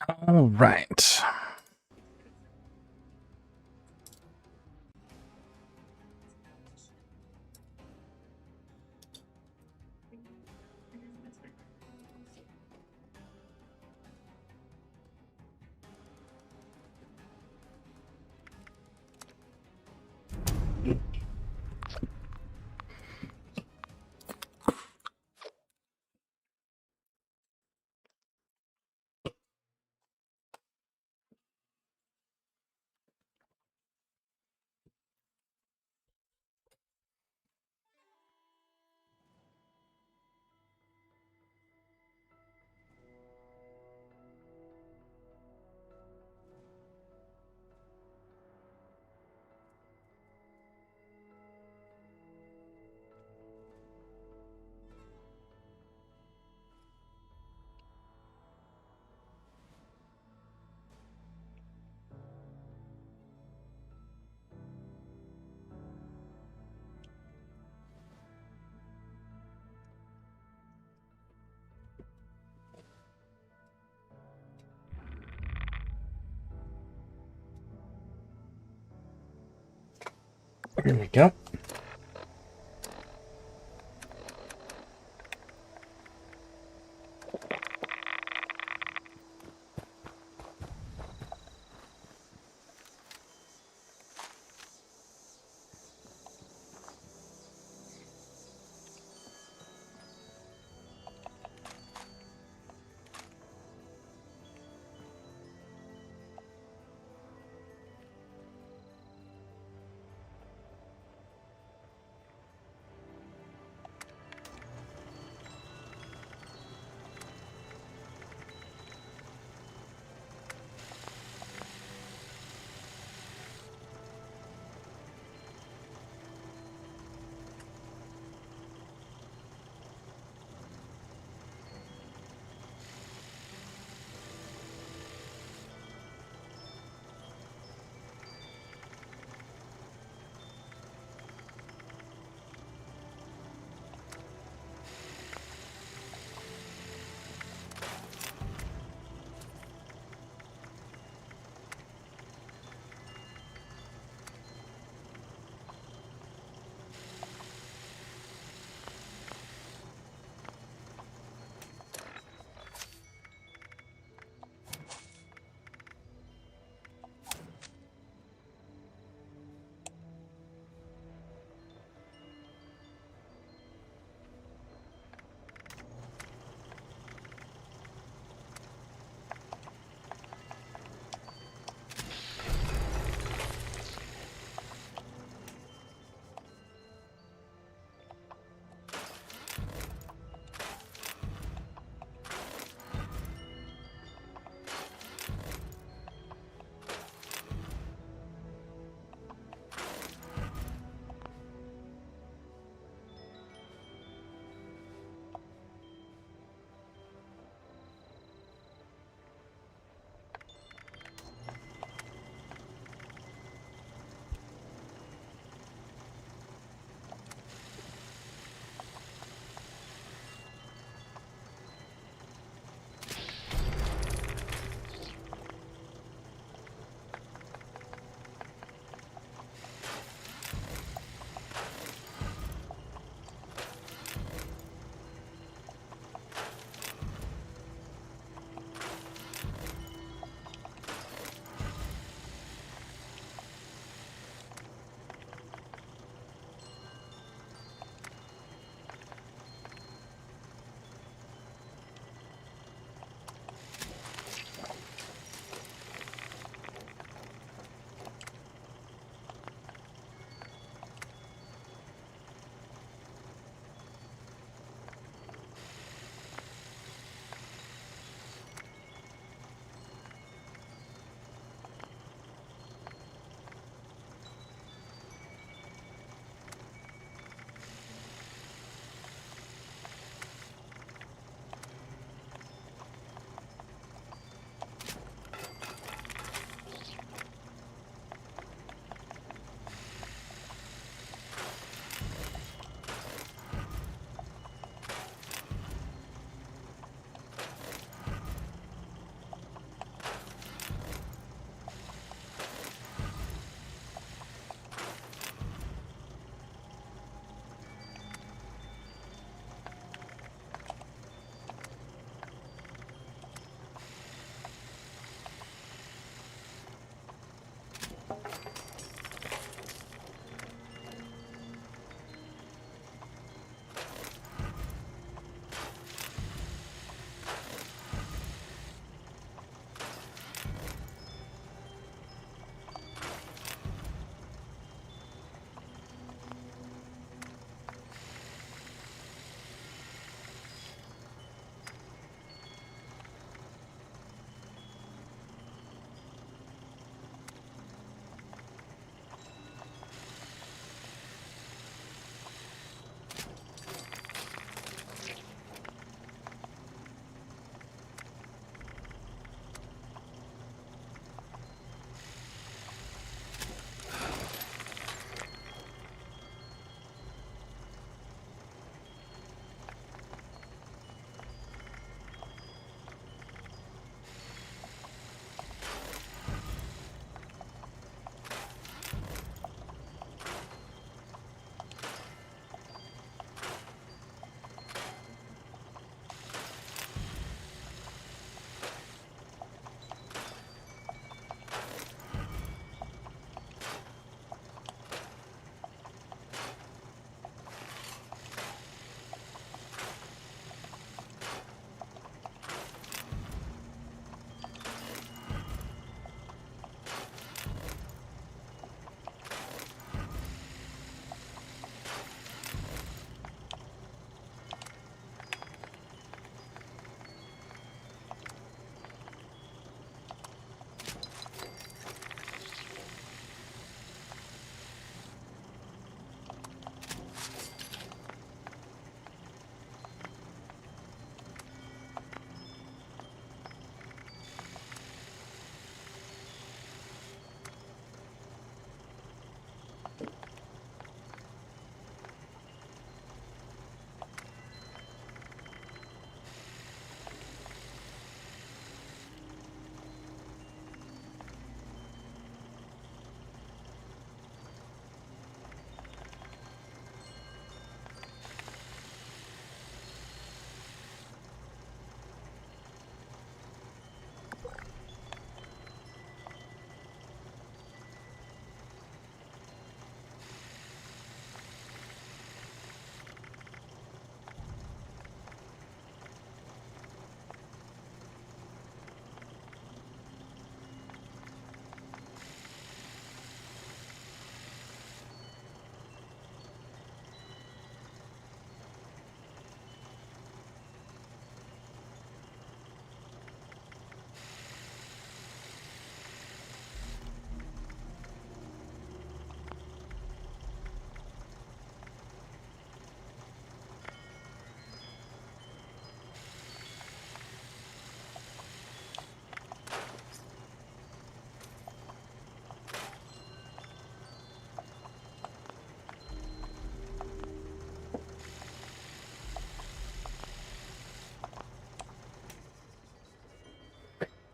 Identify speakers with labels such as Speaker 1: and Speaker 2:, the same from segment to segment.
Speaker 1: All right. Here we go.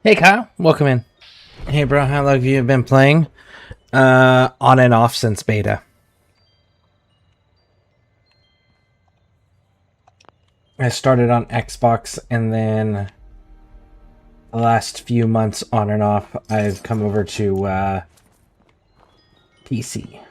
Speaker 1: Hey Kyle, welcome in. Hey bro, how long have you been playing? On and off since beta. I started on Xbox and then the last few months on and off I've come over to PC.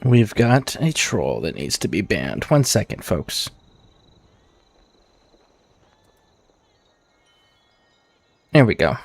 Speaker 1: We've got a troll that needs to be banned. 1 second, folks. There we go.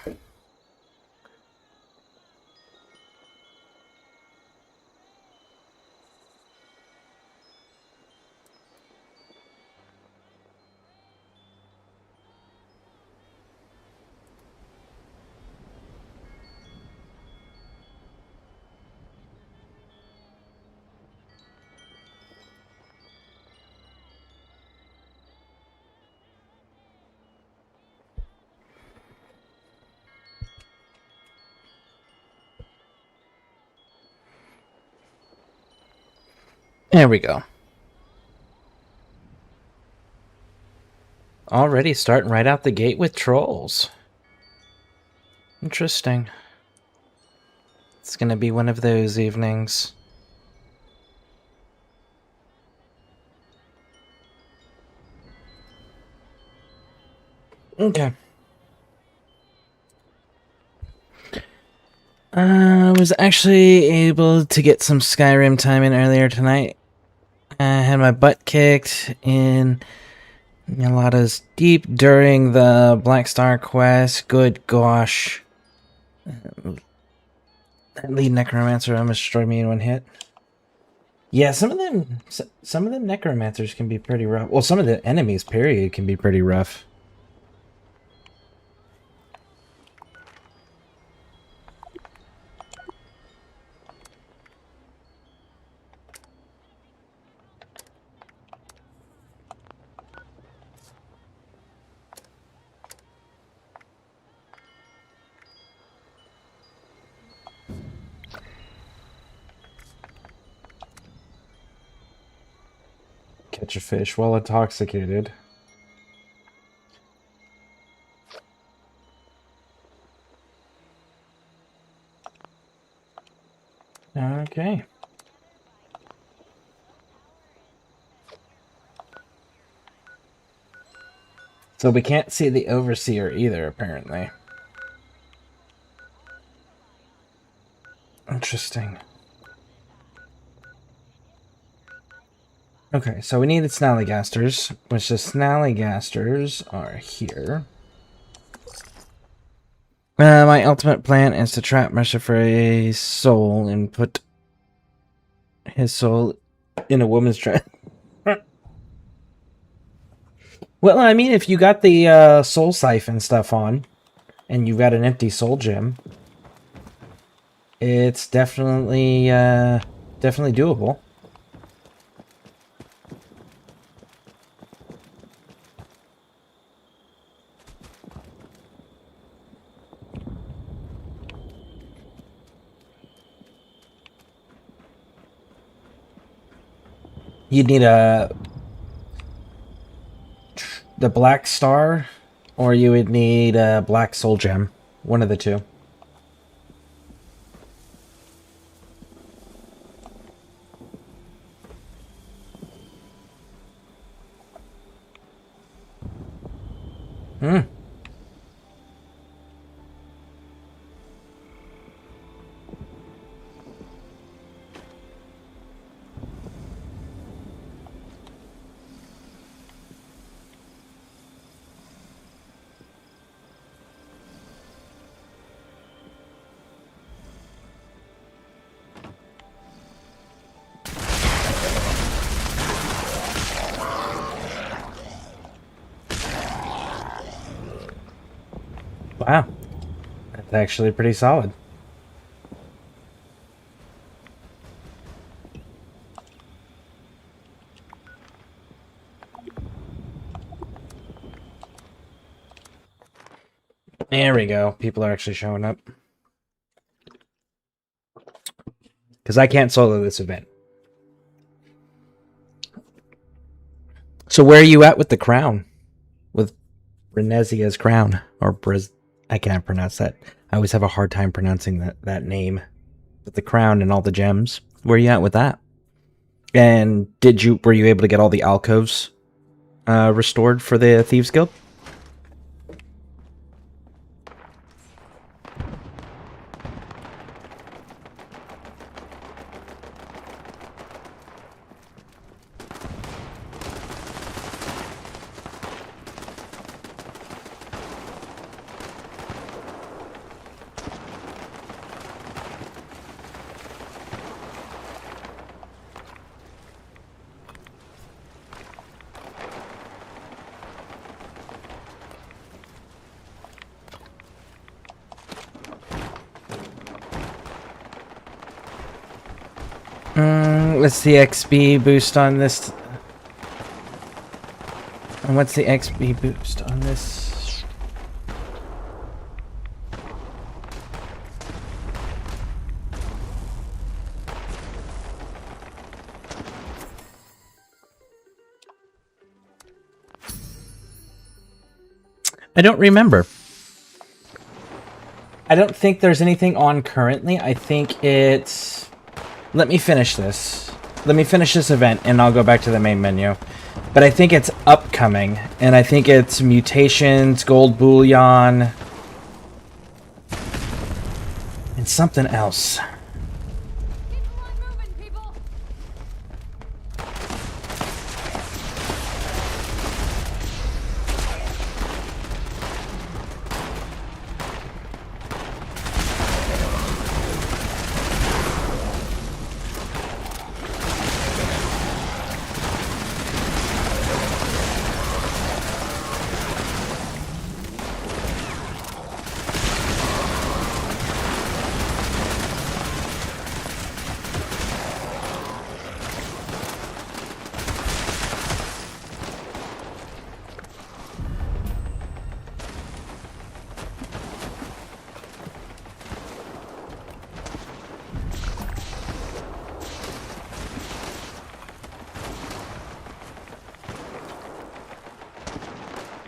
Speaker 1: There we go. Already starting right out the gate with trolls. Interesting. It's gonna be one of those evenings. Okay. I was actually able to get some Skyrim time in earlier tonight. I had my butt kicked in Yalada's Deep during the Black Star quest. Good gosh. That lead necromancer almost destroyed me in one hit. Yeah, some of them necromancers can be pretty rough. Well, some of the enemies, period, can be pretty rough. Catch a fish while intoxicated. Okay. So we can't see the Overseer either, apparently. Interesting. Okay, so we needed Snallygasters, which the Snallygasters are here. My ultimate plan is to trap Mercer for a soul and put his soul in a woman's trap. Well, I mean, if you got the soul siphon stuff on, and you've got an empty soul gem, it's definitely doable. You'd need the Black Star, or you would need a Black Soul Gem. One of the two. Wow. That's actually pretty solid. There we go. People are actually showing up. Because I can't solo this event. So where are you at with the crown? With Renezia's crown? Or I can't pronounce that. I always have a hard time pronouncing that name. With the crown and all the gems. Where are you at with that? And were you able to get all the alcoves restored for the Thieves Guild? What's the XP boost on this? And what's the XP boost on this? I don't remember. I don't think there's anything on currently. I think it's... Let me finish this. Let me finish this event, and I'll go back to the main menu. But I think it's upcoming, and I think it's mutations, gold bullion, and something else.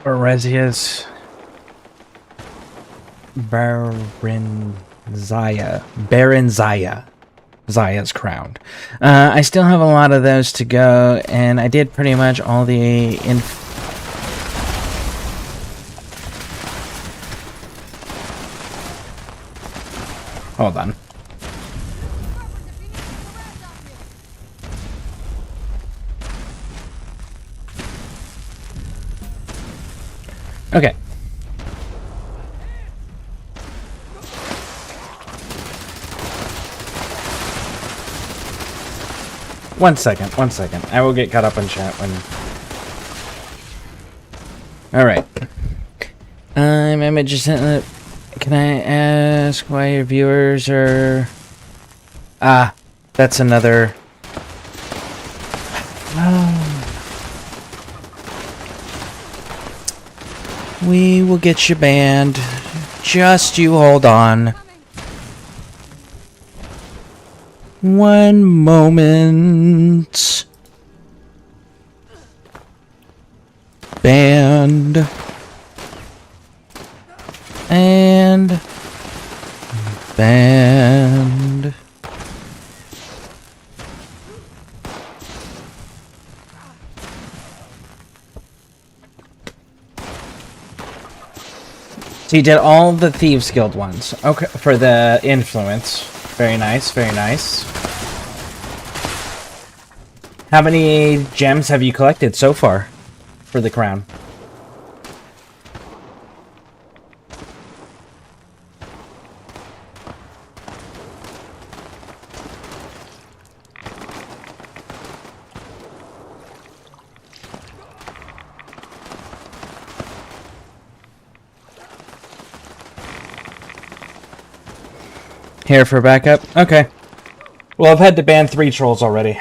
Speaker 1: Orezia's Baron Zaya's crown. I still have a lot of those to go, and I did pretty much all the Hold on. Okay. One second. I will get caught up on chat when... Alright. I'm interested in the... Can I ask why your viewers are... Ah, that's another... We will get you banned. Just you hold on. One moment. Banned. And... banned. So you did all the Thieves Guild ones. Okay, for the influence. Very nice, very nice. How many gems have you collected so far for the crown? Here for backup? Okay. Well, I've had to ban 3 trolls already.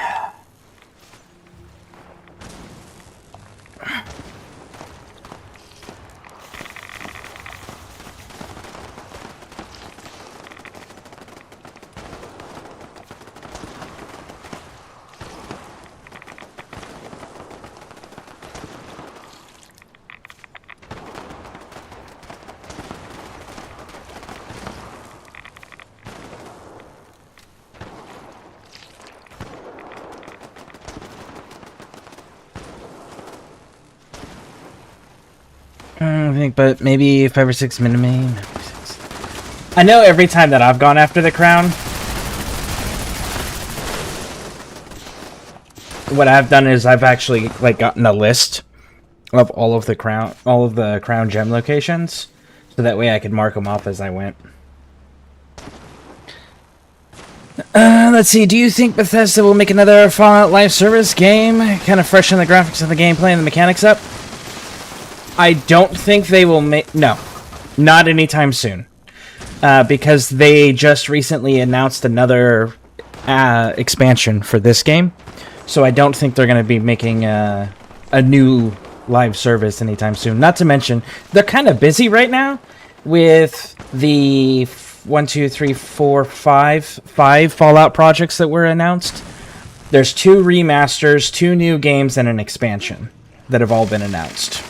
Speaker 1: I think, but maybe 5 or 6 minimum. I know every time that I've gone after the crown, what I've done is I've actually like gotten a list of all of the crown gem locations, so that way I could mark them off as I went. Let's see. Do you think Bethesda will make another Fallout live service game, kind of freshen the graphics of the gameplay and the mechanics up? I don't think they will make... No. Not anytime soon. Because they just recently announced another expansion for this game. So I don't think they're going to be making a new live service anytime soon. Not to mention, they're kind of busy right now with the 5 Fallout projects that were announced. There's 2 remasters, 2 new games, and an expansion that have all been announced.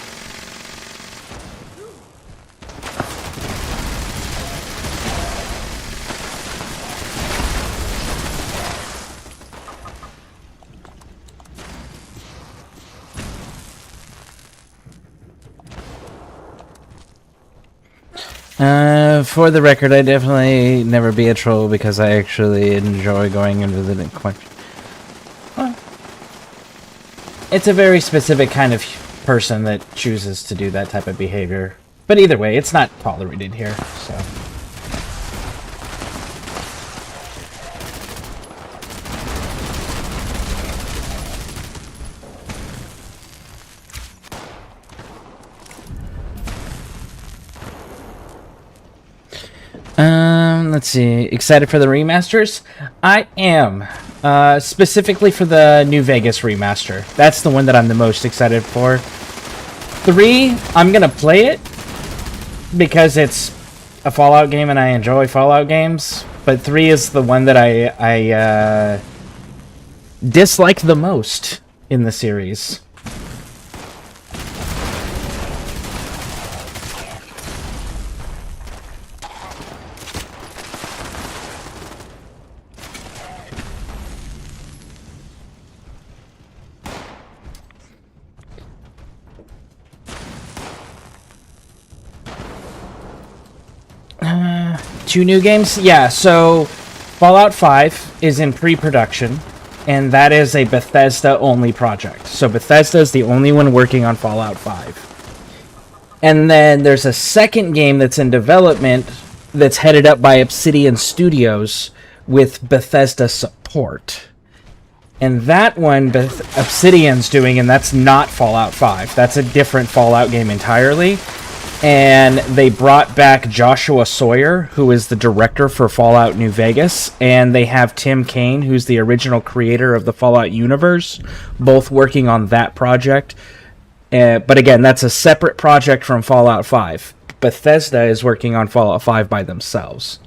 Speaker 1: For the record, I definitely never be a troll because I actually enjoy going and visiting questions. Well, it's a very specific kind of person that chooses to do that type of behavior. But either way, it's not tolerated here, so... Let's see. Excited for the remasters? I am. Specifically for the New Vegas remaster. That's the one that I'm the most excited for. 3, I'm gonna play it because it's a Fallout game and I enjoy Fallout games. But 3 is the one that I dislike the most in the series. Two new games? Yeah, so Fallout 5 is in pre-production, and that is a Bethesda-only project. So Bethesda is the only one working on Fallout 5. And then there's a second game that's in development that's headed up by Obsidian Studios with Bethesda support. And that one Obsidian's doing, and that's not Fallout 5. That's a different Fallout game entirely. And they brought back Joshua Sawyer, who is the director for Fallout New Vegas, and they have Tim Kaine, who's the original creator of the Fallout universe, both working on that project. But again, that's a separate project from Fallout 5. Bethesda is working on Fallout 5 by themselves.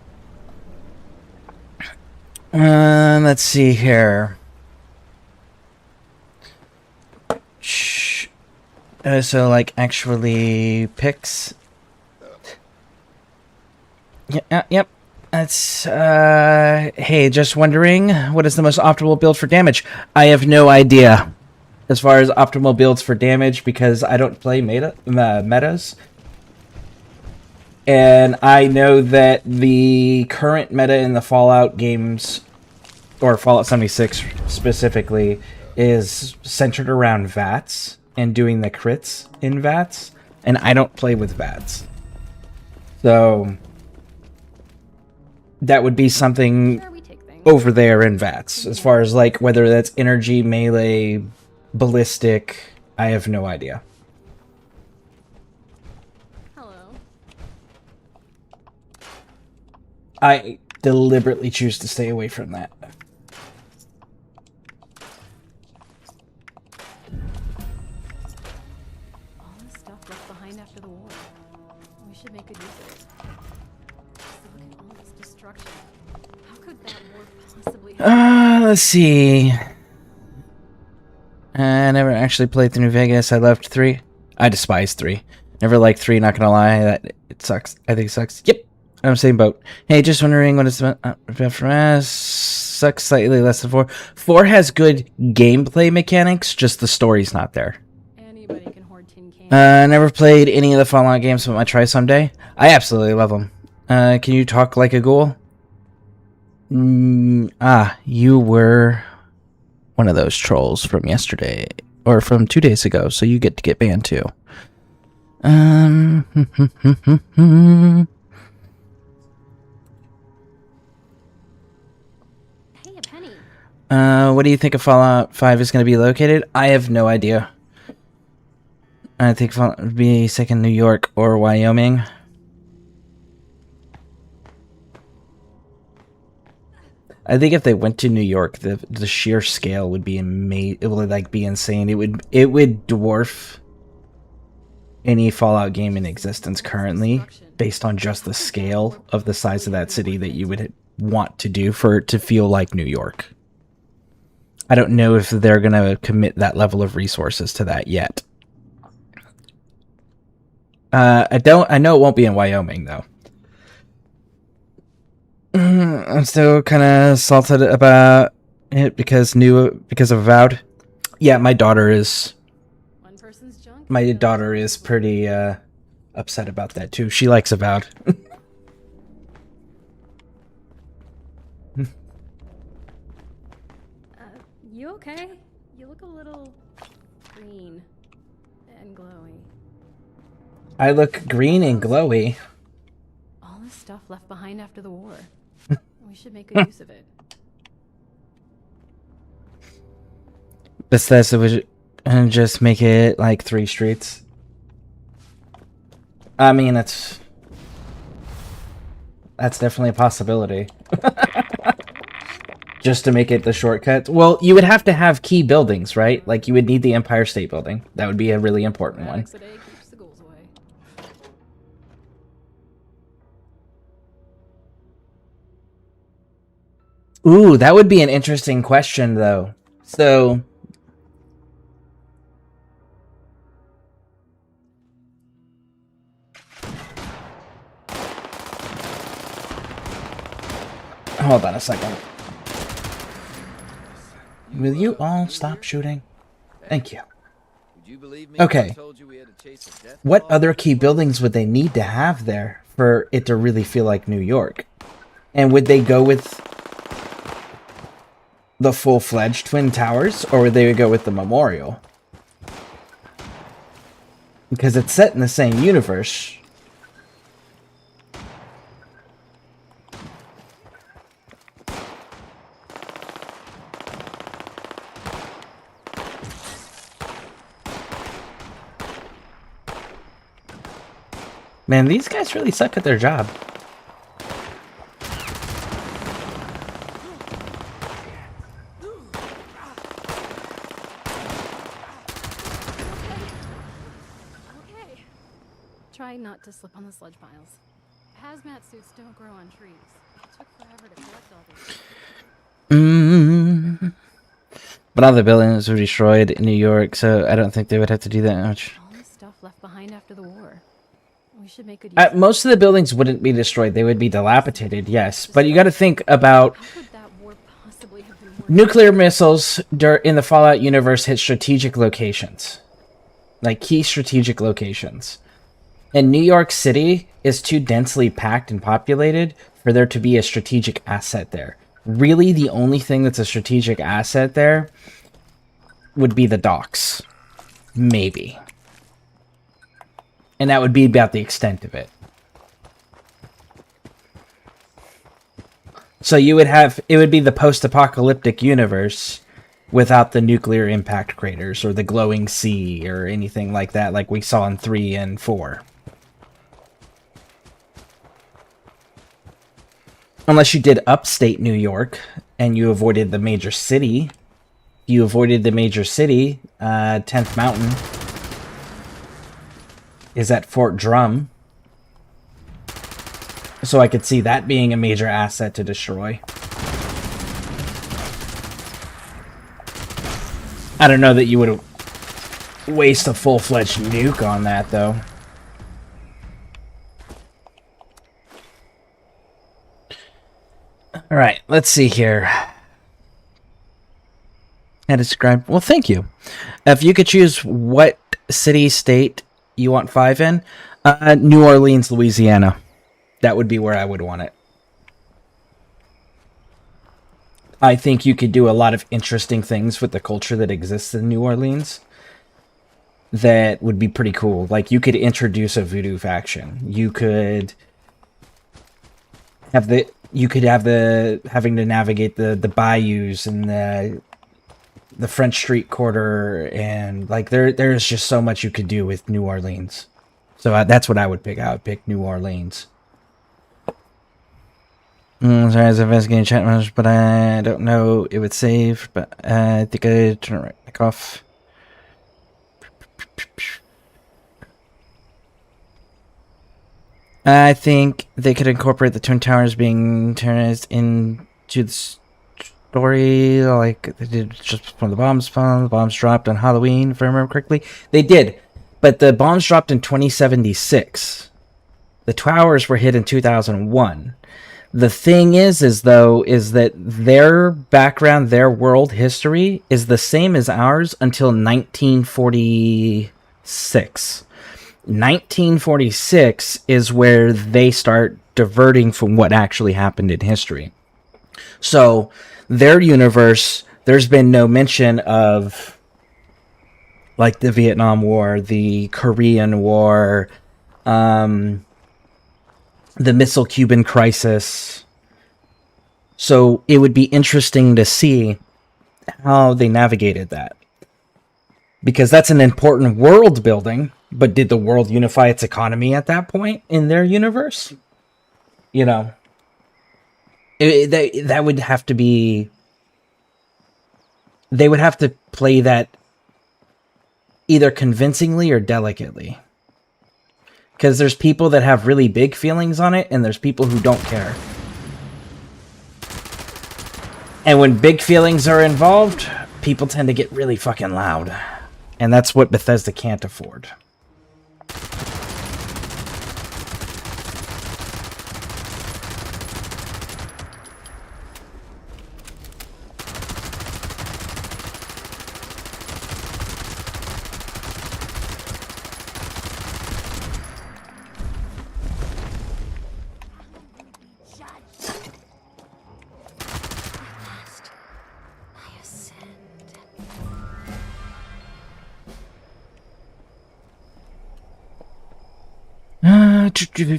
Speaker 1: Let's see here. So, like, actually picks. Yep. That's, hey, just wondering, what is the most optimal build for damage? I have no idea as far as optimal builds for damage because I don't play metas. And I know that the current meta in the Fallout games, or Fallout 76 specifically, is centered around VATS and doing the crits in VATS, and I don't play with VATS. So that would be something over there in VATS. As far as like whether that's energy, melee, ballistic, I have no idea. deliberately choose to stay away from that.
Speaker 2: All the stuff left behind after the war. We should make good use of it. Just look at all this destruction. How could that war possibly have...
Speaker 1: Let's see. I never actually played through New Vegas. I loved 3. I despise 3. Never liked 3, not gonna lie. That it sucks. I think it sucks. Yep. I'm same boat. Hey, just wondering what it's about from us. Sucks slightly less than 4. 4 has good gameplay mechanics, just the story's not there.
Speaker 2: Anybody can hoard tin cans.
Speaker 1: Never played any of the Fallout games, but might try someday. I absolutely love them. Can you talk like a ghoul? You were one of those trolls from yesterday, or from 2 days ago, so you get to get banned too. Hey,
Speaker 2: a penny.
Speaker 1: What do you think of Fallout 5 is going to be located? I have no idea. I think Fallout would be second New York or Wyoming. I think if they went to New York, the sheer scale would be amazing. It would like be insane. It would dwarf any Fallout game in existence currently, based on just the scale of the size of that city that you would want to do for it to feel like New York. I don't know if they're gonna commit that level of resources to that yet. I know it won't be in Wyoming though. I'm still kind of salted about it because of Avowed. Yeah, my daughter is pretty upset about that too. She likes Avowed.
Speaker 2: You okay? You look a little green and glowy.
Speaker 1: I look green and glowy.
Speaker 2: All the stuff left behind after the war. We should make good use of it.
Speaker 1: Bethesda would just make it like 3 streets. I mean, that's definitely a possibility. Just to make it the shortcut. Well, you would have to have key buildings, right? Like, you would need the Empire State Building. That would be a really important one. Ooh, that would be an interesting question, though. So... hold on a second. Will you all stop shooting? Thank you. Okay. What other key buildings would they need to have there for it to really feel like New York? And would they go with the full-fledged Twin Towers, or would they go with the Memorial? Because it's set in the same universe. Man, these guys really suck at their job.
Speaker 2: Try not to slip on the sludge piles. Hazmat suits don't grow on trees. It took forever to collect all these.
Speaker 1: But all the buildings were destroyed in New York, so I don't think they would have to do that much.
Speaker 2: All the stuff left behind after the war. We should make good use
Speaker 1: most of the buildings wouldn't be destroyed. They would be dilapidated, yes. But you got to think about nuclear missiles in the Fallout universe hit strategic locations. Like key strategic locations. And New York City is too densely packed and populated for there to be a strategic asset there. Really, the only thing that's a strategic asset there would be the docks. Maybe. And that would be about the extent of it. So you would have, it would be the post-apocalyptic universe without the nuclear impact craters or the glowing sea or anything like that, like we saw in 3 and 4. Unless you did upstate New York and you avoided the major city. You avoided the major city. 10th Mountain is at Fort Drum. So I could see that being a major asset to destroy. I don't know that you would waste a full-fledged nuke on that, though. Alright, let's see here. I describe... Well, thank you. If you could choose what city, state you want 5 in, New Orleans, Louisiana. That would be where I would want it. I think you could do a lot of interesting things with the culture that exists in New Orleans that would be pretty cool. Like, you could introduce a voodoo faction. You could have having to navigate the bayous and the French Street Quarter, and like there's just so much you could do with New Orleans. So that's what I would pick. I would pick New Orleans. Sorry, I was investigating chat messages, but I don't know it would save. But I think I turn it right back off. I think they could incorporate the Twin Towers being terrorized into the story, like they did just before the bombs fell. The bombs dropped on Halloween, if I remember correctly. They did, but the bombs dropped in 2076. The towers were hit in 2001. The thing is that their background, their world history is the same as ours until 1946. 1946 is where they start diverting from what actually happened in history. So, their universe, there's been no mention of like the Vietnam War, the Korean War, the missile Cuban crisis. So it would be interesting to see how they navigated that. Because that's an important world building, but did the world unify its economy at that point in their universe? You know, that would have to be... They would have to play that either convincingly or delicately. Because there's people that have really big feelings on it, and there's people who don't care. And when big feelings are involved, people tend to get really fucking loud. And that's what Bethesda can't afford.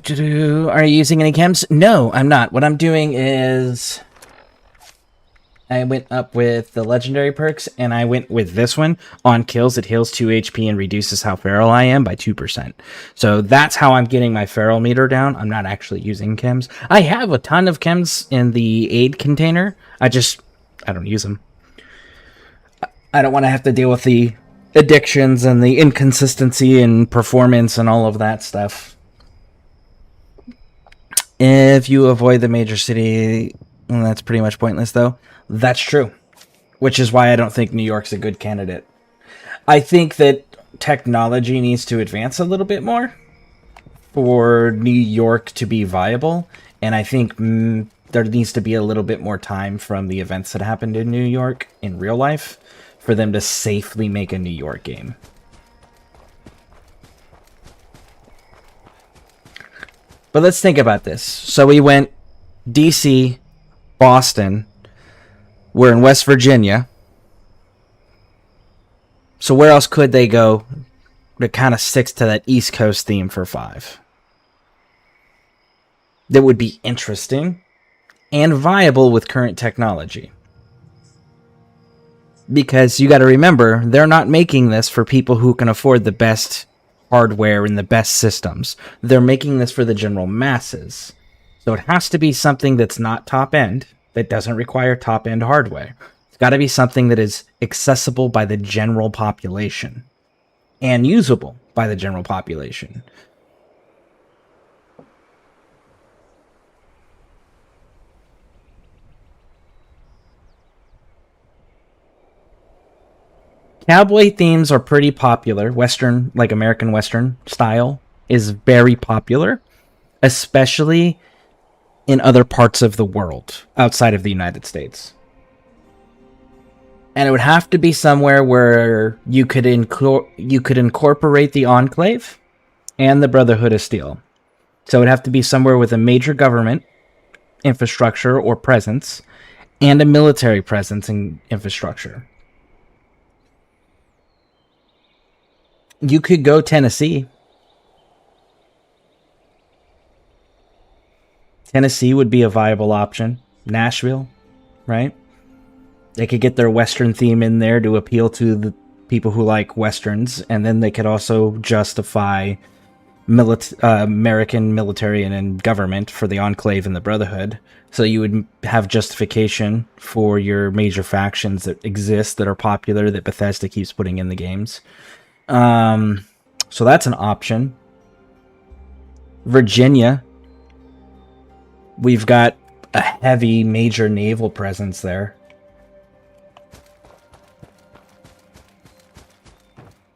Speaker 1: Are you using any chems? No, I'm not. What I'm doing is... I went up with the legendary perks, and I went with this one. On kills, it heals 2 HP and reduces how feral I am by 2%. So that's how I'm getting my feral meter down. I'm not actually using chems. I have a ton of chems in the aid container. I don't use them. I don't want to have to deal with the addictions and the inconsistency in performance and all of that stuff. If you avoid the major city, well, that's pretty much pointless, though. That's true. Which is why I don't think New York's a good candidate. I think that technology needs to advance a little bit more for New York to be viable. And I think there needs to be a little bit more time from the events that happened in New York in real life for them to safely make a New York game. But let's think about this. So we went DC, Boston. We're in West Virginia. So where else could they go that kind of sticks to that East Coast theme for 5? That would be interesting and viable with current technology. Because you got to remember, they're not making this for people who can afford the best hardware and the best systems. They're making this for the general masses. So it has to be something that's not top end, that doesn't require top end hardware. It's got to be something that is accessible by the general population and usable by the general population. Cowboy themes are pretty popular. Western, like American Western style, is very popular, especially in other parts of the world outside of the United States. And it would have to be somewhere where you could incorporate the Enclave and the Brotherhood of Steel. So it would have to be somewhere with a major government infrastructure or presence and a military presence and infrastructure. You could go Tennessee. Tennessee would be a viable option. Nashville, right? They could get their Western theme in there to appeal to the people who like Westerns, and then they could also justify American military and government for the Enclave and the Brotherhood. So you would have justification for your major factions that exist, that are popular, that Bethesda keeps putting in the games. So that's an option. Virginia. We've got a heavy major naval presence there.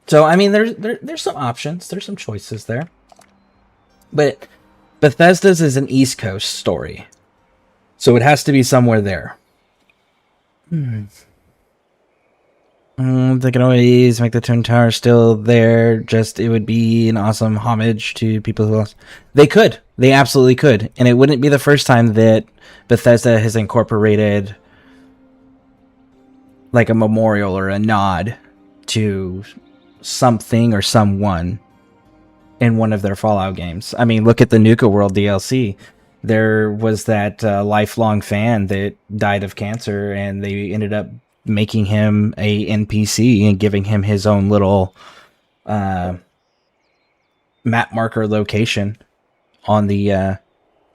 Speaker 1: So, I mean, there's some options. There's some choices there. But Bethesda's is an East Coast story. So it has to be somewhere there. They can always make the Twin Towers still there. Just, it would be an awesome homage to people who else. They could. They absolutely could. And it wouldn't be the first time that Bethesda has incorporated like a memorial or a nod to something or someone in one of their Fallout games. I mean, look at the Nuka World DLC. There was that lifelong fan that died of cancer, and they ended up making him a NPC and giving him his own little map marker location on the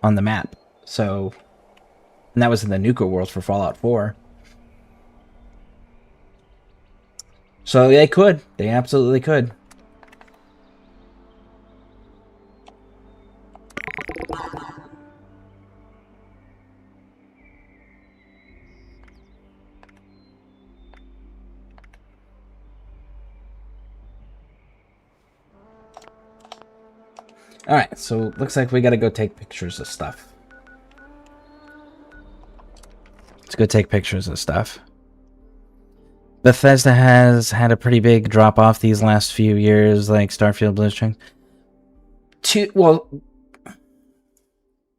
Speaker 1: map. So, and that was in the Nuka World for Fallout 4. So they could. They absolutely could. Alright, so looks like we gotta go take pictures of stuff. Let's go take pictures of stuff. Bethesda has had a pretty big drop-off these last few years, like Starfield, Blizzard.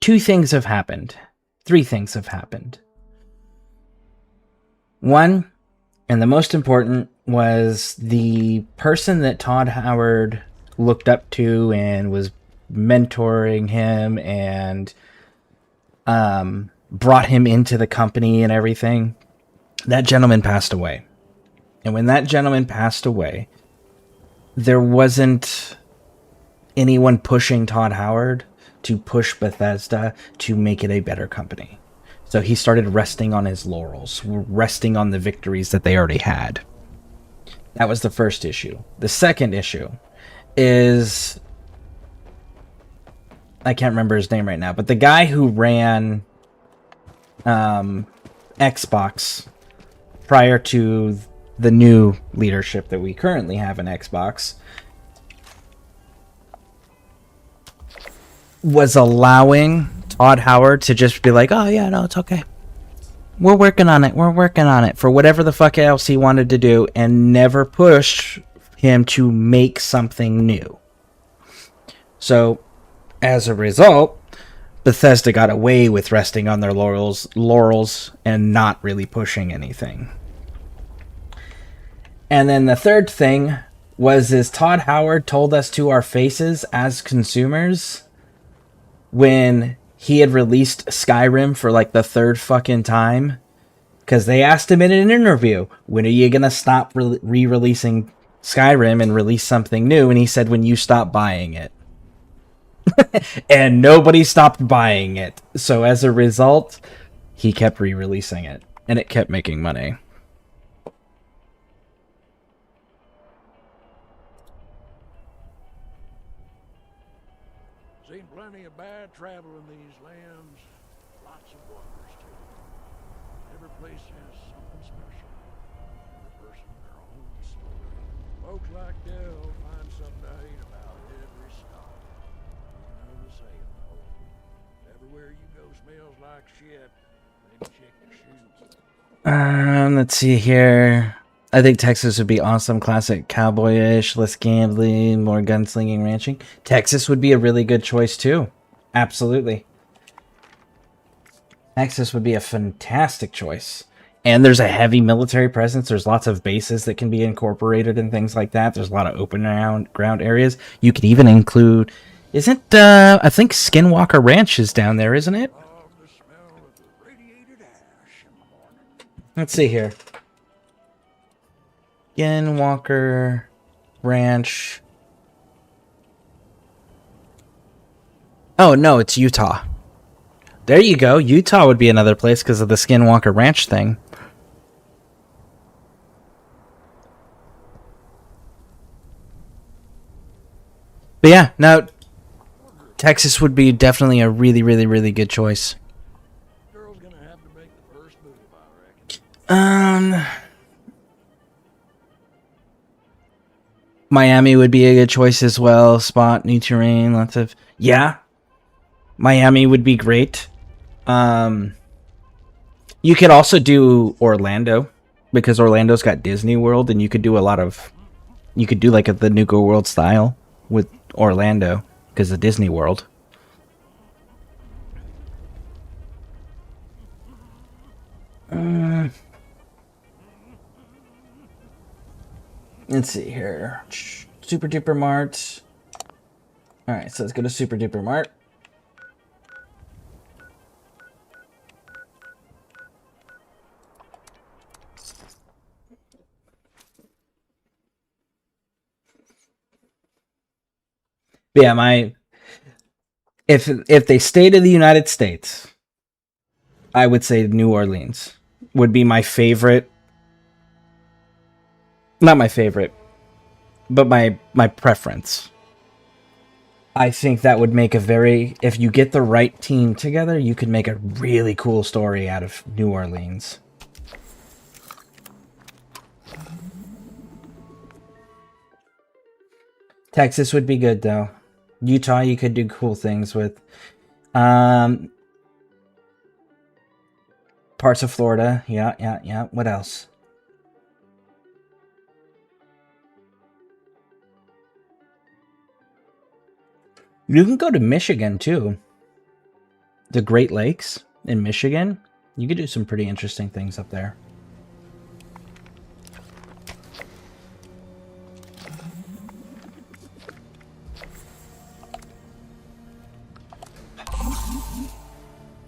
Speaker 1: Two things have happened. Three things have happened. One, and the most important, was the person that Todd Howard looked up to and was mentoring him and brought him into the company and everything. That gentleman passed away. And when that gentleman passed away, there wasn't anyone pushing Todd Howard to push Bethesda to make it a better company. So he started resting on his laurels, resting on the victories that they already had. That was the first issue. The second issue is, I can't remember his name right now, but the guy who ran Xbox prior to the new leadership that we currently have in Xbox was allowing Todd Howard to just be like, oh yeah, no, it's okay. We're working on it. We're working on it for whatever the fuck else he wanted to do, and never push him to make something new. So, as a result, Bethesda got away with resting on their laurels and not really pushing anything. And then the third thing was Todd Howard told us to our faces as consumers when he had released Skyrim for like the third fucking time, because they asked him in an interview, when are you gonna stop re-releasing Skyrim and release something new? And he said, when you stop buying it. And nobody stopped buying it. So as a result, he kept re-releasing it, and it kept making money.
Speaker 3: Seen plenty of bad travel in these lands. Lots of wonders too. Every place has something special. Every person their own story. Folks like Dell find something to hate about every stop. You know the saying though. Everywhere you go smells like shit. Then check your shoes.
Speaker 1: Let's see here. I think Texas would be awesome. Classic cowboyish, less gambling, more gunslinging, ranching. Texas would be a really good choice too. Absolutely. Texas would be a fantastic choice. And there's a heavy military presence. There's lots of bases that can be incorporated and things like that. There's a lot of open ground areas. You could even include... Isn't, I think Skinwalker Ranch is down there, isn't it?
Speaker 3: Love the smell of the radiated ash in the morning.
Speaker 1: Let's see here. Skinwalker Ranch. Oh, no, it's Utah. There you go. Utah would be another place because of the Skinwalker Ranch thing. But yeah, no, Texas would be definitely a really, really, really good choice.
Speaker 3: Girl's gonna have to make the first move, I reckon.
Speaker 1: Miami would be a good choice as well. Spot, new terrain, lots of... Yeah. Miami would be great. You could also do Orlando, because Orlando's got Disney World, and you could do a lot of... You could do like the Nuka World style with Orlando, because of Disney World. Let's see here. Super Duper Mart. Alright, so let's go to Super Duper Mart. But yeah, if they stayed in the United States, I would say New Orleans would be my favorite. Not my favorite, but my preference. I think that would make a very... If you get the right team together, you could make a really cool story out of New Orleans. Texas would be good, though. Utah, you could do cool things with. Parts of Florida. Yeah. What else? You can go to Michigan, too. The Great Lakes in Michigan. You could do some pretty interesting things up there.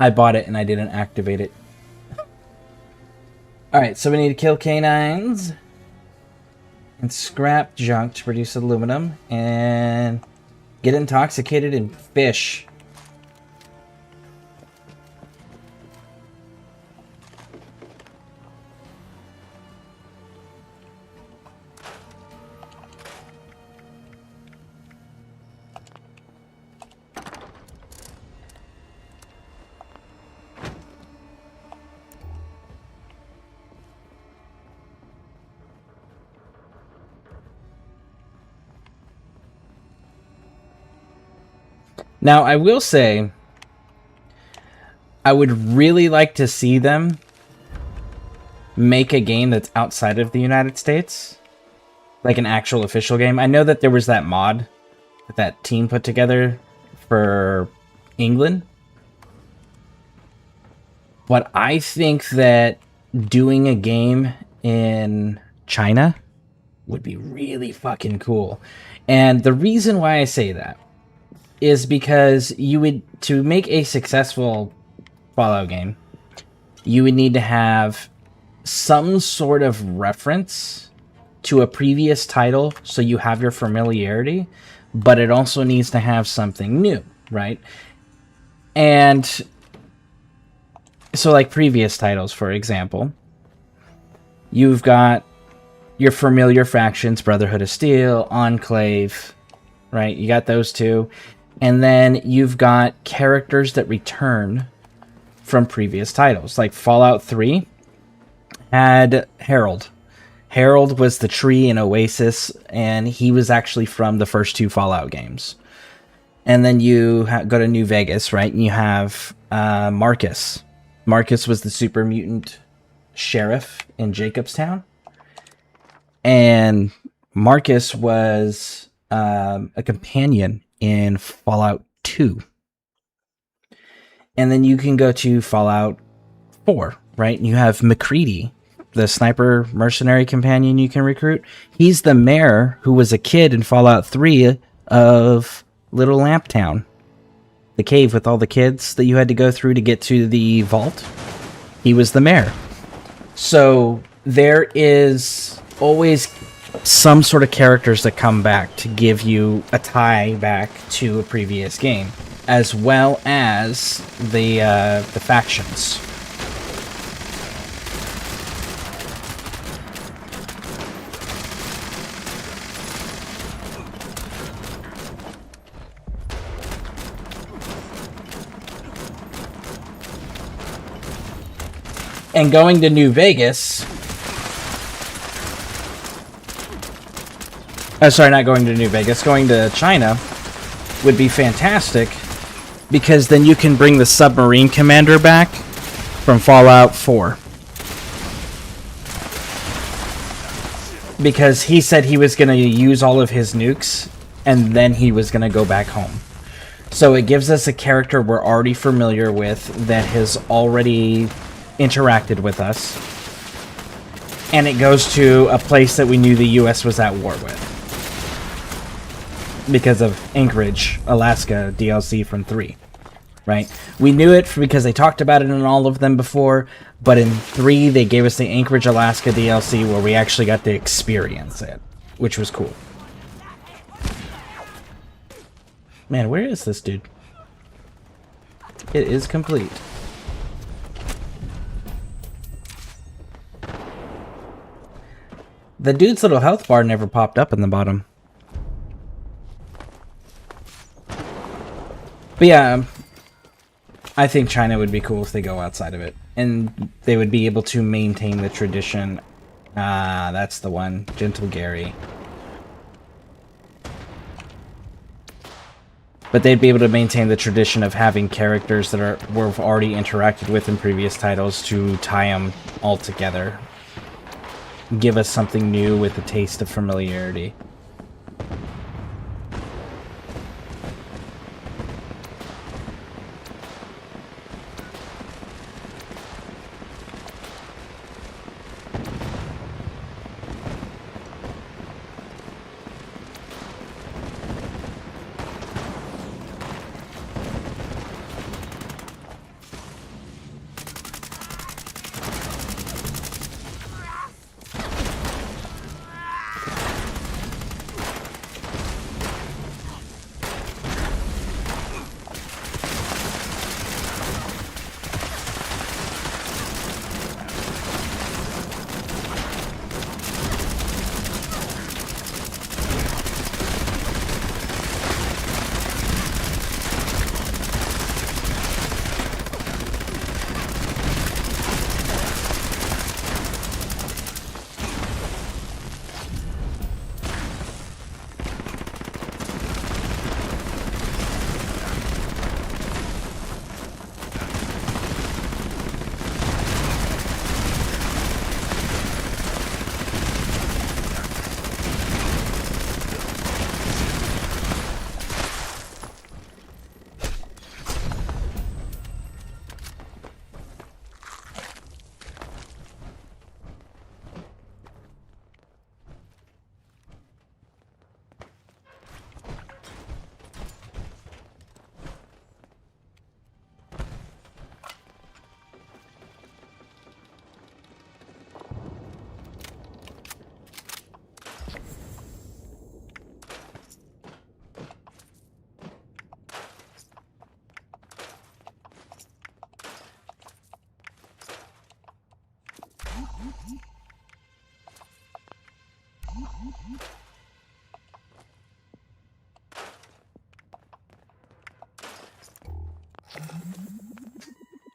Speaker 1: I bought it and I didn't activate it. Alright, so we need to kill canines and scrap junk to produce aluminum and get intoxicated in fish. Now, I will say, I would really like to see them make a game that's outside of the United States. Like an actual official game. I know that there was that mod that that team put together for England. But I think that doing a game in China would be really fucking cool. And the reason why I say that is because you would, to make a successful Fallout game, you would need to have some sort of reference to a previous title so you have your familiarity. but it also needs to have something new, right? And so, like previous titles, for example, you've got your familiar factions, Brotherhood of Steel, Enclave, right? You got those two. And then you've got characters that return from previous titles. Like Fallout 3 had Harold. Harold was the tree in Oasis, and he was actually from the first 2 Fallout games. And then you go to New Vegas, right? And you have Marcus. Marcus was the super mutant sheriff in Jacobstown. And Marcus was a companion in Fallout 2. And then you can go to Fallout 4, right? And you have McCready, the sniper mercenary companion you can recruit. He's the mayor who was a kid in Fallout 3 of Little Lamp Town. The cave with all the kids that you had to go through to get to the vault. He was the mayor. So there is always some sort of characters that come back to give you a tie back to a previous game, as well as the factions. And going to New Vegas... sorry, not going to New Vegas. Going to China would be fantastic, because then you can bring the submarine commander back from Fallout 4. Because he said he was going to use all of his nukes, and then he was going to go back home. So it gives us a character we're already familiar with that has already interacted with us. And it goes to a place that we knew the US was at war with. Because of Anchorage, Alaska DLC from 3. Right? We knew it because they talked about it in all of them before, but in 3 they gave us the Anchorage, Alaska DLC where we actually got to experience it, which was cool. Man, where is this dude? It is complete. The dude's little health bar never popped up in the bottom. But yeah, I think China would be cool if they go outside of it. And they would be able to maintain the tradition. Ah, that's the one. Gentle Gary. But they'd be able to maintain the tradition of having characters that we've already interacted with in previous titles to tie them all together. Give us something new with a taste of familiarity.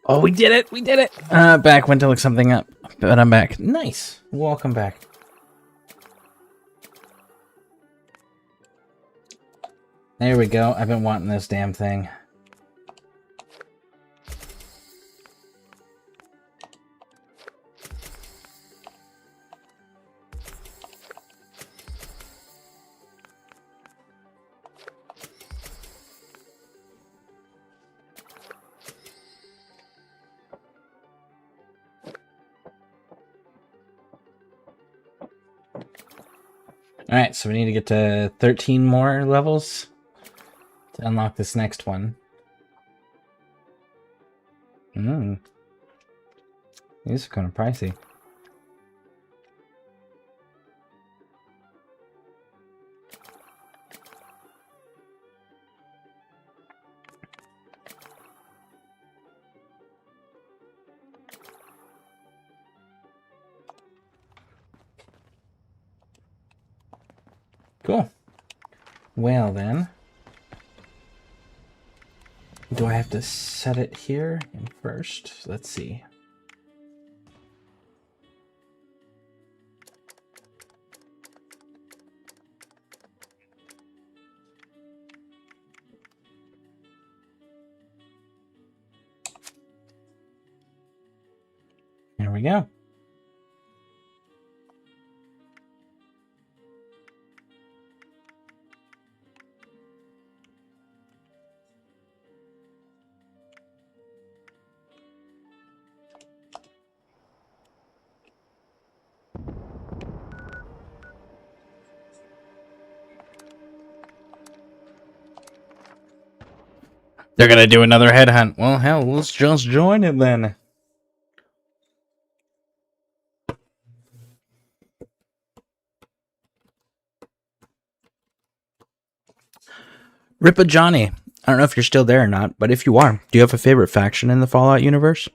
Speaker 1: Oh, we did it! We did it! Back, went to look something up, but I'm back. Nice! Welcome back. There we go. I've been wanting this damn thing. Alright, so we need to get to 13 more levels to unlock this next one. These are kind of pricey. Cool. Well then, do I have to set it here first? Let's see. There we go. They're gonna do another headhunt. Well, hell, let's just join it then. Rippa Johnny. I don't know if you're still there or not, but if you are, do you have a favorite faction in the Fallout universe?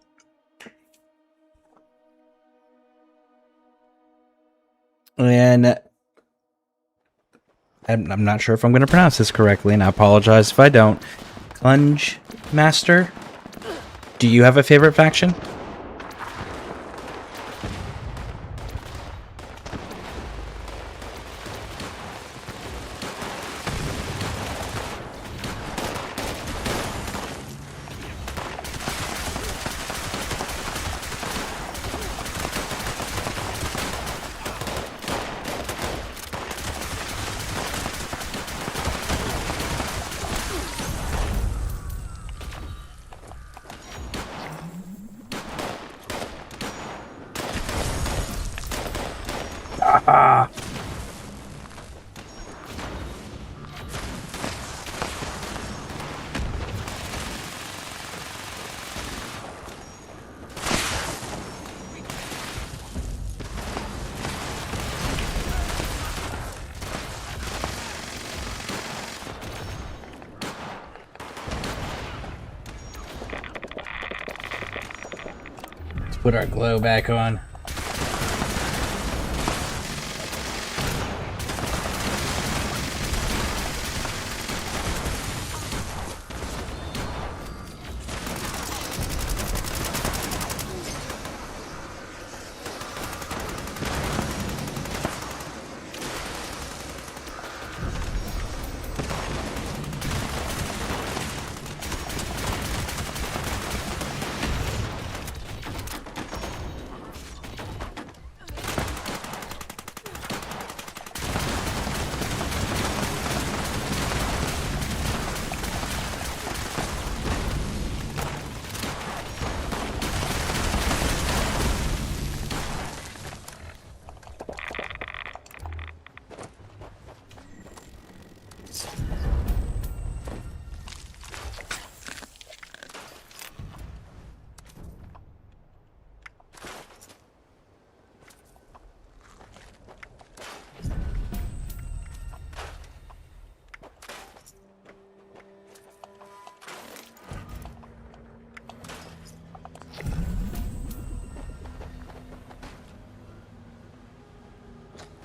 Speaker 1: And I'm not sure if I'm going to pronounce this correctly, and I apologize if I don't. Clunge Master, do you have a favorite faction? Ah. Let's put our glow back on.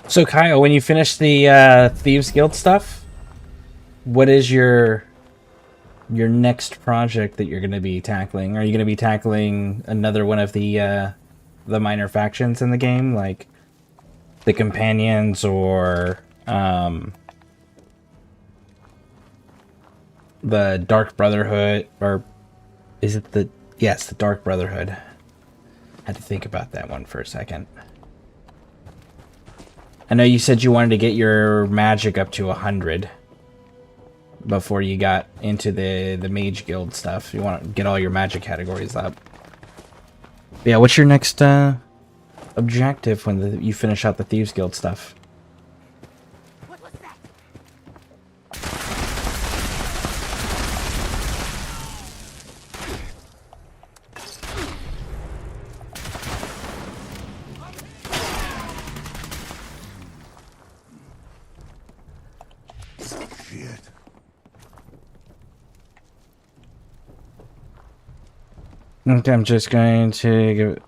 Speaker 1: So Kyle, when you finish the Thieves Guild stuff, what is your next project that you're going to be tackling? Are you going to be tackling another one of the minor factions in the game, like the companions or the Dark Brotherhood, or is it the yes, the Dark Brotherhood? Had to think about that one for a second. I know you said you wanted to get your magic up to 100 before you got into the Mage Guild stuff. You want to get all your magic categories up. But yeah, what's your next objective when you finish out the Thieves Guild stuff?
Speaker 4: What was that?
Speaker 3: Shit.
Speaker 1: Okay, I'm just going to give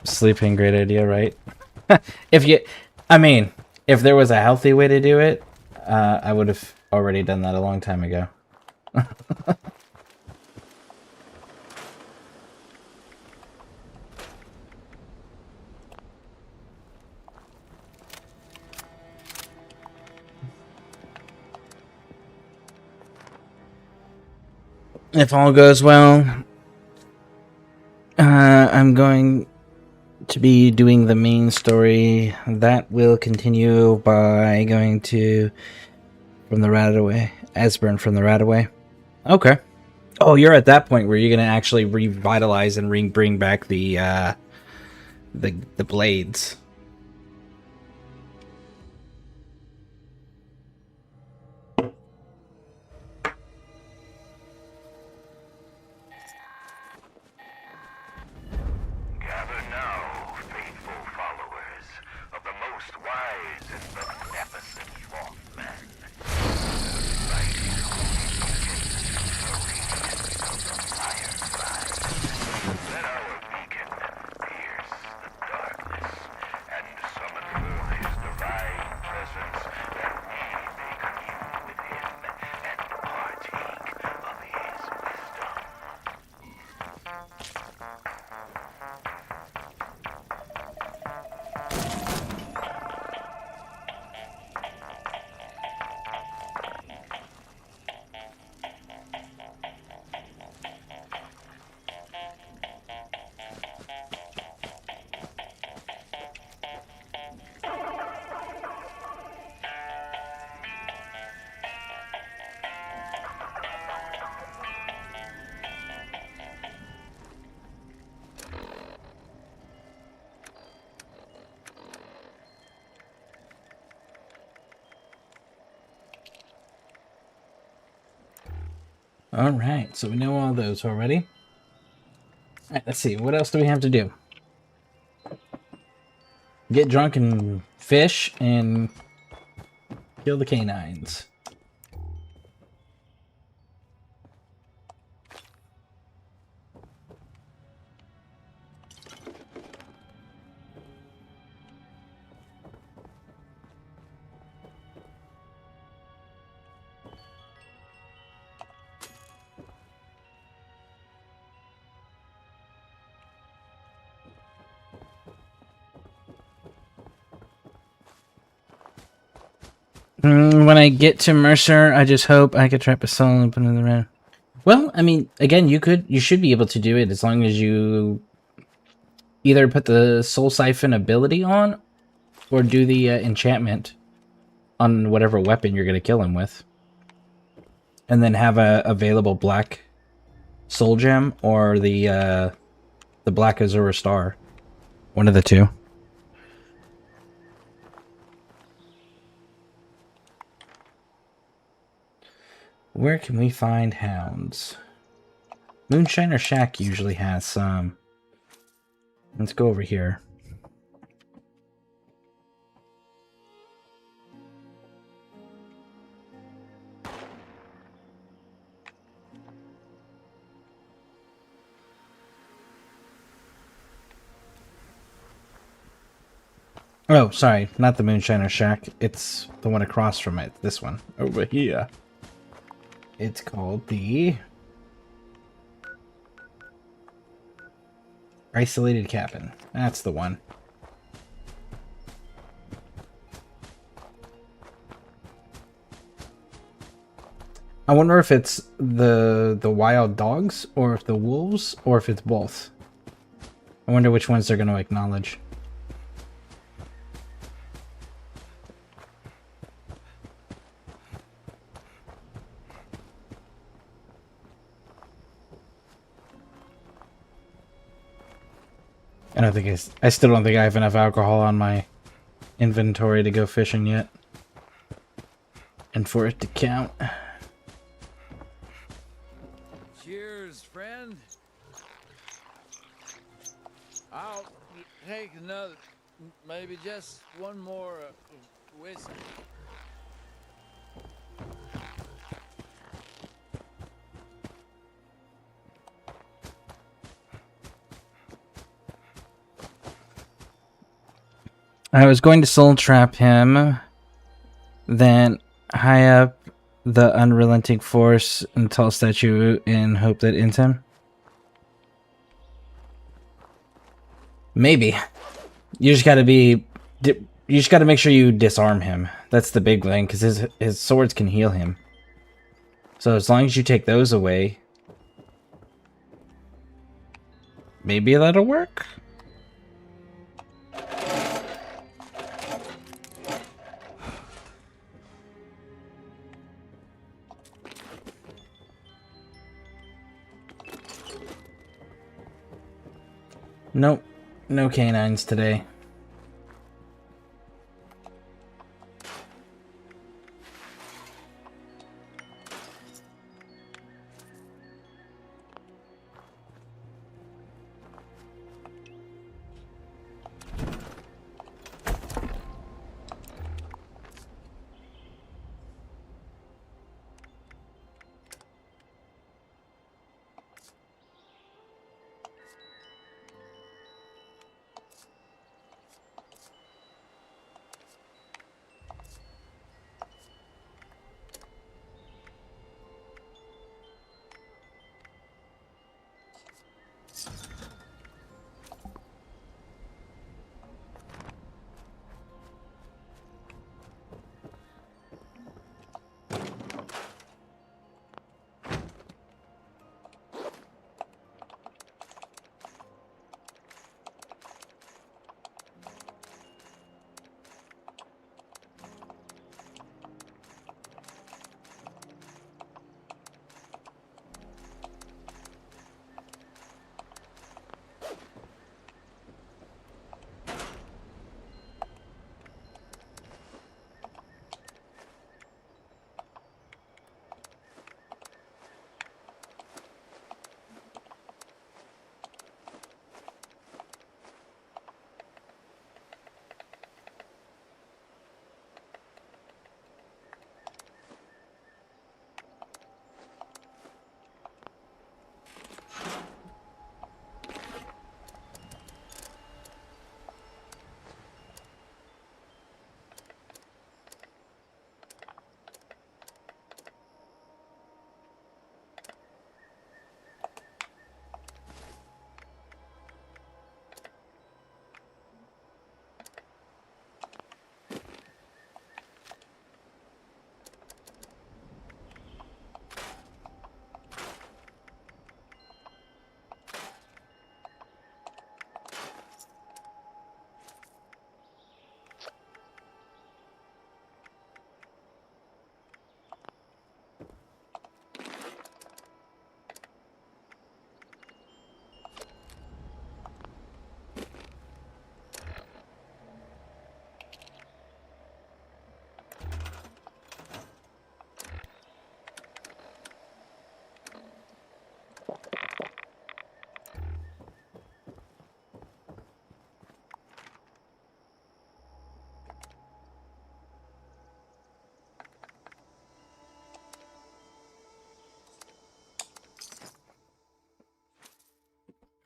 Speaker 1: sleeping, great idea, right? If you, I mean, if there was a healthy way to do it, I would have already done that a long time ago. If all goes well, I'm going to be doing the main story. That will continue by going to from the Radaway, Esbern from the Radaway. Okay. Oh, you're at that point where you're gonna actually revitalize and bring back the blades.
Speaker 5: Gather now, faithful followers of the most wise and beneficent Mothman. Lighting of the firefly. Let our beacon pierce the darkness and summon forth his divine presence that we may commune with him and partake of his wisdom.
Speaker 1: All right, so we know all those already. All right, let's see. What else do we have to do? Get drunk and fish and kill the canines. When I get to Mercer, I just hope I could trap a soul and put it in the round. Well, I mean, again, you should be able to do it as long as you either put the soul siphon ability on or do the enchantment on whatever weapon you're going to kill him with. And then have a available black soul gem or the black Azura star. One of the two. Where can we find hounds? Moonshiner Shack usually has some. Let's go over here. Oh, sorry, not the Moonshiner Shack. It's the one across from it. This one over here. It's called the Isolated Cabin. That's the one. I wonder if it's the wild dogs, or if the wolves, or if it's both. I wonder which ones they're going to acknowledge. I still don't think I have enough alcohol on my inventory to go fishing yet. And for it to count.
Speaker 6: Cheers, friend. I'll take another, maybe just one more whiskey.
Speaker 1: I was going to soul trap him, then high up the unrelenting force and tall statue in hope that ends him. Maybe. You just gotta make sure you disarm him. That's the big thing, because his swords can heal him. So as long as you take those away, maybe that'll work? Nope. No canines today.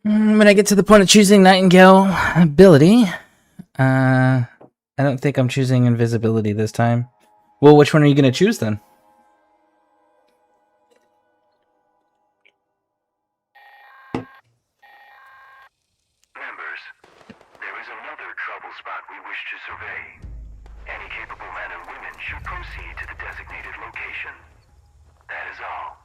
Speaker 1: When I get to the point of choosing Nightingale ability, I don't think I'm choosing invisibility this time. Well, which one are you going to choose then?
Speaker 5: Members, there is another trouble spot we wish to survey. Any capable men and women should proceed to the designated location. That is all.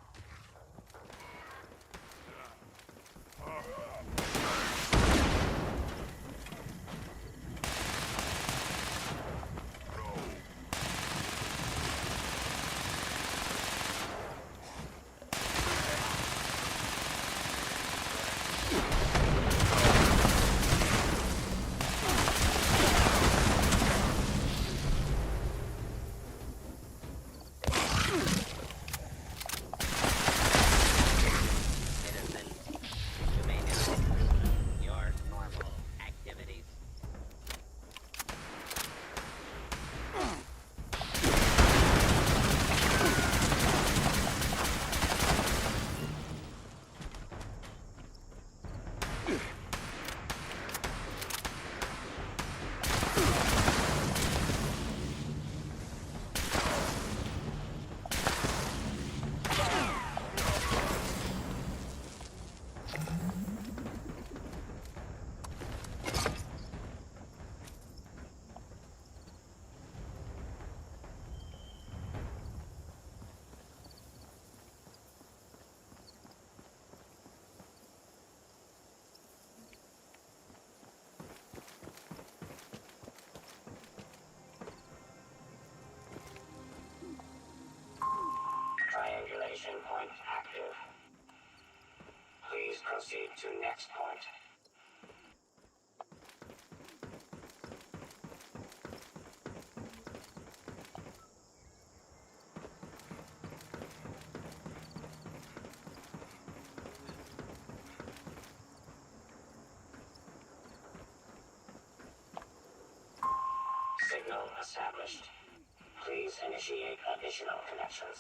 Speaker 5: Triangulation point active. Please proceed to next point. Signal established. Please initiate additional connections.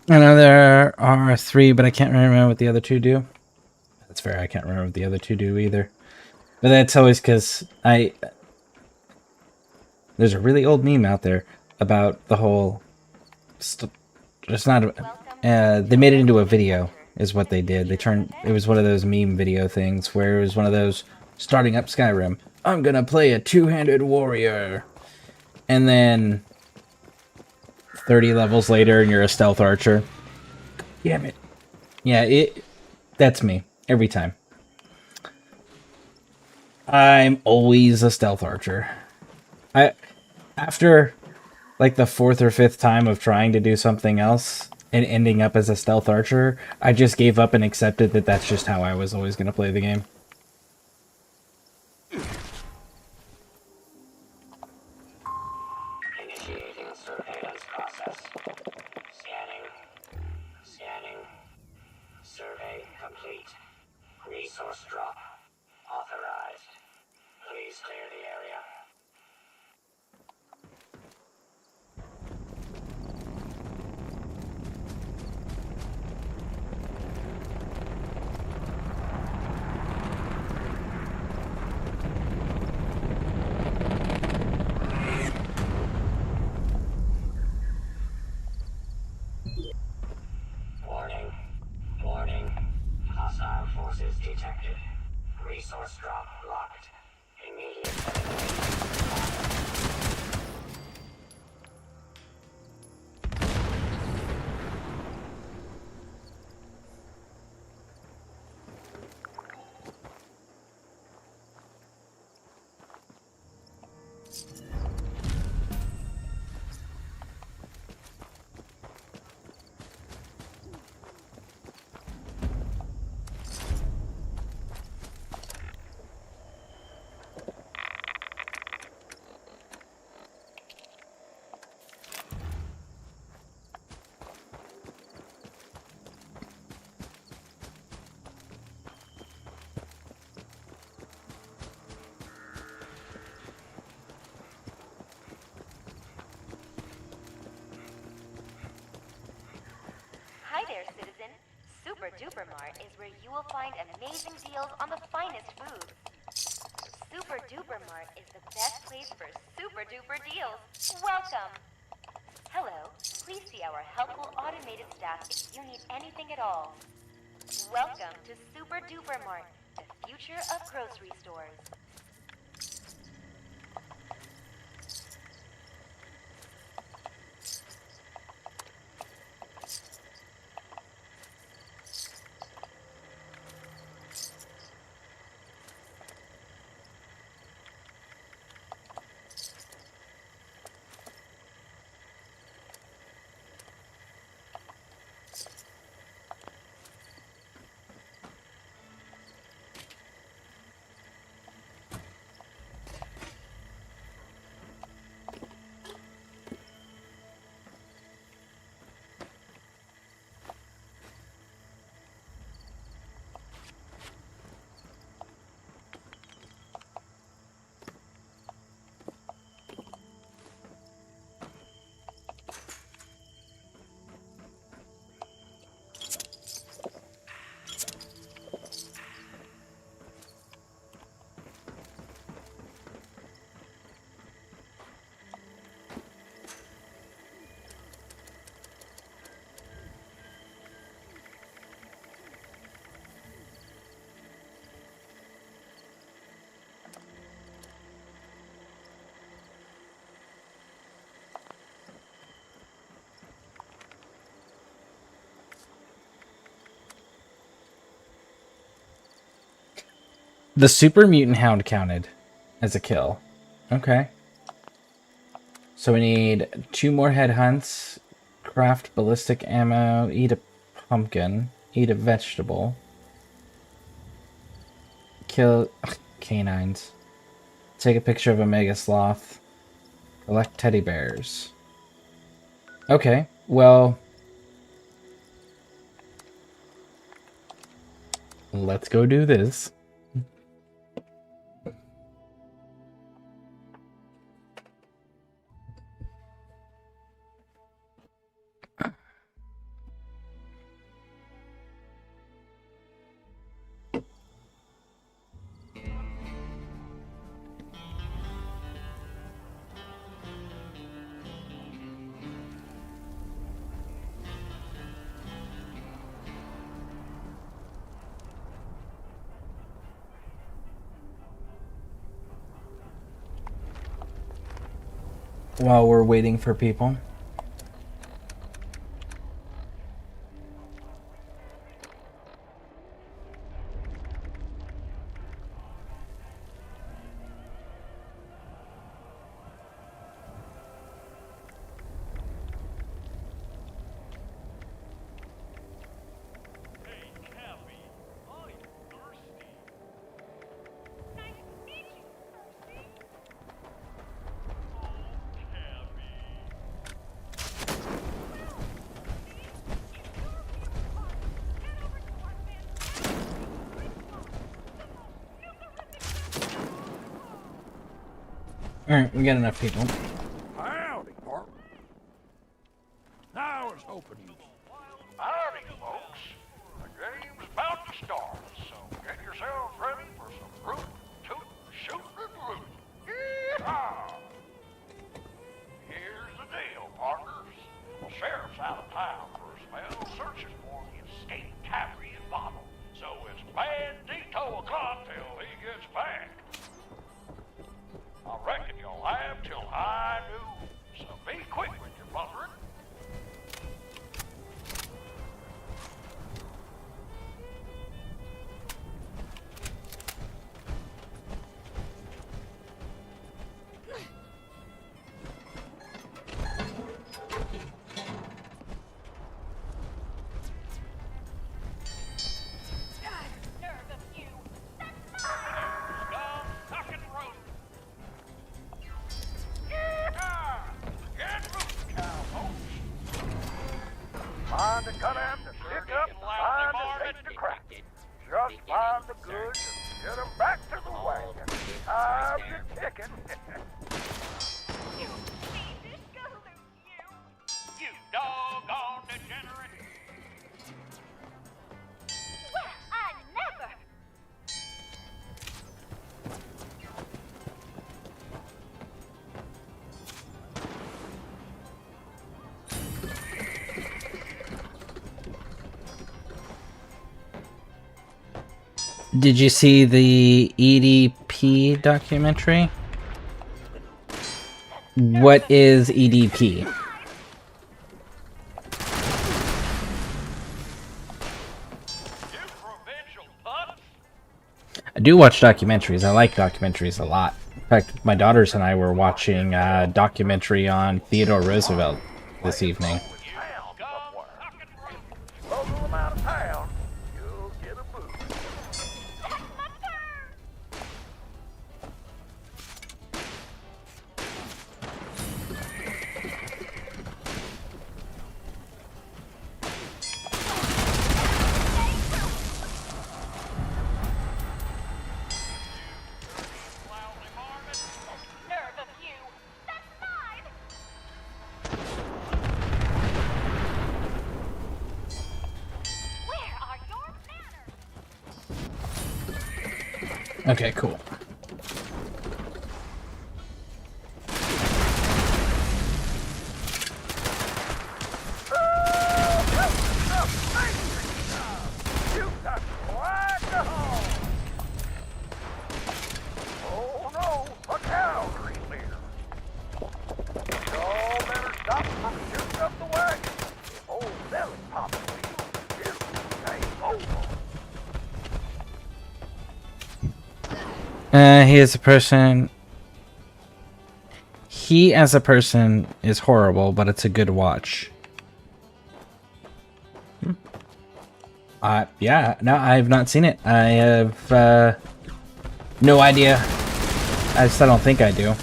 Speaker 1: I know there are 3, but I can't remember what the other 2 do. That's fair, I can't remember what the other 2 do either. But that's always because there's a really old meme out there about the whole... It's not... they made it into a video, is what they did. It was one of those meme video things where it was one of those starting up Skyrim. I'm gonna play a two-handed warrior. And then 30 levels later and you're a stealth archer. Damn it. Yeah, that's me. Every time. I'm always a stealth archer. After like the 4th or 5th time of trying to do something else and ending up as a stealth archer, I just gave up and accepted that that's just how I was always going to play the game.
Speaker 5: Initiating surveillance process. Scanning. Survey complete. Resource drop. Authorized. Please clear the area. Warning. Hostile forces detected. Resource drop locked. Immediate
Speaker 7: Super Duper Mart is where you will find amazing deals on the finest food. Super Duper Mart is the best place for super duper deals. Welcome! Hello, please see our helpful automated staff if you need anything at all. Welcome to Super Duper Mart, the future of grocery stores.
Speaker 1: The super mutant hound counted as a kill. Okay. So we need 2 more headhunts, craft ballistic ammo, eat a pumpkin, eat a vegetable, kill canines, take a picture of a mega sloth, collect teddy bears. Okay, well, let's go do this. While we're waiting for people. Alright, we got enough people.
Speaker 3: Howdy, partner. I was hoping you...
Speaker 5: Howdy, folks. The game's about to start, so get yourselves ready for some root, toot, shooting, and looting. Yeehaw! Here's the deal, partners. The sheriff's out of town for a spell, searching for the escaped Tabrian bottle. So it's bad detour o'clock till he gets back. I reckon you'll have till high noon, so be quick with your buttering. Find the cut out to stick up, find the safe to crack. Just find the goods and get them back to the wagon. I'm your chicken. You fiendish galoot, you! You doggone degenerate!
Speaker 1: Did you see the EDP documentary? What is EDP? I do watch documentaries. I like documentaries a lot. In fact, my daughters and I were watching a documentary on Theodore Roosevelt this evening.
Speaker 3: Smuggle them out of town, you'll get a boot.
Speaker 7: Nerve of you! That's mine! Where are your manners?
Speaker 1: Okay, cool.
Speaker 3: You got quite the haul. Oh no, a cow creep here. Y'all better stop from shooting up the wagon. Old belly popping wheel is game over.
Speaker 1: He as a person... He as a person is horrible, but it's a good watch. Yeah, no, I have not seen it. I have, no idea. I don't think I do.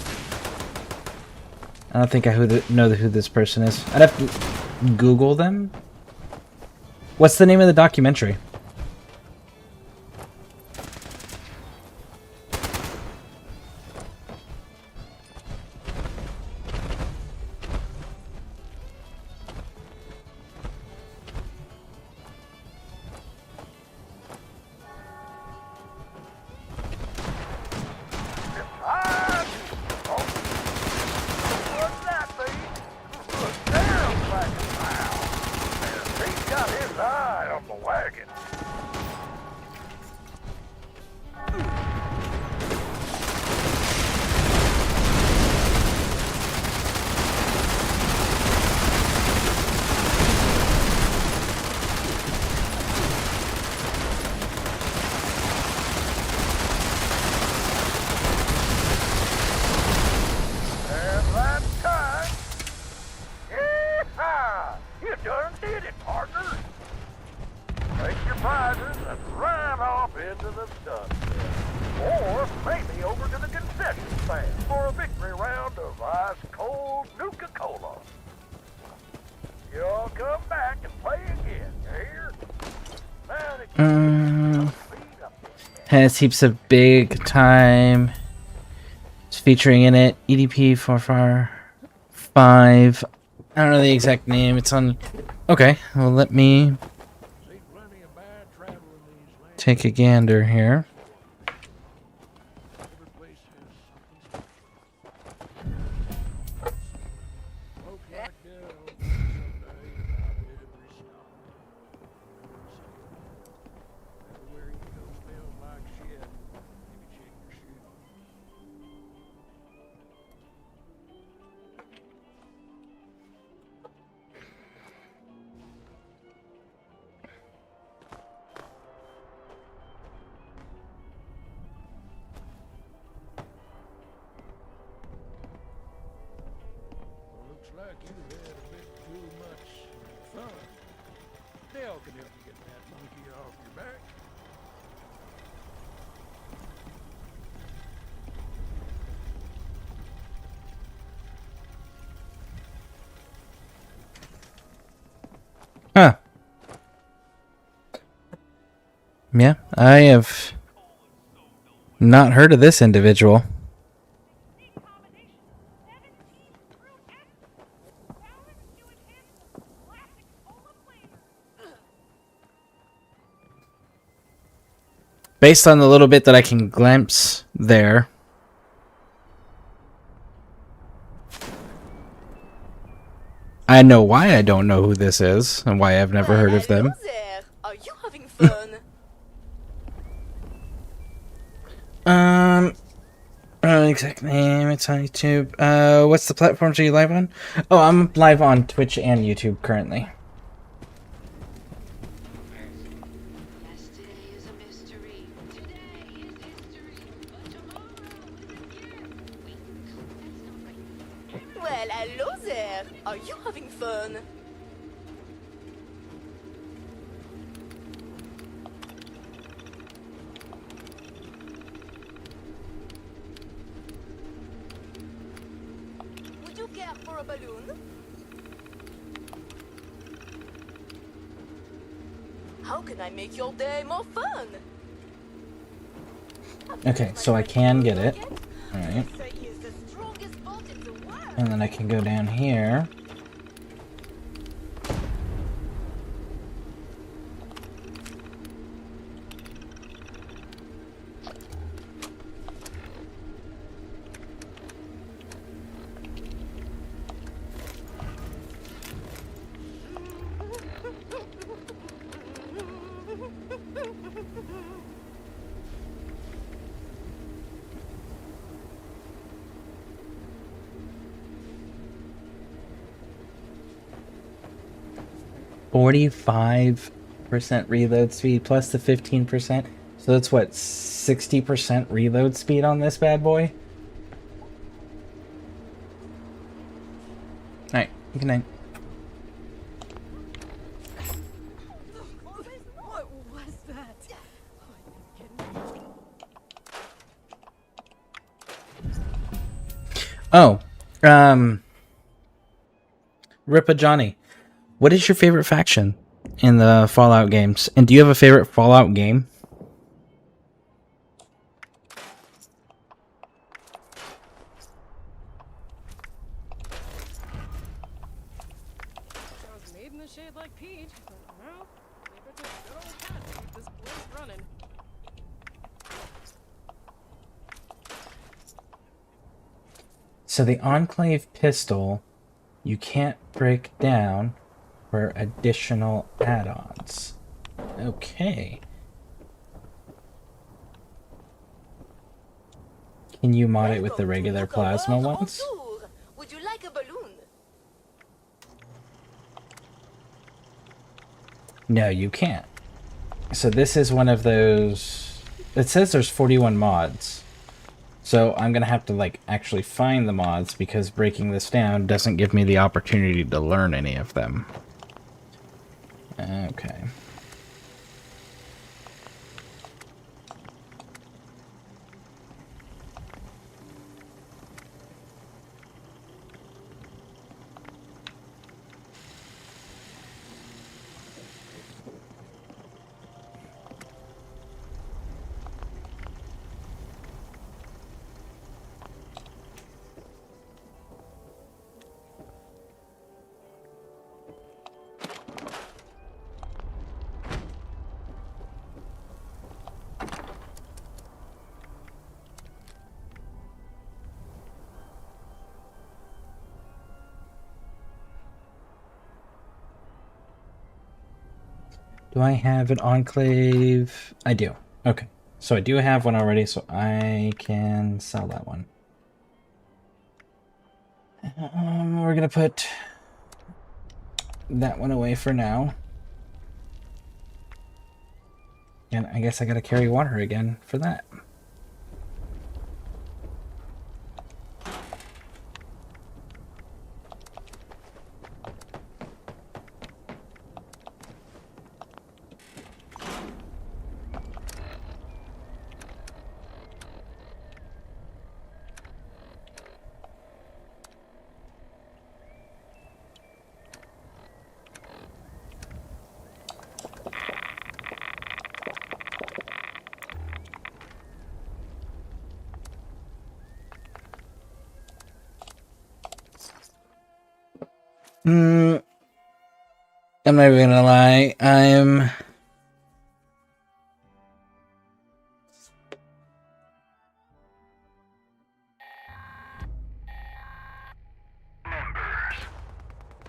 Speaker 1: I don't think I know who this person is. I'd have to Google them. What's the name of the documentary?
Speaker 3: What's that, be? Look down, wagon pal. He's got his eye on the wagon. And that's time. Yeehaw! You done did it, partner. Take your prizes and ride off into the sunset. Or maybe over to the concession stand for a victory round of ice-cold Nuka-Cola. You'll come back and play again, you hear? Now that you speed up this man.
Speaker 1: Has heaps of big time. It's featuring in it. EDP 445. I don't know the exact name. It's on... Okay, well let me
Speaker 3: See plenty of bad travel in these lands.
Speaker 1: take a gander here.
Speaker 3: Every place has something special. Folk like Dell someday about every stop. Everywhere you go smells like shit. Maybe check your shoes. Well, looks like you've had a bit too much fun. Dell can help you get that monkey off your back.
Speaker 1: Huh. Yeah, I have not heard of this individual. Based on the little bit that I can glimpse there. I know why I don't know who this is and why I've never heard of them.
Speaker 4: Hello there. Are you having fun?
Speaker 1: exact name. It's on YouTube. What's the platforms are you live on? Oh, I'm live on Twitch and YouTube currently.
Speaker 4: Yesterday is a mystery. Today is history. But tomorrow is a gift. Wait, that's not right. Well, hello there. Are you having fun? Would you care for a balloon? How can I make your day more fun?
Speaker 1: Okay, so I can get it. Alright.
Speaker 4: Say he is the strongest bolt in the world.
Speaker 1: And then I can go down here. %45 reload speed plus the 15%. So that's what, 60% reload speed on this bad boy? Alright, good night.
Speaker 2: What was that?
Speaker 1: Oh, Ripa Johnny, what is your favorite faction in the Fallout games? And do you have a favorite Fallout game?
Speaker 2: I was made in a shade like Peach, but well, maybe it's a good old cat to keep this place running.
Speaker 1: So the Enclave pistol, you can't break down for additional add-ons. Okay. Can you mod it with the regular plasma ones?
Speaker 4: Would you like a balloon?
Speaker 1: No, you can't. So this is one of those... It says there's 41 mods. So I'm going to have to, like, actually find the mods because breaking this down doesn't give me the opportunity to learn any of them. Okay. Do I have an Enclave? I do. Okay. So I do have one already, so I can sell that one. We're going to put that one away for now. And I guess I got to carry water again for that. I'm not even gonna lie,
Speaker 5: Members,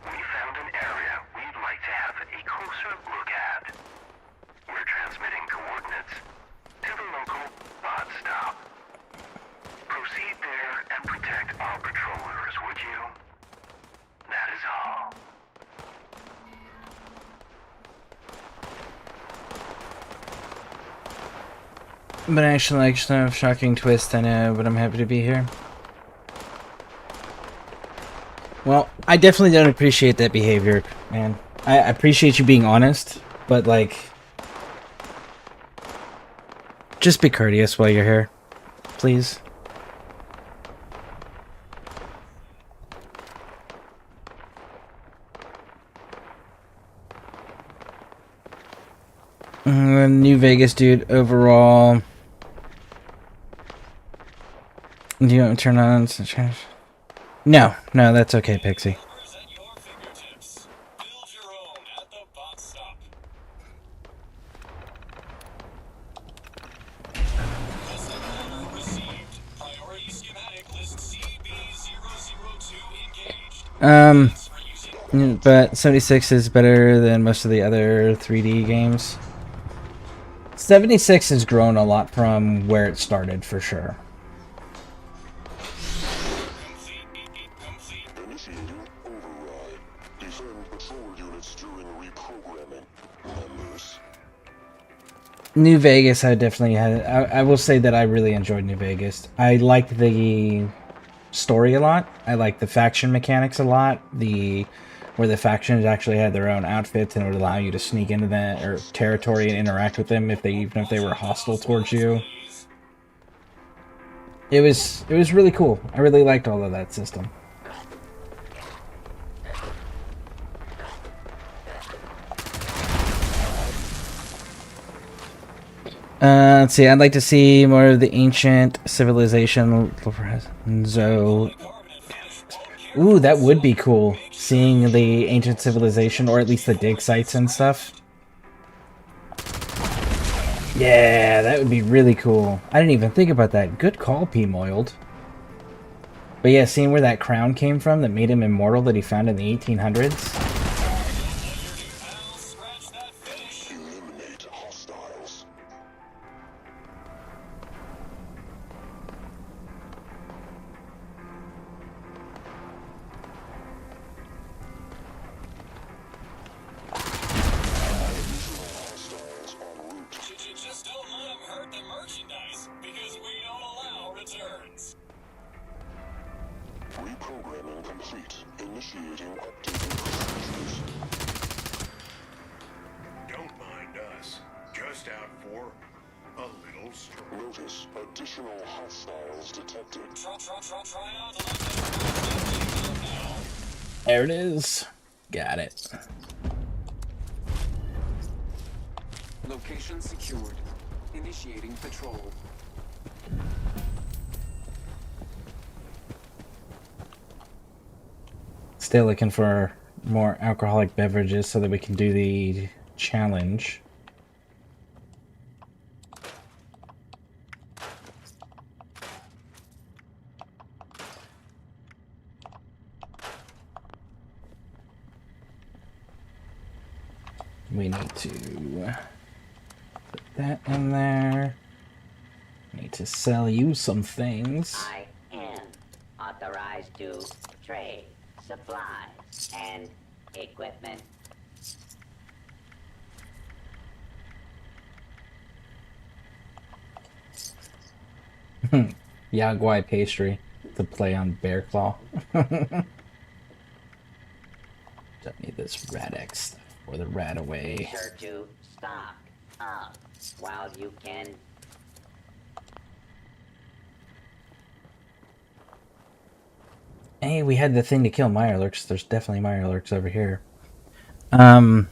Speaker 5: we found an area we'd like to have a closer look at. We're transmitting coordinates to the local pod stop. Proceed there
Speaker 1: But actually, like some shocking twist, I know, but I'm happy to be here. Well, I definitely don't appreciate that behavior, man. I appreciate you being honest, but like, just be courteous while you're here, please. New Vegas, dude, overall. Do you want me to turn on some change? No, that's okay, Pixie. But 76 is better than most of the other 3D games. 76 has grown a lot from where it started, for sure.
Speaker 8: Initiating override. Defend patrol units during reprogramming. Members.
Speaker 1: New Vegas, I definitely had. I will say that I really enjoyed New Vegas. I liked the story a lot. I liked the faction mechanics a lot. Where the factions actually had their own outfits and it would allow you to sneak into that or territory and interact with them even if they were hostile towards you. It was really cool. I really liked all of that system. Let's see. I'd like to see more of the ancient civilization. Ooh, that would be cool. Seeing the ancient civilization, or at least the dig sites and stuff. Yeah, that would be really cool. I didn't even think about that. Good call, P-Moiled. But yeah, seeing where that crown came from that made him immortal that he found in the 1800s.
Speaker 8: Eliminate hostiles. Hostiles en route.
Speaker 9: Just don't let them hurt the merchandise, because we don't allow returns.
Speaker 8: Reprogramming complete. Initiating updating procedures.
Speaker 5: Don't mind us. Just out for a little stroll.
Speaker 8: Notice additional hostiles detected.
Speaker 9: Try out the left now.
Speaker 1: There it is. Got it.
Speaker 10: Location secured. Initiating patrol.
Speaker 1: Still looking for more alcoholic beverages so that we can do the challenge. We need to put that in there. Need to sell you some things.
Speaker 11: I am authorized to trade supplies and equipment.
Speaker 1: Yaguai pastry to play on Bear Claw. Don't need this Rad-X stuff or the Rad-Away.
Speaker 11: Be sure to stock up while you can.
Speaker 1: Hey, we had the thing to kill Mirelurks. There's definitely Mirelurks over here. I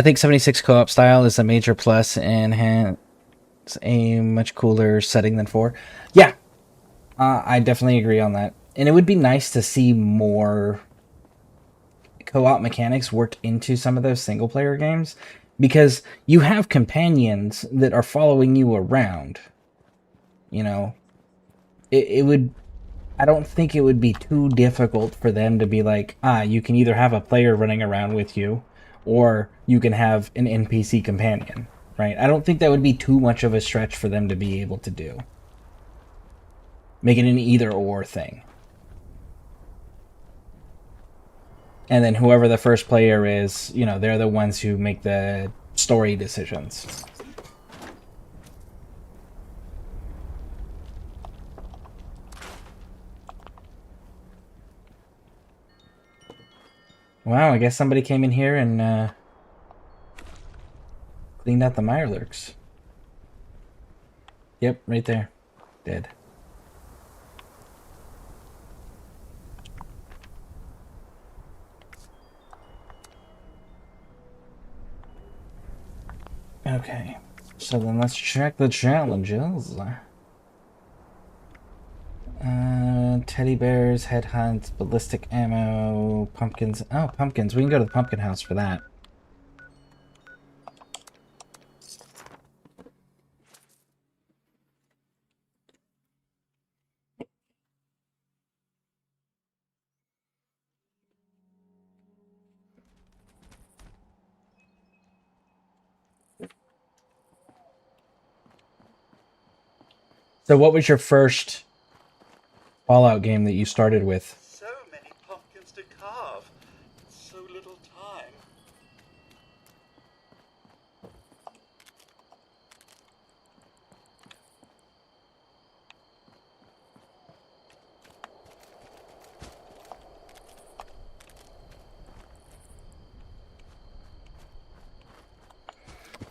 Speaker 1: think 76 co-op style is a major plus and has a much cooler setting than 4. Yeah, I definitely agree on that. And it would be nice to see more co-op mechanics worked into some of those single-player games, because you have companions that are following you around. You know, it would... I don't think it would be too difficult for them to be like, you can either have a player running around with you, or you can have an NPC companion, right? I don't think that would be too much of a stretch for them to be able to do. Make it an either-or thing. And then whoever the first player is, you know, they're the ones who make the story decisions. Wow, I guess somebody came in here and cleaned out the Mirelurks. Yep, right there. Dead. Okay, so then let's check the challenges. Teddy bears, headhunts, ballistic ammo, pumpkins. Oh, pumpkins. We can go to the pumpkin house for that. So what was your first Fallout game that you started with?
Speaker 12: So many pumpkins to carve. So little time.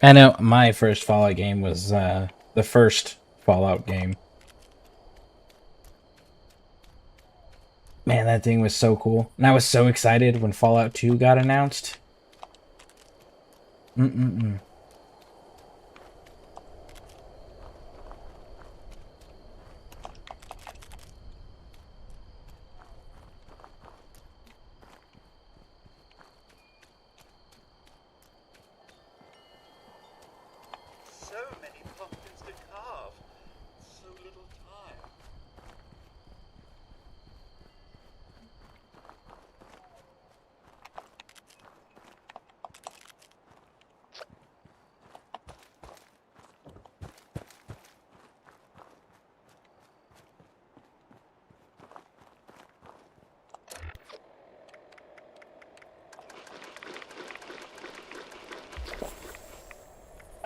Speaker 1: I know my first Fallout game was the first Fallout game. Man, that thing was so cool. And I was so excited when Fallout 2 got announced.
Speaker 12: So many pumpkins to carve. So little time.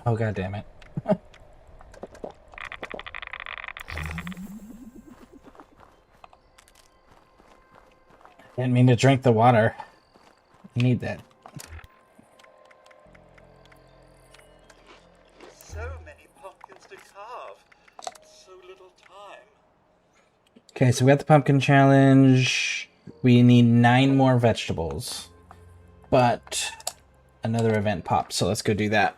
Speaker 1: Oh, god damn it. Didn't mean to drink the water. You need that.
Speaker 12: So many pumpkins to carve. So little time.
Speaker 1: Okay, so we got the pumpkin challenge. We need 9 more vegetables. But another event popped, so let's go do that.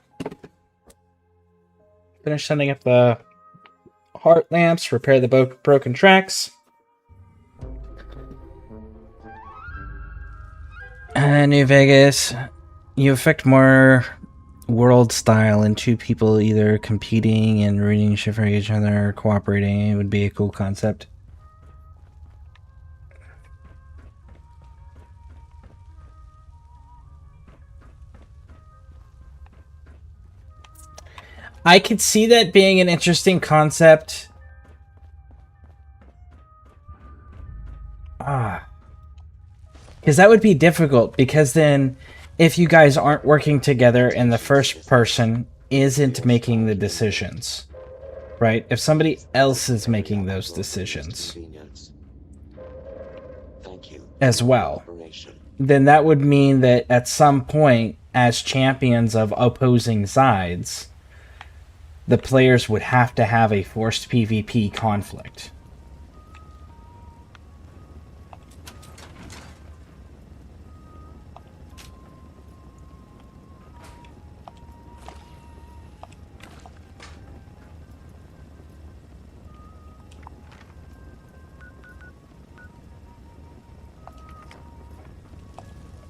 Speaker 1: Finish setting up the heart lamps, repair the broken tracks. New Vegas, you affect more world style and 2 people either competing and ruining shit for each other or cooperating. It would be a cool concept. I could see that being an interesting concept. Because that would be difficult, because then if you guys aren't working together and the first person isn't making the decisions, right? If somebody else is making those decisions as well, then that would mean that at some point, as champions of opposing sides, the players would have to have a forced PvP conflict.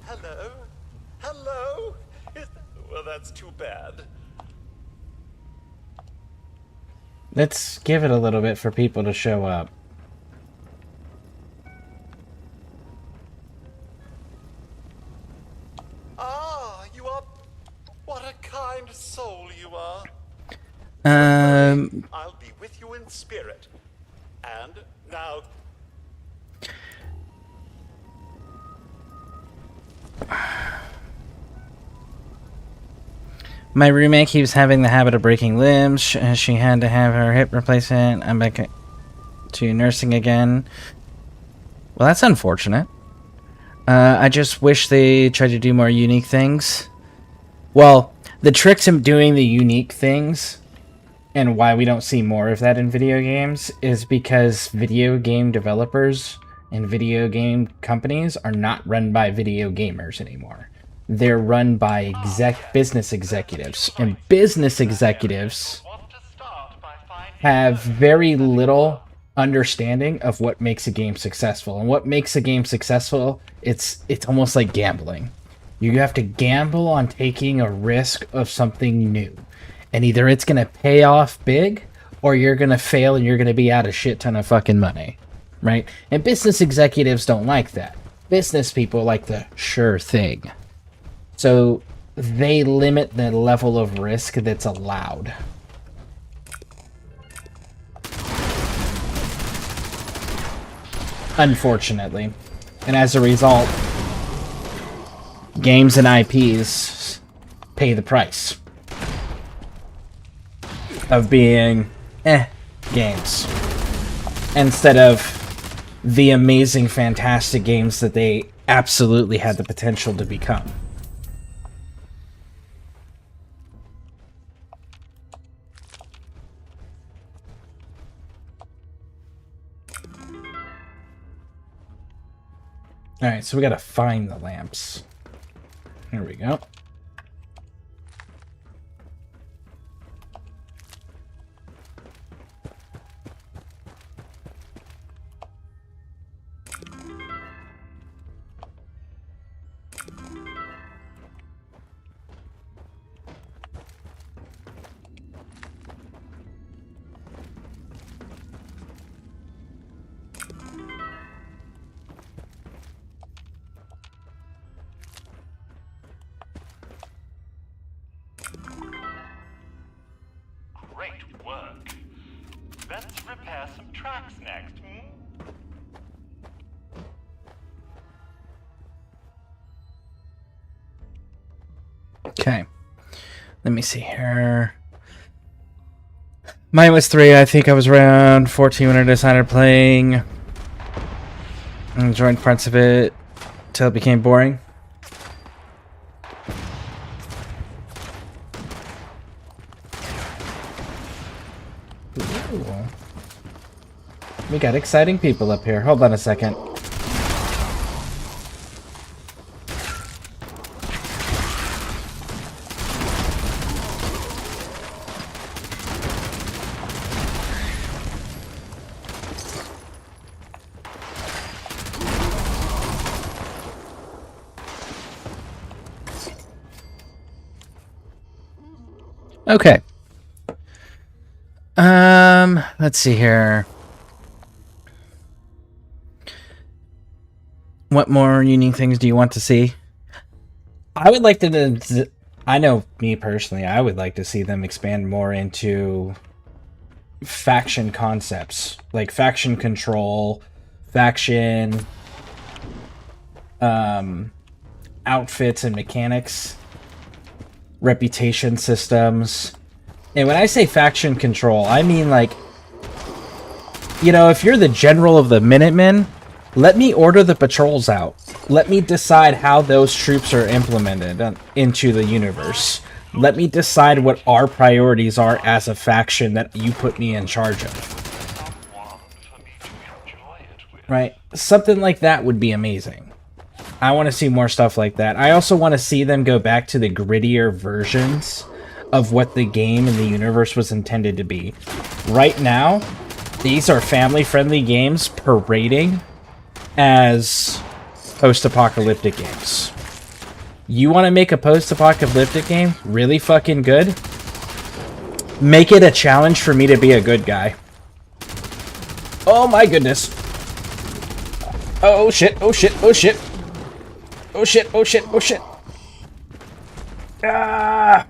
Speaker 12: Hello? Hello? Well, that's too bad.
Speaker 1: Let's give it a little bit for people to show up.
Speaker 12: Ah, you are... What a kind soul you are. I'll be with you in spirit. And now...
Speaker 1: My roommate keeps having the habit of breaking limbs. She had to have her hip replacement. I'm back to nursing again. Well, that's unfortunate. I just wish they tried to do more unique things. Well, the tricks in doing the unique things and why we don't see more of that in video games is because video game developers and video game companies are not run by video gamers anymore. They're run by business executives. And business executives have very little understanding of what makes a game successful. And what makes a game successful, it's almost like gambling. You have to gamble on taking a risk of something new. And either it's going to pay off big, or you're going to fail and you're going to be out a shit ton of fucking money. Right? And business executives don't like that. Business people like the sure thing. So they limit the level of risk that's allowed. Unfortunately. And as a result, games and IPs pay the price of being games instead of the amazing, fantastic games that they absolutely had the potential to become. Alright, so we gotta find the lamps. Here we go.
Speaker 13: Great work. Let's repair some tracks next,
Speaker 1: Okay. Let me see here. Mine was 3. I think I was around 14 when I decided playing. I enjoyed parts of it till it became boring. Ooh. We got exciting people up here. Hold on a second. Okay. Let's see here. What more unique things do you want to see? I would like to... I know, me personally, I would like to see them expand more into faction concepts. Like faction control, faction... outfits and mechanics. Reputation systems. And when I say faction control, I mean like... You know, if you're the general of the Minutemen, let me order the patrols out. Let me decide how those troops are implemented into the universe. Let me decide what our priorities are as a faction that you put me in charge of. Right? Something like that would be amazing. I want to see more stuff like that. I also want to see them go back to the grittier versions of what the game and the universe was intended to be. Right now, these are family-friendly games parading as post-apocalyptic games. You want to make a post-apocalyptic game really fucking good? Make it a challenge for me to be a good guy. Oh my goodness. Oh shit, oh shit, oh shit. Oh shit, oh shit, oh shit. Ah!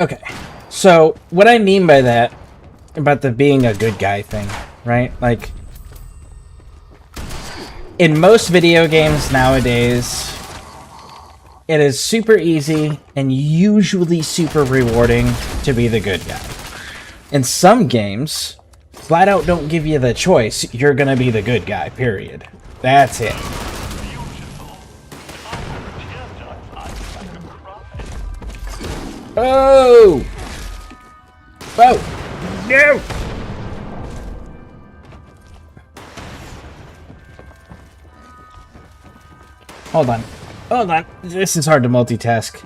Speaker 1: Okay, so what I mean by that, about the being a good guy thing, right? Like, in most video games nowadays, it is super easy and usually super rewarding to be the good guy. In some games, flat out don't give you the choice, you're gonna be the good guy, period. That's it. Oh! Oh! No! Hold on. Hold on. This is hard to multitask.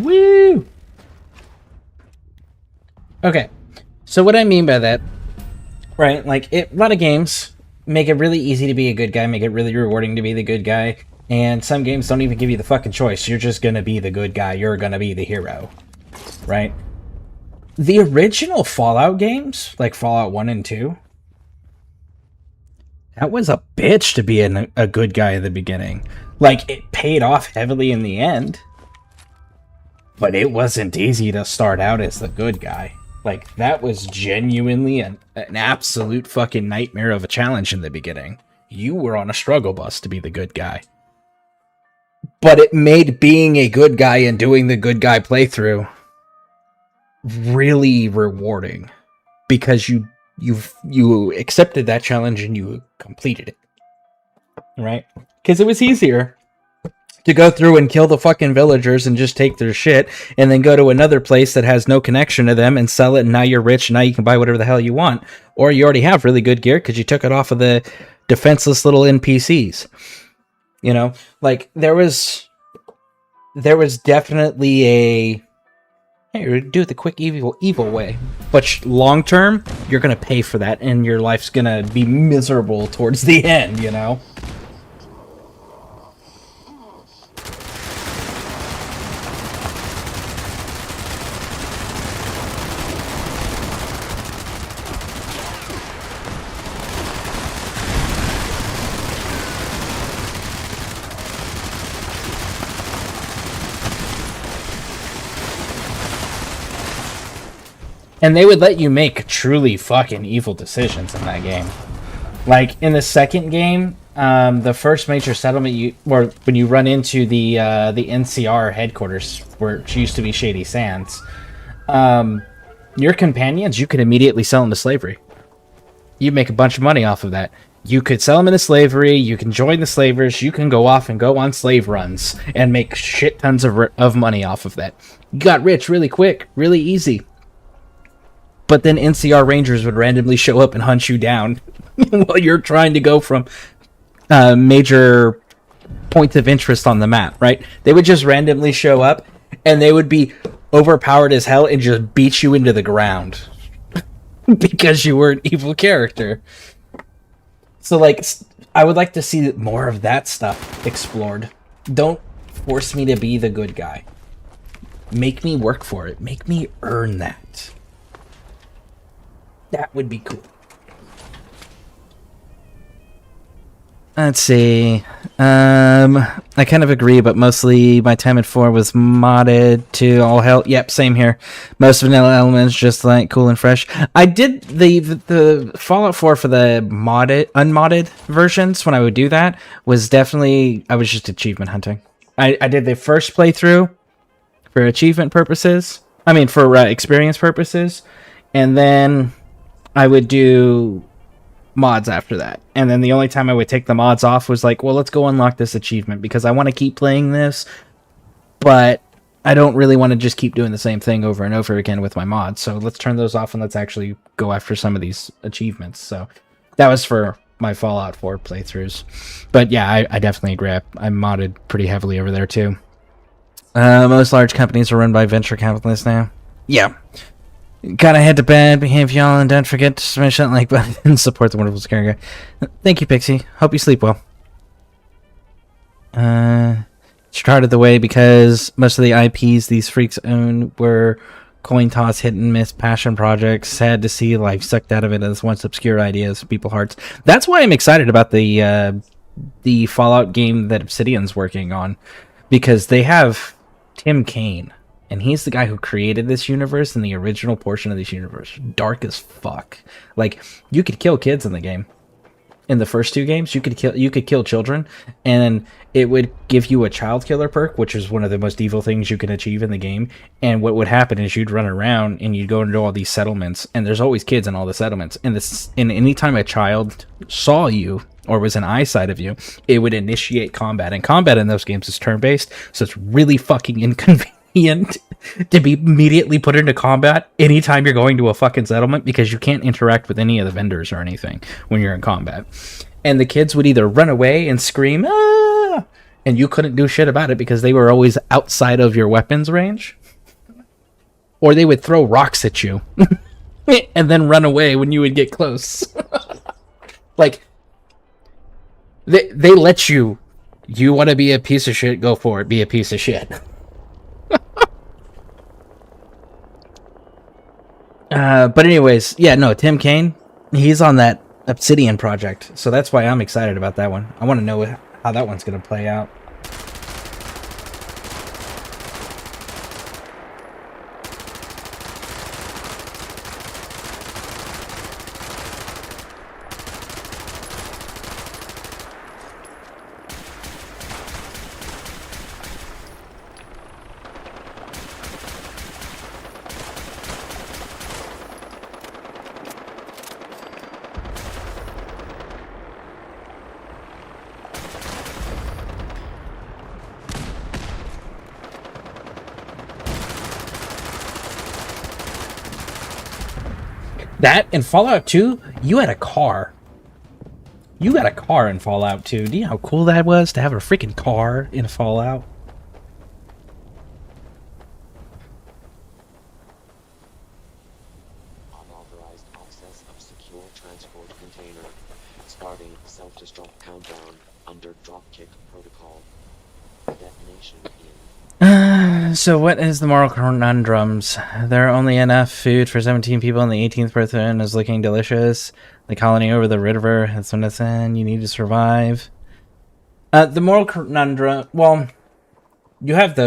Speaker 1: Woo! Okay, so what I mean by that, right, like, a lot of games make it really easy to be a good guy, make it really rewarding to be the good guy, and some games don't even give you the fucking choice. You're just gonna be the good guy, you're gonna be the hero, right? The original Fallout games, like Fallout 1 and 2, that was a bitch to be a good guy in the beginning. Like, it paid off heavily in the end, but it wasn't easy to start out as the good guy. Like, that was genuinely an absolute fucking nightmare of a challenge in the beginning. You were on a struggle bus to be the good guy. But it made being a good guy and doing the good guy playthrough really rewarding. Because you accepted that challenge and you completed it. Right? Because it was easier to go through and kill the fucking villagers and just take their shit, and then go to another place that has no connection to them and sell it, and now you're rich, and now you can buy whatever the hell you want. Or you already have really good gear because you took it off of the defenseless little NPCs. You know? Like, there was definitely a... Hey, do it the quick, evil way. But long term, you're gonna pay for that, and your life's gonna be miserable towards the end, you know? And they would let you make truly fucking evil decisions in that game. Like, in the second game, the first major settlement when you run into the NCR headquarters, where it used to be Shady Sands, your companions, you could immediately sell them to slavery. You make a bunch of money off of that. You could sell them into slavery, you can join the slavers, you can go off and go on slave runs, and make shit tons of money off of that. You got rich really quick, really easy. But then NCR Rangers would randomly show up and hunt you down while you're trying to go from major points of interest on the map, right? They would just randomly show up, and they would be overpowered as hell and just beat you into the ground because you were an evil character. So, like, I would like to see more of that stuff explored. Don't force me to be the good guy. Make me work for it. Make me earn that. That would be cool. Let's see. I kind of agree, but mostly my time at 4 was modded to all hell. Yep, same here. Most vanilla elements just like cool and fresh. I did the Fallout 4 for the unmodded versions. When I would do that, was definitely, I was just achievement hunting. I did the first playthrough for achievement purposes. I mean, for experience purposes, and then I would do mods after that. And then the only time I would take the mods off was like, well, let's go unlock this achievement because I want to keep playing this, but I don't really want to just keep doing the same thing over and over again with my mods. So let's turn those off and let's actually go after some of these achievements. So that was for my Fallout 4 playthroughs. But yeah, I definitely agree. I modded pretty heavily over there too. Most large companies are run by venture capitalists now. Yeah. Gotta head to bed, behave y'all, and don't forget to smash that like button and support the wonderful ScareCrew. Thank you, Pixie. Hope you sleep well. Started the way because most of the IPs these freaks own were coin toss, hit and miss, passion projects. Sad to see life sucked out of it as once obscure ideas, people's hearts. That's why I'm excited about the Fallout game that Obsidian's working on, because they have Tim Kaine, and he's the guy who created this universe and the original portion of this universe. Dark as fuck. Like, you could kill kids in the game. In the first 2 games, you could kill children, and it would give you a child killer perk, which is one of the most evil things you can achieve in the game. And what would happen is you'd run around and you'd go into all these settlements, and there's always kids in all the settlements. And any time a child saw you or was in eyesight of you, it would initiate combat. And combat in those games is turn-based, so it's really fucking inconvenient to be immediately put into combat anytime you're going to a fucking settlement, because you can't interact with any of the vendors or anything when you're in combat. And the kids would either run away and scream, "Ah!" and you couldn't do shit about it because they were always outside of your weapons range, or they would throw rocks at you and then run away when you would get close. Like, they let you want to be a piece of shit, go for it, be a piece of shit. But anyways, yeah, no, Tim Kaine, he's on that Obsidian project, so that's why I'm excited about that one. I want to know how that one's going to play out. That in Fallout 2, you had a car. You got a car in Fallout 2. Do you know how cool that was to have a freaking car in Fallout?
Speaker 14: Unauthorized access of secure transport container. Starting self-destruct countdown under dropkick protocol. Detonation in.
Speaker 1: So what is the moral conundrums? There are only enough food for 17 people and the 18th person is looking delicious. The colony over the river has something you need to survive. The moral conundrum, well, you have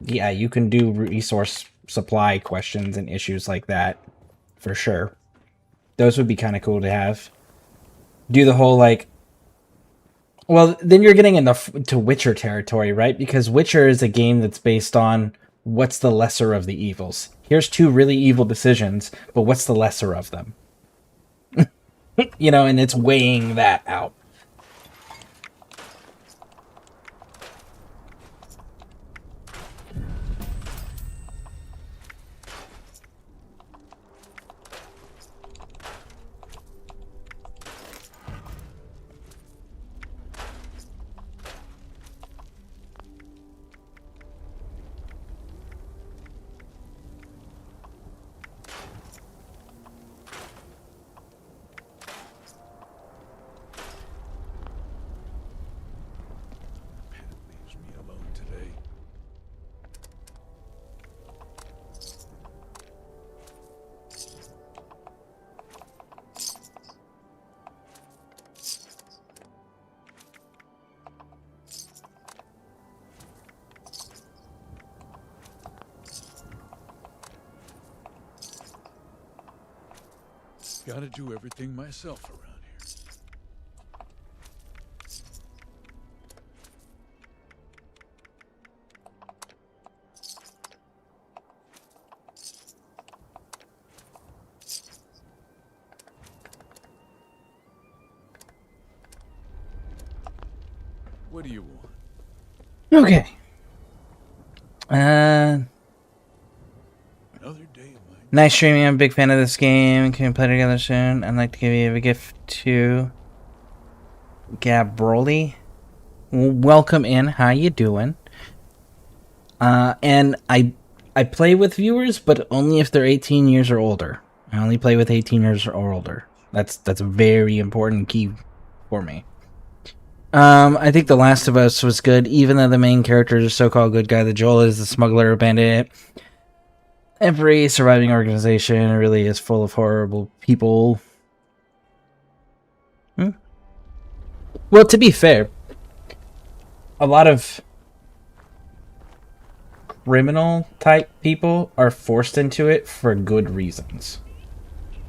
Speaker 1: yeah, you can do resource supply questions and issues like that, for sure. Those would be kind of cool to have. Do the whole, like, well, then you're getting into Witcher territory, right? Because Witcher is a game that's based on what's the lesser of the evils. Here's 2 really evil decisions, but what's the lesser of them? You know, and it's weighing that out.
Speaker 3: Gotta do everything myself around here. What do you want?
Speaker 1: Okay. Nice streaming. I'm a big fan of this game. Can we play together soon? I'd like to give you a gift to Gabroli. Welcome in. How you doing? And I play with viewers, but only if they're 18 years or older. I only play with 18 years or older. That's a very important key for me. I think The Last of Us was good, even though the main character is a so-called good guy. The Joel is the smuggler, bandit. Every surviving organization really is full of horrible people. Well, to be fair, a lot of criminal type people are forced into it for good reasons.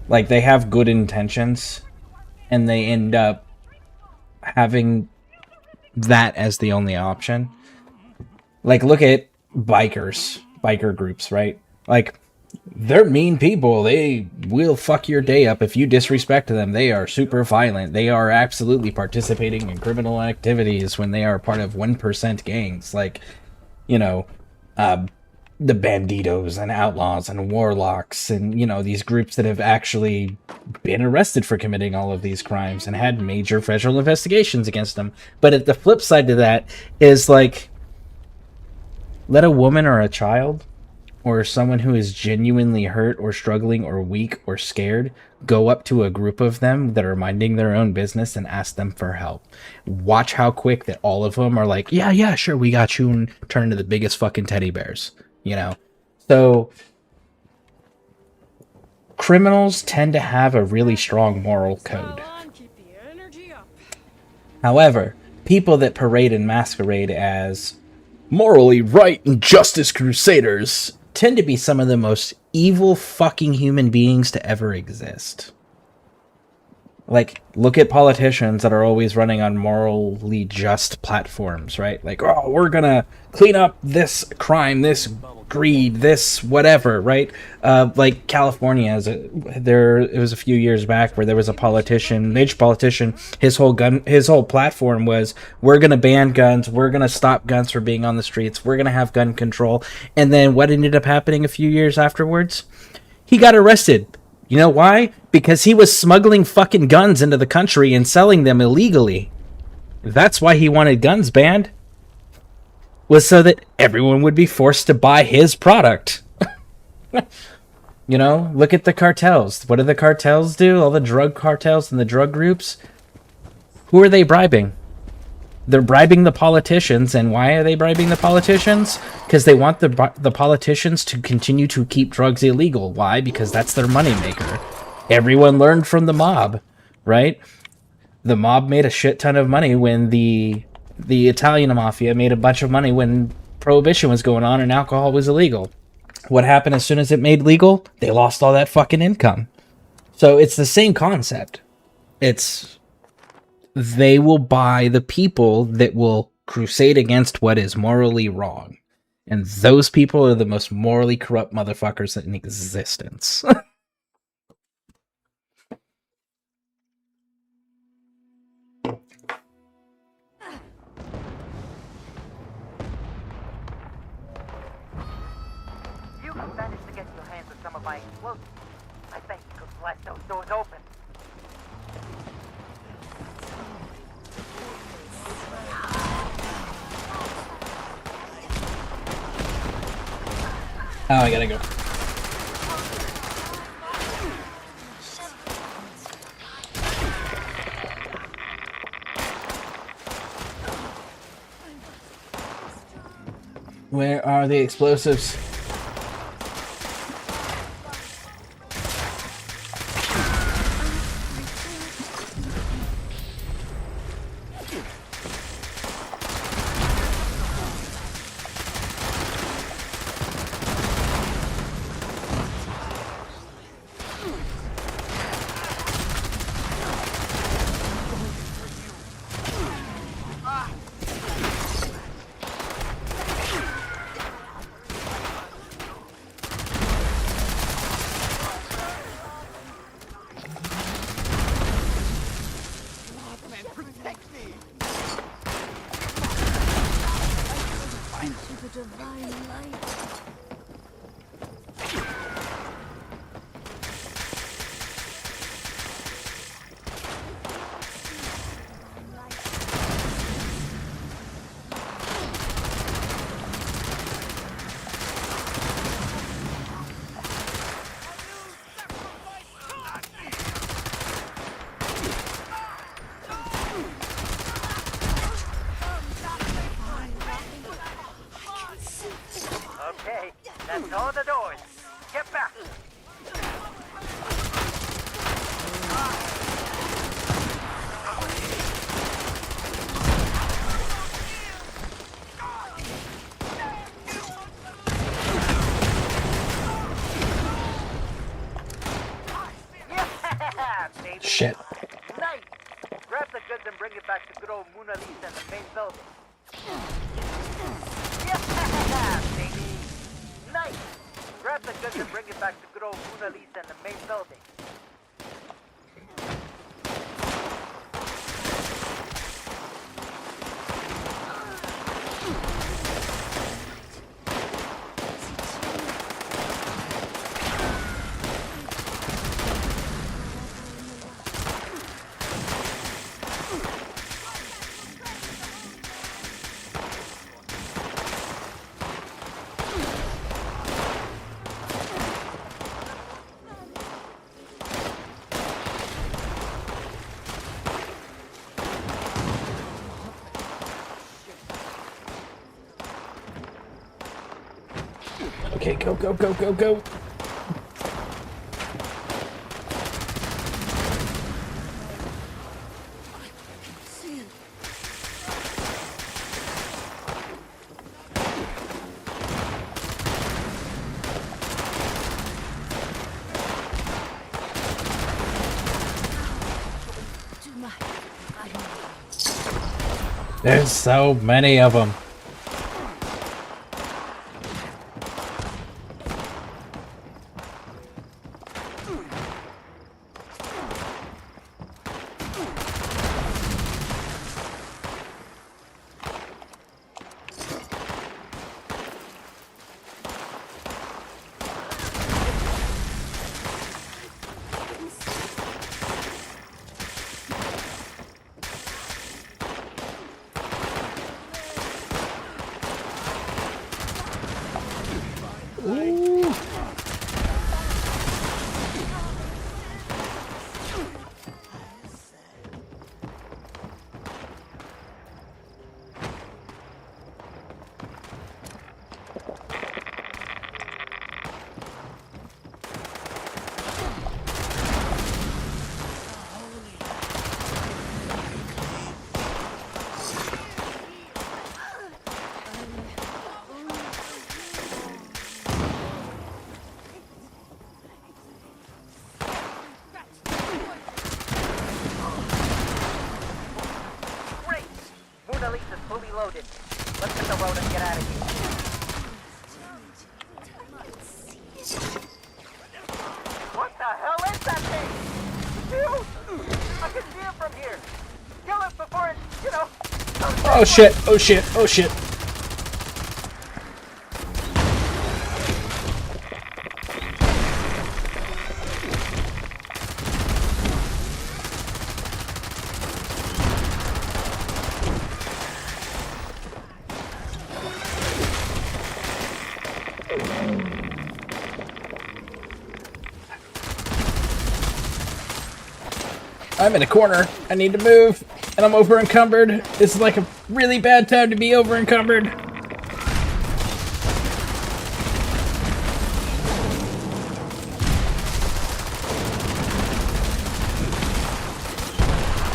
Speaker 1: Like, they have good intentions, and they end up having that as the only option. Like, look at biker groups, right? Like, they're mean people. They will fuck your day up if you disrespect them. They are super violent. They are absolutely participating in criminal activities when they are part of 1% gangs. Like, you know, the banditos and outlaws and warlocks and, you know, these groups that have actually been arrested for committing all of these crimes and had major federal investigations against them. But at the flip side to that is, like, let a woman or a child or someone who is genuinely hurt or struggling or weak or scared go up to a group of them that are minding their own business and ask them for help. Watch how quick that all of them are like, yeah, sure, we got you, and turn into the biggest fucking teddy bears, you know? So criminals tend to have a really strong moral code. However, people that parade and masquerade as morally right and justice crusaders tend to be some of the most evil fucking human beings to ever exist. Like, look at politicians that are always running on morally just platforms, right? Like, oh, we're gonna clean up this crime, this greed, this whatever, right? Like California, it was a few years back where there was a major politician. His whole platform was, we're gonna ban guns, we're gonna stop guns from being on the streets, we're gonna have gun control. And then what ended up happening a few years afterwards? He got arrested. You know why? Because he was smuggling fucking guns into the country and selling them illegally. That's why he wanted guns banned. Was so that everyone would be forced to buy his product. You know, look at the cartels. What do the cartels do? All the drug cartels and the drug groups? Who are they bribing? They're bribing the politicians, and why are they bribing the politicians? Because they want the politicians to continue to keep drugs illegal. Why? Because that's their moneymaker. Everyone learned from the mob, right? The mob made a shit ton of money when the Italian mafia made a bunch of money when prohibition was going on and alcohol was illegal. What happened as soon as it made legal? They lost all that fucking income. So it's the same concept. They will buy the people that will crusade against what is morally wrong. And those people are the most morally corrupt motherfuckers in existence.
Speaker 15: You managed to get your hands on some of my explosives. I bet you could blast those doors open.
Speaker 1: Oh, I gotta go. Where are the explosives?
Speaker 15: baby.
Speaker 1: Shit.
Speaker 15: Nice! Grab the goods and bring it back to good old Mona Lisa in the main building. Yeah, baby! Nice! Grab the goods and bring it back to good old Mona Lisa in the main building.
Speaker 1: Okay, go, go, go, go, go. There's so many of them.
Speaker 15: Mona Lisa's fully loaded. Let's hit the road and get out of here. What the hell is that thing? Dude! I can see it from here. Kill it before it, you know...
Speaker 1: Oh shit, oh shit, oh shit. I'm in a corner. I need to move. And I'm over encumbered. This is like a really bad time to be over encumbered.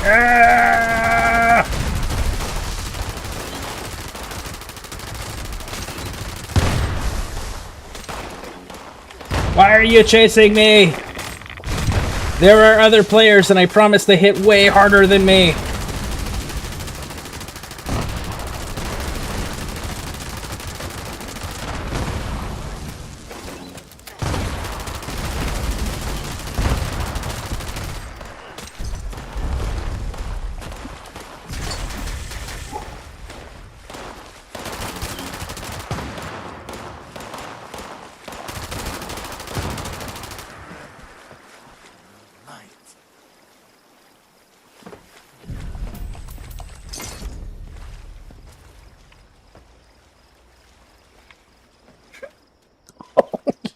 Speaker 1: Ah! Why are you chasing me? There are other players and I promise they hit way harder than me.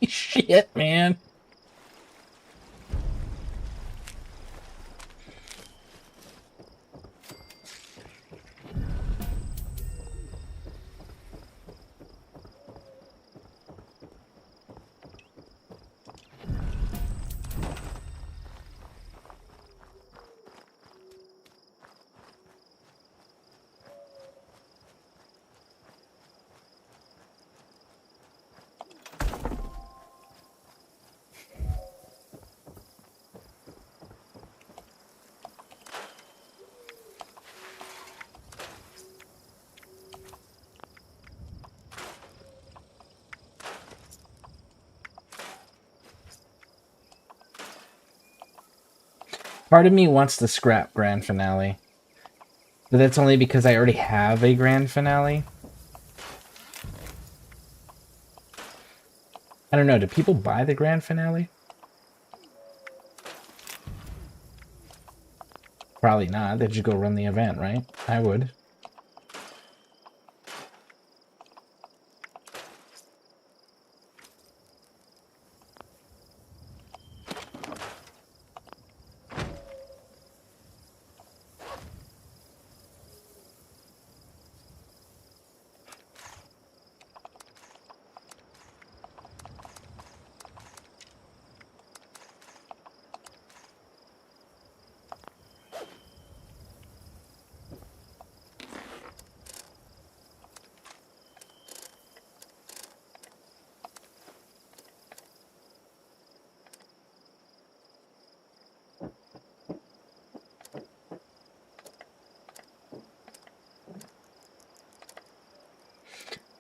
Speaker 1: Shit, man. Part of me wants to scrap grand finale, but that's only because I already have a grand finale. I don't know, do people buy the grand finale? Probably not. They'd just go run the event, right? I would.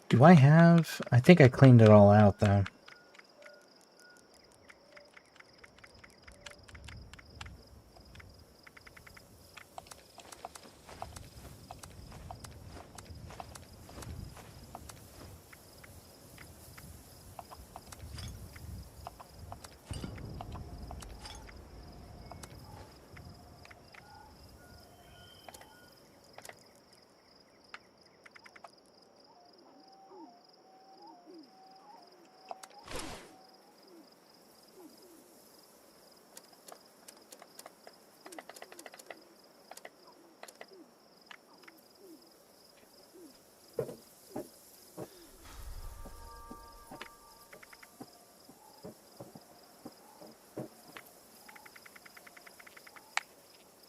Speaker 1: Do I have... I think I cleaned it all out, though.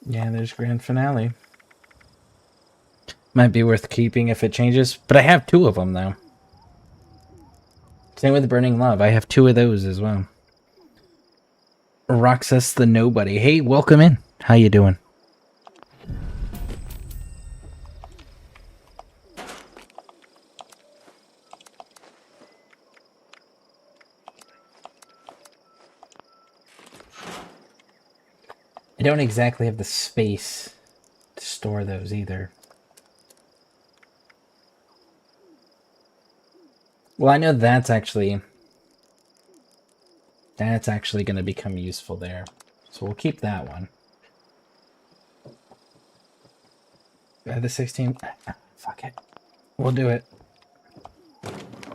Speaker 1: Yeah, there's grand finale. Might be worth keeping if it changes, but I have 2 of them, though. Same with Burning Love. I have 2 of those as well. Roxas the Nobody. Hey, welcome in. How you doing? I don't exactly have the space to store those either. Well, I know that's actually going to become useful there. So we'll keep that one. The 16. Fuck it. We'll do it.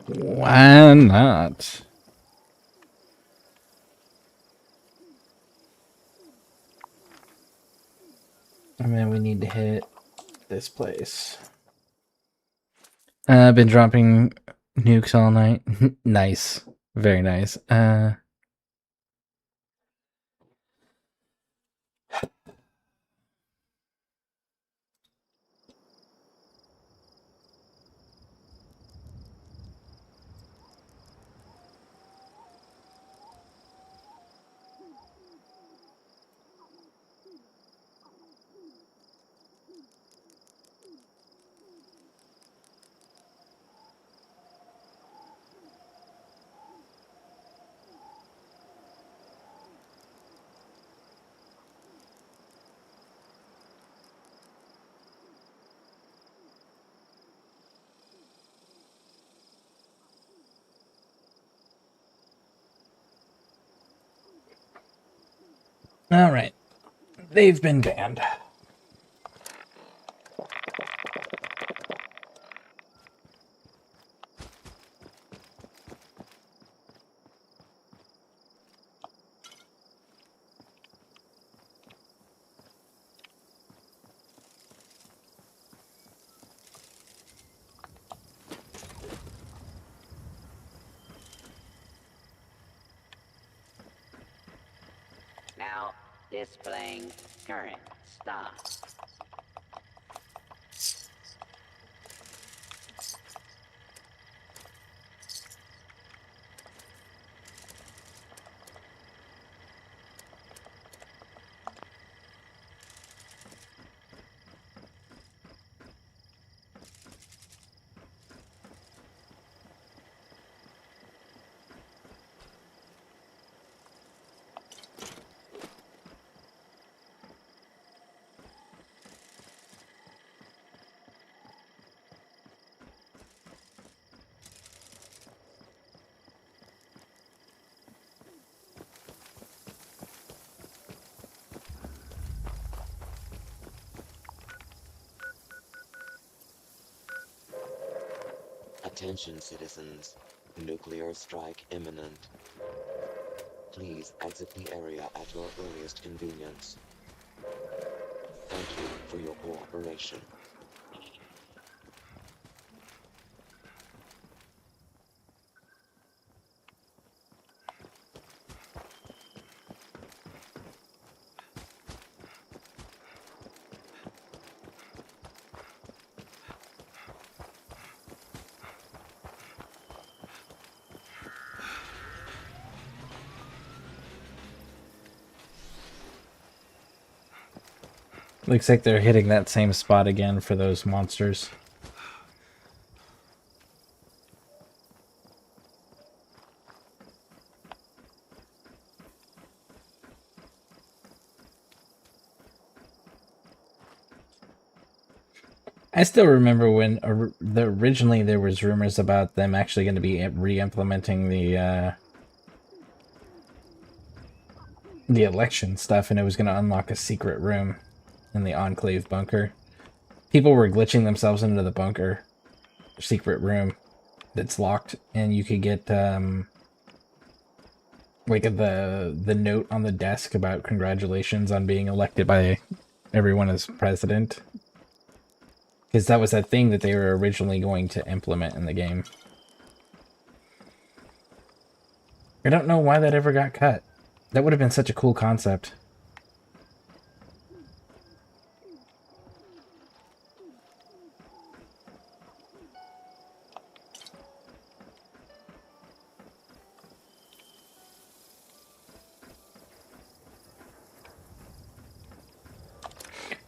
Speaker 1: Why not? And then we need to hit this place. I've been dropping nukes all night. Nice. Very nice. All right. They've been banned.
Speaker 11: Now, displaying current stock.
Speaker 14: Attention citizens. Nuclear strike imminent. Please exit the area at your earliest convenience. Thank you for your cooperation.
Speaker 1: Looks like they're hitting that same spot again for those monsters. I still remember when originally there was rumors about them actually going to be re-implementing the election stuff, and it was going to unlock a secret room in the Enclave bunker. People were glitching themselves into the bunker secret room that's locked, and you could get like the note on the desk about congratulations on being elected by everyone as president. Because that was that thing that they were originally going to implement in the game. I don't know why that ever got cut. That would have been such a cool concept.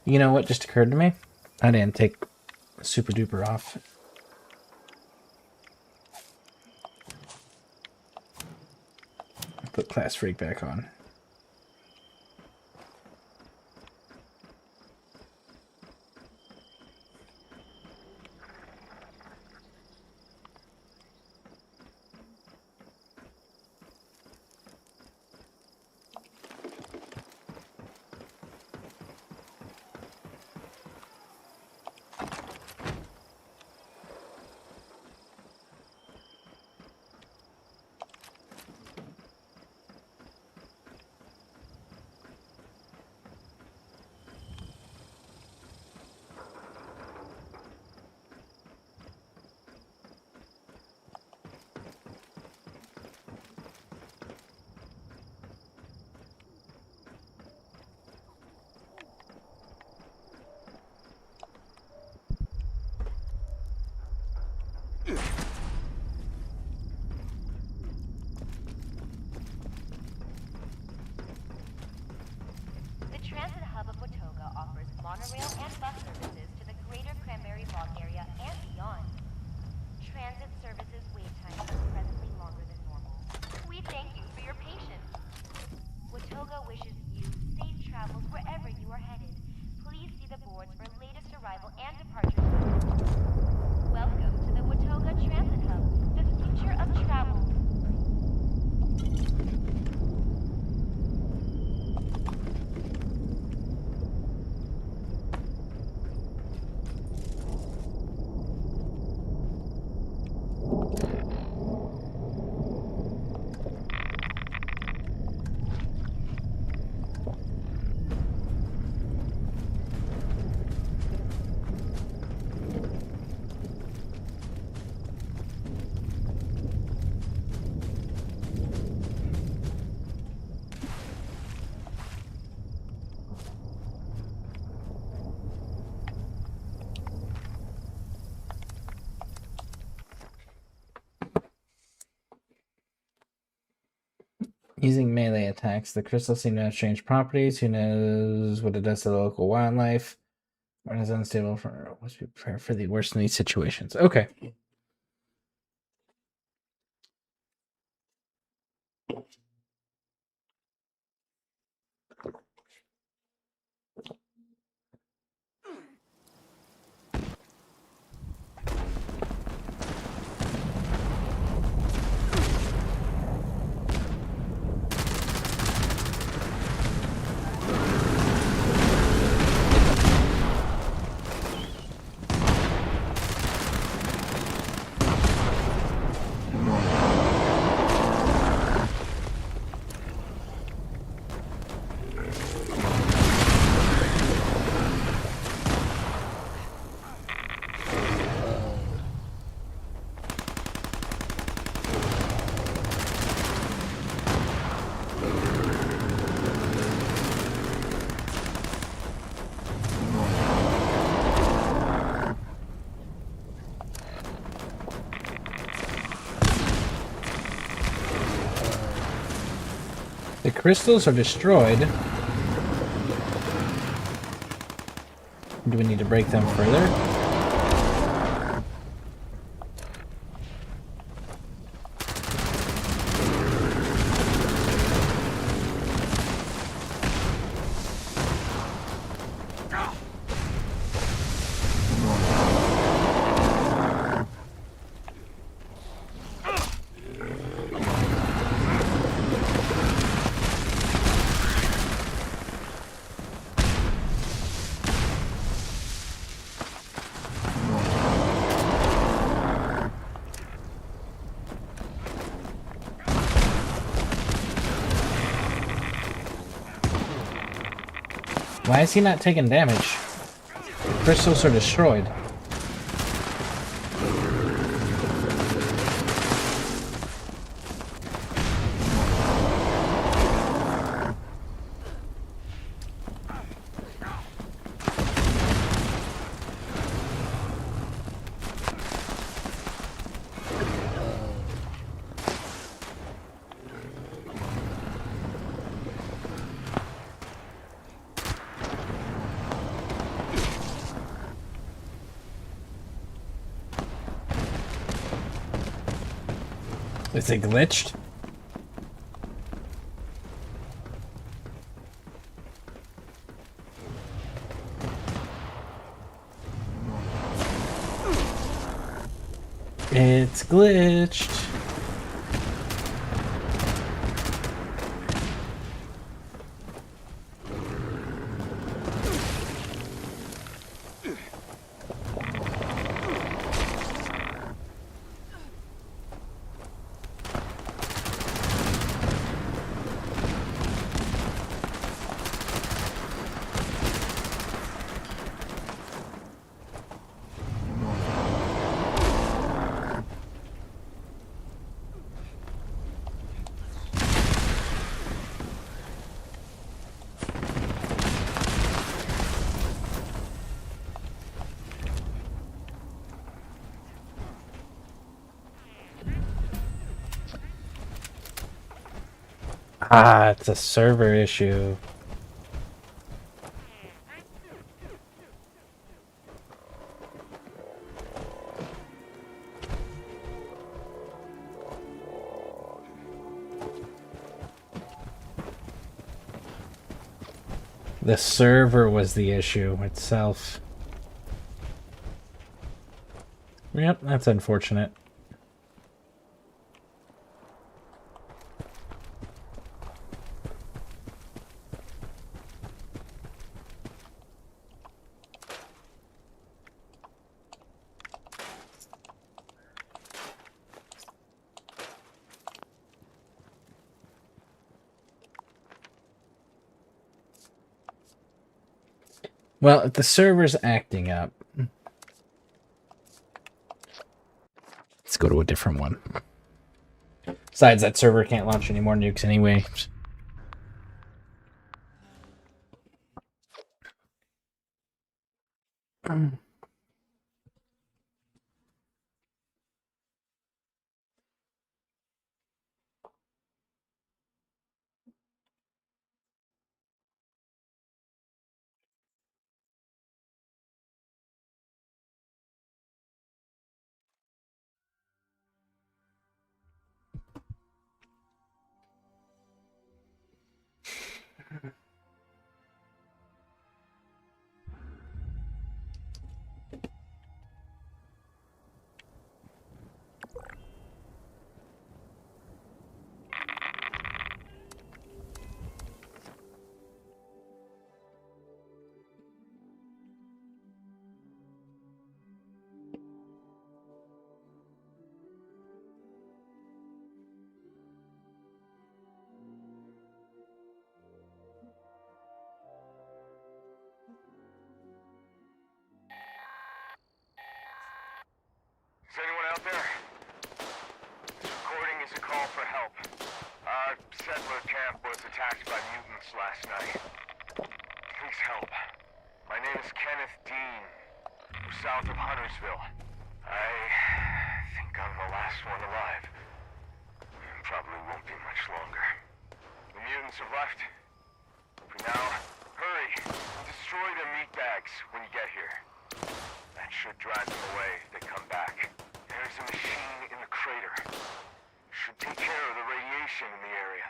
Speaker 1: You know what just occurred to me? I didn't take Super Duper off. Put Class Freak back on.
Speaker 7: The transit hub of Watoga offers monorail and bus services to the greater Cranberry Bog area and beyond. Transit services wait times are presently longer than normal. We thank you for your patience. Watoga wishes you safe travels wherever you are headed. Please see the boards for latest arrival and departure times. Welcome to the Watoga Transit Hub, the future of travel.
Speaker 1: Using melee attacks, the crystals seem to have strange properties. Who knows what it does to the local wildlife? Or is unstable for must be prepared for the worst in these situations. Okay. crystals are destroyed. Do we need to break them further? Why is he not taking damage? Crystals are destroyed. Is it glitched? It's glitched. Ah, it's a server issue. The server was the issue itself. Yep, that's unfortunate. Well, if the server's acting up, let's go to a different one. Besides, that server can't launch any more nukes anyway.
Speaker 5: Is anyone out there? This recording is a call for help. Our settler camp was attacked by mutants last night. Please help. My name is Kenneth Dean. We're south of Huntersville. I think I'm the last one alive. Probably won't be much longer. We mutants have left. For now, hurry and destroy their meat bags when you get here. That should drive them away if they come back. There's a machine in the crater. Should take care of the radiation in the area.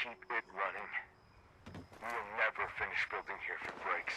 Speaker 5: Keep it running. We'll never finish building here if it breaks.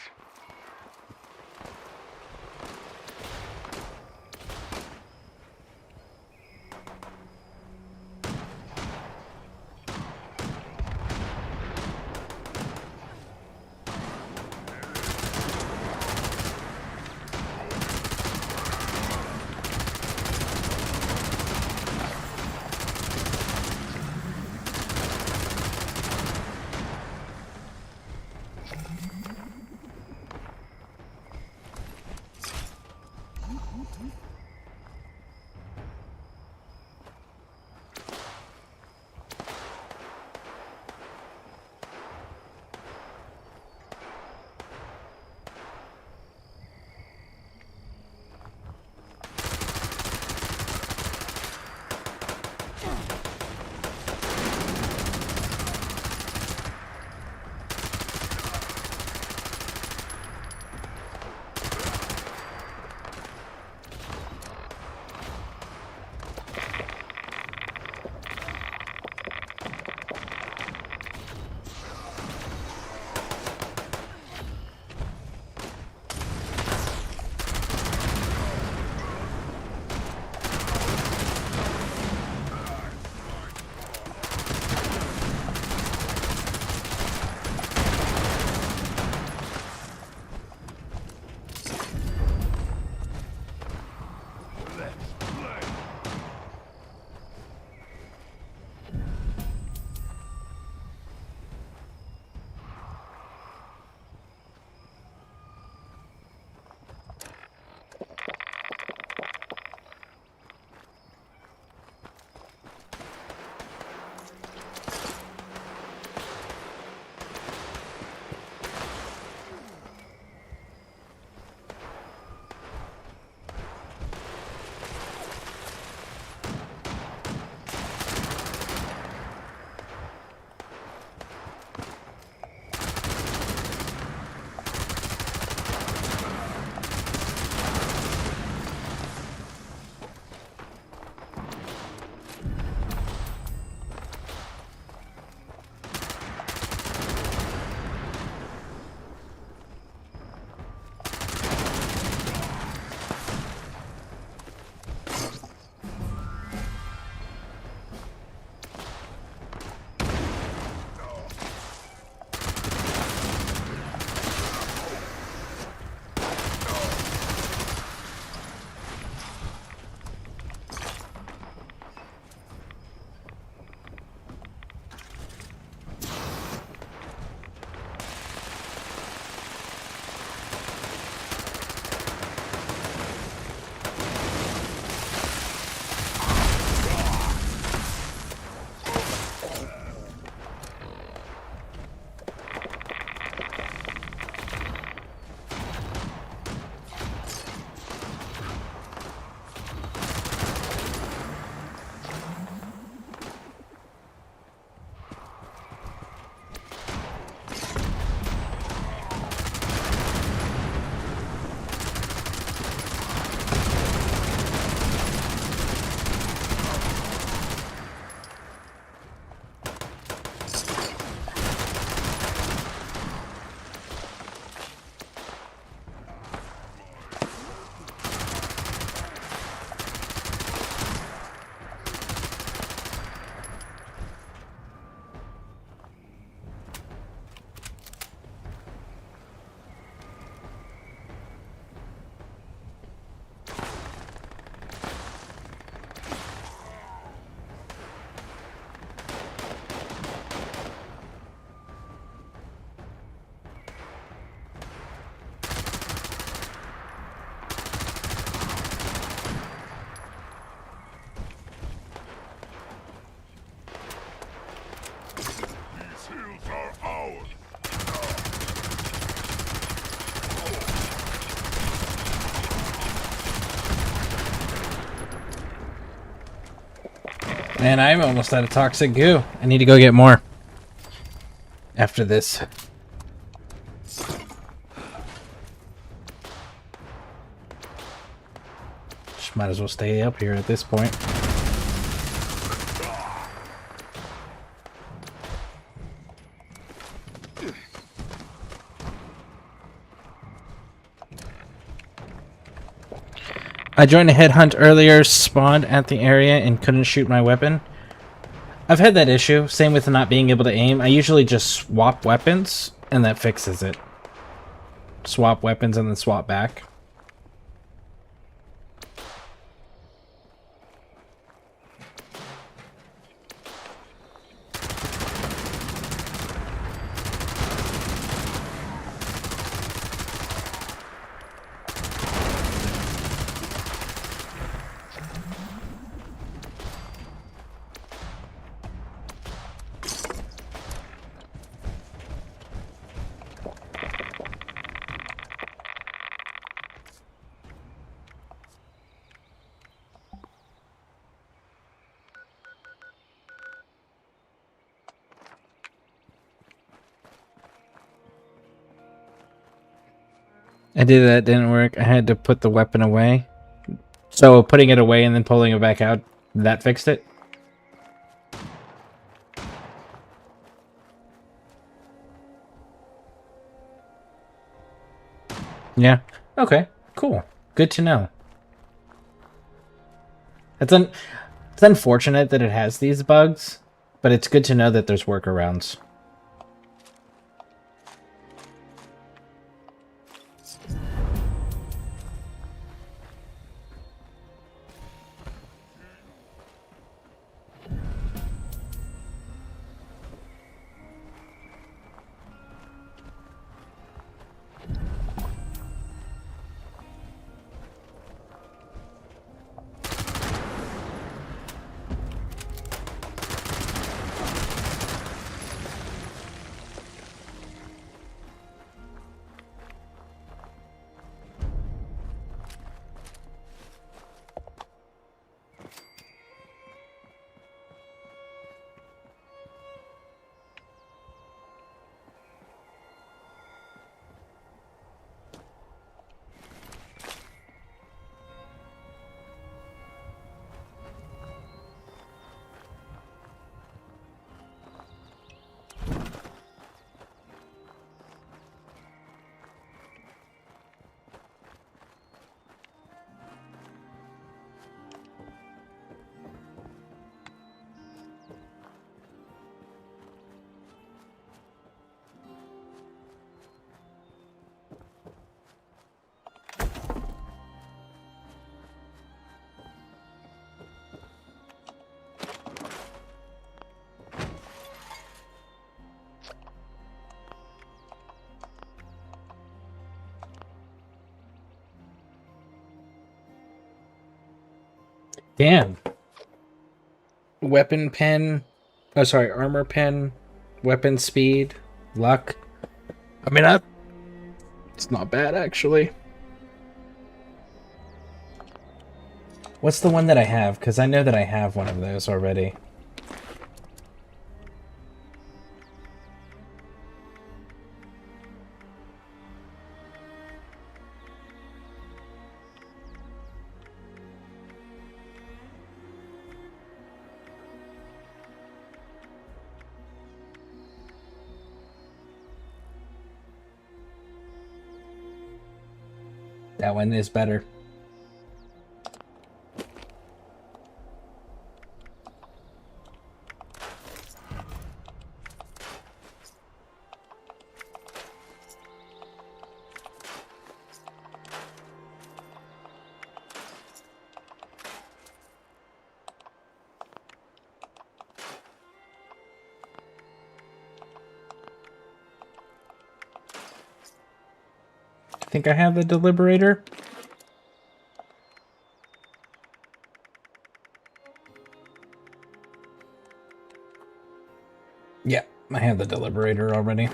Speaker 1: Man, I'm almost out of toxic goo. I need to go get more. after this. Just might as well stay up here at this point. I joined a headhunt earlier, spawned at the area, and couldn't shoot my weapon. I've had that issue, same with not being able to aim. I usually just swap weapons, and that fixes it. Swap weapons and then swap back. I did that, didn't work. I had to put the weapon away. So putting it away and then pulling it back out, that fixed it? Yeah. Okay, cool. Good to know. It's unfortunate that it has these bugs, but it's good to know that there's workarounds. Damn. Weapon pen. Oh, sorry. Armor pen. Weapon speed. Luck. I mean, it's not bad, actually. What's the one that I have? Because I know that I have one of those already. That one is better. I think I have the deliberator. Yeah, I have the deliberator already.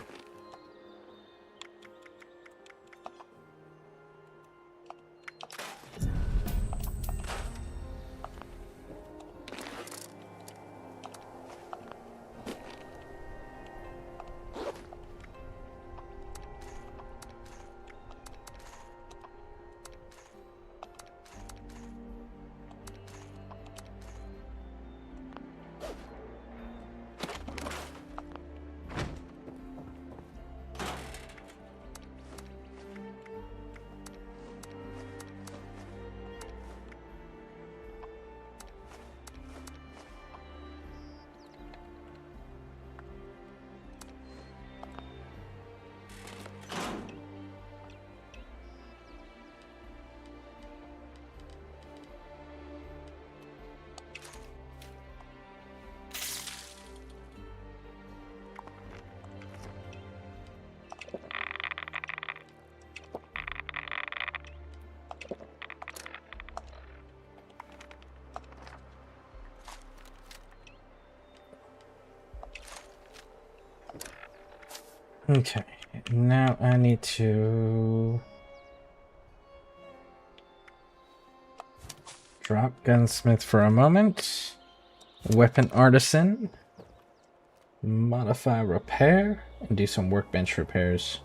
Speaker 1: Okay, now I need to drop gunsmith for a moment. Weapon artisan. Modify repair and do some workbench repairs.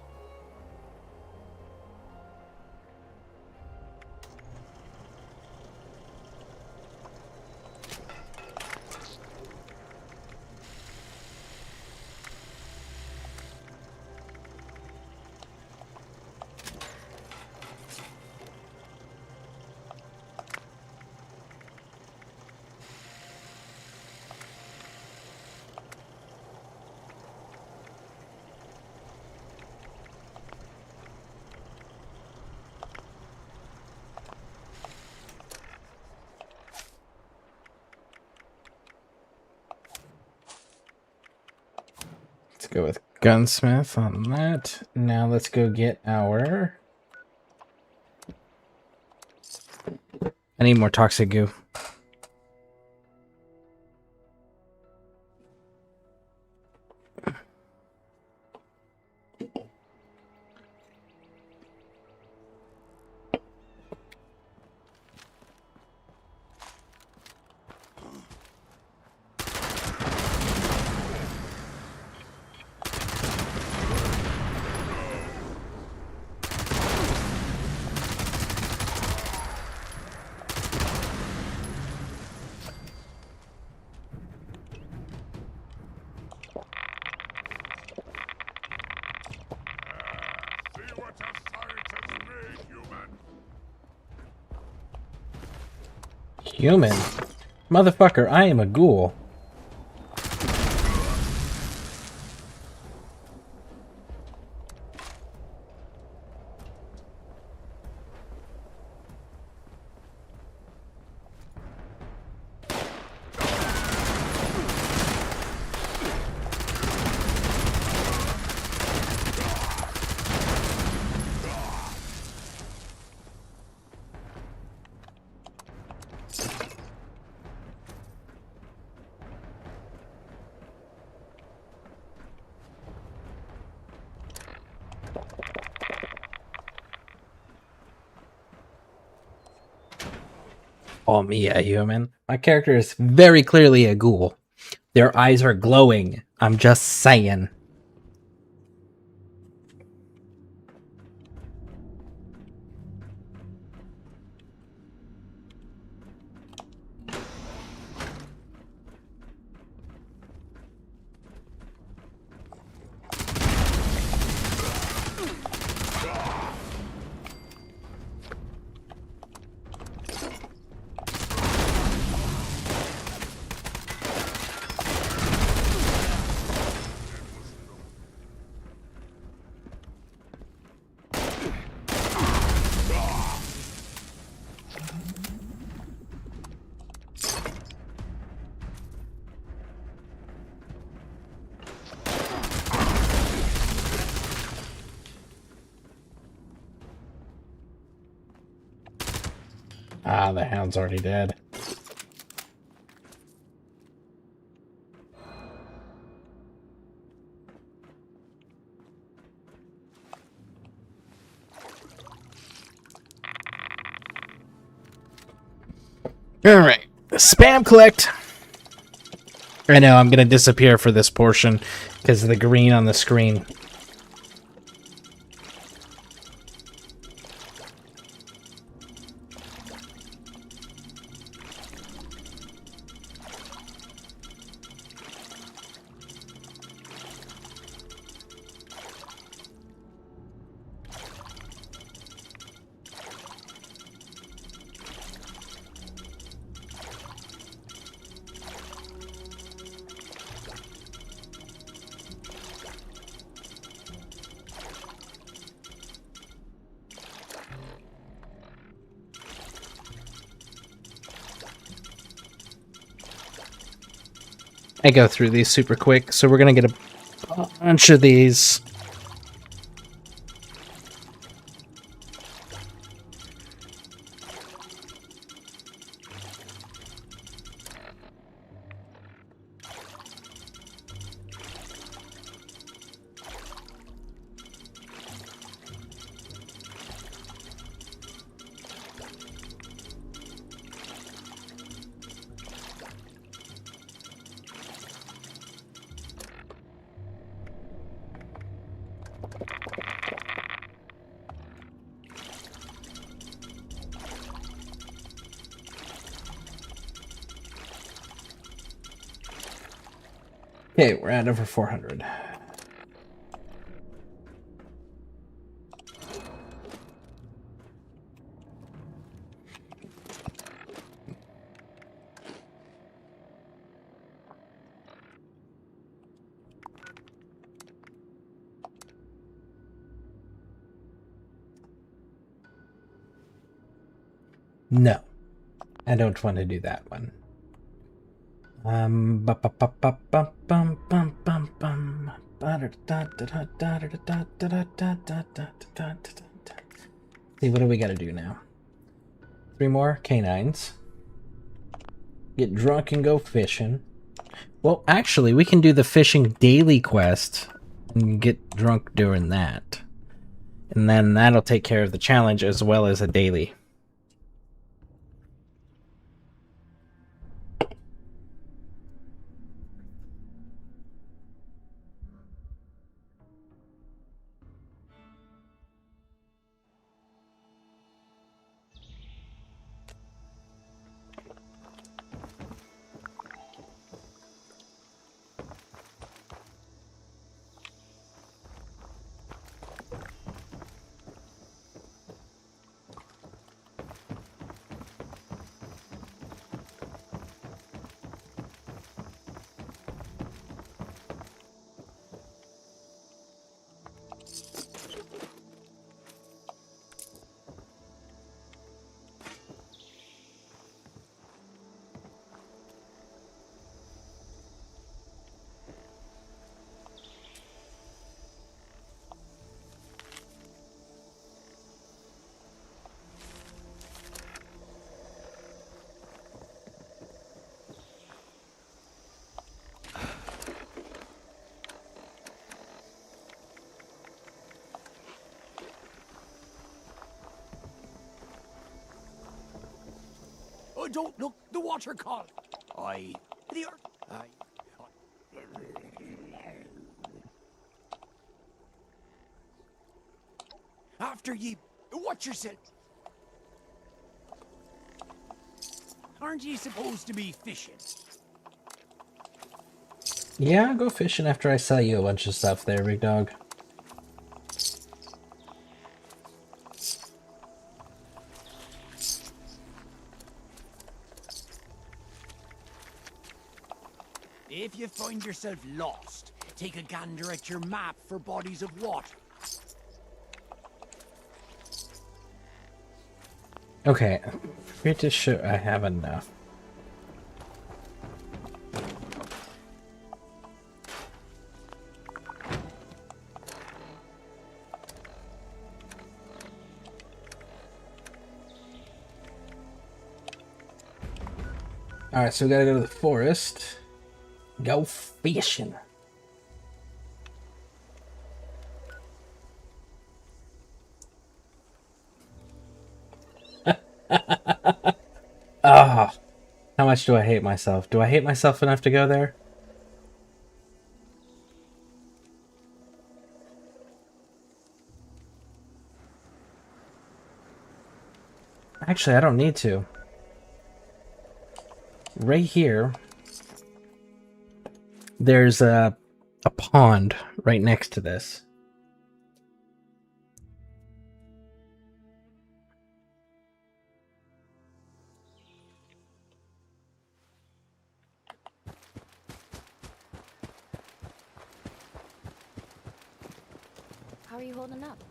Speaker 1: Let's go with gunsmith on that. Now let's go get our... I need more toxic goo. Human? Motherfucker, I am a ghoul. Call me a human. My character is very clearly a ghoul. Their eyes are glowing. I'm just saying. Ah, the hound's already dead. Alright. Spam collect. I know, I'm gonna disappear for this portion because of the green on the screen. I go through these super quick, so we're gonna get a bunch of these. Okay, we're at over 400. No, I don't want to do that one. See, what do we gotta do now? 3 more canines. Get drunk and go fishing. Well, actually, we can do the fishing daily quest and get drunk during that. And then that'll take care of the challenge as well as a daily.
Speaker 3: Oh, don't look, the water call. Aye. The earth. Aye. After ye, watch yourself. Aren't ye supposed to be fishing?
Speaker 1: Yeah, I'll go fishing after I sell you a bunch of stuff there, big dog.
Speaker 3: If you find yourself lost, take a gander at your map for bodies of water.
Speaker 1: Okay, pretty sure I have enough. Alright, so we gotta go to the forest. Go fishing. Ah, how much do I hate myself? Do I hate myself enough to go there? Actually, I don't need to. Right here, there's a pond right next to this.
Speaker 2: How are you holding up?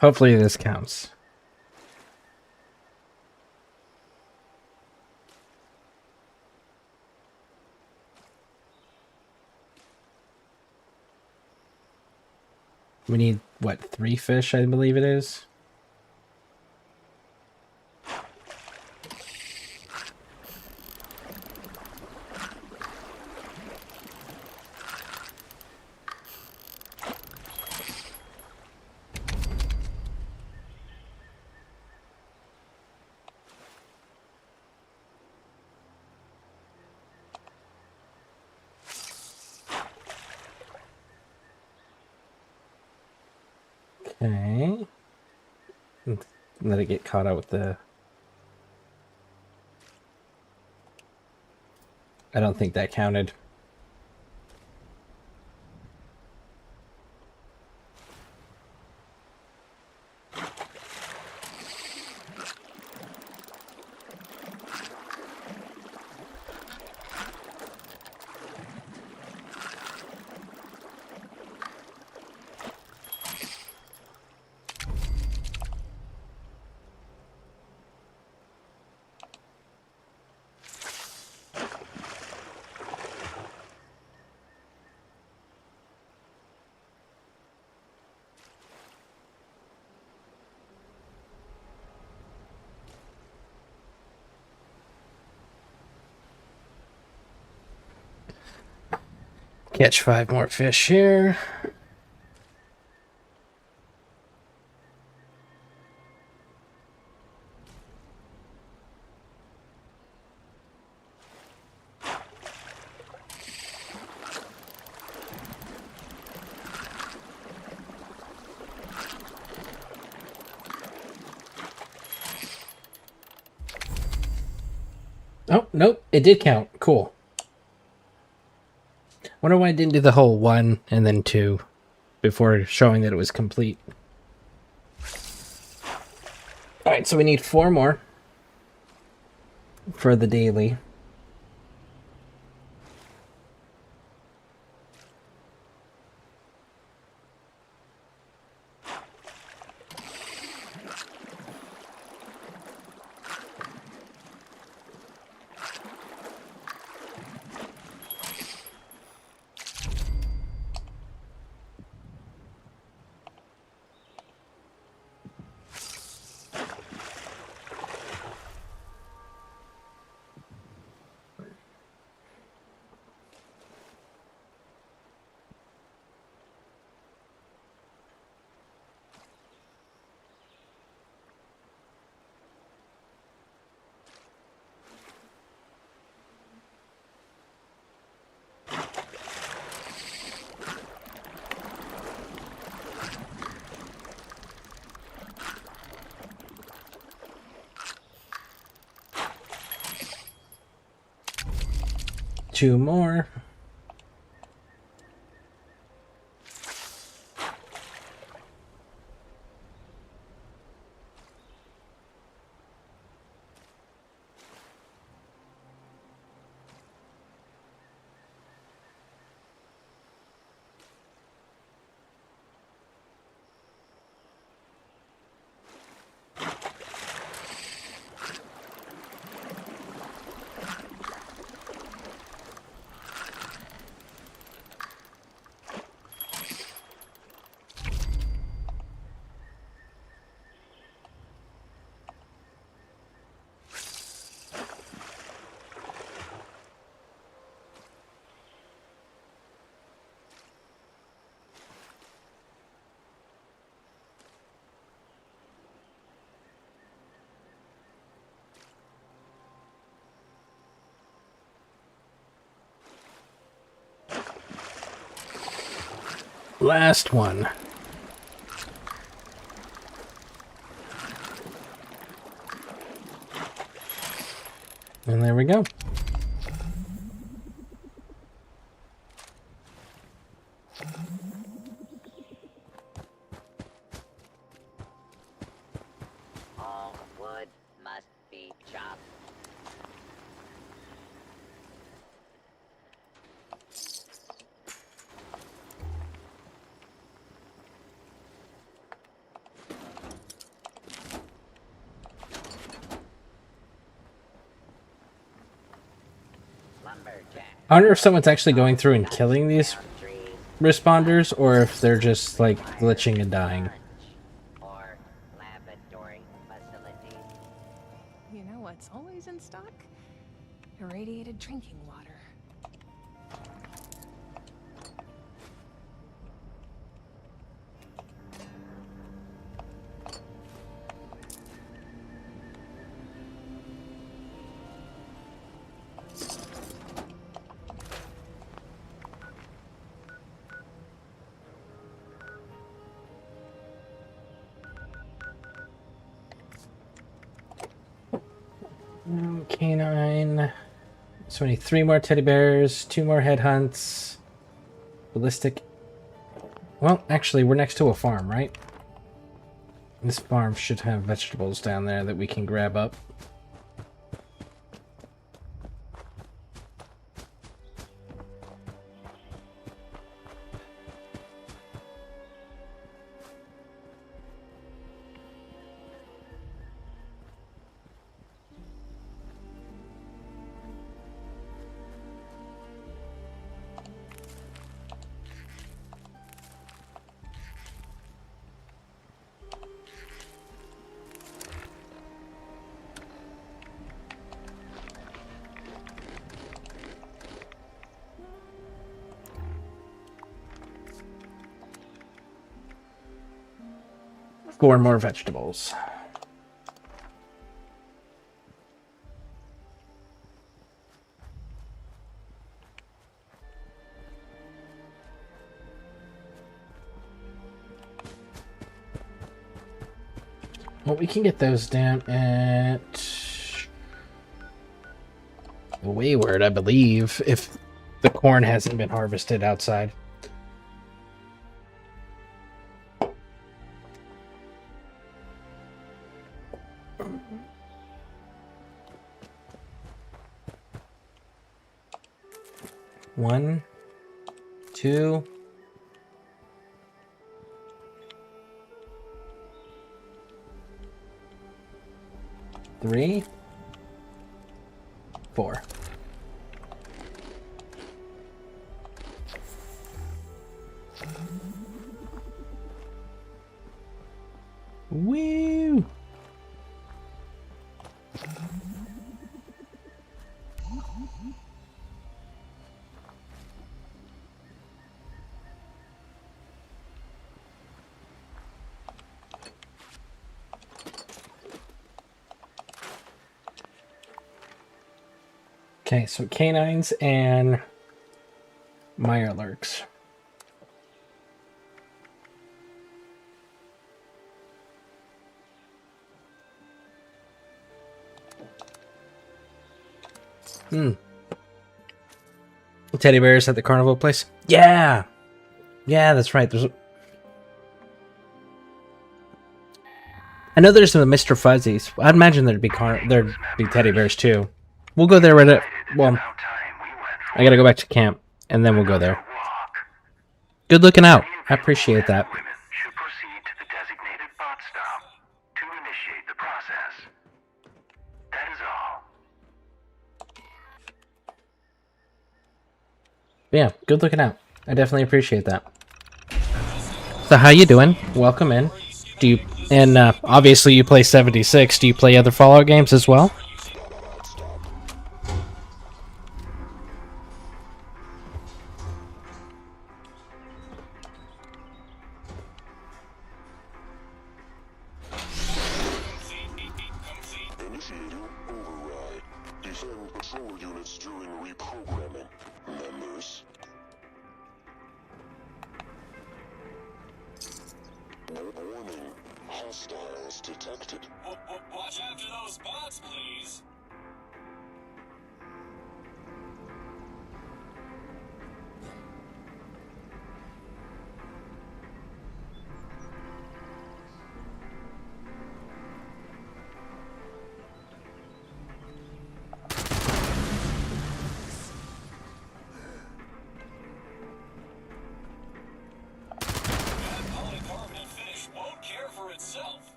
Speaker 2: Hopefully this counts.
Speaker 1: We need, what, 3 fish, I believe it is? Okay. Let it get caught out with the... I don't think that counted. Catch 5 more fish here. Oh, nope, it did count. Cool. Wonder why I didn't do the whole 1 and then 2 before showing that it was complete. Alright, so we need 4 more for the daily. Two more. Last one. And there we go.
Speaker 11: All wood must be chopped.
Speaker 1: I wonder if someone's actually going through and killing these responders or if they're just like glitching and dying.
Speaker 11: Or laboratory facilities.
Speaker 2: You know what's always in stock? Irradiated drinking water.
Speaker 1: Canine. So we need 3 more teddy bears, 2 more headhunts, ballistic. Well, actually, we're next to a farm, right? This farm should have vegetables down there that we can grab up. Four more vegetables. Well, we can get those down at Wayward, I believe, if the corn hasn't been harvested outside. One, 2, 3, 4. Woo! Okay, so canines and Mirelurks. Teddy bears at the carnival place? Yeah! Yeah, that's right. I know there's some Mr. Fuzzies. I'd imagine there'd be teddy bears too. We'll go there right at... Well, I gotta go back to camp, and then we'll go there. Good looking out. I appreciate that.
Speaker 5: Should proceed to the designated bot stop to initiate the process. That is all.
Speaker 1: Yeah, good looking out. I definitely appreciate that. So how you doing? Welcome in. Do you... And obviously you play 76. Do you play other Fallout games as well?
Speaker 8: Initiating override. Defend patrol units during reprogramming. Members. Warning. Hostiles detected.
Speaker 9: Watch after those bots, please.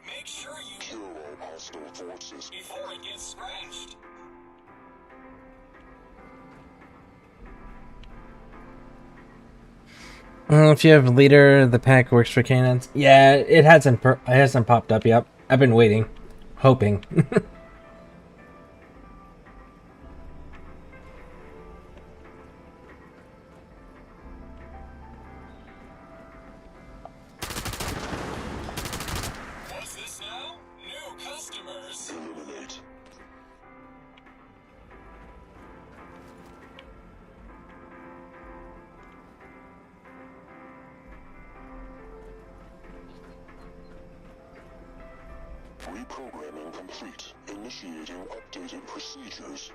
Speaker 9: Make sure you
Speaker 8: kill all hostile forces
Speaker 9: before it gets scratched.
Speaker 1: If you have leader, the pack works for cannons. Yeah, it hasn't popped up yet. I've been waiting, hoping.
Speaker 9: What's this now? New customers.
Speaker 8: Eliminate. Reprogramming complete. Initiating updated procedures.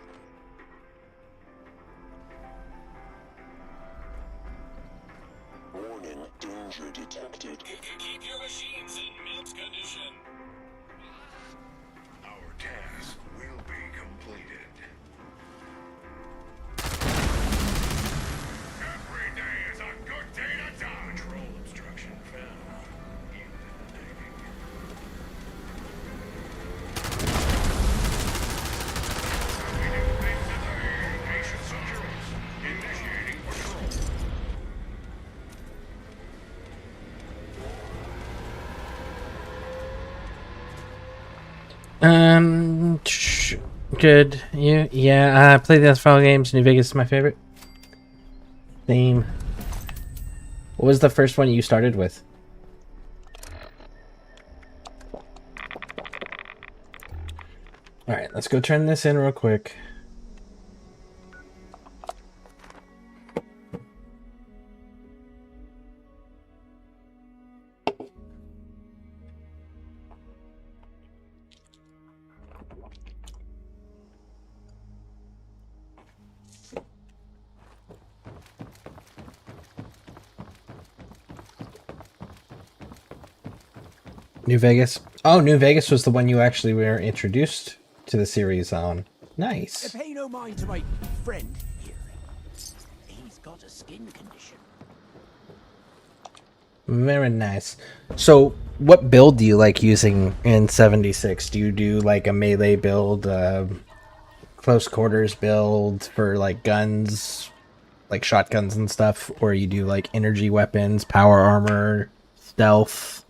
Speaker 8: Warning, danger detected.
Speaker 9: Keep your machines in mint condition.
Speaker 5: Our task will be completed. Every day is a good day to die. Control obstruction found. Patient security. Initiating patrol.
Speaker 1: Good. You? Yeah, I play the Asphalt games. New Vegas is my favorite. Theme. What was the first one you started with? Alright, let's go turn this in real quick. New Vegas. Oh, New Vegas was the one you actually were introduced to the series on. Nice.
Speaker 16: Pay no mind to my friend here. He's got a skin condition.
Speaker 1: Very nice. So, what build do you like using in 76? Do you do like a melee build, close quarters build for like guns, like shotguns and stuff, or you do like energy weapons, power armor, stealth?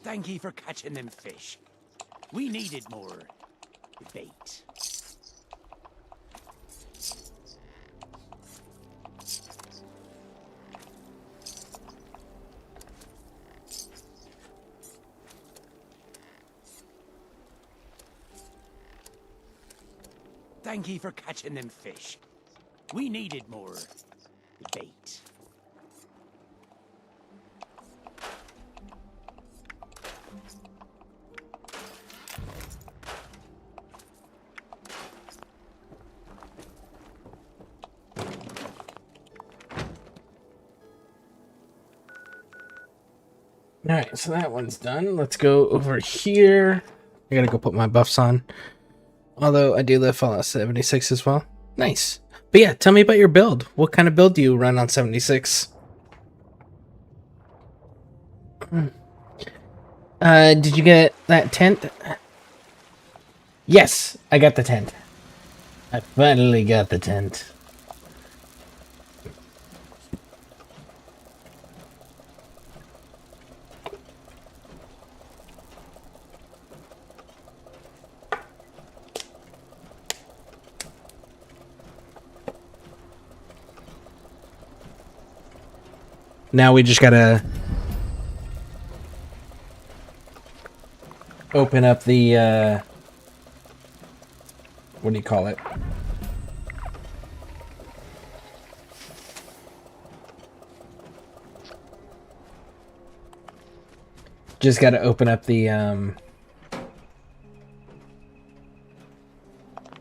Speaker 16: Thank ye for catching them fish. We needed more bait. Thank ye for catching them fish. We needed more bait.
Speaker 1: Alright, so that one's done. Let's go over here. I gotta go put my buffs on. Although I do live Fallout 76 as well. Nice. But yeah, tell me about your build. What kind of build do you run on 76? Did you get that tent? Yes, I got the tent. I finally got the tent. Now we just gotta open up the, what do you call it? Just gotta open up the, no,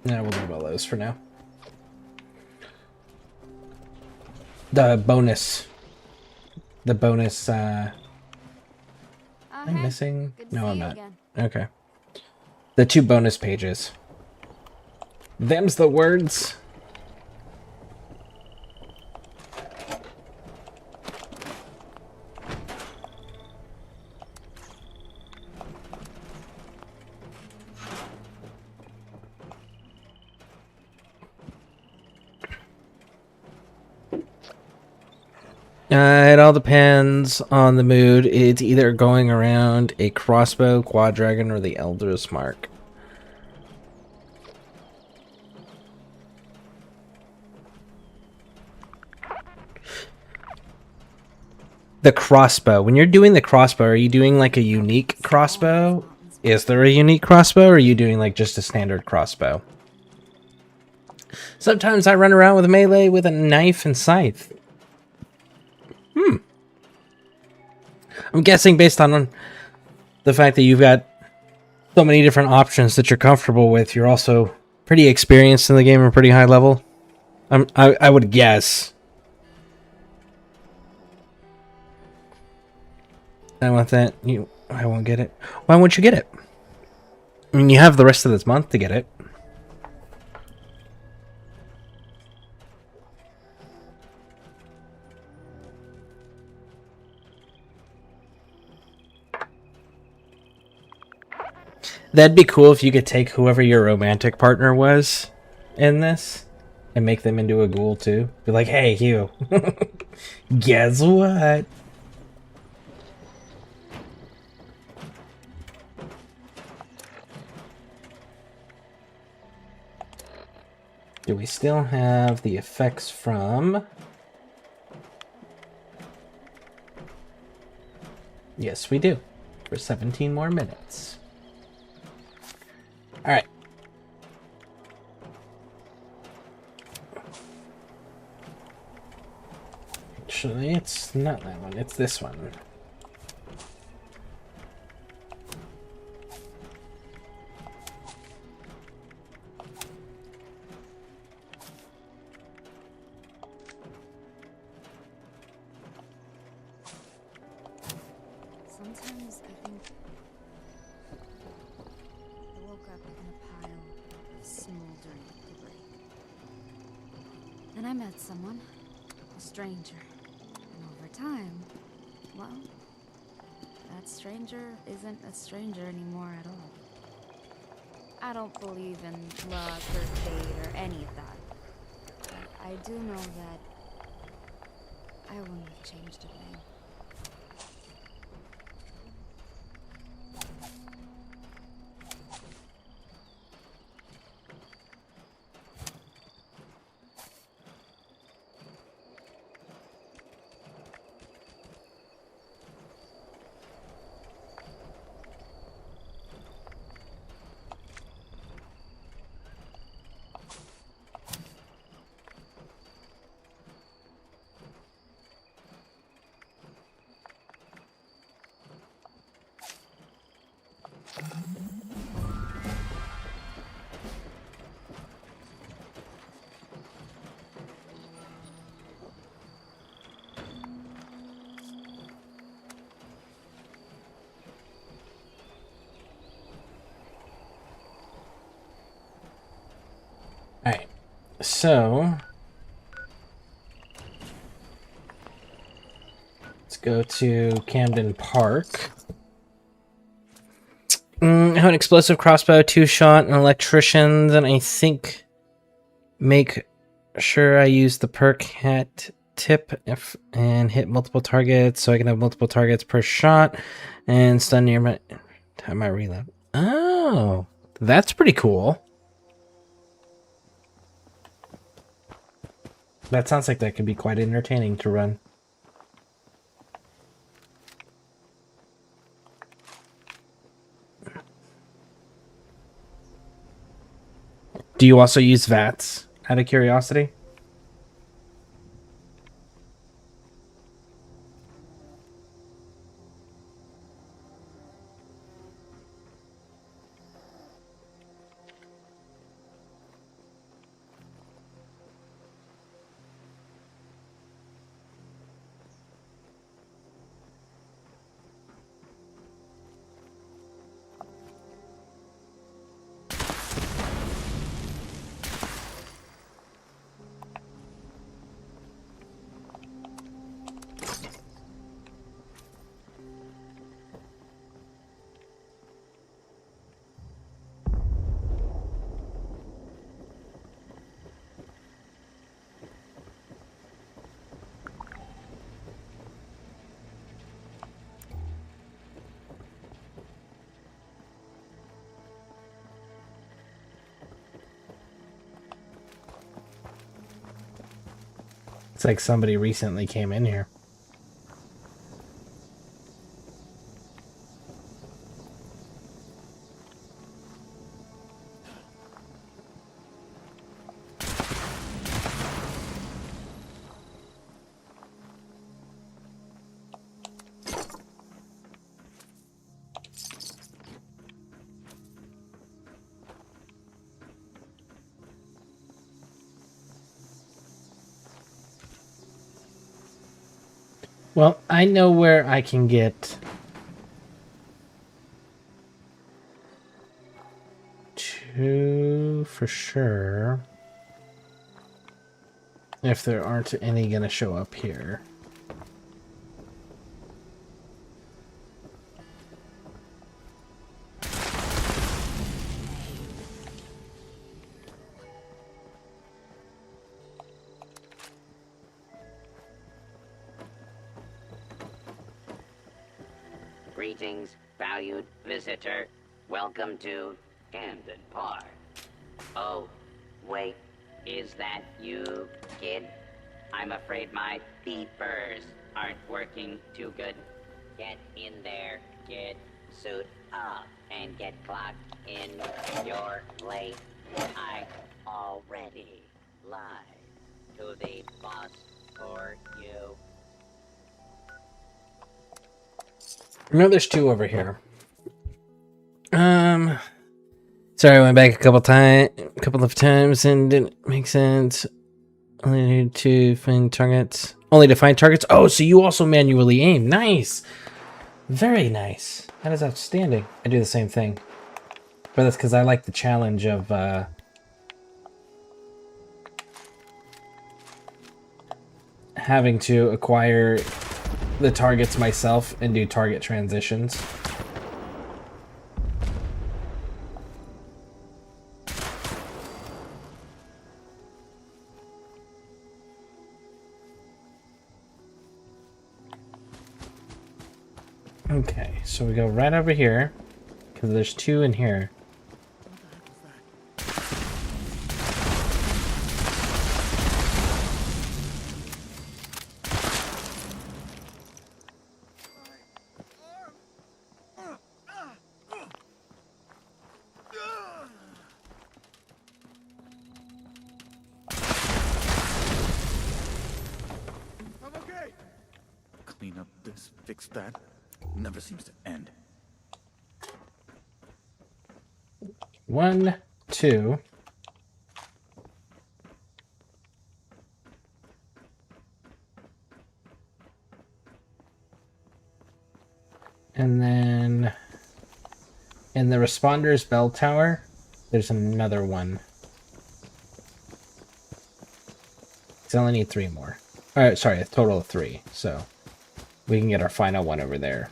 Speaker 1: we'll leave all those for now. The bonus. The bonus, am I missing? No, I'm not. Okay. The 2 bonus pages. Them's the words. It all depends on the mood. It's either going around a crossbow, quad dragon, or the Elder's Mark. The crossbow. When you're doing the crossbow, are you doing like a unique crossbow? Is there a unique crossbow, or are you doing like just a standard crossbow? Sometimes I run around with melee with a knife and scythe. I'm guessing based on the fact that you've got so many different options that you're comfortable with, you're also pretty experienced in the game or pretty high level. I would guess. I want that. I won't get it. Why won't you get it? I mean, you have the rest of this month to get it. That'd be cool if you could take whoever your romantic partner was in this and make them into a ghoul too. Be like, hey, you. Guess what? Do we still have the effects from... Yes, we do. For 17 more minutes. Alright. Actually, it's not that one. It's this one.
Speaker 2: Sometimes I think I woke up in a pile of smoldering debris. Then I met someone, a stranger. And over time, well, that stranger isn't a stranger anymore at all. I don't believe in luck or fate or any of that. But I do know that I wouldn't have changed a thing.
Speaker 1: So let's go to Camden Park. I have an explosive crossbow, 2-shot, and electricians, and I think make sure I use the perk hat tip and hit multiple targets so I can have multiple targets per shot and stun near my time my reload. Oh, that's pretty cool. That sounds like that could be quite entertaining to run. Do you also use VATS, out of curiosity? It's like somebody recently came in here. Well, I know where I can get two for sure. If there aren't any gonna show up here.
Speaker 11: Greetings, valued visitor. Welcome to Camden Park. Oh, wait, is that you, kid? I'm afraid my beepers aren't working too good. Get in there, kid. Suit up and get clocked in. You're late. I already lied to the boss for you.
Speaker 1: No, there's two over here. Sorry, I went back a couple of times and didn't make sense. Only need to find targets. Only to find targets. Oh, so you also manually aim. Nice. Very nice. That is outstanding. I do the same thing. But that's because I like the challenge of having to acquire the targets myself and do target transitions. Okay, so we go right over here because there's two in here.
Speaker 17: Clean up this, fix that. Never seems to end.
Speaker 1: 1, 2. And then in the responder's bell tower, there's another one. Because I only need 3 more. Alright, sorry, a total of 3. So we can get our final one over there.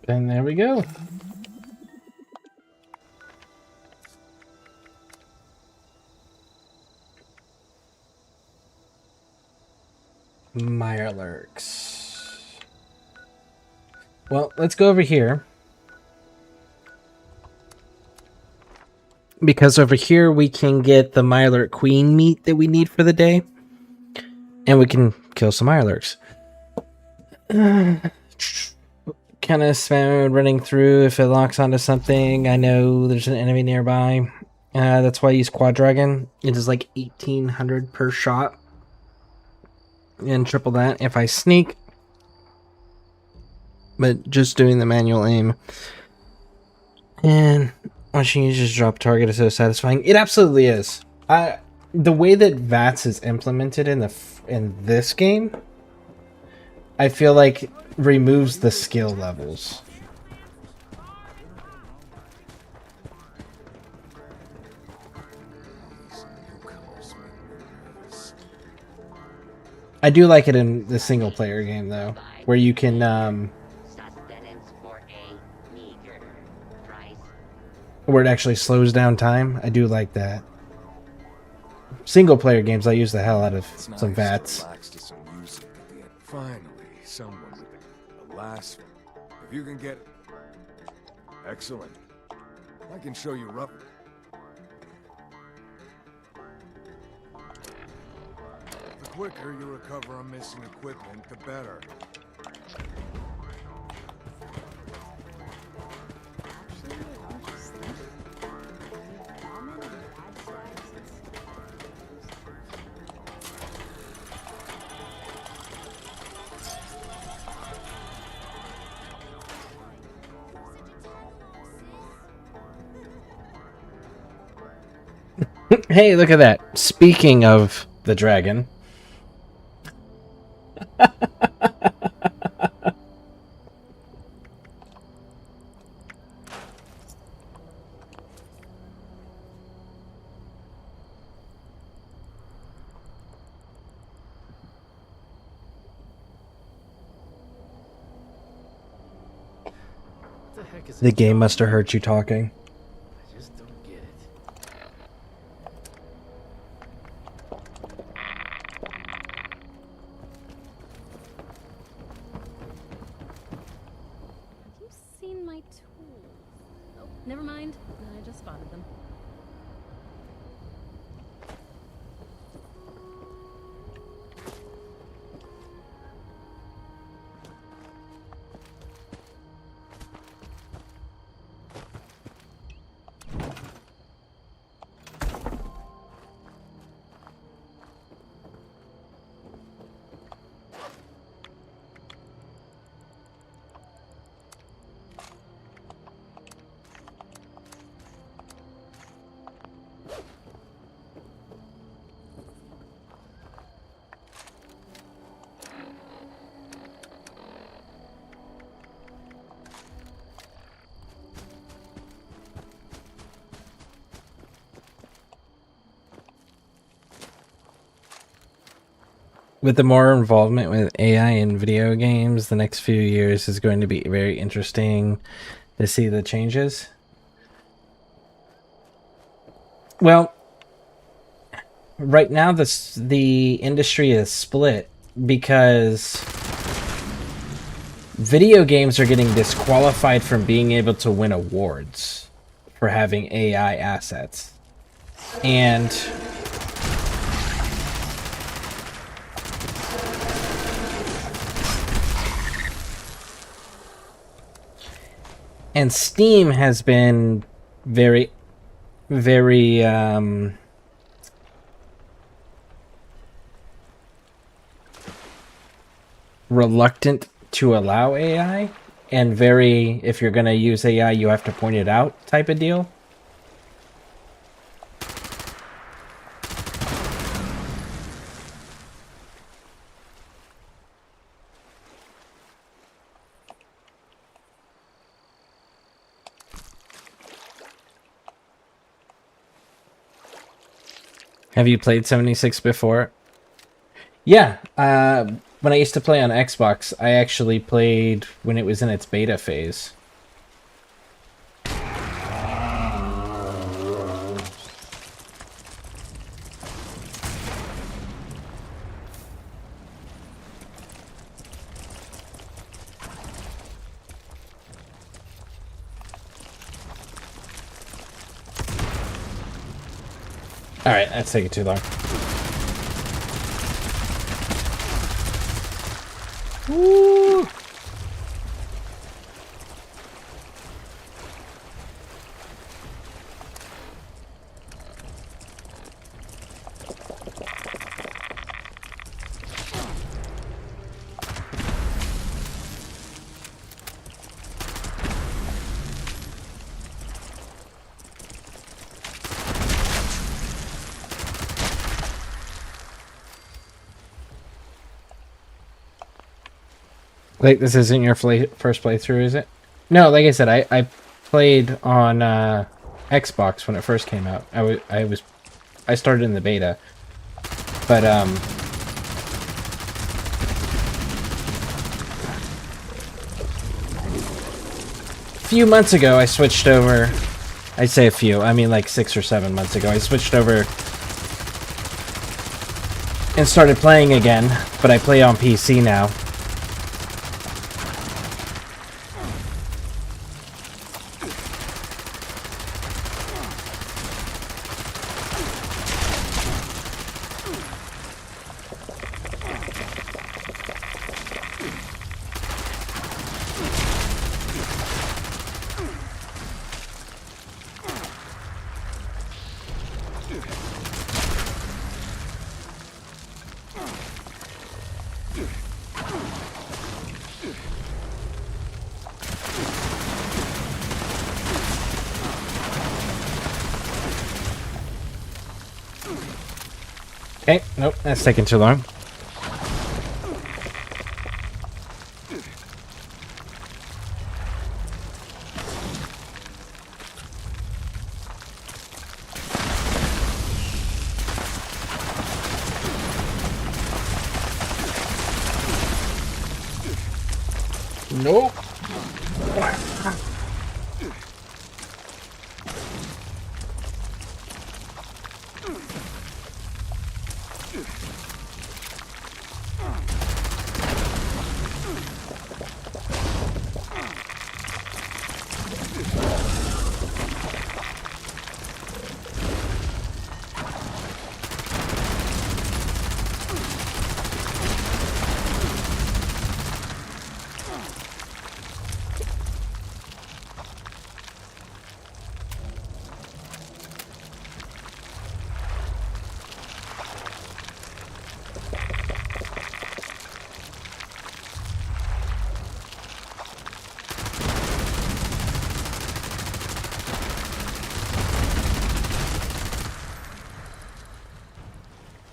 Speaker 1: And there we go. Mirelurks. Well, let's go over here. Because over here we can get the Mirelurk Queen meat that we need for the day. And we can kill some Mirelurks. Kind of spam running through if it locks onto something. I know there's an enemy nearby. That's why I use Quad Dragon. It is like 1800 per shot. And triple that if I sneak. But just doing the manual aim. And watching you just drop target is so satisfying. It absolutely is. The way that VATS is implemented in this game, I feel like removes the skill levels. I do like it in the single player game though, where you can where it actually slows down time. I do like that. Single player games, I use the hell out of some VATS.
Speaker 18: Finally, someone with a last. If you can get it. Excellent. I can show you rough. The quicker you recover on missing equipment, the better.
Speaker 1: Hey, look at that. Speaking of the dragon. The game must have hurt you talking.
Speaker 19: I just don't get it.
Speaker 2: Have you seen my tools? Oh, never mind. I just spotted them.
Speaker 1: With the more involvement with AI in video games, the next few years is going to be very interesting to see the changes. Well, right now the industry is split because video games are getting disqualified from being able to win awards for having AI assets. And Steam has been very reluctant to allow AI, and very, if you're going to use AI, you have to point it out type of deal. Have you played 76 before? Yeah, when I used to play on Xbox, I actually played when it was in its beta phase. Alright, that's taking too long. Woo! Like, this isn't your first playthrough, is it? No, like I said, I played on Xbox when it first came out. I started in the beta, but a few months ago I switched over. I'd say a few. I mean, like 6 or 7 months ago, I switched over and started playing again. But I play on PC now. Okay, nope, that's taking too long. Nope.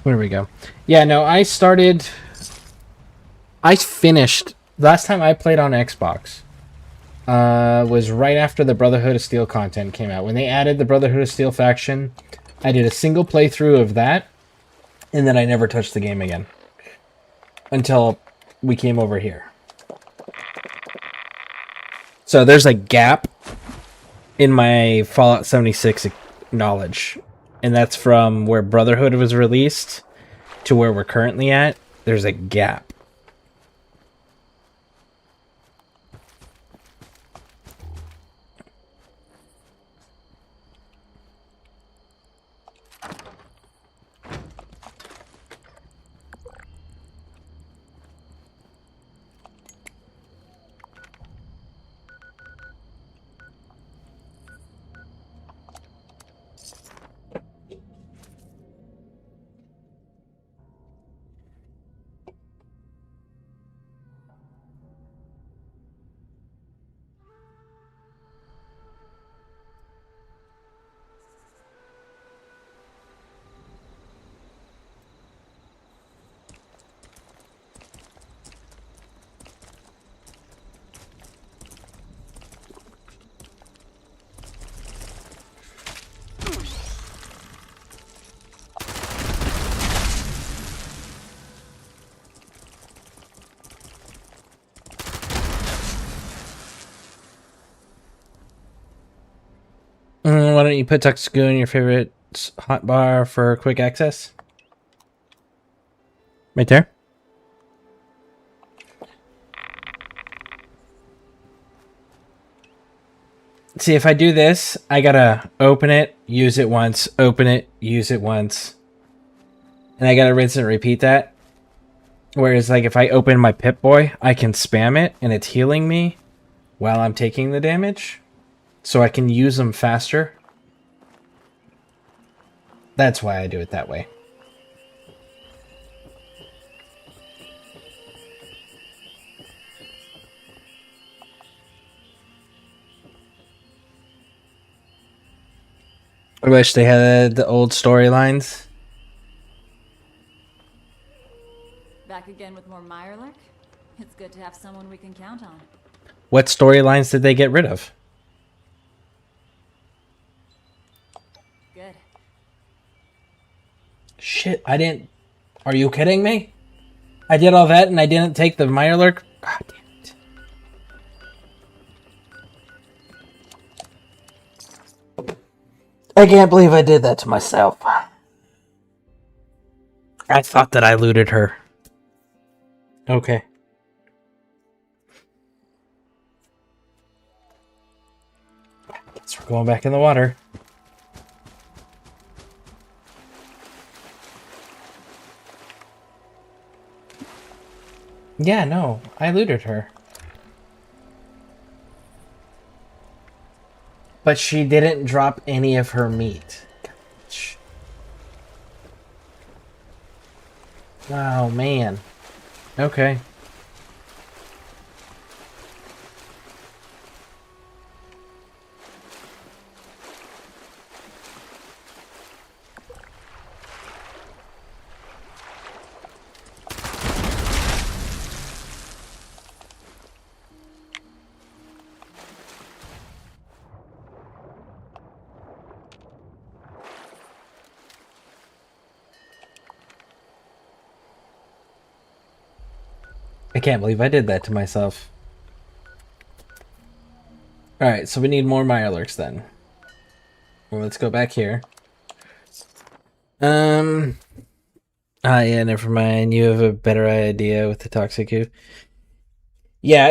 Speaker 1: Where we go? Yeah, no, I finished, last time I played on Xbox was right after the Brotherhood of Steel content came out. When they added the Brotherhood of Steel faction, I did a single playthrough of that, and then I never touched the game again. Until we came over here. So there's a gap in my Fallout 76 knowledge. And that's from where Brotherhood was released to where we're currently at. There's a gap. don't you put Tuxedo in your favorite hotbar for quick access? Right there. See, if I do this, I gotta open it, use it once, open it, use it once. And I gotta rinse and repeat that. Whereas, like, if I open my Pip-Boy, I can spam it, and it's healing me while I'm taking the damage. So I can use them faster. That's why I do it that way. I wish they had the old storylines.
Speaker 20: Back again with more Mirelurk? It's good to have someone we can count on.
Speaker 1: What storylines did they get rid of?
Speaker 20: Good.
Speaker 1: Shit, I didn't... Are you kidding me? I did all that and I didn't take the Mirelurk? God damn it. I can't believe I did that to myself. I thought that I looted her. Okay. Guess we're going back in the water. Yeah, no, I looted her. But she didn't drop any of her meat. Gosh. Oh, man. Okay. I can't believe I did that to myself. Alright, so we need more Mirelurks then. Well, let's go back here. Ah, yeah, never mind. You have a better idea with the Toxic Cube. Yeah,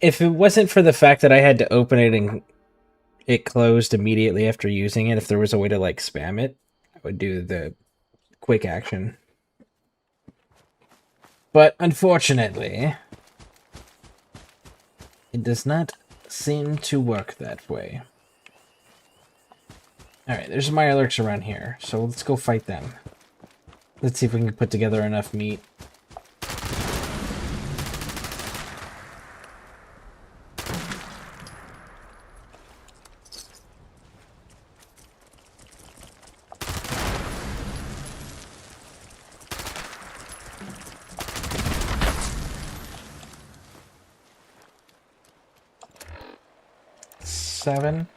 Speaker 1: if it wasn't for the fact that I had to open it and it closed immediately after using it, if there was a way to, like, spam it, I would do the quick action. But unfortunately, it does not seem to work that way. Alright, there's Mirelurks around here, so let's go fight them. Let's see if we can put together enough meat. Seven.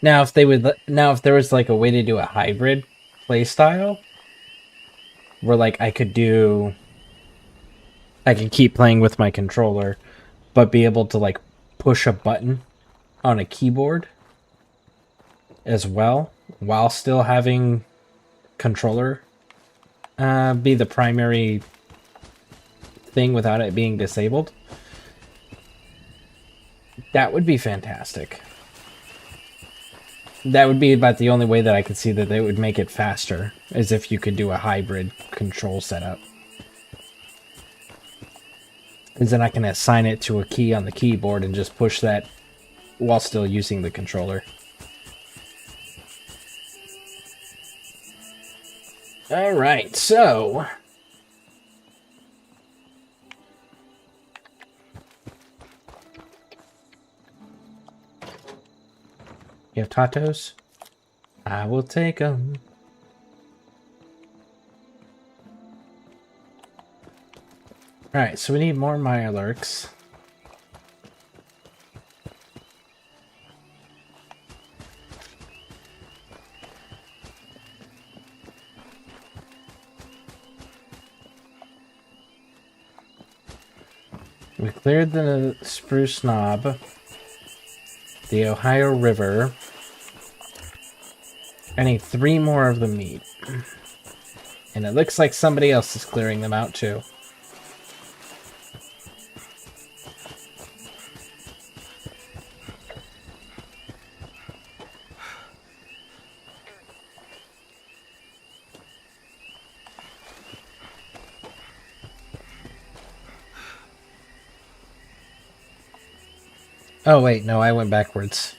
Speaker 1: Now, if there was like a way to do a hybrid playstyle, where like I could keep playing with my controller, but be able to like push a button on a keyboard as well, while still having controller be the primary thing without it being disabled, that would be fantastic. That would be about the only way that I could see that they would make it faster, as if you could do a hybrid control setup. Because then I can assign it to a key on the keyboard and just push that while still using the controller. Alright, so... You have Tatos? I will take them. Alright, so we need more Mirelurks. We cleared the Spruce Knob, the Ohio River. I need 3 more of the meat. And it looks like somebody else is clearing them out too. Oh wait, no, I went backwards.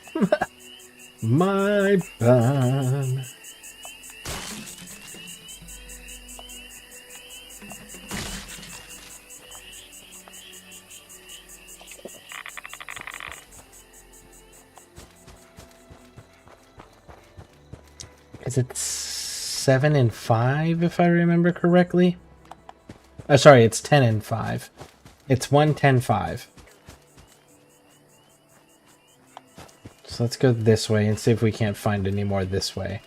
Speaker 1: My bad. Is it 7 and 5 if I remember correctly? Oh, sorry, it's 10 and 5. It's 1, 10, 5. So let's go this way and see if we can't find any more this way.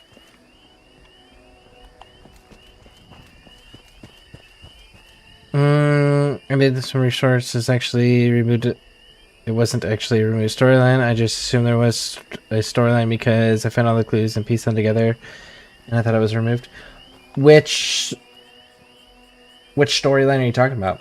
Speaker 1: I made some resources actually removed it. It wasn't actually a removed storyline. I just assumed there was a storyline because I found all the clues and pieced them together, and I thought it was removed. Which storyline are you talking about?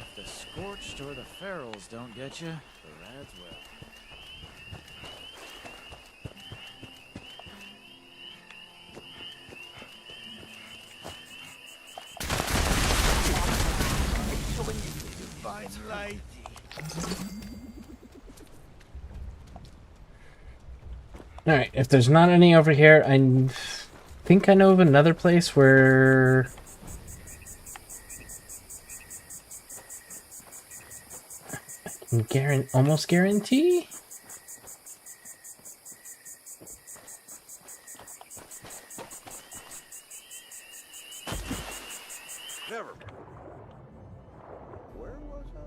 Speaker 6: If the Scorched or the Ferals don't get you, the Rads will.
Speaker 1: Alright, if there's not any over here, I think I know of another place where... I can almost guarantee?
Speaker 3: Never. Where was I?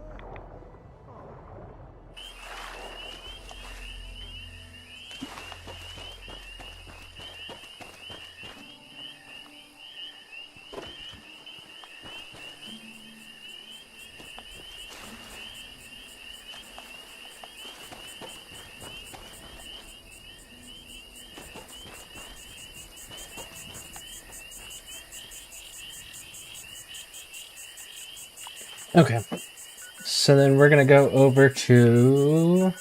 Speaker 1: Okay. So then we're gonna go over to...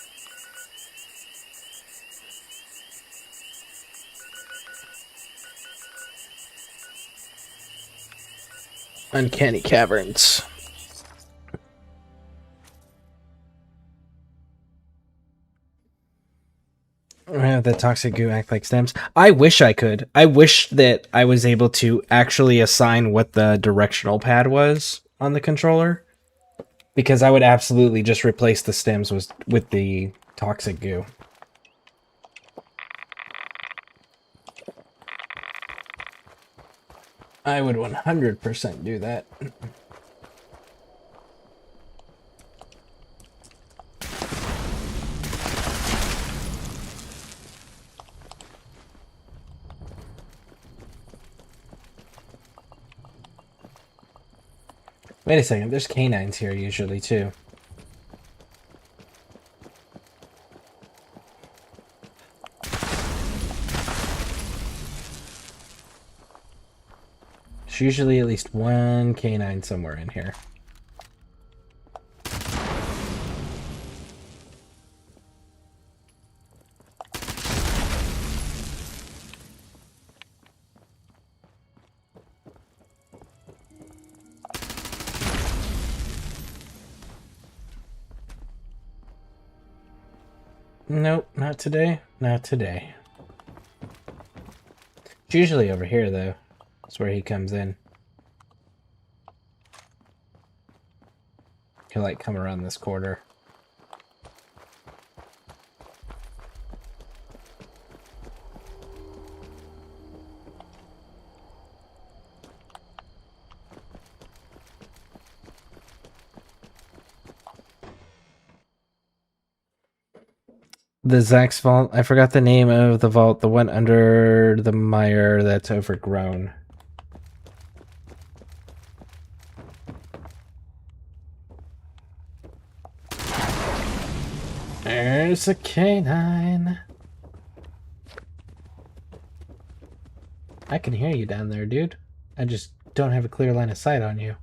Speaker 1: Uncanny Caverns. Have the toxic goo act like stems. I wish I could. I wish that I was able to actually assign what the directional pad was on the controller. Because I would absolutely just replace the stems with the toxic goo. I would 100% do that. Wait a second, there's canines here usually too. There's usually at least one canine somewhere in here. Nope, not today. Not today. It's usually over here, though. That's where he comes in. He'll, like, come around this corner. The Zax vault. I forgot the name of the vault. The one under the mire that's overgrown. There's a canine. I can hear you down there, dude. I just don't have a clear line of sight on you.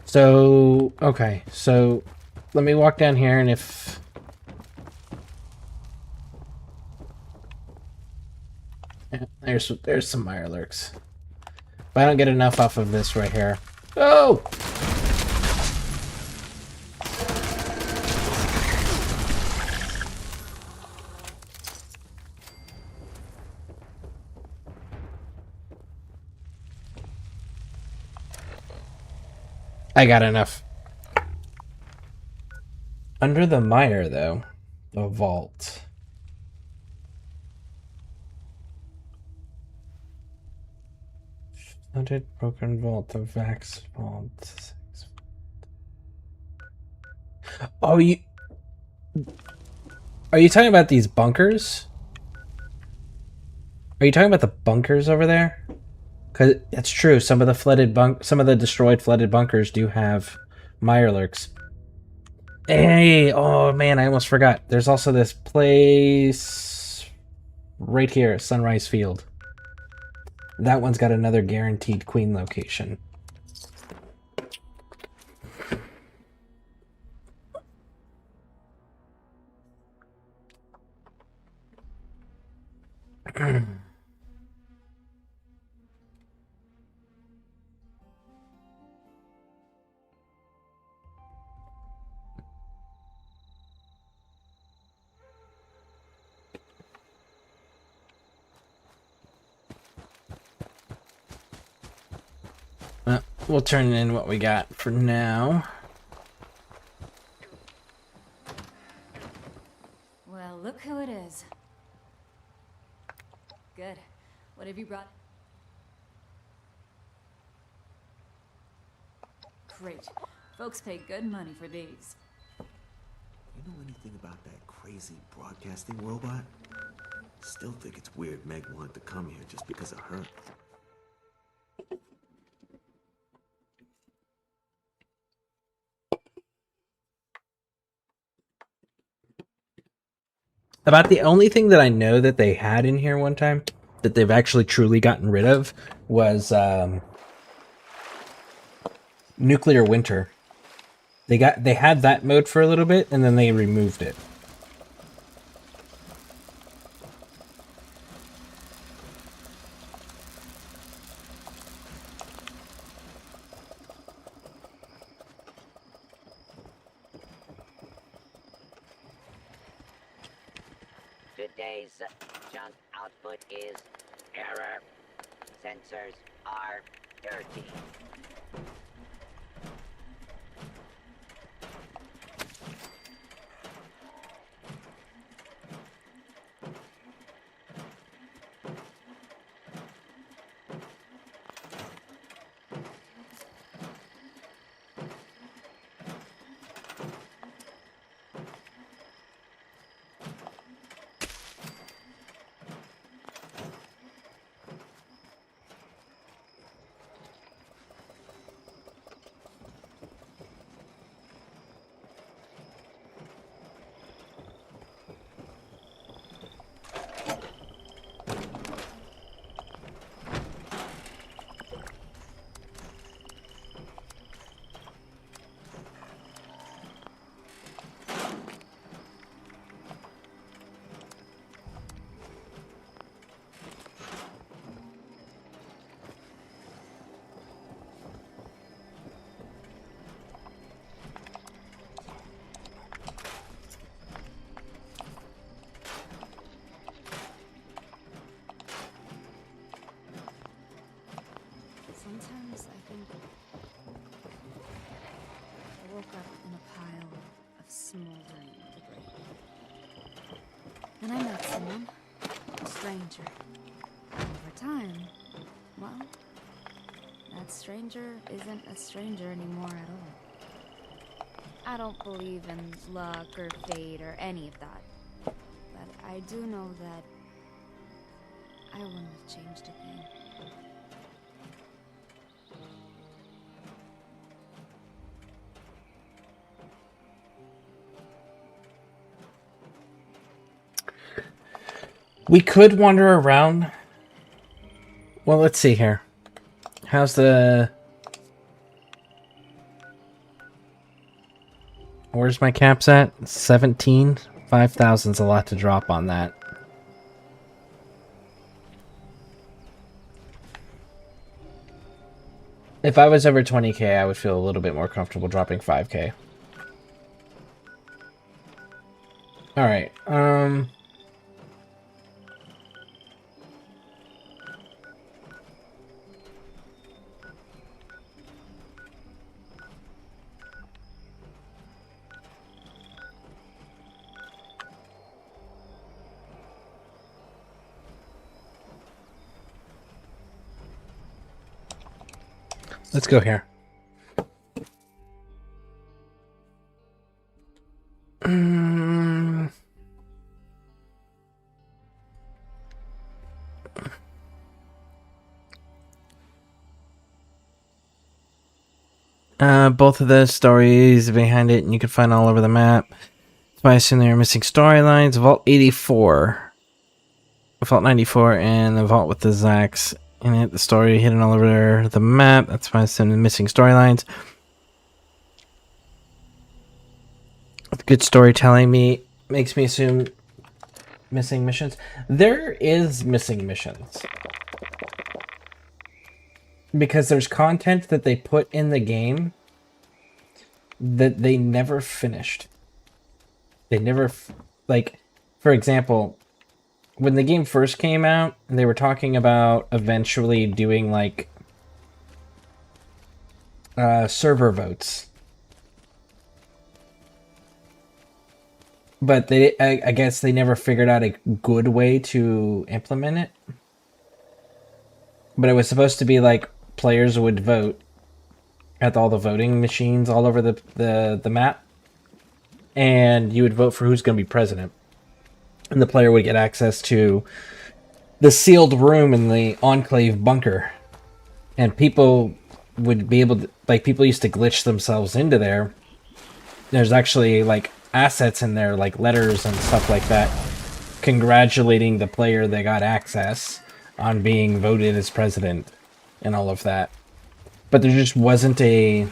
Speaker 1: So, okay. So, let me walk down here, and if... Yeah, there's some Mirelurks. But I don't get enough off of this right here. Oh! I got enough. Under the mire, though, the vault. Haunted broken vault, the Vax vault. Oh, are you talking about these bunkers? Are you talking about the bunkers over there? Because it's true, some of the destroyed flooded bunkers do have Mirelurks. Hey, oh man, I almost forgot. There's also this place right here at Sunrise Field. That one's got another guaranteed queen location. We'll turn in what we got for now.
Speaker 20: Well, look who it is. Good. What have you brought? Great. Folks pay good money for these.
Speaker 21: You know anything about that crazy broadcasting robot? Still think it's weird Meg wanted to come here just because of her.
Speaker 1: About the only thing that I know that they had in here one time that they've actually truly gotten rid of was Nuclear Winter. They had that mode for a little bit and then they removed it.
Speaker 11: Today's junk output is error. Sensors are dirty.
Speaker 2: woke up in a pile of smoldering debris. Then I met someone, a stranger. Over time, well, that stranger isn't a stranger anymore at all. I don't believe in luck or fate or any of that. But I do know that I wouldn't have changed a thing.
Speaker 1: We could wander around. Well, let's see here. How's the... Where's my caps at? 17? 5,000's a lot to drop on that. If I was over 20k, I would feel a little bit more comfortable dropping 5k. Alright, let's go here. Both of the stories behind it, and you can find all over the map. So I assume they are missing storylines. Vault 84, Vault 94, and the Vault with the Zax in it. The story hidden all over the map. That's why I assume the missing storylines. Good storytelling makes me assume missing missions. There is missing missions. Because there's content that they put in the game that they never finished. They never, like, for example, when the game first came out, they were talking about eventually doing, like, server votes. But I guess they never figured out a good way to implement it. But it was supposed to be like players would vote at all the voting machines all over the map. And you would vote for who's going to be president. And the player would get access to the sealed room in the Enclave bunker. And people would be able to, like, people used to glitch themselves into there. There's actually, like, assets in there, like letters and stuff like that, congratulating the player that got access on being voted as president and all of that. But there just wasn't a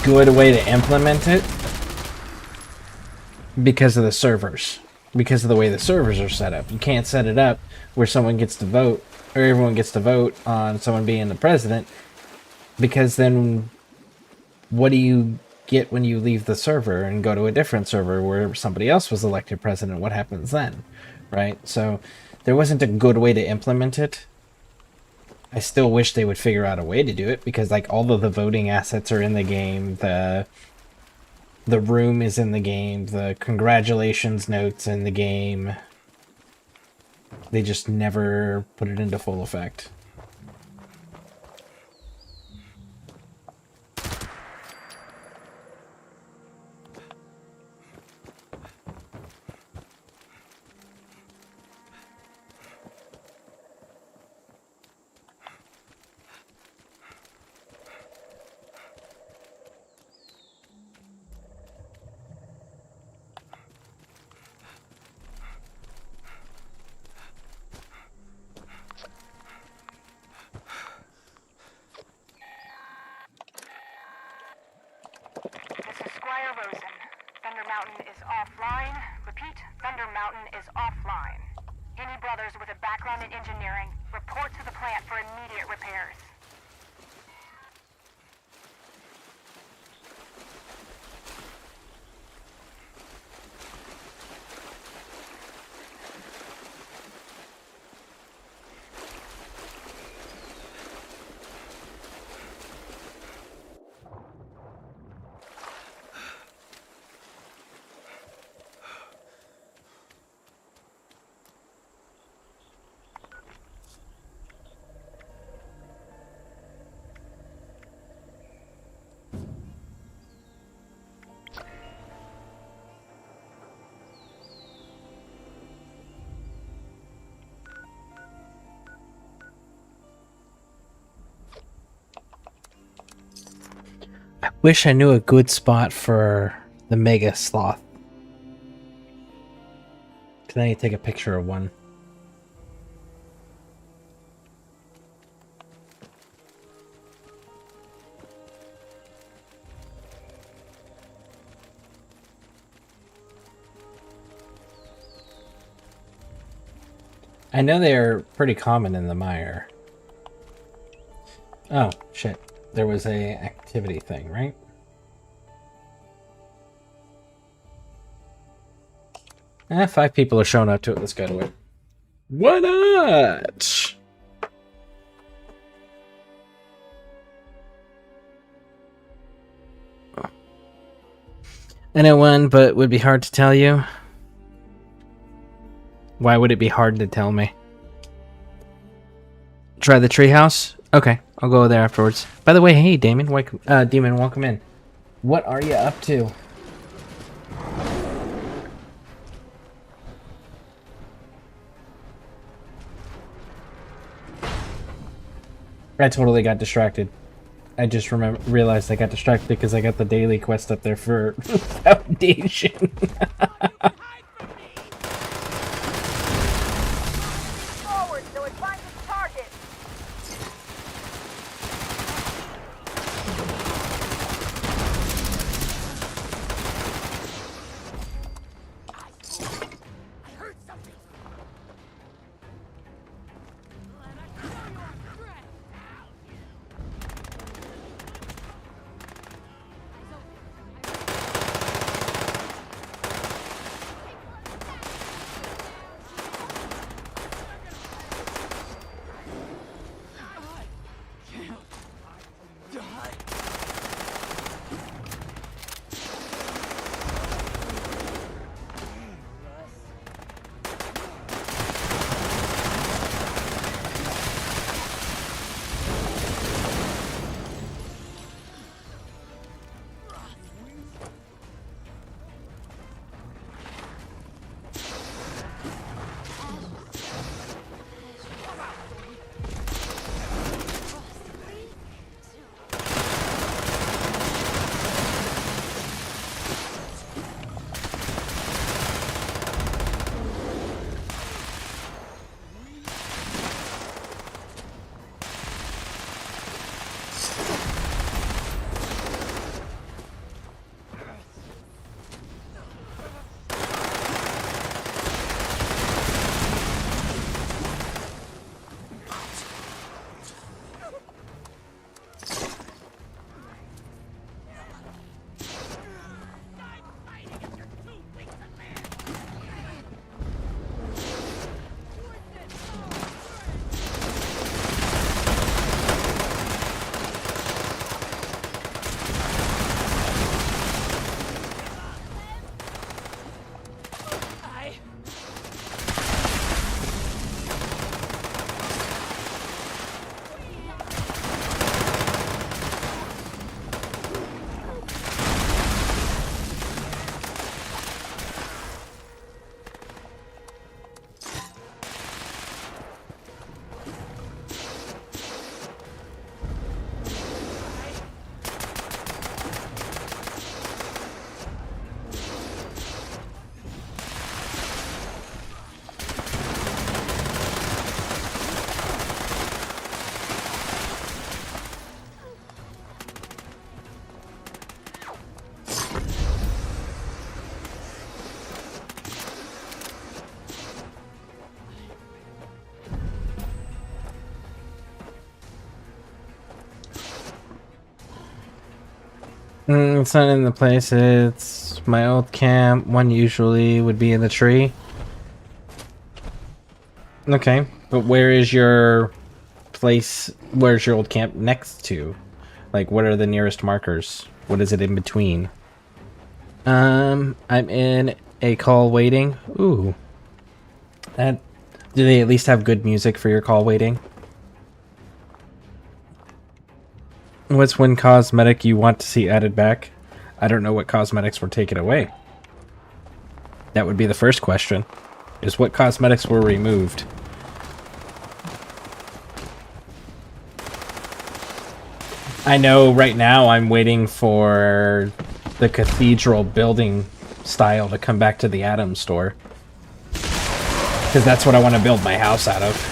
Speaker 1: good way to implement it because of the servers, because of the way the servers are set up. You can't set it up where someone gets to vote, or everyone gets to vote on someone being the president, because then what do you get when you leave the server and go to a different server where somebody else was elected president? What happens then, right? So there wasn't a good way to implement it. I still wish they would figure out a way to do it, because like all of the voting assets are in the game, the room is in the game, the congratulations notes in the game. They just never put it into full effect.
Speaker 7: Thunder Mountain is offline. Repeat, Thunder Mountain is offline. Any brothers with a background in engineering, report to the plant for immediate repairs.
Speaker 1: wish I knew a good spot for the mega sloth. Cause I need to take a picture of one. I know they're pretty common in the mire. Oh, shit. There was a activity thing, right? Eh, 5 people are showing up to it. Let's go to it. Why not? I know one, but it would be hard to tell you. Why would it be hard to tell me? Try the treehouse? Okay, I'll go there afterwards. By the way, hey, Damon, Demon, welcome in. What are you up to? I totally got distracted. I just realized I got distracted because I got the daily quest up there for Foundation.
Speaker 15: Forward so it finds its target.
Speaker 1: It's not in the place. It's my old camp. One usually would be in the tree. Okay, but where is your place? Where's your old camp next to? Like, what are the nearest markers? What is it in between? I'm in a call waiting. Ooh. Do they at least have good music for your call waiting? What's one cosmetic you want to see added back? I don't know what cosmetics were taken away. That would be the first question. Is what cosmetics were removed? I know right now I'm waiting for the cathedral building style to come back to the Atom store. Because that's what I want to build my house out of.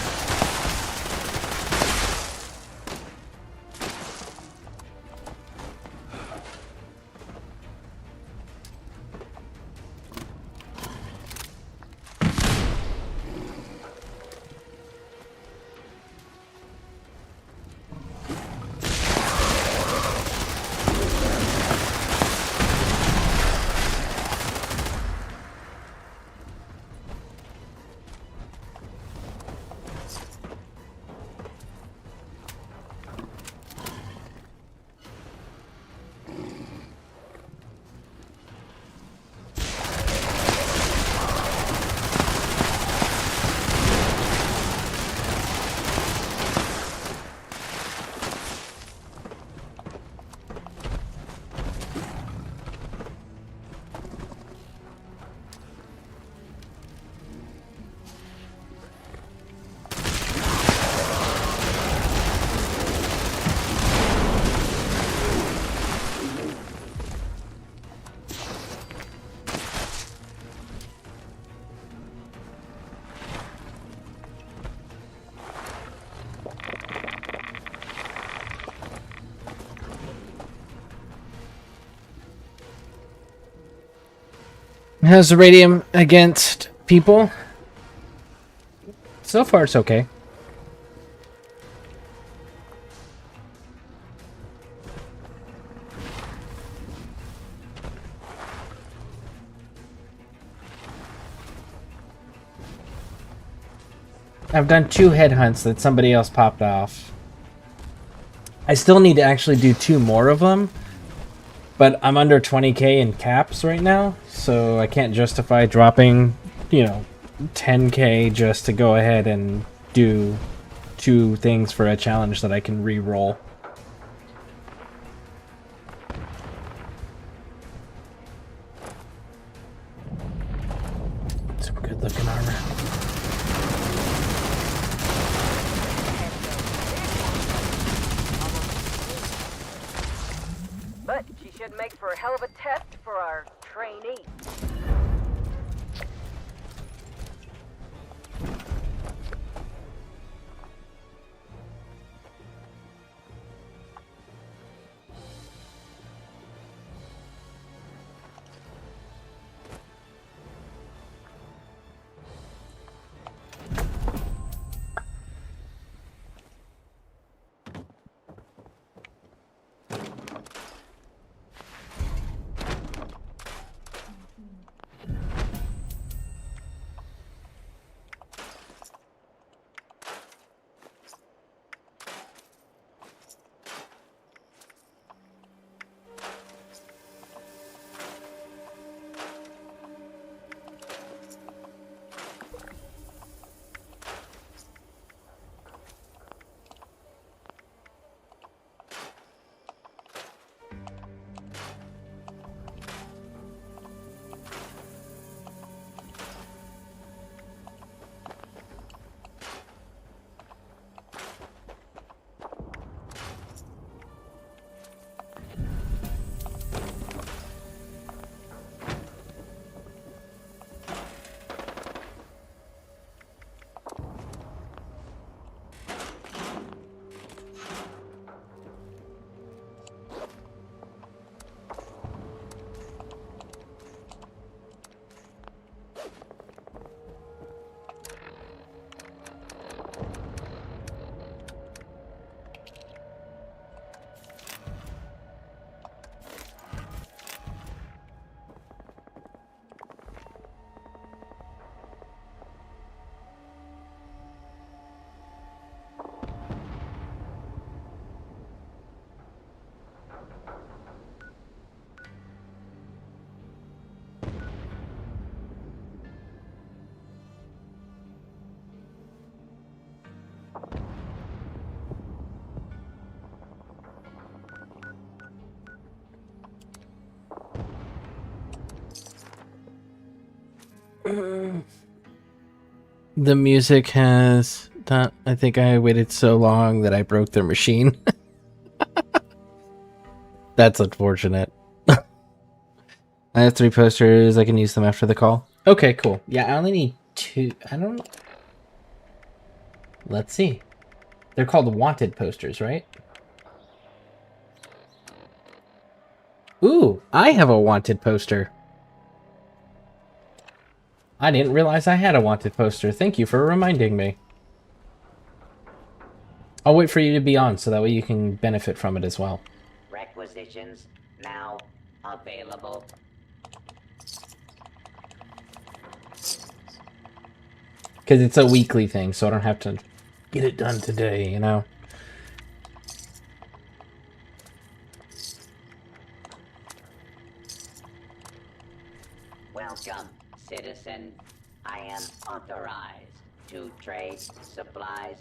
Speaker 1: How's the radium against people? So far, it's okay. I've done 2 headhunts that somebody else popped off. I still need to actually do 2 more of them, but I'm under 20k in caps right now, so I can't justify dropping, you know, 10k just to go ahead and do 2 things for a challenge that I can re-roll. Some good looking armor.
Speaker 15: But she should make for a hell of a test for our trainee.
Speaker 1: The music has... I think I waited so long that I broke their machine. That's unfortunate. I have 3 posters. I can use them after the call. Okay, cool. Yeah, I only need 2. I don't... Let's see. They're called wanted posters, right? Ooh, I have a wanted poster. I didn't realize I had a wanted poster. Thank you for reminding me. I'll wait for you to be on so that way you can benefit from it as well.
Speaker 11: Requisitions now available.
Speaker 1: Because it's a weekly thing, so I don't have to get it done today, you know?
Speaker 11: Welcome, citizen. I am authorized to trade supplies.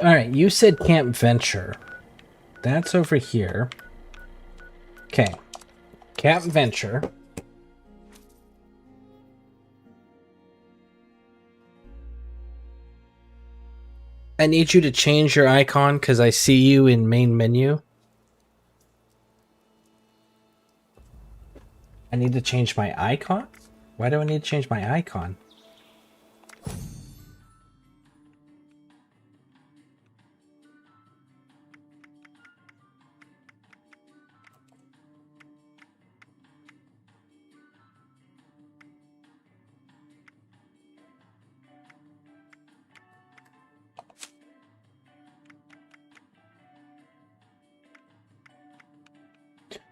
Speaker 1: Alright, you said Camp Venture. That's over here. Okay. Camp Venture. I need you to change your icon because I see you in main menu. I need to change my icon? Why do I need to change my icon?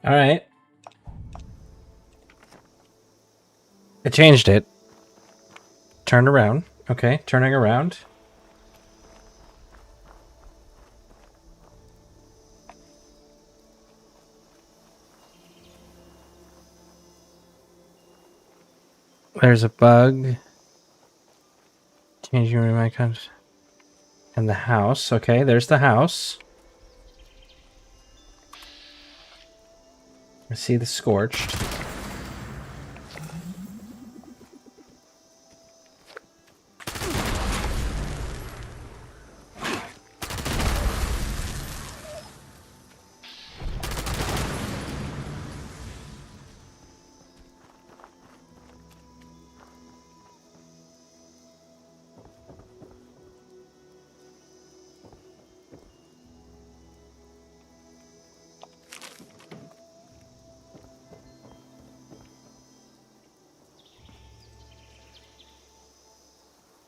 Speaker 1: Alright. I changed it. Turn around. Okay, turning around. There's a bug. Changing room icons. And the house. Okay, there's the house. I see the scorched.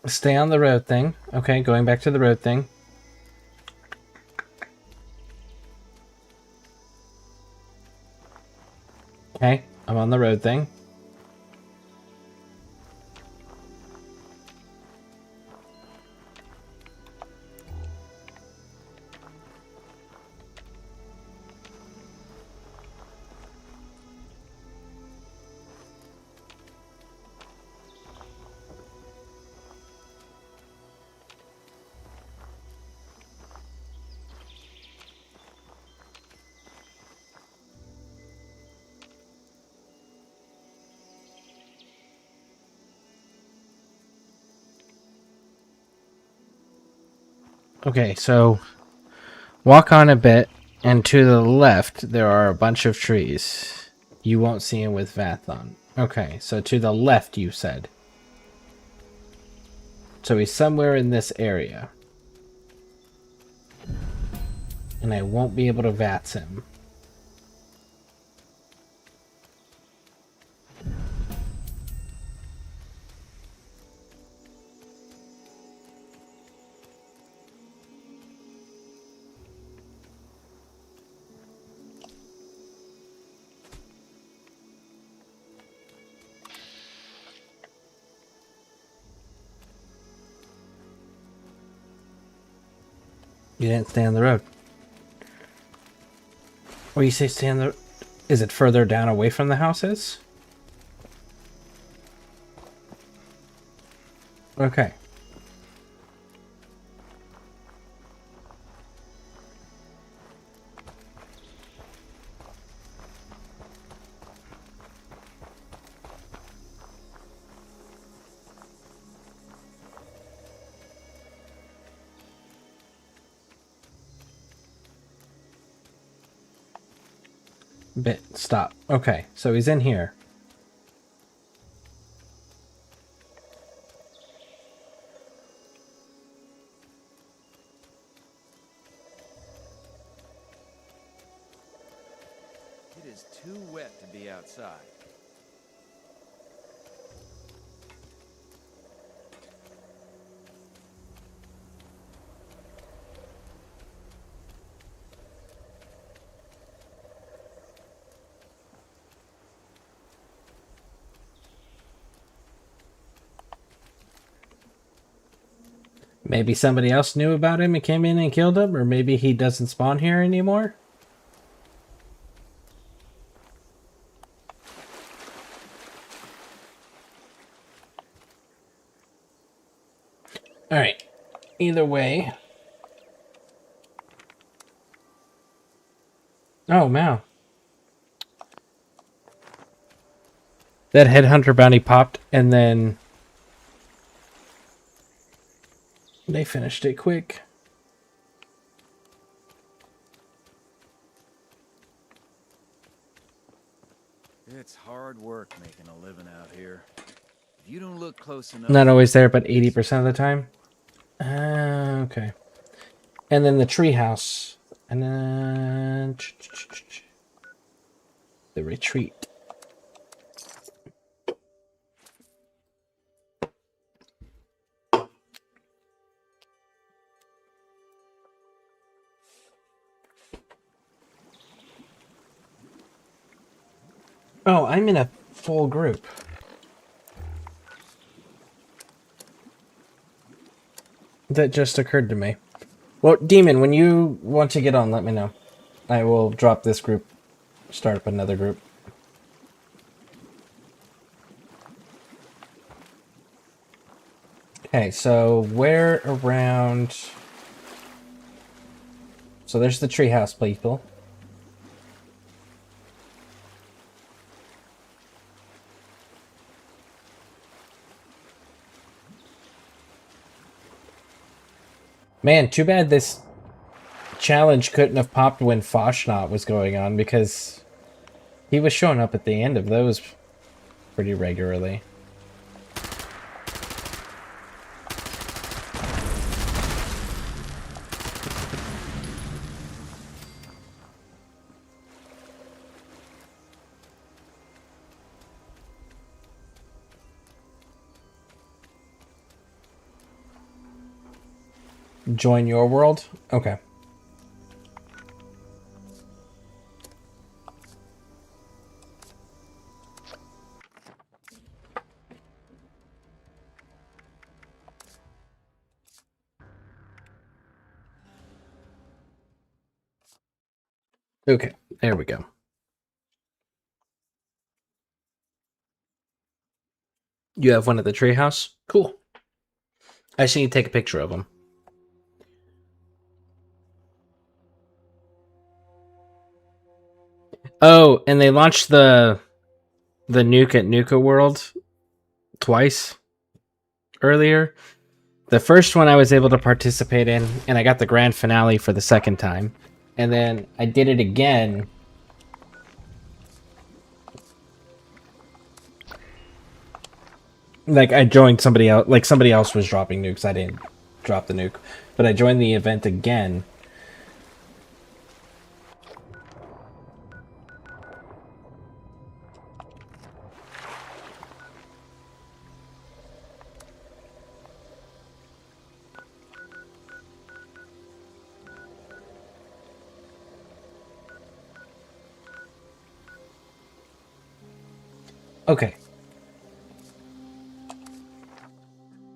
Speaker 1: Stay on the road thing. Okay, going back to the road thing. Okay, I'm on the road thing. Okay, so walk on a bit, and to the left there are a bunch of trees. You won't see him with Vathon. Okay, so to the left you said. So he's somewhere in this area. And I won't be able to VATS him. You didn't stay on the road. Or you say stay on the... Is it further down away from the houses? Okay. Stop. Okay, so he's in here.
Speaker 6: It is too wet to be outside.
Speaker 1: Maybe somebody else knew about him and came in and killed him, or maybe he doesn't spawn here anymore? Alright. Either way. Oh, wow. That headhunter bounty popped, and then... They finished it quick.
Speaker 6: It's hard work making a living out here. If you don't look close enough...
Speaker 1: Not always there, but 80% of the time. Okay. And then the treehouse. And then... The retreat. Oh, I'm in a full group. That just occurred to me. Well, Demon, when you want to get on, let me know. I will drop this group, start up another group. Okay, so where around... So there's the treehouse people. Man, too bad this challenge couldn't have popped when Foshnot was going on, because he was showing up at the end of those pretty regularly. Join your world? Okay. Okay, there we go. You have one at the treehouse? Cool. I just need to take a picture of them. Oh, and they launched the nuke at Nuka World twice earlier. The first one I was able to participate in, and I got the grand finale for the second time. And then I did it again. Like, I joined somebody else, like somebody else was dropping nukes. I didn't drop the nuke. But I joined the event again. Okay.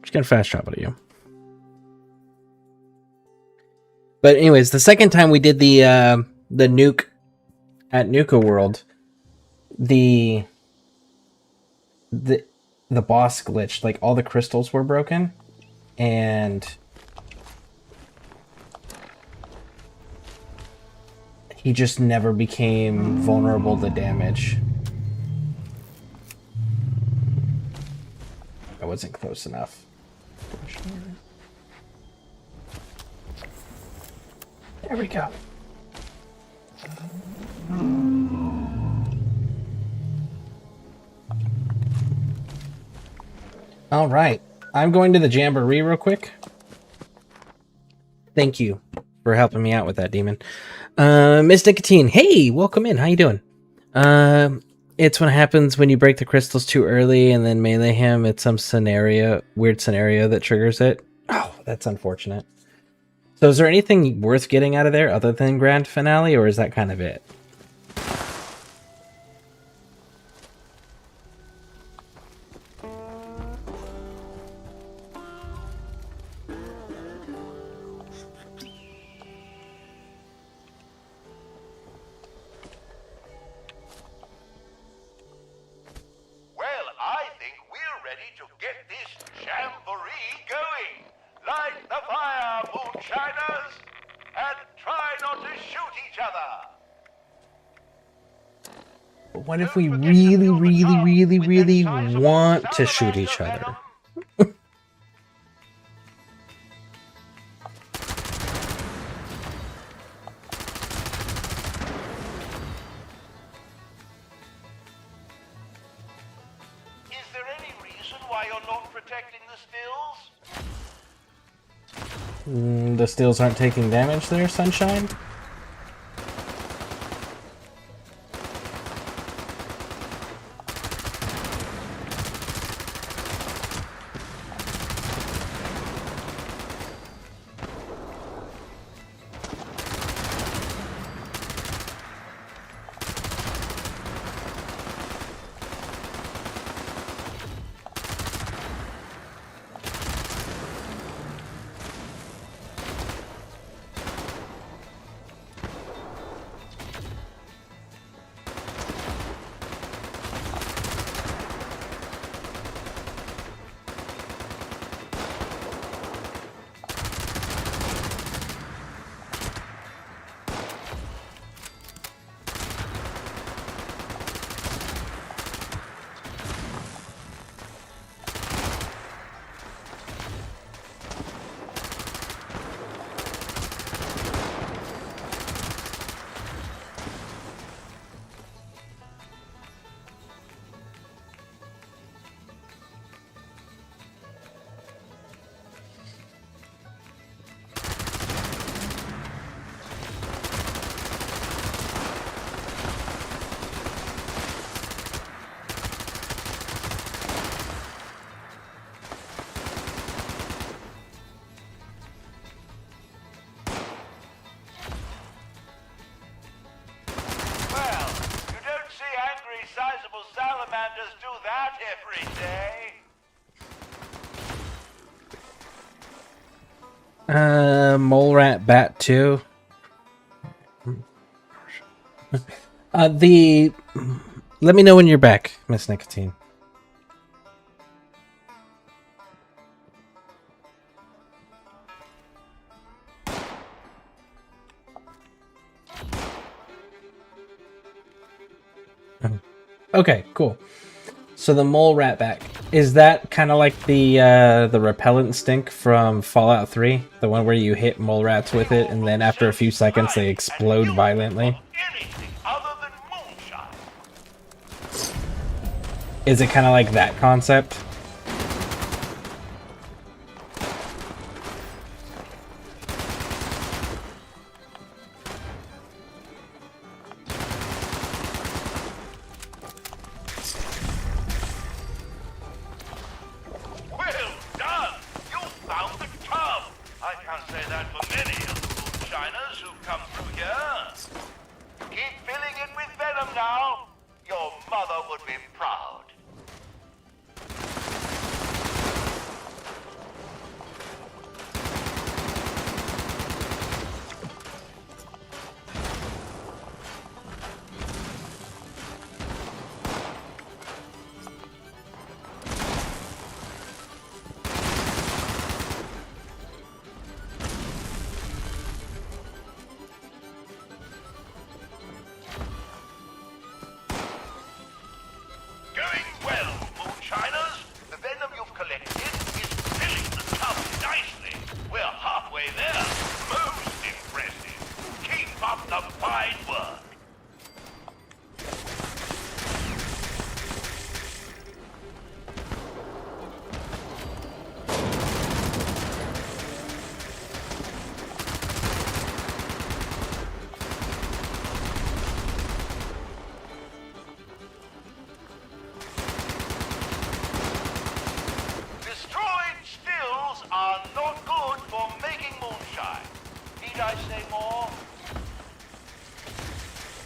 Speaker 1: Just gonna fast travel to you. But anyways, the second time we did the nuke at Nuka World, the boss glitched. Like all the crystals were broken, and he just never became vulnerable to damage. I wasn't close enough. There we go. All right. I'm going to the Jamboree real quick. Thank you for helping me out with that, demon. Miss Nicotine, hey, welcome in. How you doing? It's what happens when you break the crystals too early and then melee him. It's some weird scenario that triggers it. Oh, that's unfortunate. So is there anything worth getting out of there other than grand finale, or is that kind of it?
Speaker 5: Well, I think we're ready to get this jamboree going. Light the fire, moonshiners, and try not to shoot each other.
Speaker 1: But what if we really, really, really, really want to shoot each other?
Speaker 5: Is there any reason why you're not protecting the stills?
Speaker 1: The stills aren't taking damage there, Sunshine?
Speaker 5: Well, you don't see angry, sizable salamanders do that every day.
Speaker 1: Mole Rat Bat 2. Let me know when you're back, Miss Nicotine. Okay, cool. So the mole rat back, is that kind of like the repellent stink from Fallout 3? The one where you hit mole rats with it and then after a few seconds they explode violently? Is it kind of like that concept?
Speaker 5: Well done! You found the tub! I can't say that for many of the moonshiners who've come through here. Keep filling it with venom now. Your mother would be proud.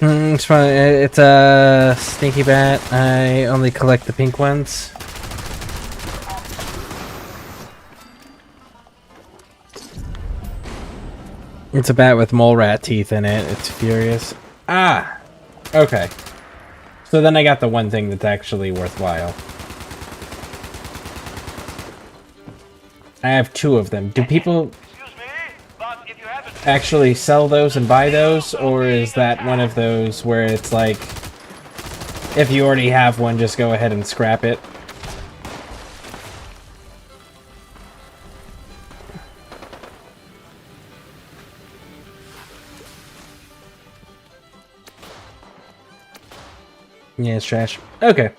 Speaker 1: It's fine. It's a stinky bat. I only collect the pink ones. It's a bat with mole rat teeth in it. It's furious. Ah! Okay. So then I got the one thing that's actually worthwhile. I have 2 of them. Do people actually sell those and buy those? Or is that one of those where it's like, if you already have one, just go ahead and scrap it? Yeah, it's trash. Okay.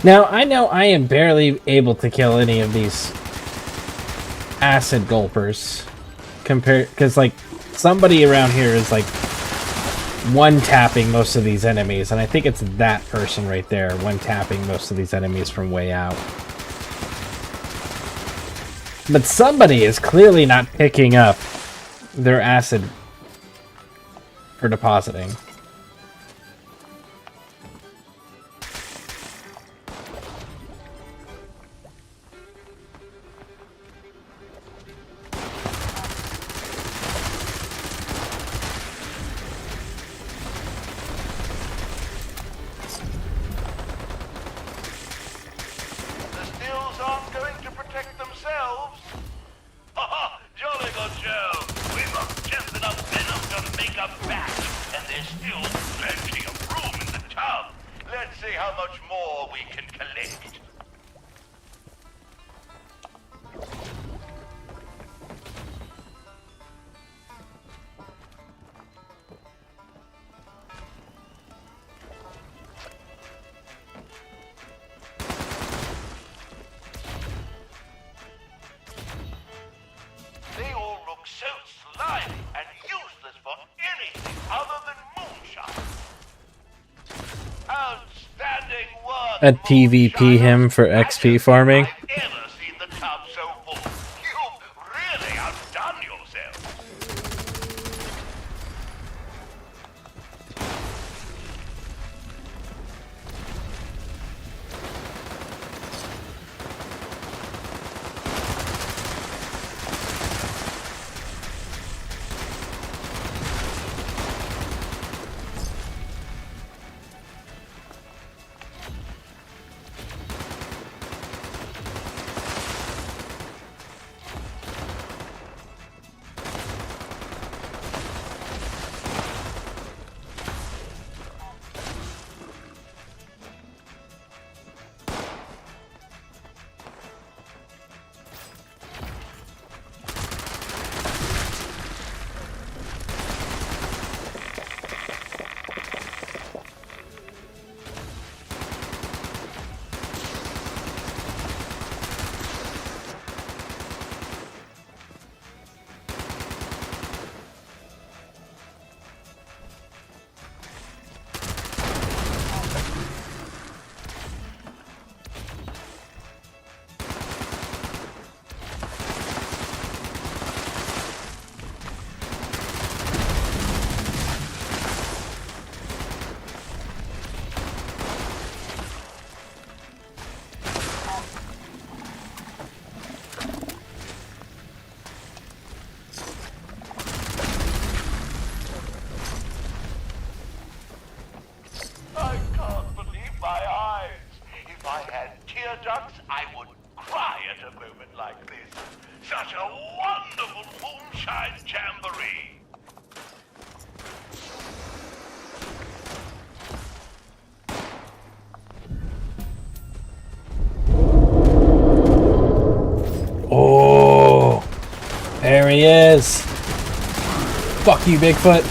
Speaker 1: Now, I know I am barely able to kill any of these acid gulpers. Because, like, somebody around here is, like, one-tapping most of these enemies. And I think it's that person right there, one-tapping most of these enemies from way out. But somebody is clearly not picking up their acid for depositing. I'd PvP him for XP farming. There he is. Fuck you, Bigfoot.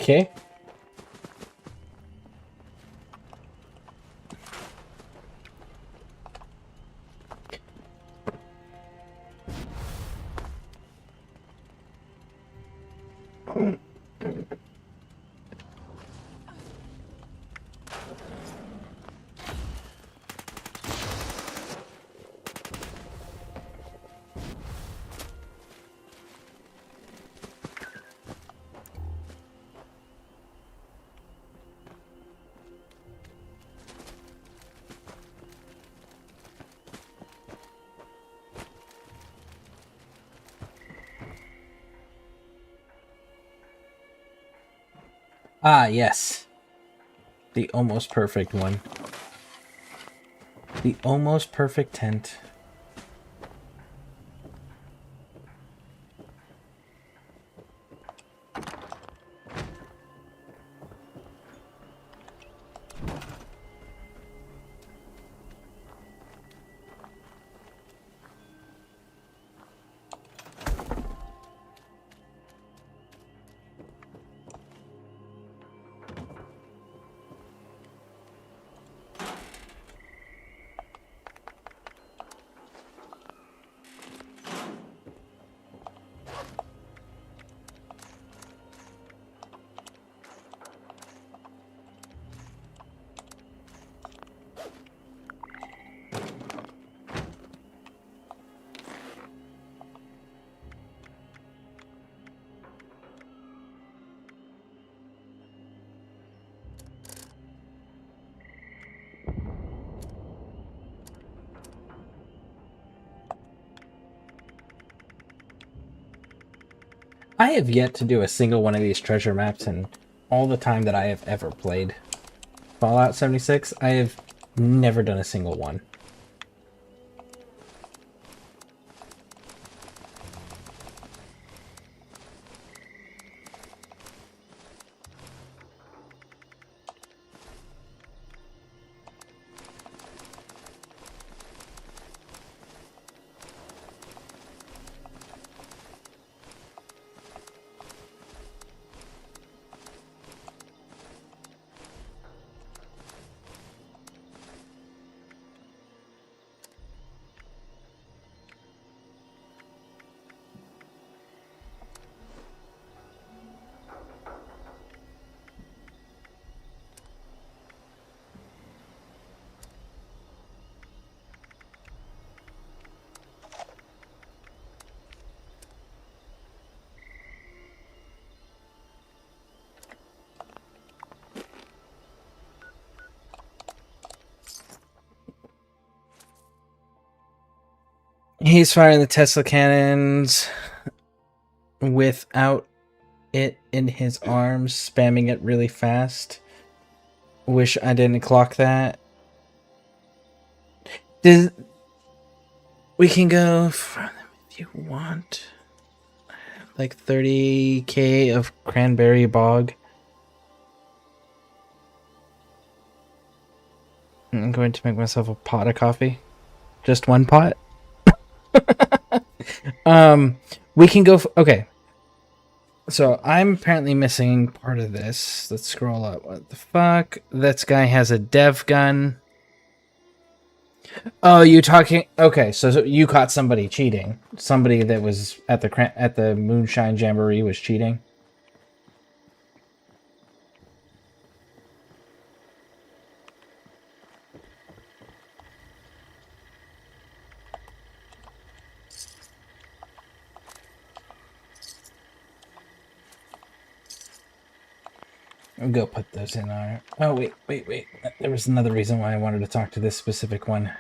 Speaker 1: Okay. Ah, yes. The almost perfect one. The almost perfect tent. I have yet to do a single one of these treasure maps in all the time that I have ever played Fallout 76. I have never done a single one. He's firing the Tesla cannons without it in his arms, spamming it really fast. Wish I didn't clock that. We can go for them if you want. Like 30k of cranberry bog. I'm going to make myself a pot of coffee. Just one pot. We can go. Okay. So I'm apparently missing part of this. Let's scroll up. What the fuck? This guy has a dev gun. Oh, you talking? Okay, so you caught somebody cheating. Somebody that was at the Moonshine Jamboree was cheating. I'll go put those in our... Oh, wait. There was another reason why I wanted to talk to this specific one.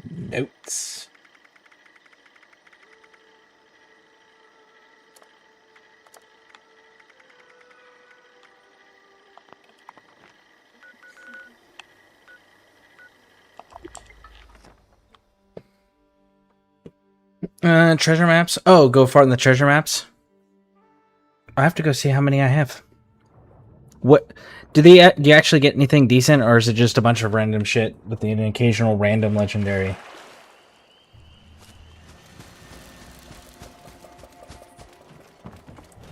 Speaker 1: Notes. Treasure maps. Oh, go far in the treasure maps. I have to go see how many I have. What do you actually get anything decent, or is it just a bunch of random shit with an occasional random legendary?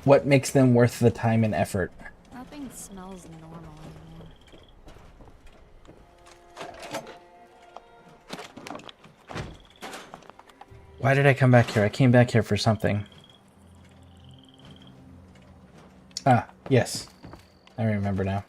Speaker 1: What makes them worth the time and effort?
Speaker 2: Nothing smells normal anymore.
Speaker 1: Why did I come back here? I came back here for something. Ah, yes. I remember now.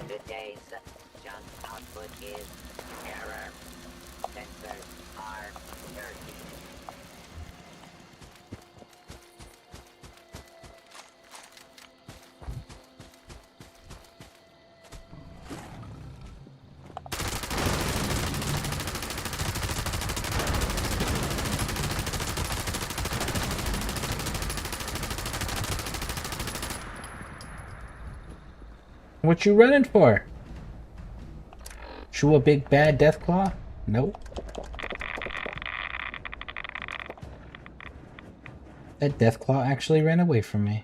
Speaker 11: Today's junk output is error. Sensors are dirty.
Speaker 1: What you running for? Chew a big bad Deathclaw? Nope. That Deathclaw actually ran away from me.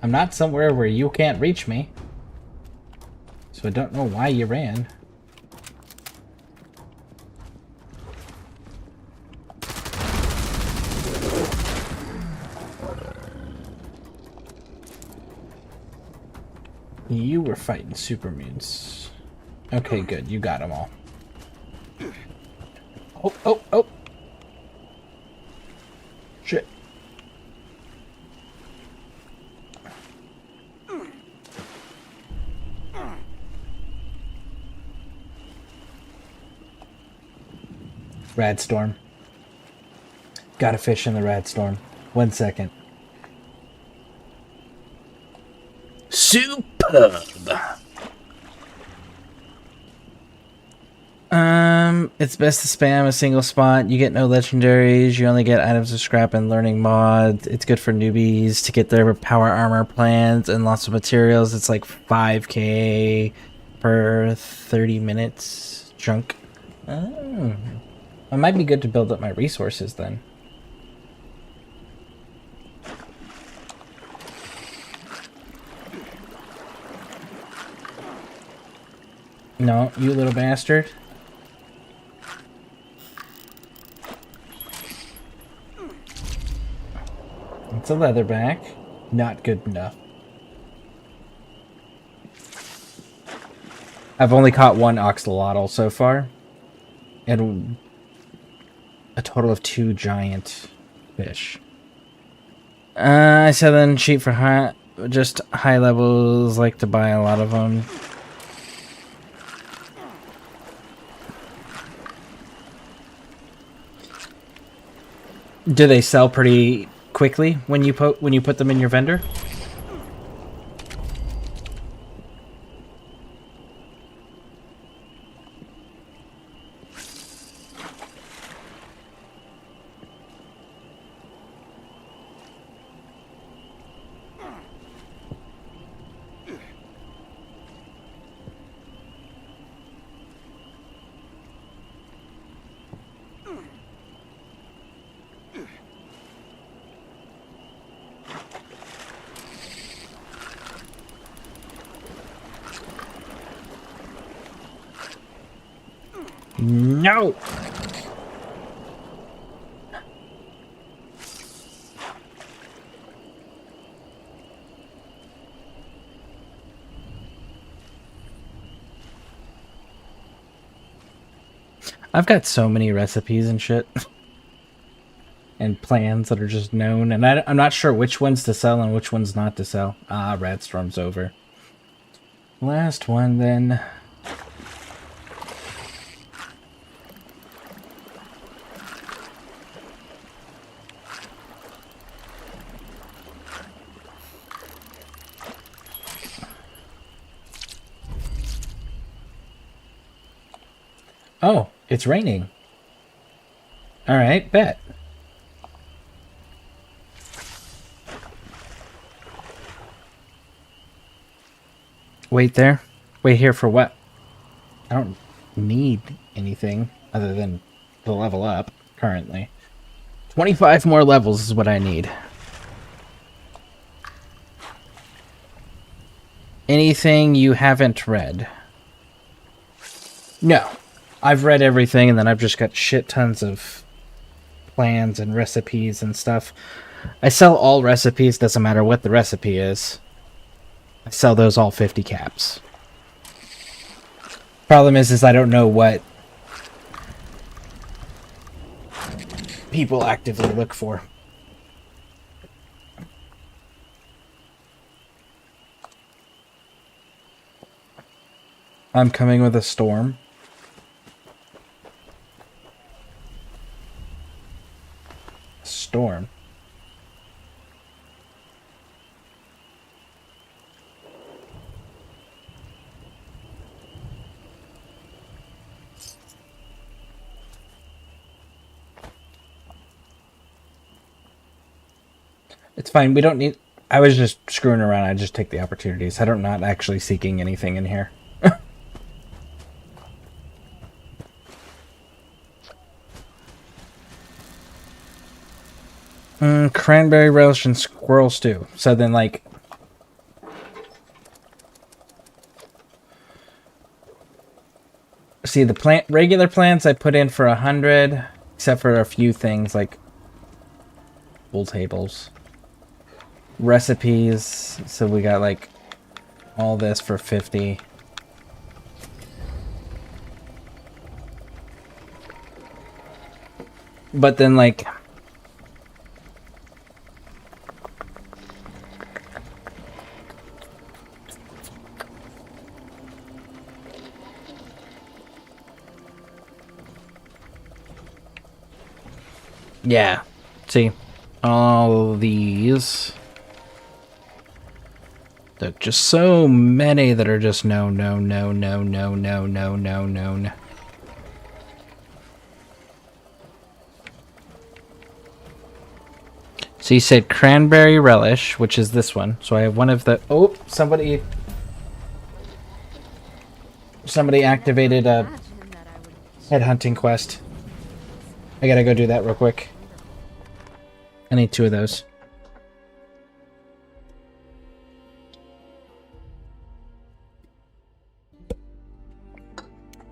Speaker 1: I'm not somewhere where you can't reach me. So I don't know why you ran. You were fighting super mutants. Okay, good. You got them all. Oh, oh, oh! Shit. Radstorm. Got a fish in the Radstorm. 1 second. Superb! It's best to spam a single spot. You get no legendaries. You only get items of scrap and learning mods. It's good for newbies to get their power armor plans and lots of materials. It's like 5k per 30 minutes chunk. Oh. It might be good to build up my resources then. No, you little bastard. It's a leatherback. Not good enough. I've only caught one oxalotl so far. And a total of 2 giant fish. I said then cheap for just high levels, like to buy a lot of them. Do they sell pretty quickly when you put them in your vendor? No! I've got so many recipes and shit. And plans that are just known. And I'm not sure which ones to sell and which ones not to sell. Ah, Radstorm's over. Last one then. Oh, it's raining. Alright, bet. Wait there. Wait here for what? I don't need anything other than to level up currently. 25 more levels is what I need. Anything you haven't read? No. I've read everything, and then I've just got shit tons of plans and recipes and stuff. I sell all recipes, doesn't matter what the recipe is. I sell those all 50 caps. Problem is I don't know what people actively look for. I'm coming with a storm. Storm. It's fine. We don't need... I was just screwing around. I just take the opportunities. I'm not actually seeking anything in here. Cranberry relish and squirrel stew. So then, like... See, the regular plants I put in for 100, except for a few things like pool tables. Recipes, so we got like all this for 50. But then like... Yeah, see, all these. There's just so many that are just no. So you said cranberry relish, which is this one. So I have one of the... Oh, somebody activated a headhunting quest. I gotta go do that real quick. I need 2 of those.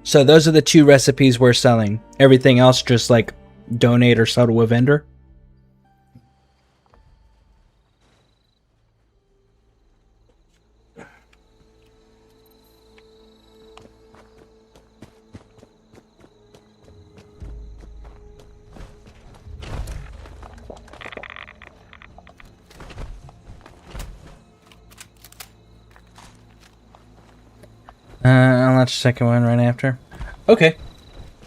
Speaker 1: So those are the 2 recipes we're selling. Everything else just like donate or sell to a vendor. I'll launch the second one right after. Okay.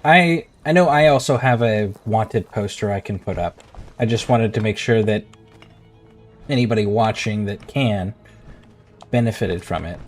Speaker 1: I know I also have a wanted poster I can put up. I just wanted to make sure that anybody watching that can benefited from it.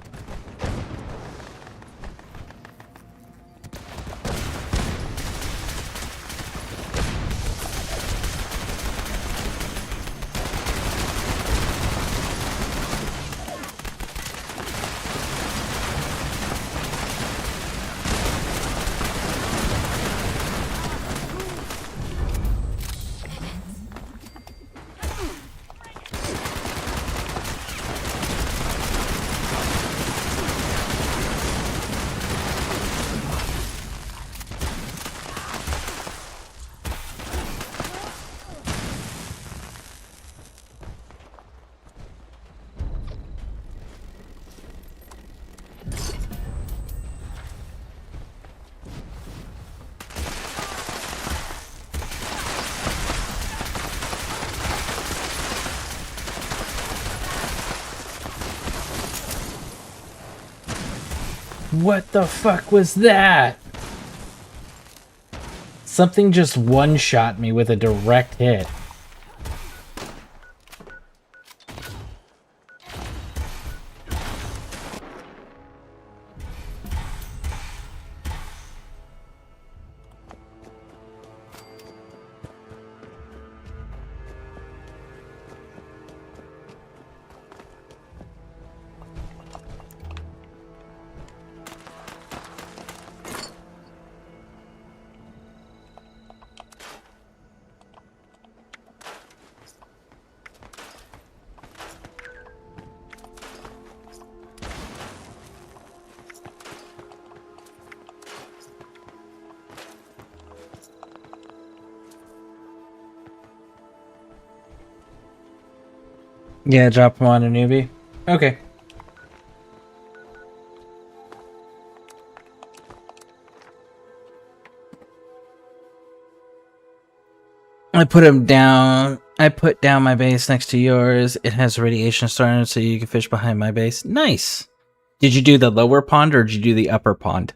Speaker 1: What the fuck was that? Something just one-shot me with a direct hit. Yeah, drop them on a newbie. Okay. I put him down. I put down my base next to yours. It has radiation starting, so you can fish behind my base. Nice. Did you do the lower pond or did you do the upper pond?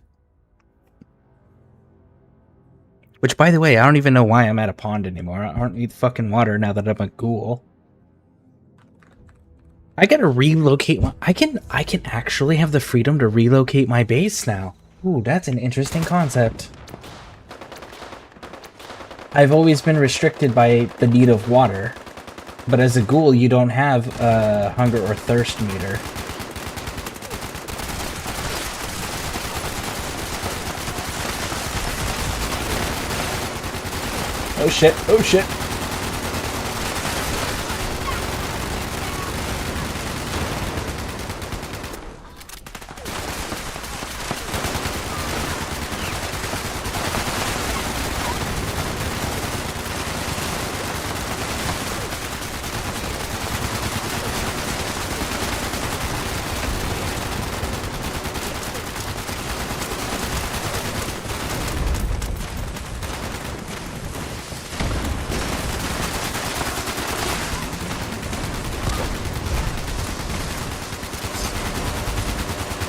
Speaker 1: Which, by the way, I don't even know why I'm at a pond anymore. I don't need fucking water now that I'm a ghoul. I gotta relocate my... I can actually have the freedom to relocate my base now. Ooh, that's an interesting concept. I've always been restricted by the need of water. But as a ghoul, you don't have a hunger or thirst meter. Oh shit, oh shit.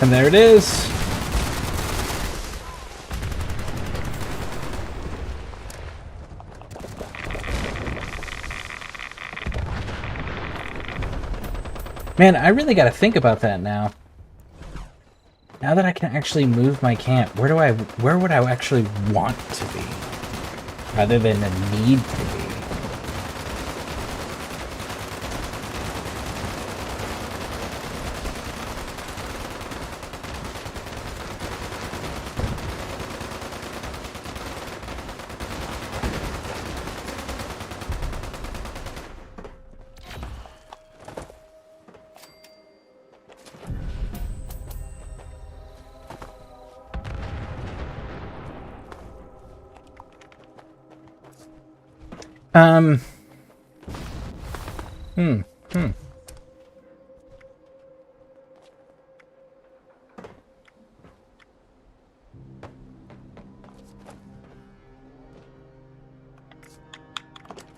Speaker 1: And there it is. Man, I really gotta think about that now. Now that I can actually move my camp, where would I actually want to be? Rather than a need to be.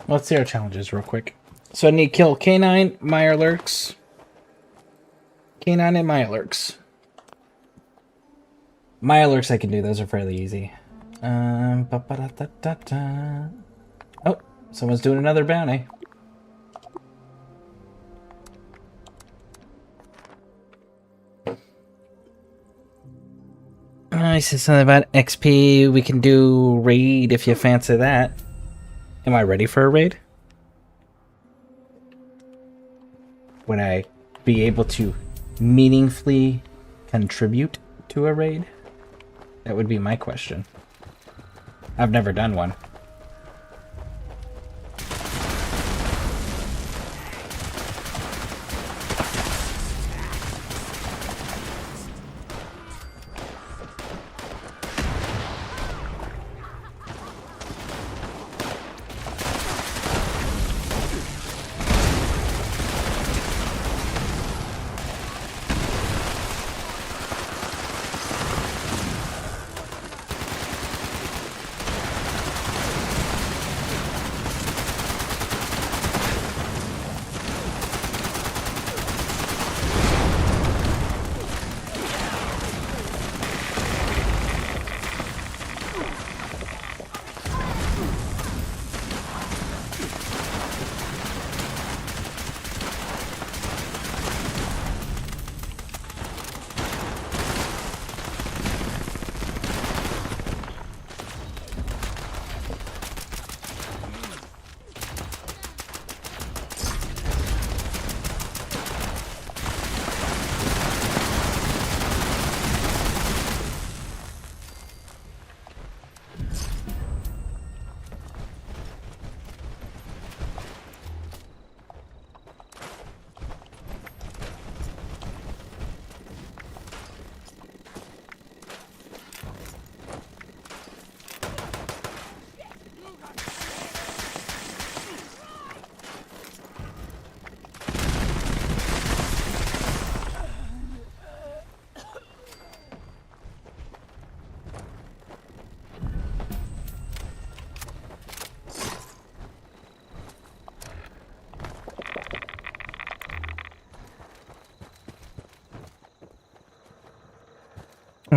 Speaker 1: Let's see our challenges real quick. So I need to kill K9, Mirelurks. K9 and Mirelurks. Mirelurks I can do, those are fairly easy. Oh, someone's doing another bounty. I said something about XP. We can do raid if you fancy that. Am I ready for a raid? Would I be able to meaningfully contribute to a raid? That would be my question. I've never done one.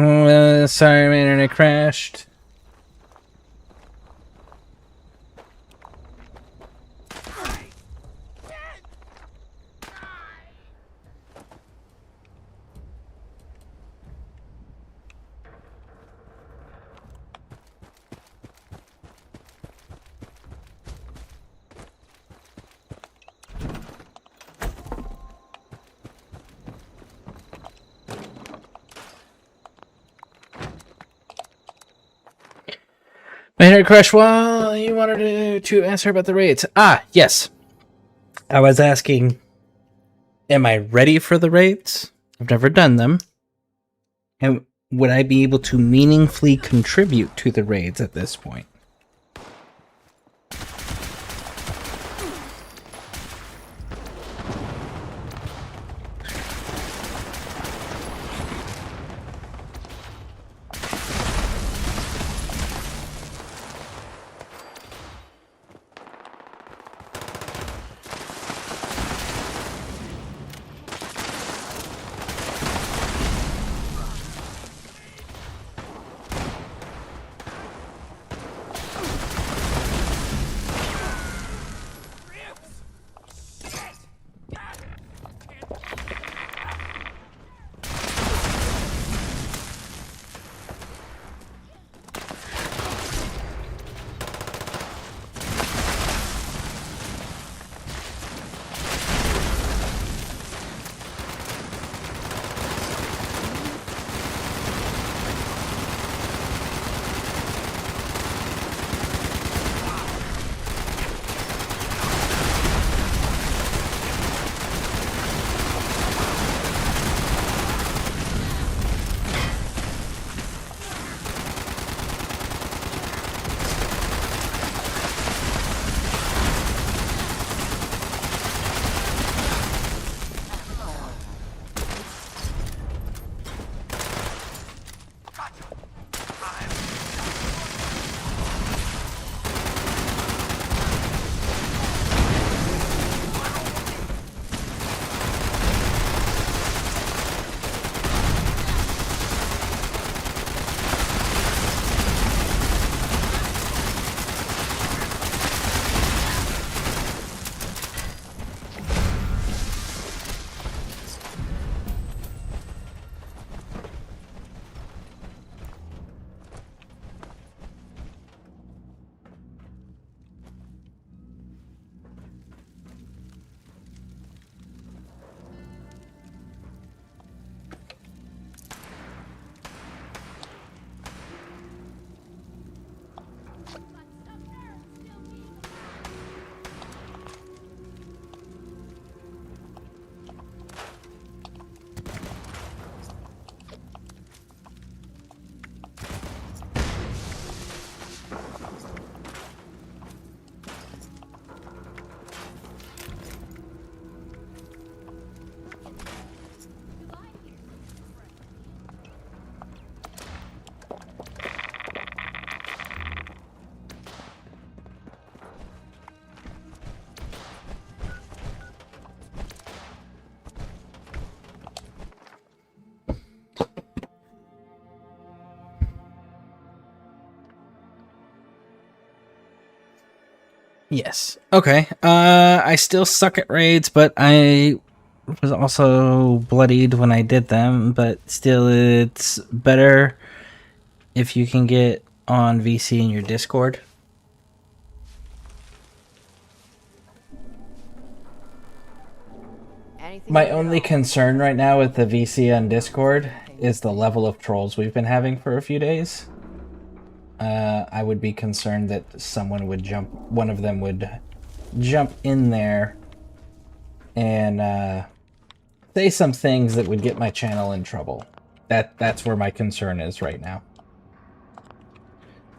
Speaker 1: Sorry, my internet crashed. My internet crashed while you wanted to answer about the raids. Ah, yes. I was asking, am I ready for the raids? I've never done them. And would I be able to meaningfully contribute to the raids at this point? Yes. Okay. I still suck at raids, but I was also bloodied when I did them, but still it's better if you can get on VC in your Discord. My only concern right now with the VC on Discord is the level of trolls we've been having for a few days. I would be concerned that one of them would jump in there and say some things that would get my channel in trouble. That's where my concern is right now.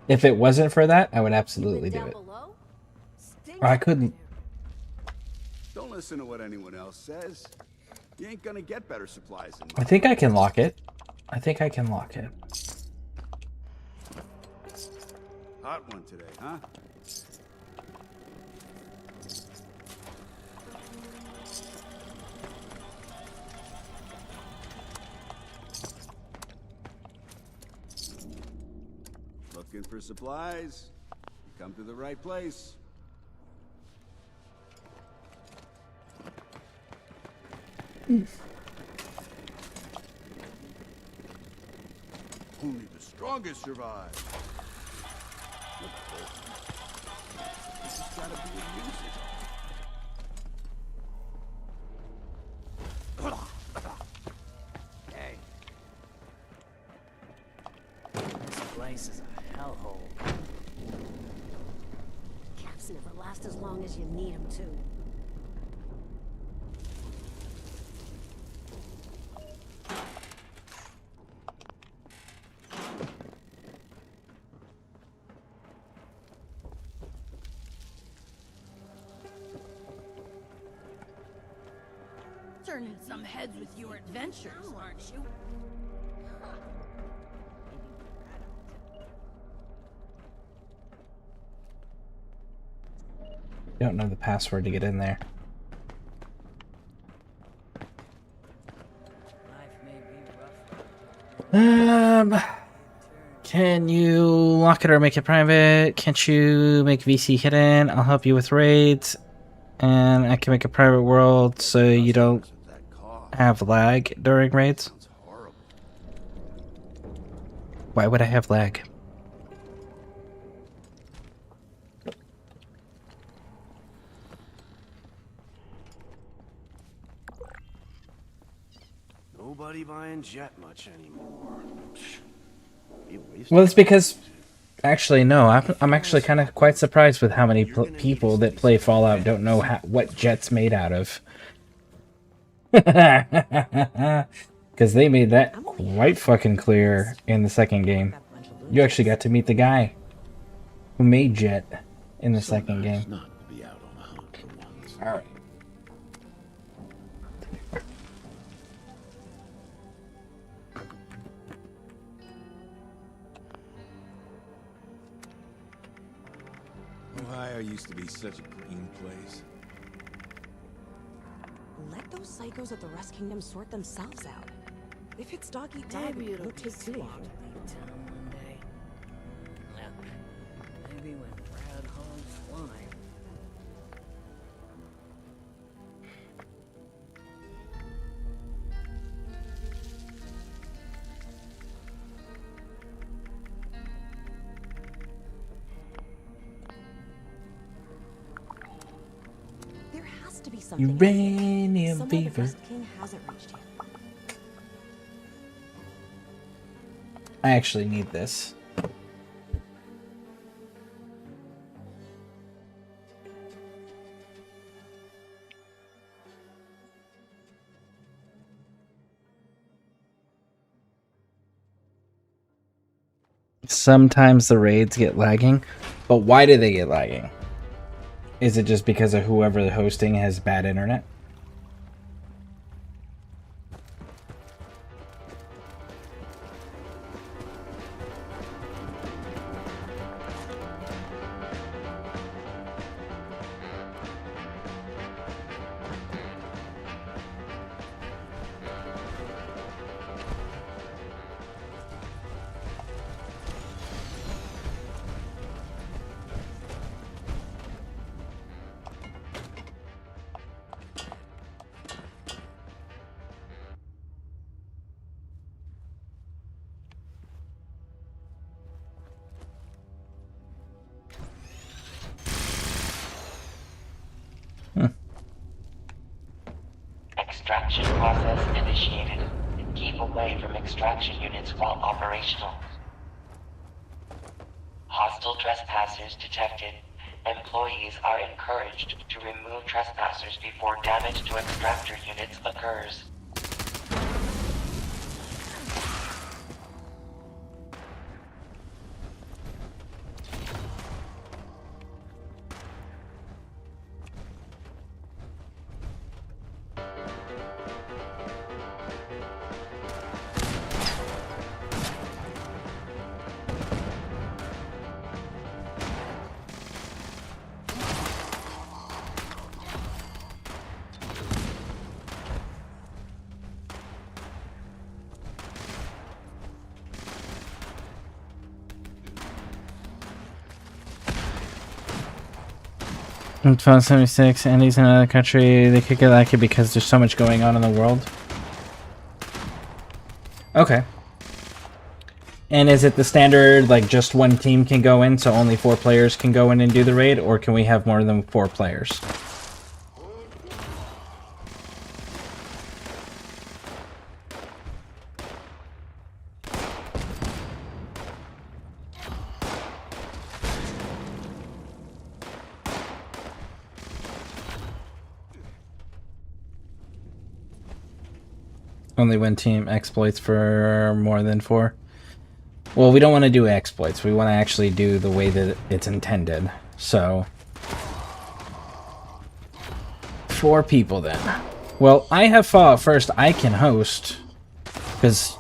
Speaker 1: If it wasn't for that, I would absolutely do it. I couldn't.
Speaker 4: Don't listen to what anyone else says. You ain't gonna get better supplies than
Speaker 1: I think I can lock it. I think I can lock it.
Speaker 4: Hot one today, huh? Looking for supplies? You come to the right place. Only the strongest survive. This has gotta be amusing.
Speaker 19: Hey. This place is a hellhole.
Speaker 10: Cats never last as long as you need them to.
Speaker 22: Turning some heads with your adventures, aren't you?
Speaker 1: Don't know the password to get in there. Can you lock it or make it private? Can't you make VC hidden? I'll help you with raids. And I can make a private world so you don't have lag during raids. Why would I have lag?
Speaker 23: Nobody buying Jet much anymore.
Speaker 1: Well, it's because... Actually, no. I'm actually kind of quite surprised with how many people that play Fallout don't know what Jet's made out of. Because they made that quite fucking clear in the second game. You actually got to meet the guy who made Jet in the second game. Alright.
Speaker 18: Ohio used to be such a green place.
Speaker 10: Let those psychos at the Rest Kingdom sort themselves out. If it's dog eat dog, it won't take too long.
Speaker 19: Maybe when Brad hogs fly.
Speaker 10: There has to be something.
Speaker 1: Uranium
Speaker 10: Somewhere the
Speaker 1: fever.
Speaker 10: Rest King hasn't reached yet.
Speaker 1: I actually need this. Sometimes the raids get lagging, but why do they get lagging? Is it just because of whoever the hosting has bad internet?
Speaker 24: Extraction process initiated. Keep away from extraction units while operational. Hostile trespassers detected. Employees are encouraged to remove trespassers before damage to extractor units occurs.
Speaker 1: In 1276, Andy's in another country. They could get lucky because there's so much going on in the world. Okay. And is it the standard, like, just one team can go in, so only 4 players can go in and do the raid, or can we have more than 4 players? Only one team exploits for more than 4. Well, we don't want to do exploits. We want to actually do the way that it's intended. So, 4 people then. Well, I have Fallout first. I can host, because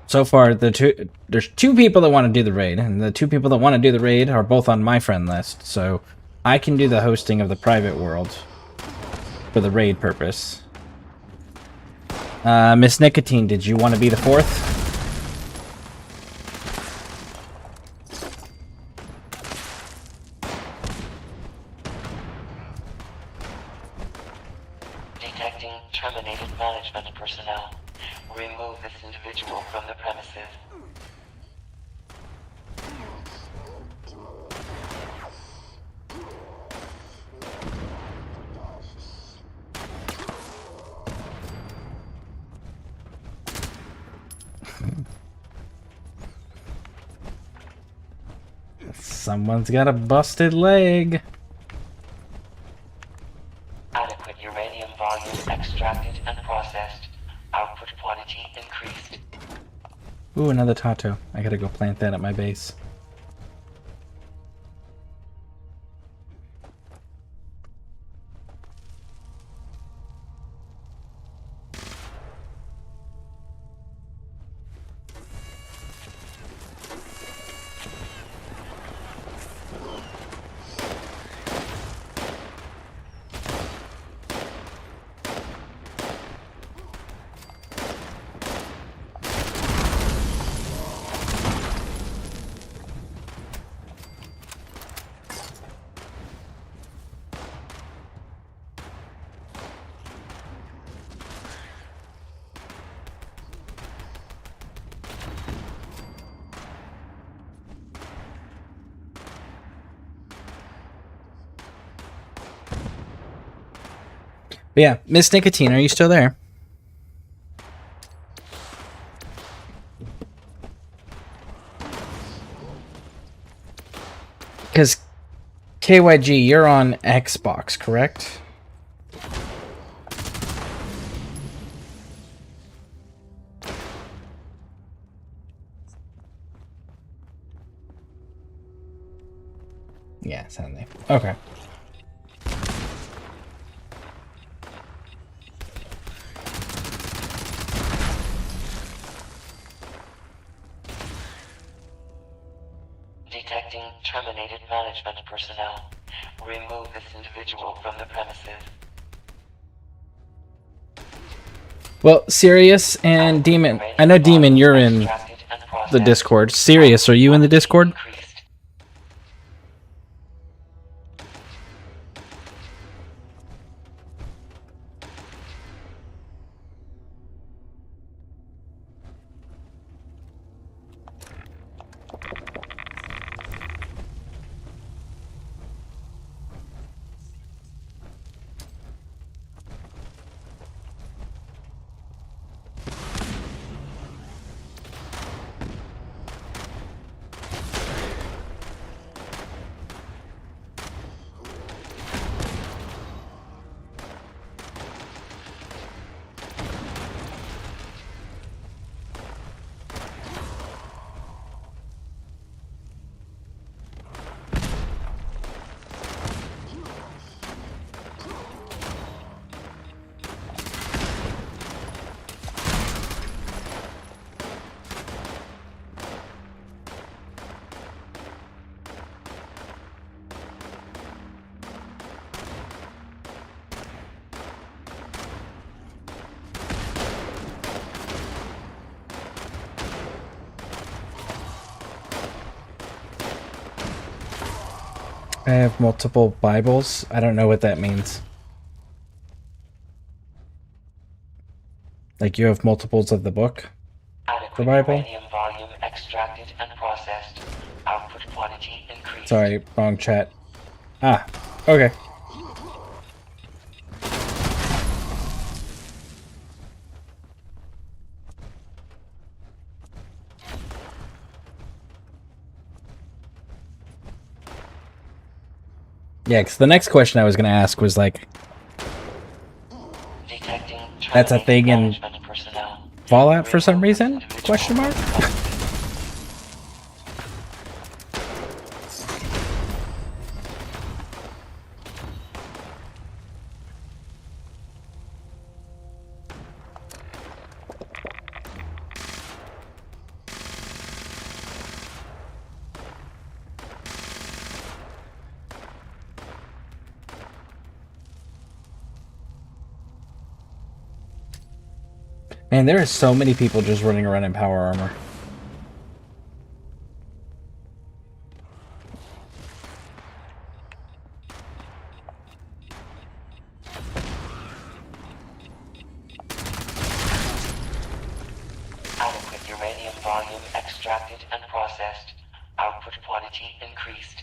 Speaker 1: so far there's 2 people that want to do the raid, and the 2 people that want to do the raid are both on my friend list. So, I can do the hosting of the private world for the raid purpose. Miss Nicotine, did you want to be the 4th?
Speaker 24: Detecting terminated management personnel. Remove this individual from the premises.
Speaker 1: Someone's got a busted leg.
Speaker 24: Adequate uranium volume extracted and processed. Output quantity increased.
Speaker 1: Ooh, another tato. I gotta go plant that at my base. But yeah, Miss Nicotine, are you still there? Because KYG, you're on Xbox, correct? Yeah, sadly. Okay.
Speaker 24: Detecting terminated management personnel. Remove this individual from the premises.
Speaker 1: Well, Sirius and Demon. I know Demon, you're in the Discord. Sirius, are you in the Discord? I have multiple Bibles. I don't know what that means. Like you have multiples of the book? The Bible?
Speaker 24: Uranium volume extracted and processed. Output quantity increased.
Speaker 1: Sorry, wrong chat. Ah, okay. Yeah, because the next question I was going to ask was like, that's a thing in Fallout for some reason? Question mark? Man, there are so many people just running around in power armor.
Speaker 24: Adequate uranium volume extracted and processed. Output quantity increased.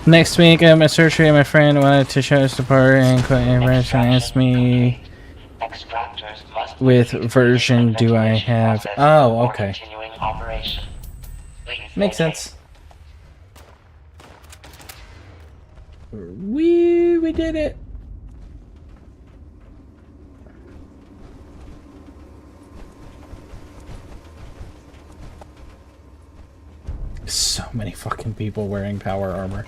Speaker 1: Next week at my surgery, my friend wanted to show us the part and asked me with version do I have. Oh, okay. Makes sense. We did it. So many fucking people wearing power armor.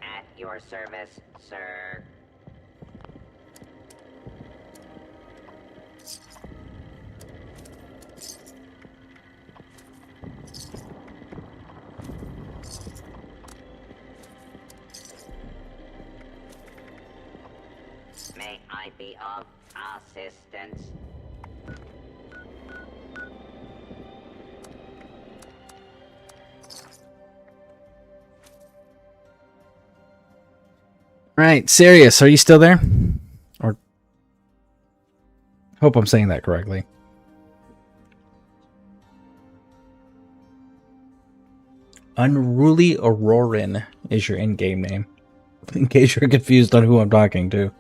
Speaker 11: At your service, sir. May I be of assistance?
Speaker 1: Right, Sirius, are you still there? Or hope I'm saying that correctly. Unruly Auroran is your in-game name. In case you're confused on who I'm talking to.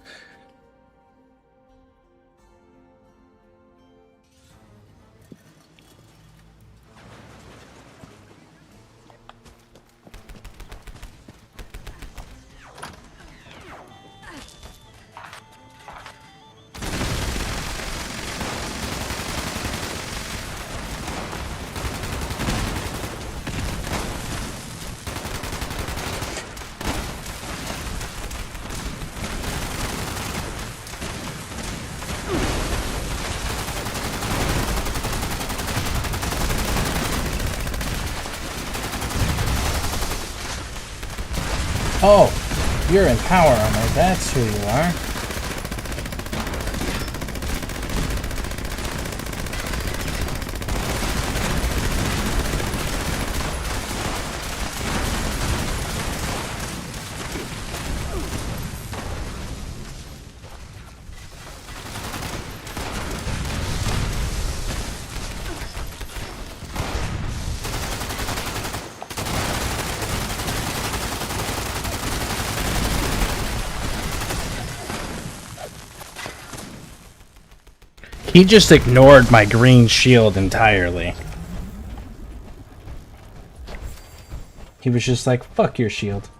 Speaker 1: Oh, you're in power armor. That's who you are. He just ignored my green shield entirely. He was just like, fuck your shield.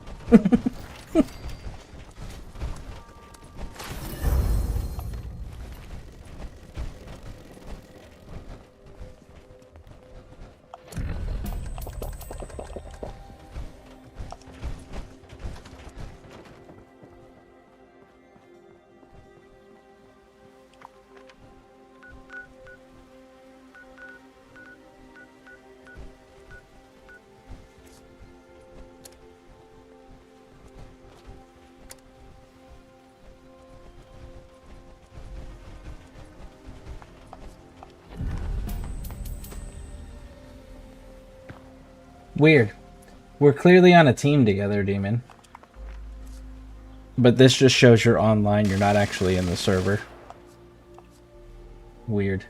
Speaker 1: Weird. We're clearly on a team together, Demon. But this just shows you're online, you're not actually in the server. Weird.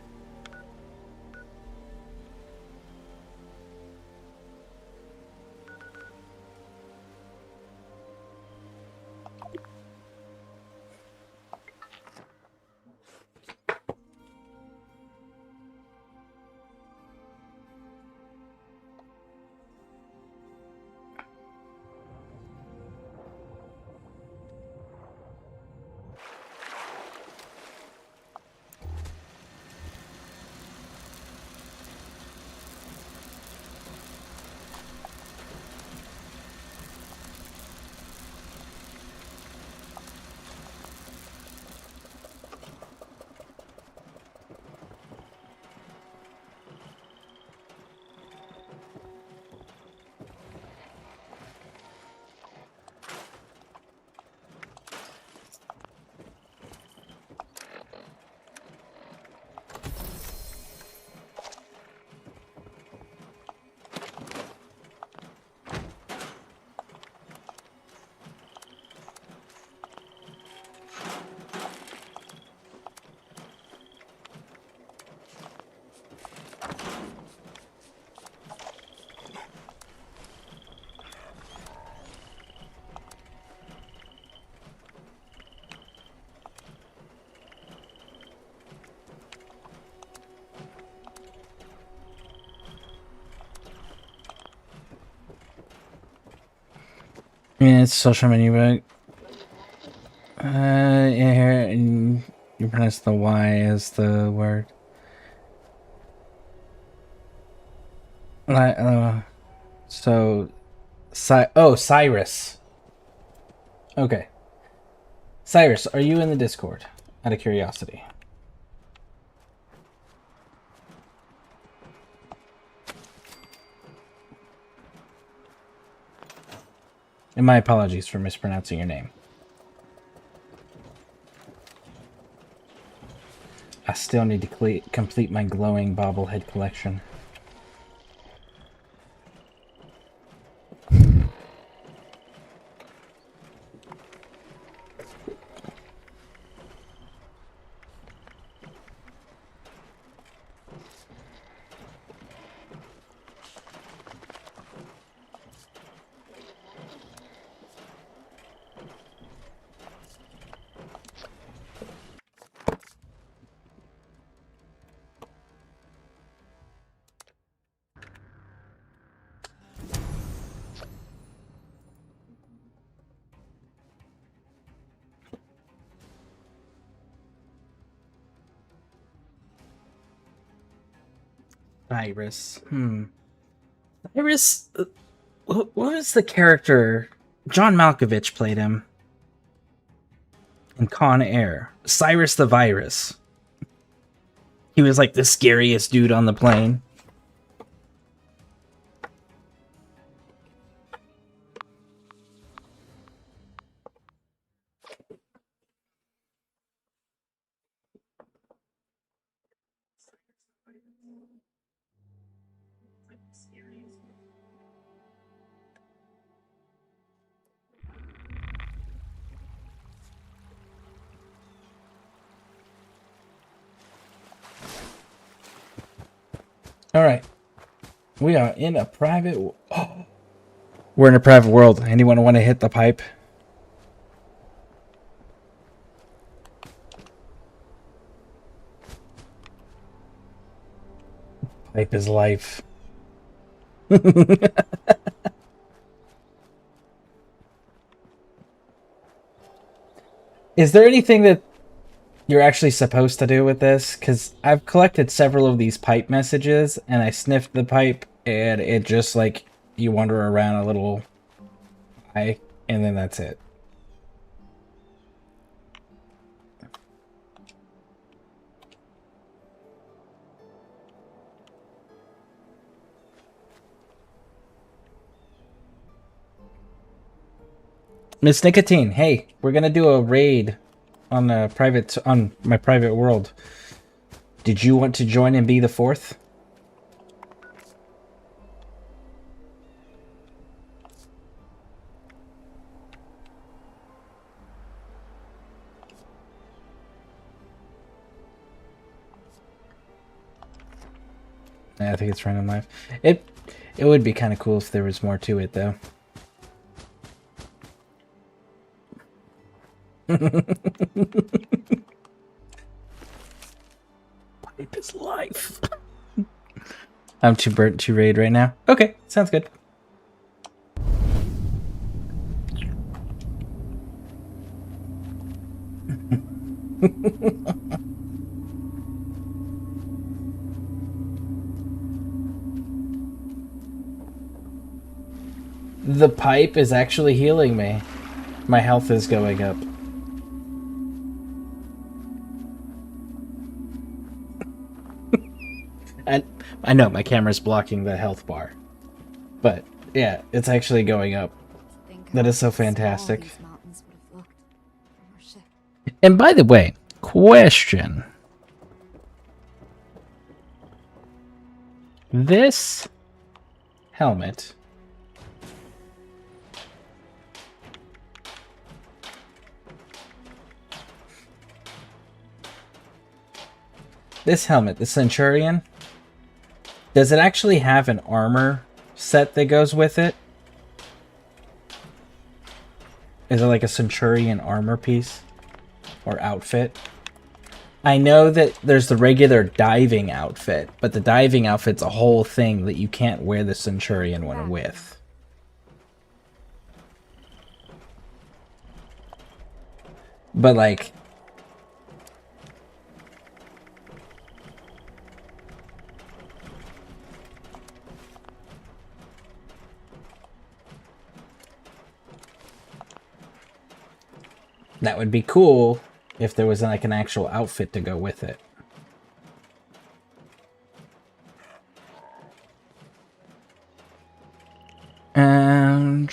Speaker 1: Yeah, it's social menu, but yeah, here, and you pronounce the Y as the word. So, Cyrus. Okay. Cyrus, are you in the Discord? Out of curiosity. And my apologies for mispronouncing your name. I still need to complete my glowing bobblehead collection. Cyrus. Cyrus. What was the character? John Malkovich played him in Con Air. Cyrus the Virus. He was like the scariest dude on the plane. All right. We are in a private... Oh. We're in a private world. Anyone want to hit the pipe? Pipe is life. Is there anything that you're actually supposed to do with this? Because I've collected several of these pipe messages, and I sniffed the pipe, and it just, like, you wander around a little high, and then that's it. Miss Nicotine, hey, we're gonna do a raid on my private world. Did you want to join and be the fourth? I think it's random life. It would be kind of cool if there was more to it, though. Pipe is life. I'm too burnt to raid right now. Okay, sounds good. The pipe is actually healing me. My health is going up. And I know my camera's blocking the health bar. But yeah, it's actually going up. That is so fantastic. And by the way, question. This helmet the Centurion, does it actually have an armor set that goes with it? Is it like a Centurion armor piece or outfit? I know that there's the regular diving outfit, but the diving outfit's a whole thing that you can't wear the Centurion one with. But like... that would be cool if there was like an actual outfit to go with it. And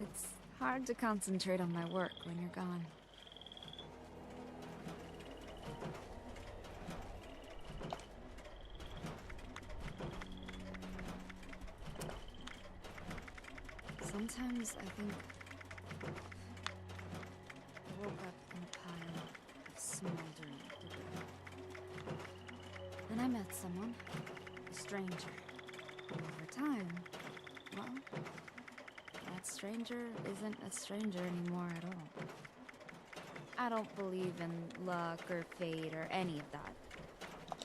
Speaker 2: it's hard to concentrate on my work when you're gone. Sometimes I think I woke up in a pile of smoldering debris. Then I met someone, a stranger. And over time, well, that stranger isn't a stranger anymore at all. I don't believe in luck or fate or any of that.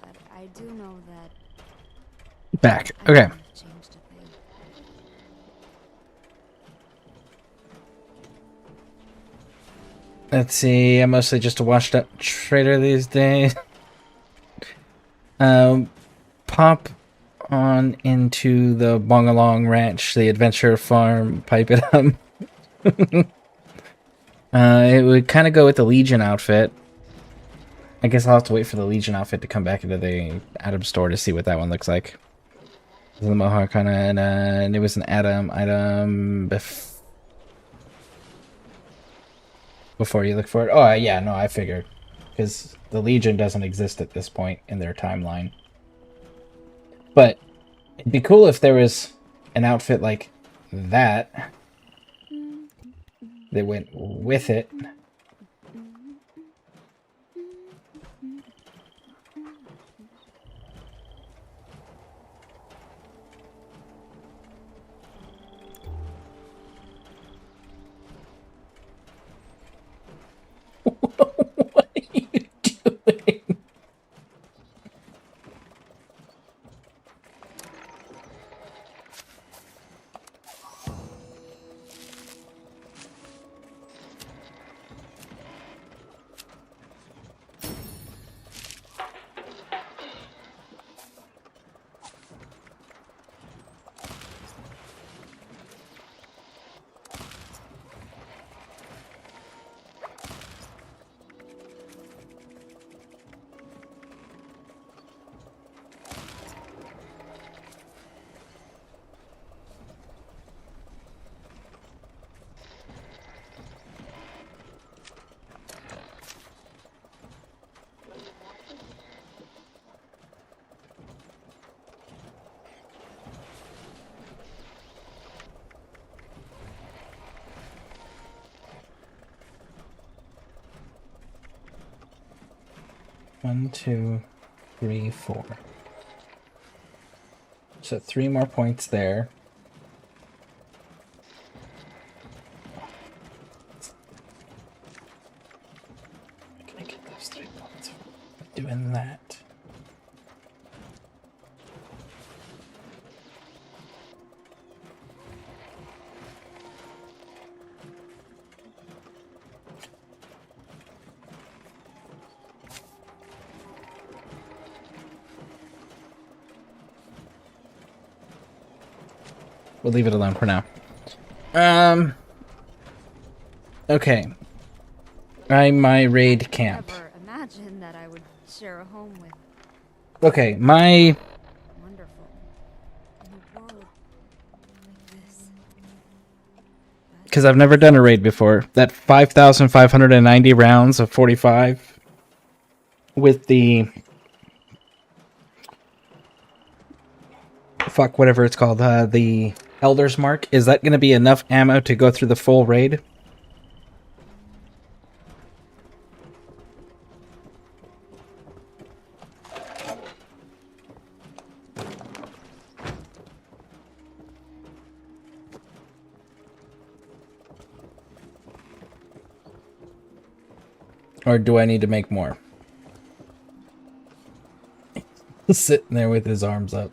Speaker 2: But I do know that...
Speaker 1: back. Okay.
Speaker 2: Changed a thing.
Speaker 1: Let's see, I'm mostly just a washed up trader these days. Pop on into the Bongalong Ranch, the adventure farm, pipe it up. It would kind of go with the Legion outfit. I guess I'll have to wait for the Legion outfit to come back into the Atom store to see what that one looks like. The Mohawk kind of, and it was an Atom item before you look for it. Oh, yeah, no, I figured. because the Legion doesn't exist at this point in their timeline. But it'd be cool if there was an outfit like that that went with it. What are you doing? One, two, three, four. So 3 more points there. Can I get those 3 points for doing that? We'll leave it alone for now. Okay. My raid camp.
Speaker 2: Never imagined that I would share a home with.
Speaker 1: Okay, my...
Speaker 2: Wonderful. In a world like this.
Speaker 1: Because I've never done a raid before. That 5,590 rounds of 45 with the... Fuck, whatever it's called. The Elder's Mark. Is that going to be enough ammo to go through the full raid? Or do I need to make more? Sitting there with his arms up.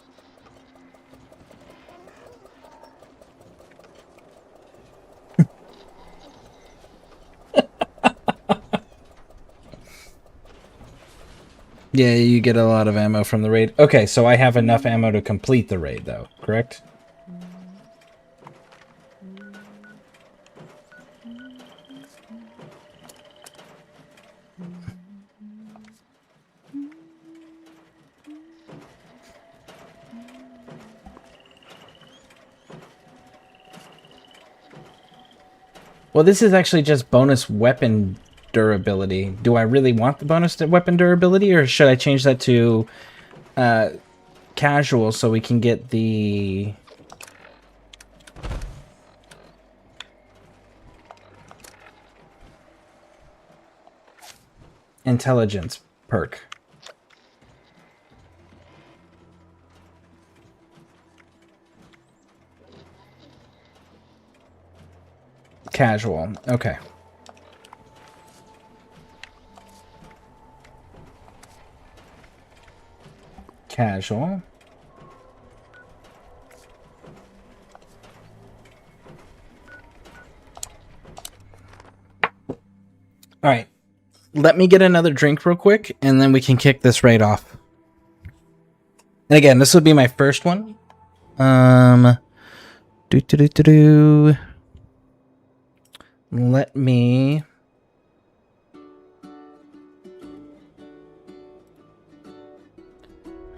Speaker 1: Yeah, you get a lot of ammo from the raid. Okay, so I have enough ammo to complete the raid, though, correct? Well, this is actually just bonus weapon durability. Do I really want the bonus weapon durability, or should I change that to casual so we can get the... intelligence perk? Casual. Okay. Casual. All right. Let me get another drink real quick, and then we can kick this raid off. And again, this will be my first one. Let me...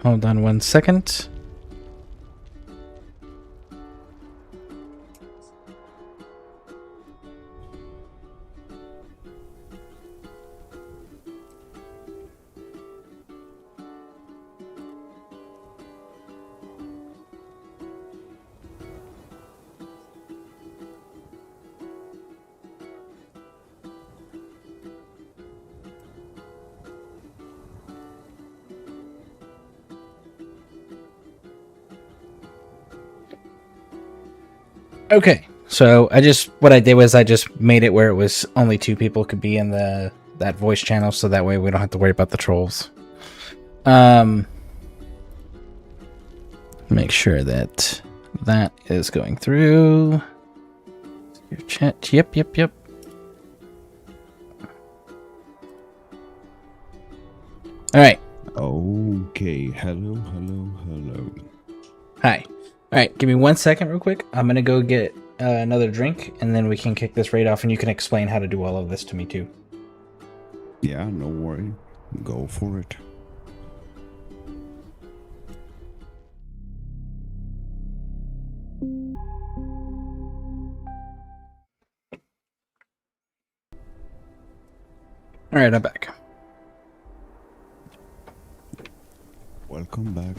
Speaker 1: Hold on 1 second. Okay, so what I did was I just made it where it was only 2 people could be in that voice channel, so that way we don't have to worry about the trolls. Make sure that is going through your chat. Yep. All right.
Speaker 8: Okay. Hello.
Speaker 1: Hi. All right. Give me 1 second, real quick. I'm gonna go get another drink, and then we can kick this raid off, and you can explain how to do all of this to me too.
Speaker 8: Yeah, no worry. Go for it.
Speaker 1: All right, I'm back.
Speaker 8: Welcome back.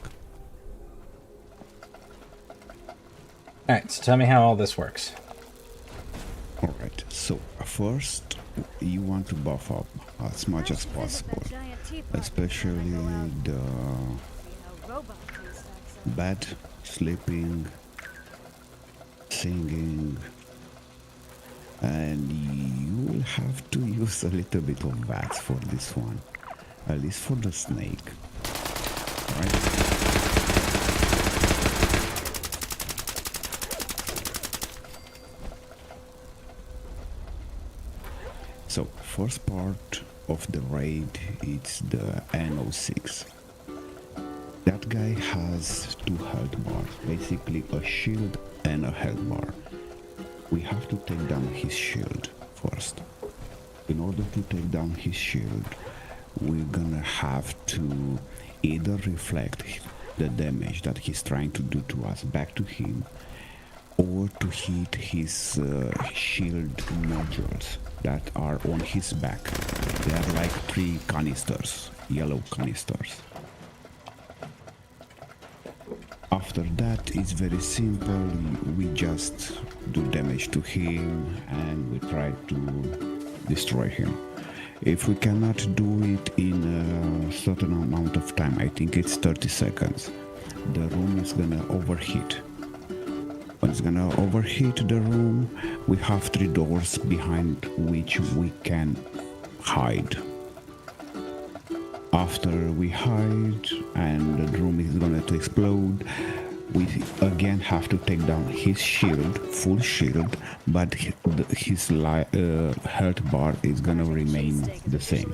Speaker 1: All right, so tell me how all this works.
Speaker 8: Alright, so first you want to buff up as much as possible, especially the bed, sleeping, singing, and you will have to use a little bit of wax for this one, at least for the snake. Alright. So, first part of the raid is the NO6. That guy has 2 health bars, basically a shield and a health bar. We have to take down his shield first. In order to take down his shield, we're gonna have to either reflect the damage that he's trying to do to us back to him, or to hit his shield nodules that are on his back. They are like 3 canisters, yellow canisters. After that, it's very simple. We just do damage to him and we try to destroy him. If we cannot do it in a certain amount of time, I think it's 30 seconds, the room is gonna overheat. When it's gonna overheat the room, we have 3 doors behind which we can hide. After we hide and the room is going to explode, we again have to take down his shield, full shield, but his health bar is going to remain the same.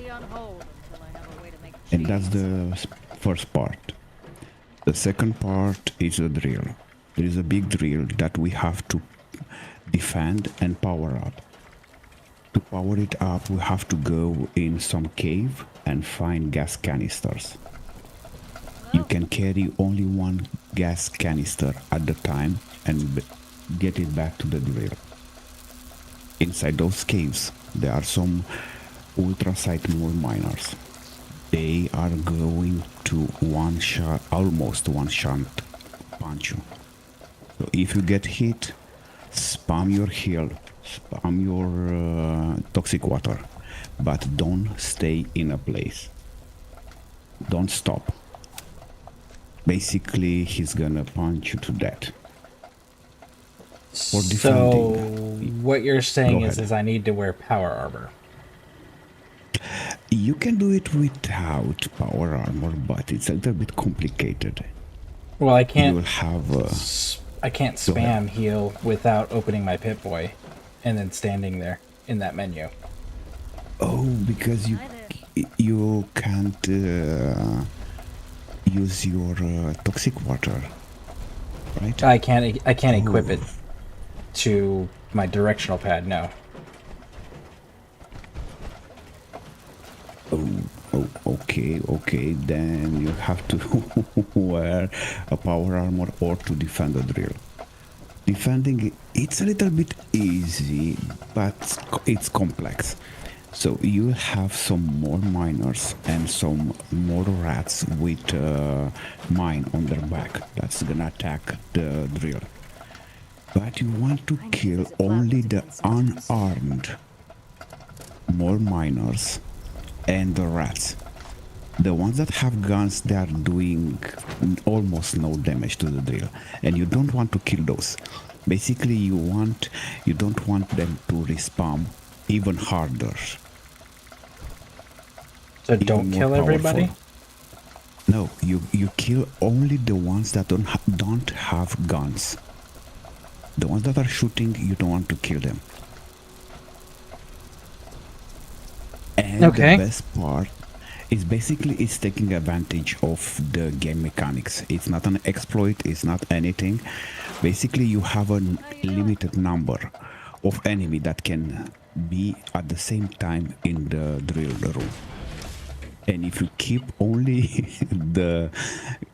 Speaker 8: And that's the first part. The second part is a drill. There is a big drill that we have to defend and power up. To power it up, we have to go in some cave and find gas canisters. You can carry only 1 gas canister at the time and get it back to the drill. Inside those caves, there are some ultrasite miners. They are going to almost one shot punch you. So if you get hit, spam your heal, spam your toxic water, but don't stay in a place. Don't stop. Basically, he's gonna punch you to death. For
Speaker 1: So,
Speaker 8: defending,
Speaker 1: what you're saying
Speaker 8: Go
Speaker 1: is
Speaker 8: ahead.
Speaker 1: I need to wear power armor.
Speaker 8: You can do it without power armor, but it's a little bit complicated.
Speaker 1: Well, I can't.
Speaker 8: You'll have.
Speaker 1: I can't
Speaker 8: Go ahead.
Speaker 1: spam heal without opening my Pip-Boy and then standing there in that menu.
Speaker 8: Oh, because you can't use your toxic water, right?
Speaker 1: I can't equip it to my directional pad. No.
Speaker 8: Oh, okay. Then you have to wear a power armor or to defend the drill. Defending it's a little bit easy, but it's complex. So you have some more miners and some more rats with mine on their back. That's gonna attack the drill. But you want to kill only the unarmed more miners and the rats. The ones that have guns, they are doing almost no damage to the drill, and you don't want to kill those. Basically, you don't want them to respawn even harder.
Speaker 1: So
Speaker 8: even
Speaker 1: don't
Speaker 8: more
Speaker 1: kill everybody?
Speaker 8: powerful. No, you kill only the ones that don't have guns. The ones that are shooting, you don't want to kill them. And
Speaker 1: Okay.
Speaker 8: the best part is basically it's taking advantage of the game mechanics. It's not an exploit, it's not anything. Basically, you have a limited number of enemy that can be at the same time in the drill room. And if you keep only the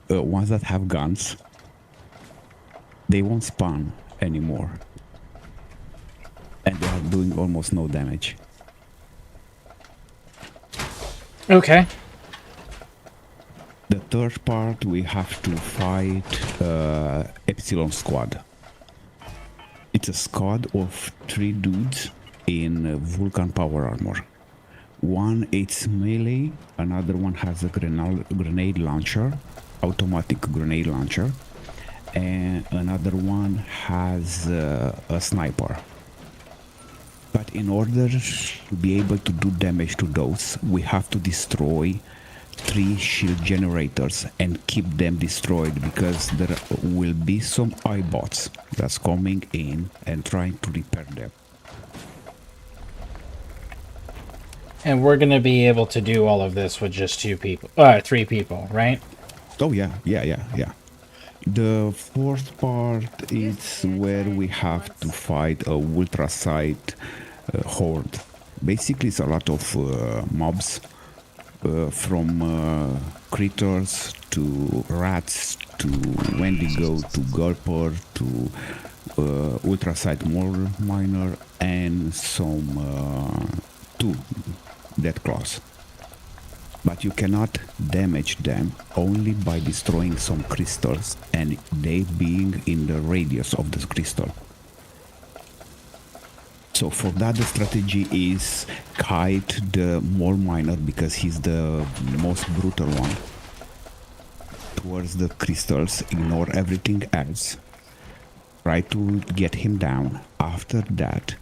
Speaker 8: ones that have guns, they won't spawn anymore. And they are doing almost no damage.
Speaker 1: Okay.
Speaker 8: The third part, we have to fight Epsilon Squad. It's a squad of 3 dudes in Vulcan power armor. One is melee, another one has a grenade launcher, automatic grenade launcher, and another one has a sniper. But in order to be able to do damage to those, we have to destroy 3 shield generators and keep them destroyed, because there will be some iBots that's coming in and trying to repair them.
Speaker 1: And we're gonna be able to do all of this with just 3 people, right?
Speaker 8: Oh yeah. The fourth part is where we have to fight a ultra-site horde. Basically, it's a lot of mobs, from critters to rats to Wendigo to Gulper to ultra-site miner and some 2 death claws. But you cannot damage them only by destroying some crystals and they being in the radius of the crystal. So for that, the strategy is kite the mole miner, because he's the most brutal one, towards the crystals, ignore everything else, try to get him down. After that,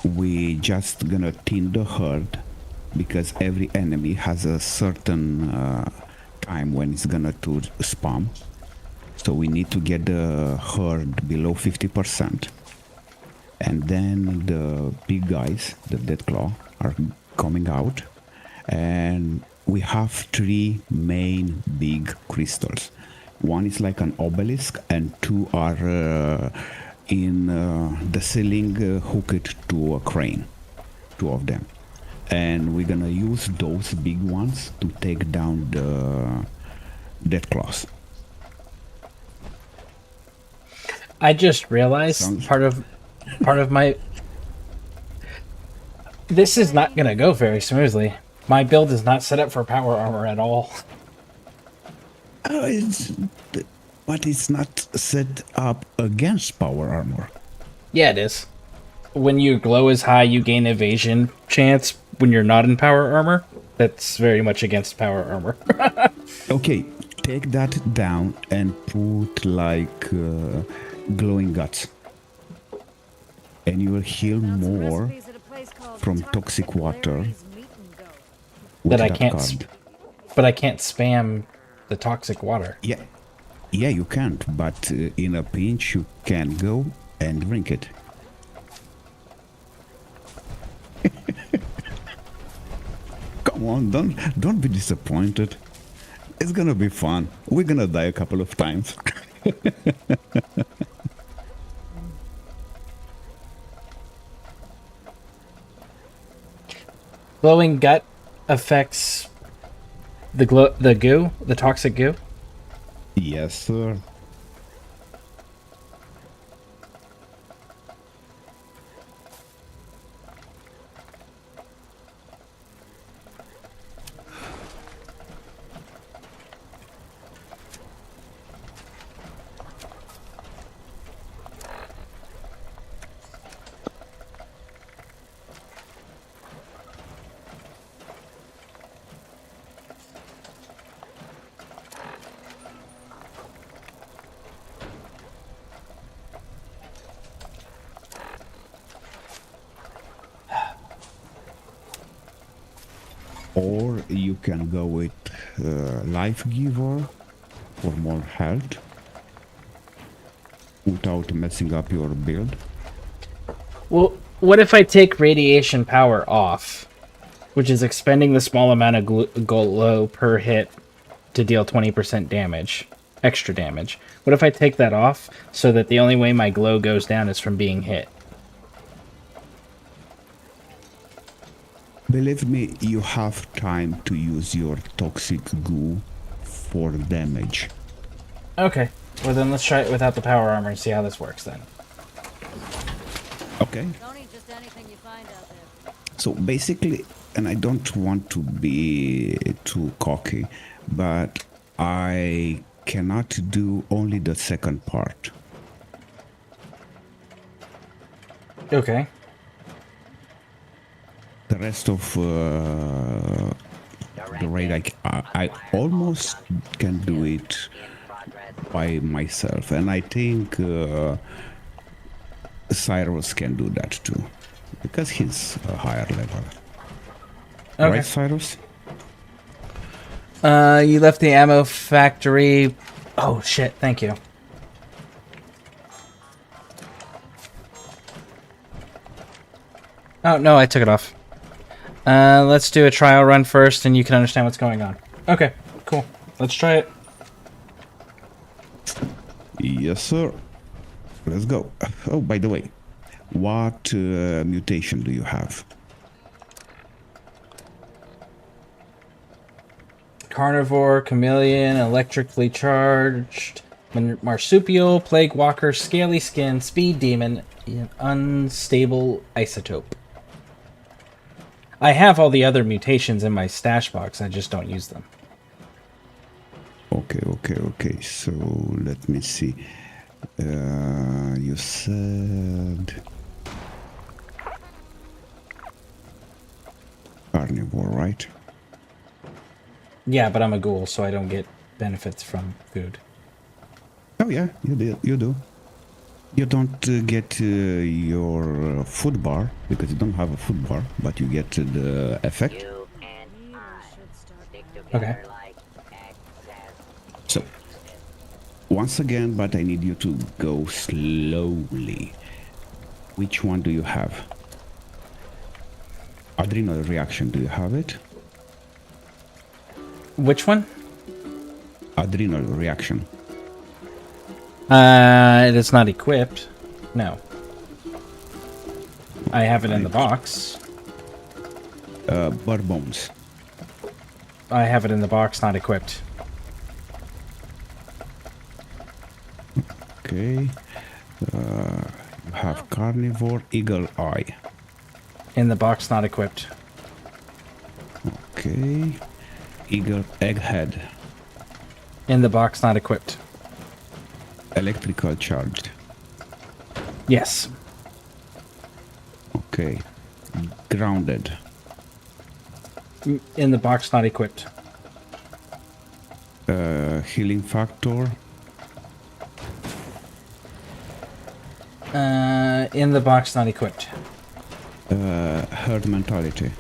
Speaker 8: we just gonna thin the herd, because every enemy has a certain time when it's gonna to spawn. So we need to get the herd below 50%. And then the big guys, the Deathclaw, are coming out. And we have 3 main big crystals. One is like an obelisk and 2 are in the ceiling hooked to a crane. 2 of them. And we're gonna use those big ones to take down the Deathclaws.
Speaker 1: I just realized part of my... This is not gonna go very smoothly. My build is not set up for power armor at all.
Speaker 8: But it's not set up against power armor.
Speaker 1: Yeah, it is. When your glow is high, you gain evasion chance when you're not in power armor. That's very much against power armor.
Speaker 8: Okay, take that down and put like glowing guts. And you will heal more from toxic water.
Speaker 1: That I can't. But I can't spam the toxic water.
Speaker 8: Yeah, you can't. But in a pinch, you can go and drink it. Come on, don't be disappointed. It's gonna be fun. We're gonna die a couple of times.
Speaker 1: Glowing gut affects the goo, the toxic goo?
Speaker 8: Yes, sir. Or you can go with Life Giver for more health without messing up your build.
Speaker 1: Well, what if I take radiation power off, which is expending the small amount of glow per hit to deal 20% damage, extra damage? What if I take that off so that the only way my glow goes down is from being hit?
Speaker 8: Believe me, you have time to use your toxic goo for damage.
Speaker 1: Okay, well then let's try it without the power armor and see how this works then.
Speaker 8: Okay. So basically, and I don't want to be too cocky, but I cannot do only the second part.
Speaker 1: Okay.
Speaker 8: The rest of the raid, I almost can do it by myself, and I think Cyrus can do that too, because he's a higher level.
Speaker 1: Okay.
Speaker 8: Right, Cyrus?
Speaker 1: You left the ammo factory. Oh shit, thank you. Oh no, I took it off. Let's do a trial run first and you can understand what's going on. Okay, cool. Let's try it.
Speaker 8: Yes, sir. Let's go. Oh, by the way, what mutation do you have?
Speaker 1: Carnivore, chameleon, electrically charged, marsupial, plague walker, scaly skin, speed demon, and unstable isotope. I have all the other mutations in my stash box, I just don't use them.
Speaker 8: Okay. So let me see. You said carnivore, right?
Speaker 1: Yeah, but I'm a ghoul, so I don't get benefits from food.
Speaker 8: Oh yeah, you do. You don't get your food bar because you don't have a food bar, but you get the effect.
Speaker 1: Okay.
Speaker 8: So, once again, but I need you to go slowly. Which one do you have? Adrenal reaction, do you have it?
Speaker 1: Which one?
Speaker 8: Adrenal reaction.
Speaker 1: It is not equipped. No. I have it in the box.
Speaker 8: Bare bones.
Speaker 1: I have it in the box, not equipped.
Speaker 8: Okay. You have carnivore, eagle eye.
Speaker 1: In the box, not equipped.
Speaker 8: Okay. Eagle egghead.
Speaker 1: In the box, not equipped.
Speaker 8: Electrical charged.
Speaker 1: Yes.
Speaker 8: Okay. Grounded.
Speaker 1: In the box, not equipped.
Speaker 8: Healing factor.
Speaker 1: In the box, not equipped.
Speaker 8: Herd mentality.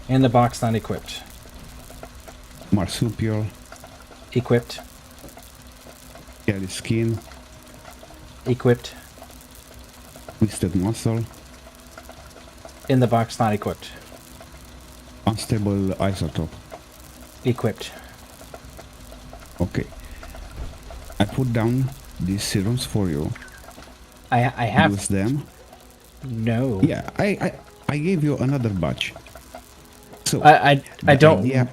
Speaker 1: In the box, not equipped.
Speaker 8: Marsupial.
Speaker 1: Equipped.
Speaker 8: Scaly skin.
Speaker 1: Equipped.
Speaker 8: Twisted muscle.
Speaker 1: In the box, not equipped.
Speaker 8: Unstable isotope.
Speaker 1: Equipped.
Speaker 8: Okay. I put down these serums for you.
Speaker 1: I have.
Speaker 8: Use them.
Speaker 1: No.
Speaker 8: Yeah, I gave you another batch. So
Speaker 1: I don't.
Speaker 8: Yeah.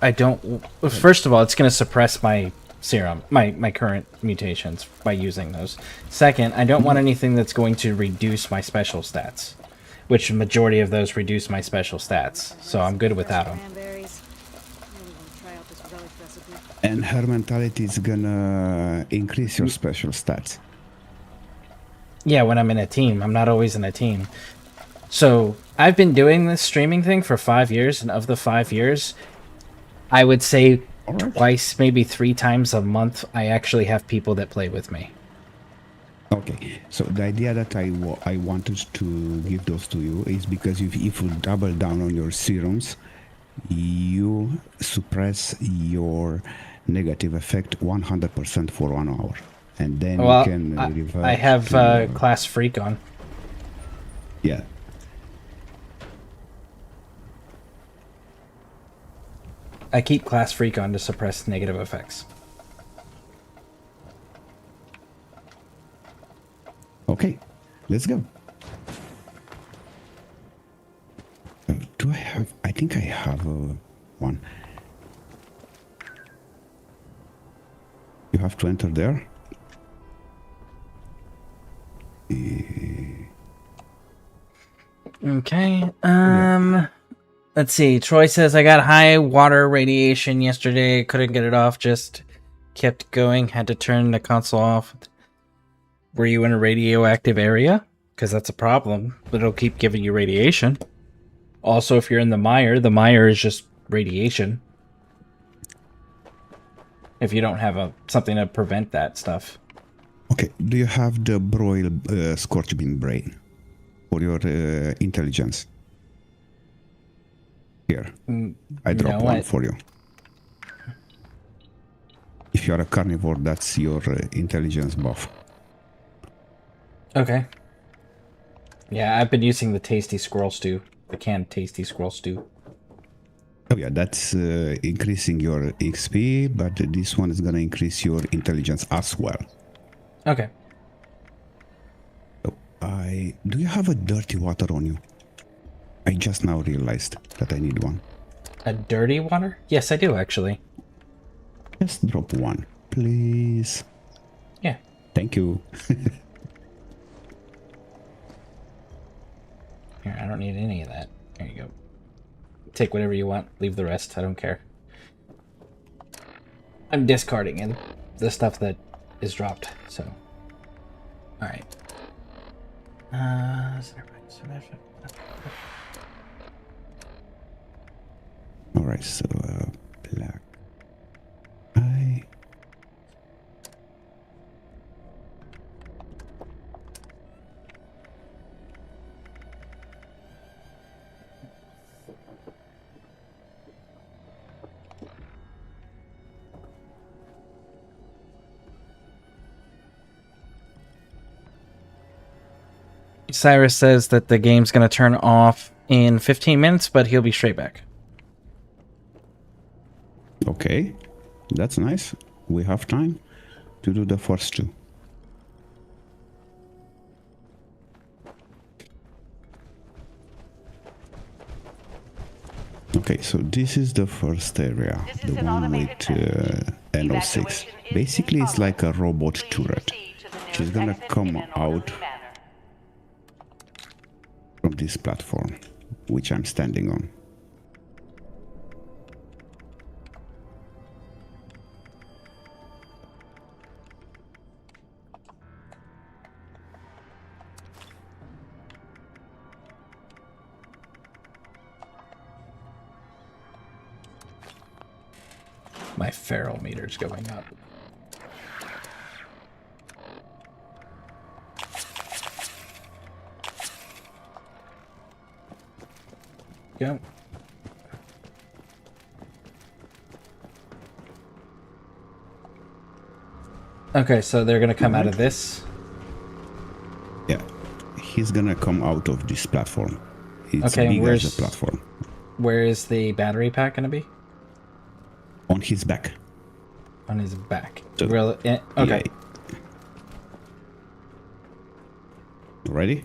Speaker 1: I don't. First of all, it's going to suppress my serum, my current mutations by using those. Second, I don't want anything that's going to reduce my special stats, which the majority of those reduce my special stats. So I'm good without them.
Speaker 8: And her mentality is gonna increase your special stats.
Speaker 1: Yeah, when I'm in a team. I'm not always in a team. So I've been doing this streaming thing for 5 years, and of the 5 years, I would say twice, maybe 3 times a month, I actually have people that play with me.
Speaker 8: Okay, so the idea that I wanted to give those to you is because if you double down on your serums, you suppress your negative effect 100% for 1 hour. And then
Speaker 1: Well,
Speaker 8: you can revert
Speaker 1: I have
Speaker 8: to,
Speaker 1: Class Freak on.
Speaker 8: yeah.
Speaker 1: I keep Class Freak on to suppress negative effects.
Speaker 8: Okay, let's go. Do I have... I think I have one. You have to enter there.
Speaker 1: Okay, let's see. Troy says, I got high water radiation yesterday. Couldn't get it off. Just kept going. Had to turn the console off. Were you in a radioactive area? Because that's a problem. But it'll keep giving you radiation. Also, if you're in the mire is just radiation. If you don't have something to prevent that stuff.
Speaker 8: Okay, do you have the broil scorch bean brain for your intelligence? Here, I drop one for you. If you are a carnivore, that's your intelligence buff.
Speaker 1: Okay. Yeah, I've been using the tasty squirrel stew. The canned tasty squirrel stew.
Speaker 8: Oh yeah, that's increasing your XP, but this one is gonna increase your intelligence as well.
Speaker 1: Okay.
Speaker 8: So do you have a dirty water on you? I just now realized that I need one.
Speaker 1: A dirty water? Yes, I do actually.
Speaker 8: Just drop one, please.
Speaker 1: Yeah.
Speaker 8: Thank you.
Speaker 1: Here, I don't need any of that. There you go. Take whatever you want. Leave the rest. I don't care. I'm discarding in the stuff that is dropped. So, all right.
Speaker 8: All right. So black eye.
Speaker 1: Cyrus says that the game's going to turn off in 15 minutes, but he'll be straight back.
Speaker 8: Okay, that's nice. We have time to do the first two. Okay, so this is the first area, the one with NO6. Basically, it's like a robot turret. She's gonna come out from this platform, which I'm standing on.
Speaker 1: My feral meter's going up. Go. Okay, so they're gonna come out of this?
Speaker 8: Yeah, he's gonna come out of this platform. It's
Speaker 1: okay,
Speaker 8: big as a platform.
Speaker 1: Where is the battery pack gonna be?
Speaker 8: On his back.
Speaker 1: On his back.
Speaker 8: So,
Speaker 1: okay.
Speaker 8: Yeah. Ready?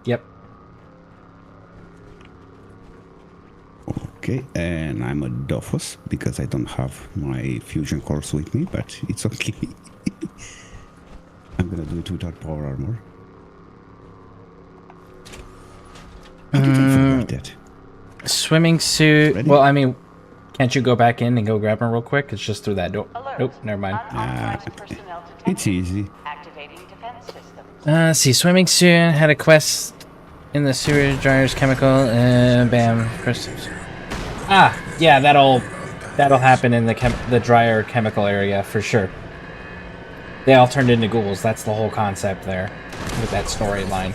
Speaker 1: Yep.
Speaker 8: Okay, and I'm a Dofus because I don't have my fusion cores with me, but it's okay. I'm gonna do it without power armor. How did I forget that?
Speaker 1: Swimming suit.
Speaker 8: Ready?
Speaker 1: Well, I mean, can't you go back in and go grab him real quick? It's just through that door. Nope, never mind.
Speaker 8: It's easy.
Speaker 1: See, swimming suit had a quest in the sewer dryer's chemical. Bam. Ah, yeah, that'll happen in the dryer chemical area for sure. They all turned into ghouls. That's the whole concept there with that storyline.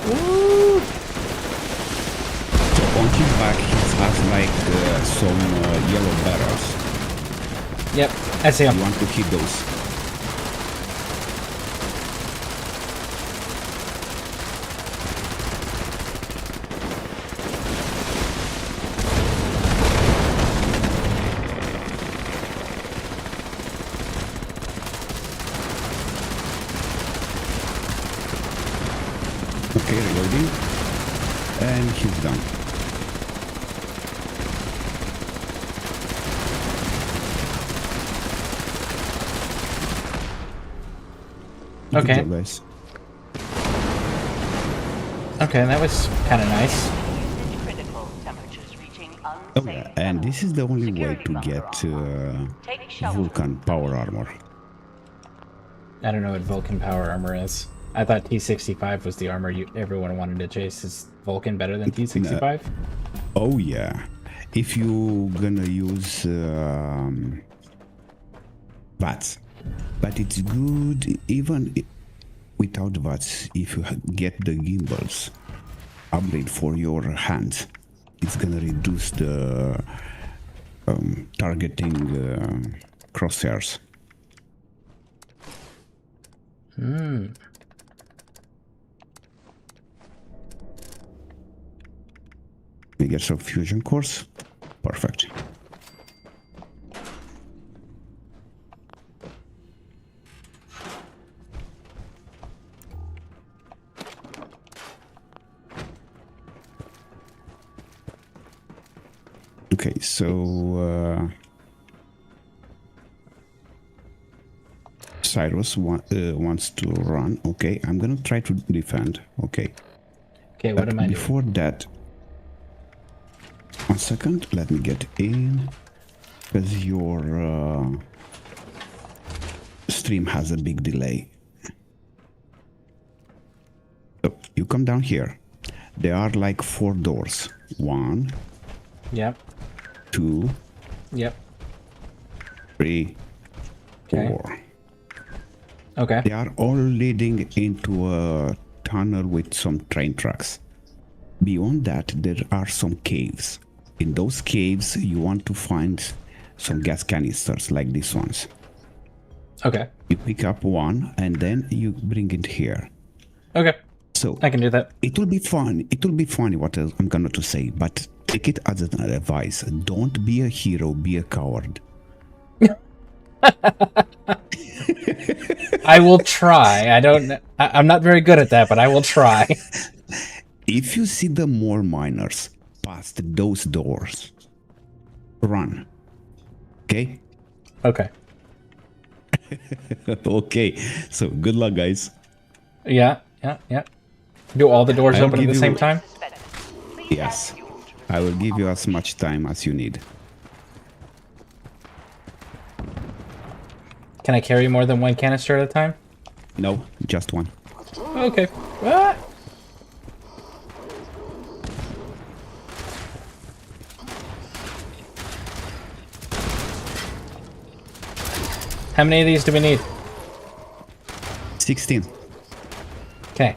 Speaker 1: Woo!
Speaker 8: back, he has like some yellow barrels.
Speaker 1: Yep, I see him.
Speaker 8: You want to hit those. Okay, reloading. And he's done. Good
Speaker 1: Okay.
Speaker 8: job, guys.
Speaker 1: Okay, that was kind of nice.
Speaker 8: Oh yeah, and this is the only way to get Vulcan power armor.
Speaker 1: I don't know what Vulcan power armor is. I thought T65 was the armor everyone wanted to chase. Is Vulcan better than T65?
Speaker 8: Oh yeah, if you gonna use VATS, but it's good even without VATS. If you get the gimbals upgrade for your hands, it's gonna reduce the targeting crosshairs.
Speaker 1: Hmm.
Speaker 8: We get some fusion cores. Perfect. Okay, so Cyrus wants to run. Okay, I'm gonna try to defend. Okay.
Speaker 1: Okay, what am I doing?
Speaker 8: Before that, 1 second, let me get in, because your stream has a big delay. So you come down here. There are like 4 doors. 1.
Speaker 1: Yep.
Speaker 8: 2.
Speaker 1: Yep.
Speaker 8: 3.
Speaker 1: Okay.
Speaker 8: 4.
Speaker 1: Okay.
Speaker 8: They are all leading into a tunnel with some train tracks. Beyond that, there are some caves. In those caves, you want to find some gas canisters like these ones.
Speaker 1: Okay.
Speaker 8: You pick up one and then you bring it here.
Speaker 1: Okay.
Speaker 8: So
Speaker 1: I can do that.
Speaker 8: It will be fun. It will be funny what I'm going to say, but take it as an advice. Don't be a hero, be a coward.
Speaker 1: I will try. I'm not very good at that, but I will try.
Speaker 8: If you see the more miners past those doors, run. Okay?
Speaker 1: Okay.
Speaker 8: Okay. So good luck, guys.
Speaker 1: Yeah. Do all the doors open at the same time?
Speaker 8: Yes. I will give you as much time as you need.
Speaker 1: Can I carry more than 1 canister at a time?
Speaker 8: No, just 1.
Speaker 1: Okay. Ah! How many of these do we need?
Speaker 8: 16.
Speaker 1: Okay.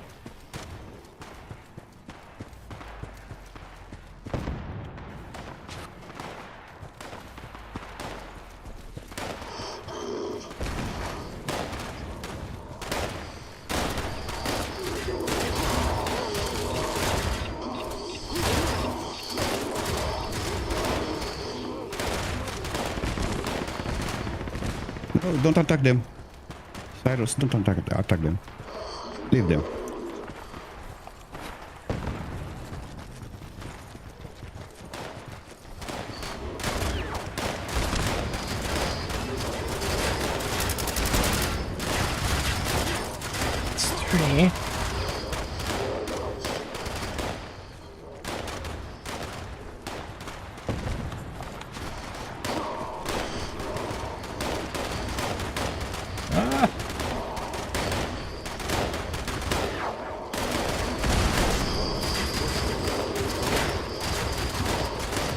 Speaker 8: No, don't attack them. Cyrus, don't attack them. Leave them.
Speaker 1: It's 3.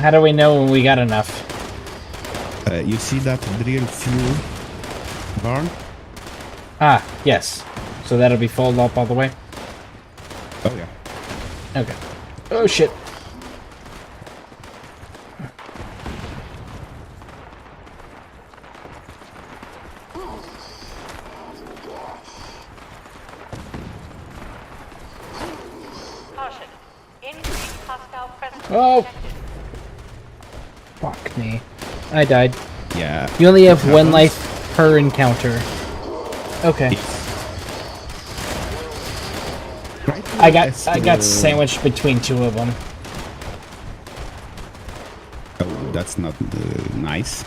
Speaker 1: How do we know when we got enough?
Speaker 8: You see that drill fuel barn?
Speaker 1: Ah, yes. So that'll be folded up all the way?
Speaker 8: Oh, yeah.
Speaker 1: Okay. Oh, shit. Oh! Fuck me. I died.
Speaker 8: Yeah.
Speaker 1: You only have one life per encounter. Okay. I got sandwiched between two of them.
Speaker 8: Oh, that's not nice.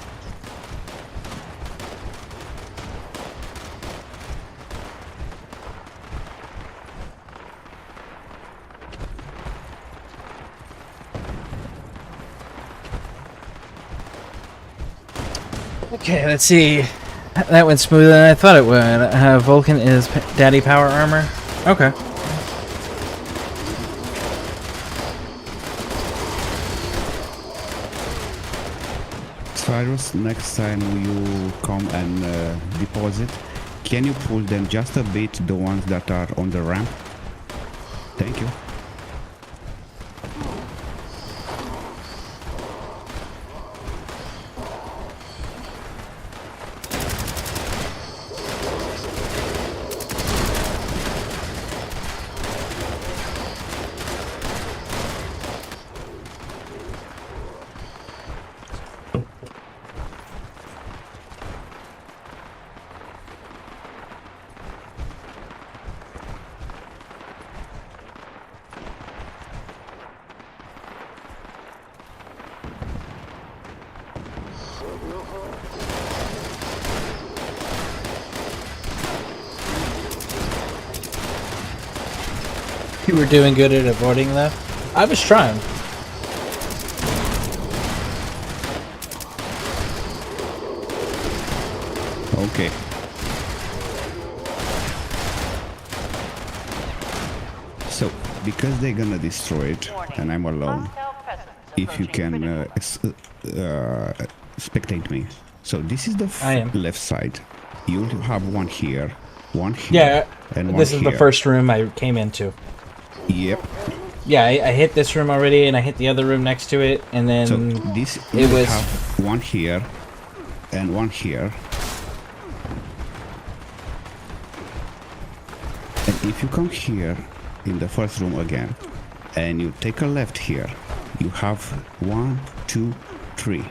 Speaker 1: Okay, let's see. That went smoother than I thought it would. Vulcan is daddy power armor. Okay.
Speaker 8: Cyrus, next time you come and deposit, can you pull them just a bit, the ones that are on the ramp? Thank you.
Speaker 1: You were doing good at avoiding that. I was trying.
Speaker 8: Okay. So, because they're gonna destroy it, and I'm alone, if you can spectate me. So this is the left side. You'll have one here, one here, and one
Speaker 1: this is
Speaker 8: here.
Speaker 1: the first room I came into.
Speaker 8: Yep.
Speaker 1: Yeah, I hit this room already, and I hit the other room next to it, and then
Speaker 8: So this
Speaker 1: it was
Speaker 8: have one here, and one here. And if you come here in the first room again, and you take a left here, you have 1, 2, 3.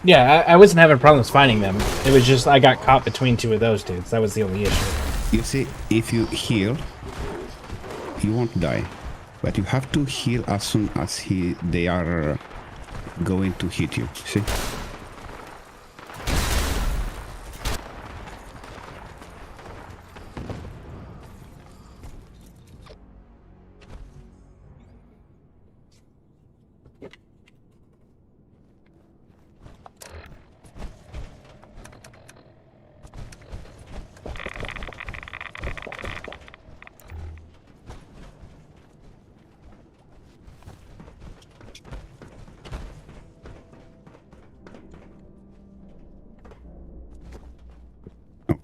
Speaker 1: Yeah, I wasn't having problems finding them. It was just I got caught between two of those dudes. That was the only issue.
Speaker 8: You see, if you heal, you won't die, but you have to heal as soon as they are going to hit you. See?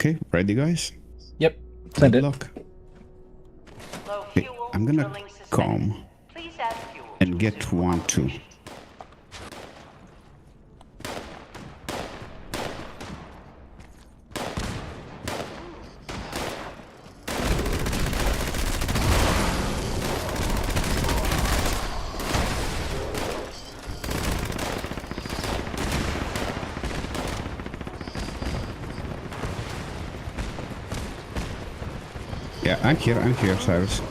Speaker 8: Okay, ready, guys?
Speaker 1: Yep. Send it.
Speaker 8: Luck. Okay, I'm gonna come and get 1, 2. Yeah, I'm here, Cyrus.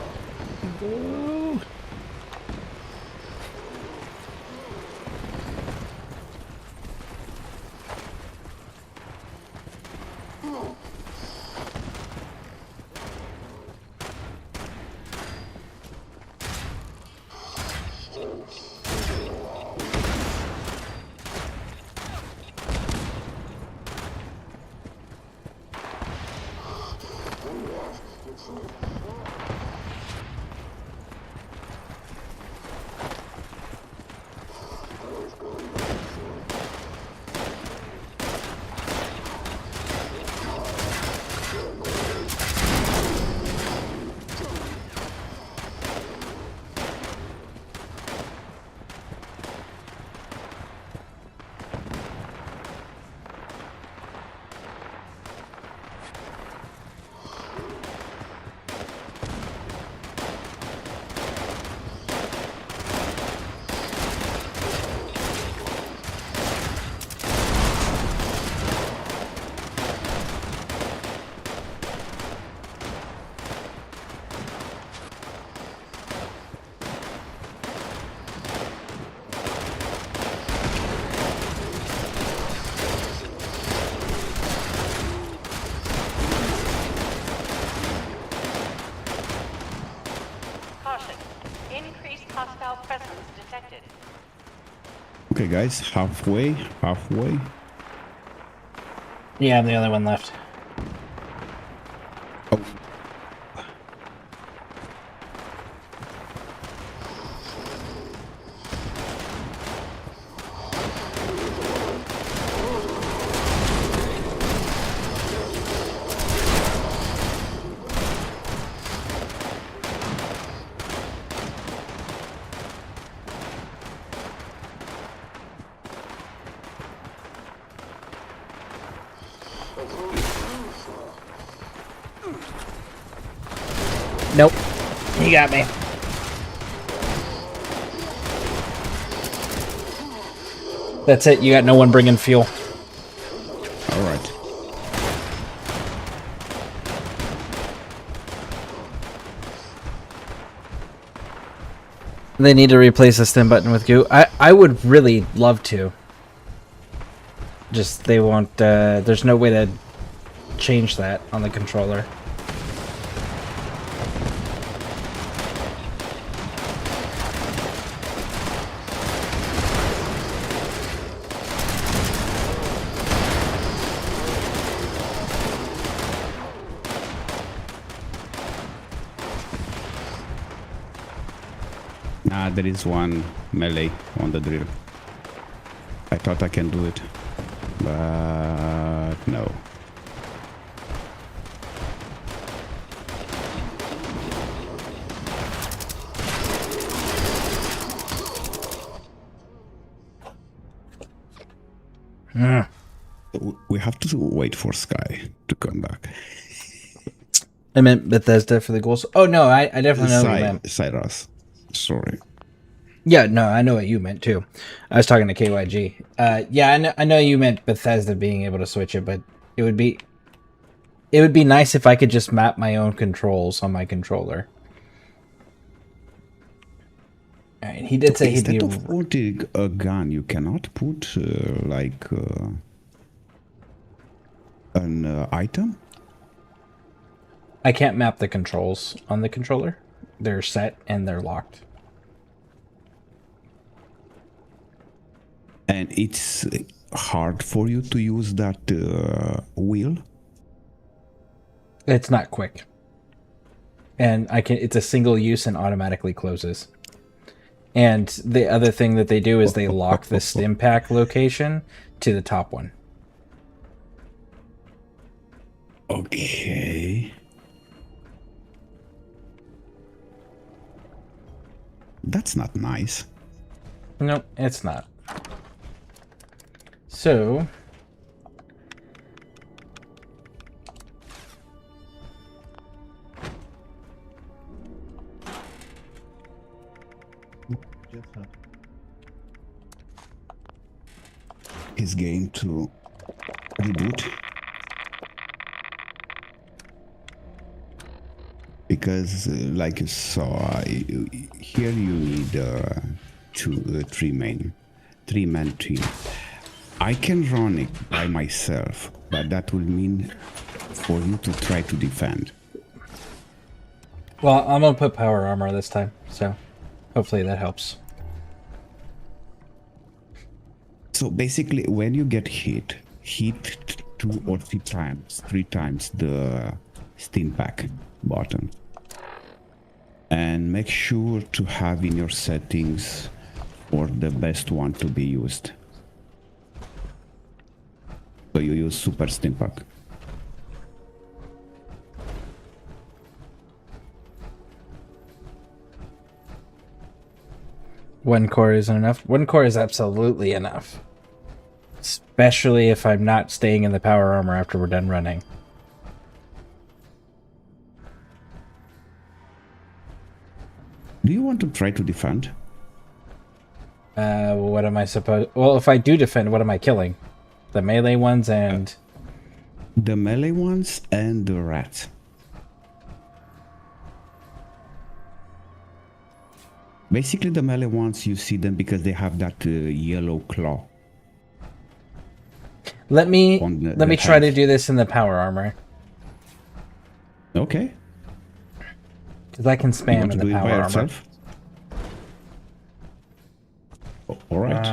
Speaker 24: Hostile presence detected.
Speaker 8: Okay, guys, halfway.
Speaker 1: Yeah, I'm the only one left.
Speaker 8: Oh.
Speaker 1: Nope. He got me. That's it. You got no one bringing fuel.
Speaker 8: All right.
Speaker 1: They need to replace the stim button with goo. I would really love to. Just they won't. There's no way to change that on the controller.
Speaker 8: Nah, there is one melee on the drill. I thought I can do it, but no. We have to wait for Sky to come back.
Speaker 1: I meant Bethesda for the goals. Oh no, I definitely know what you meant.
Speaker 8: Cyrus. Sorry.
Speaker 1: Yeah, no, I know what you meant too. I was talking to KYG. Yeah, I know you meant Bethesda being able to switch it, but it would be nice if I could just map my own controls on my controller. All right, he did say he'd be.
Speaker 8: Instead of putting a gun, you cannot put an item.
Speaker 1: I can't map the controls on the controller. They're set and they're locked.
Speaker 8: And it's hard for you to use that wheel?
Speaker 1: It's not quick. And it's a single use and automatically closes. And the other thing that they do is they lock the stim pack location to the top one.
Speaker 8: Okay. That's not nice.
Speaker 1: No, it's not. So,
Speaker 8: is going to reboot because, like you saw, here you need three-man team. I can run it by myself, but that will mean for you to try to defend.
Speaker 1: well, I'm gonna put power armor this time, so hopefully that helps.
Speaker 8: So basically, when you get hit 2 or 3 times the stim pack button, and make sure to have in your settings for the best one to be used. So you use super stim pack.
Speaker 1: One core isn't enough. One core is absolutely enough. Especially if I'm not staying in the power armor after we're done running.
Speaker 8: Do you want to try to defend?
Speaker 1: What am I supposed... Well, if I do defend, what am I killing? The melee ones and...
Speaker 8: The melee ones and the rats. Basically, the melee ones, you see them because they have that yellow claw.
Speaker 1: Let me try to do this in the power armor.
Speaker 8: Okay.
Speaker 1: Because I can spam in the power armor.
Speaker 8: All right.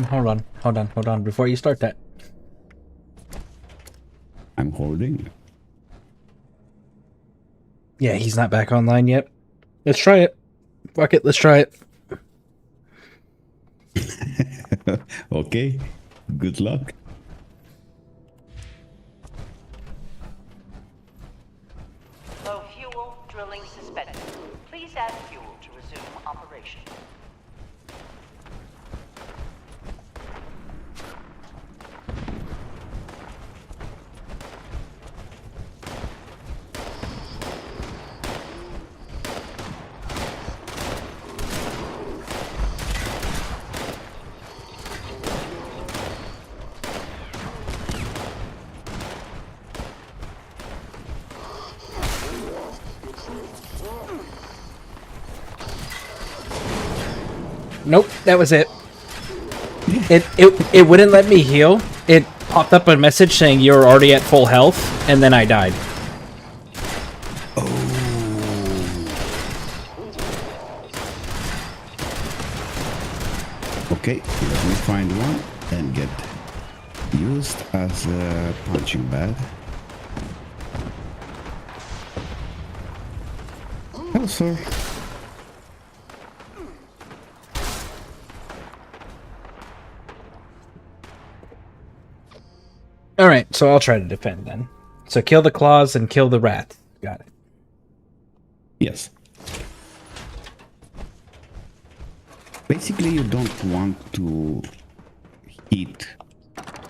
Speaker 1: Hold on. Before you start that.
Speaker 8: I'm holding.
Speaker 1: Yeah, he's not back online yet. Let's try it. Fuck it, let's try it.
Speaker 8: Okay. Good luck.
Speaker 9: Low fuel, drilling suspended. Please add fuel to resume operation.
Speaker 1: Nope, that was it. It wouldn't let me heal. It popped up a message saying you're already at full health, and then I died.
Speaker 8: Okay, let me find one and get used as a punching bag. Hello, sir.
Speaker 1: Alright, so I'll try to defend then. So kill the claws and kill the rat. Got it.
Speaker 8: Yes. Basically, you don't want to hit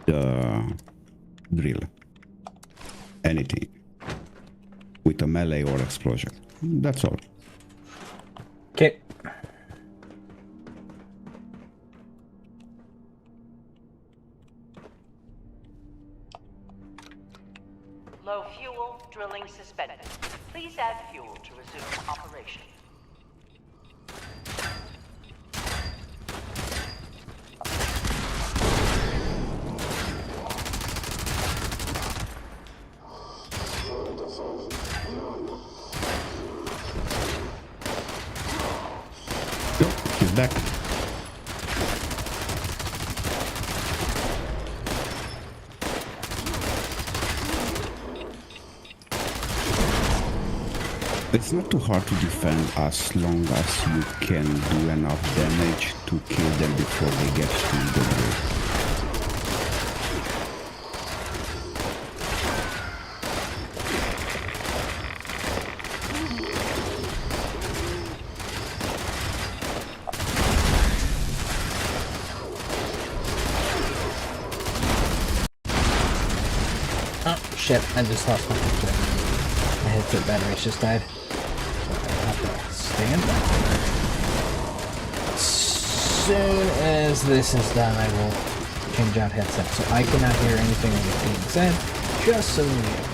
Speaker 8: the drill. Anything. With a melee or explosion. That's all.
Speaker 1: Okay.
Speaker 9: Low fuel, drilling suspended. Please add fuel to resume operation.
Speaker 8: He's back. It's not too hard to defend as long as you can do enough damage to kill them before they get to the drill.
Speaker 1: Oh shit, I just lost my headset. My headset batteries just died. So I have to stand back there. As soon as this is done, I will change out headset. So I cannot hear anything that is being said, just so you know.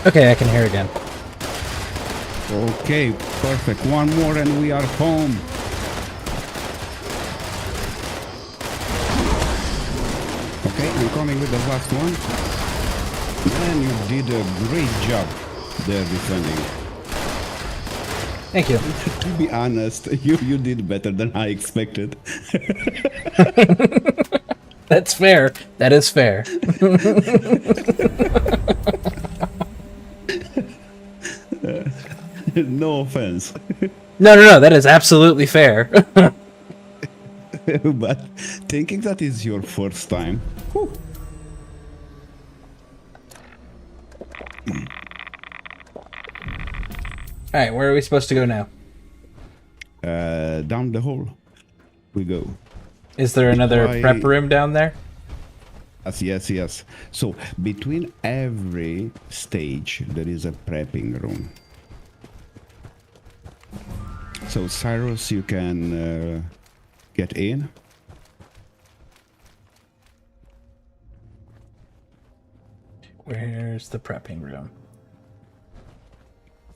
Speaker 1: Okay, I can hear again.
Speaker 8: Okay, perfect. One more and we are home. Okay, I'm coming with the last one. Man, you did a great job there defending.
Speaker 1: Thank you.
Speaker 8: To be honest, you did better than I expected.
Speaker 1: That's fair. That is fair.
Speaker 8: No offense.
Speaker 1: No. That is absolutely fair.
Speaker 8: But thinking that is your first time. Whew.
Speaker 1: Alright, where are we supposed to go now?
Speaker 8: Down the hole we go.
Speaker 1: Is there another prep room down there?
Speaker 8: Yes. So between every stage there is a prepping room. So Cyrus, you can get in.
Speaker 1: Where's the prepping room?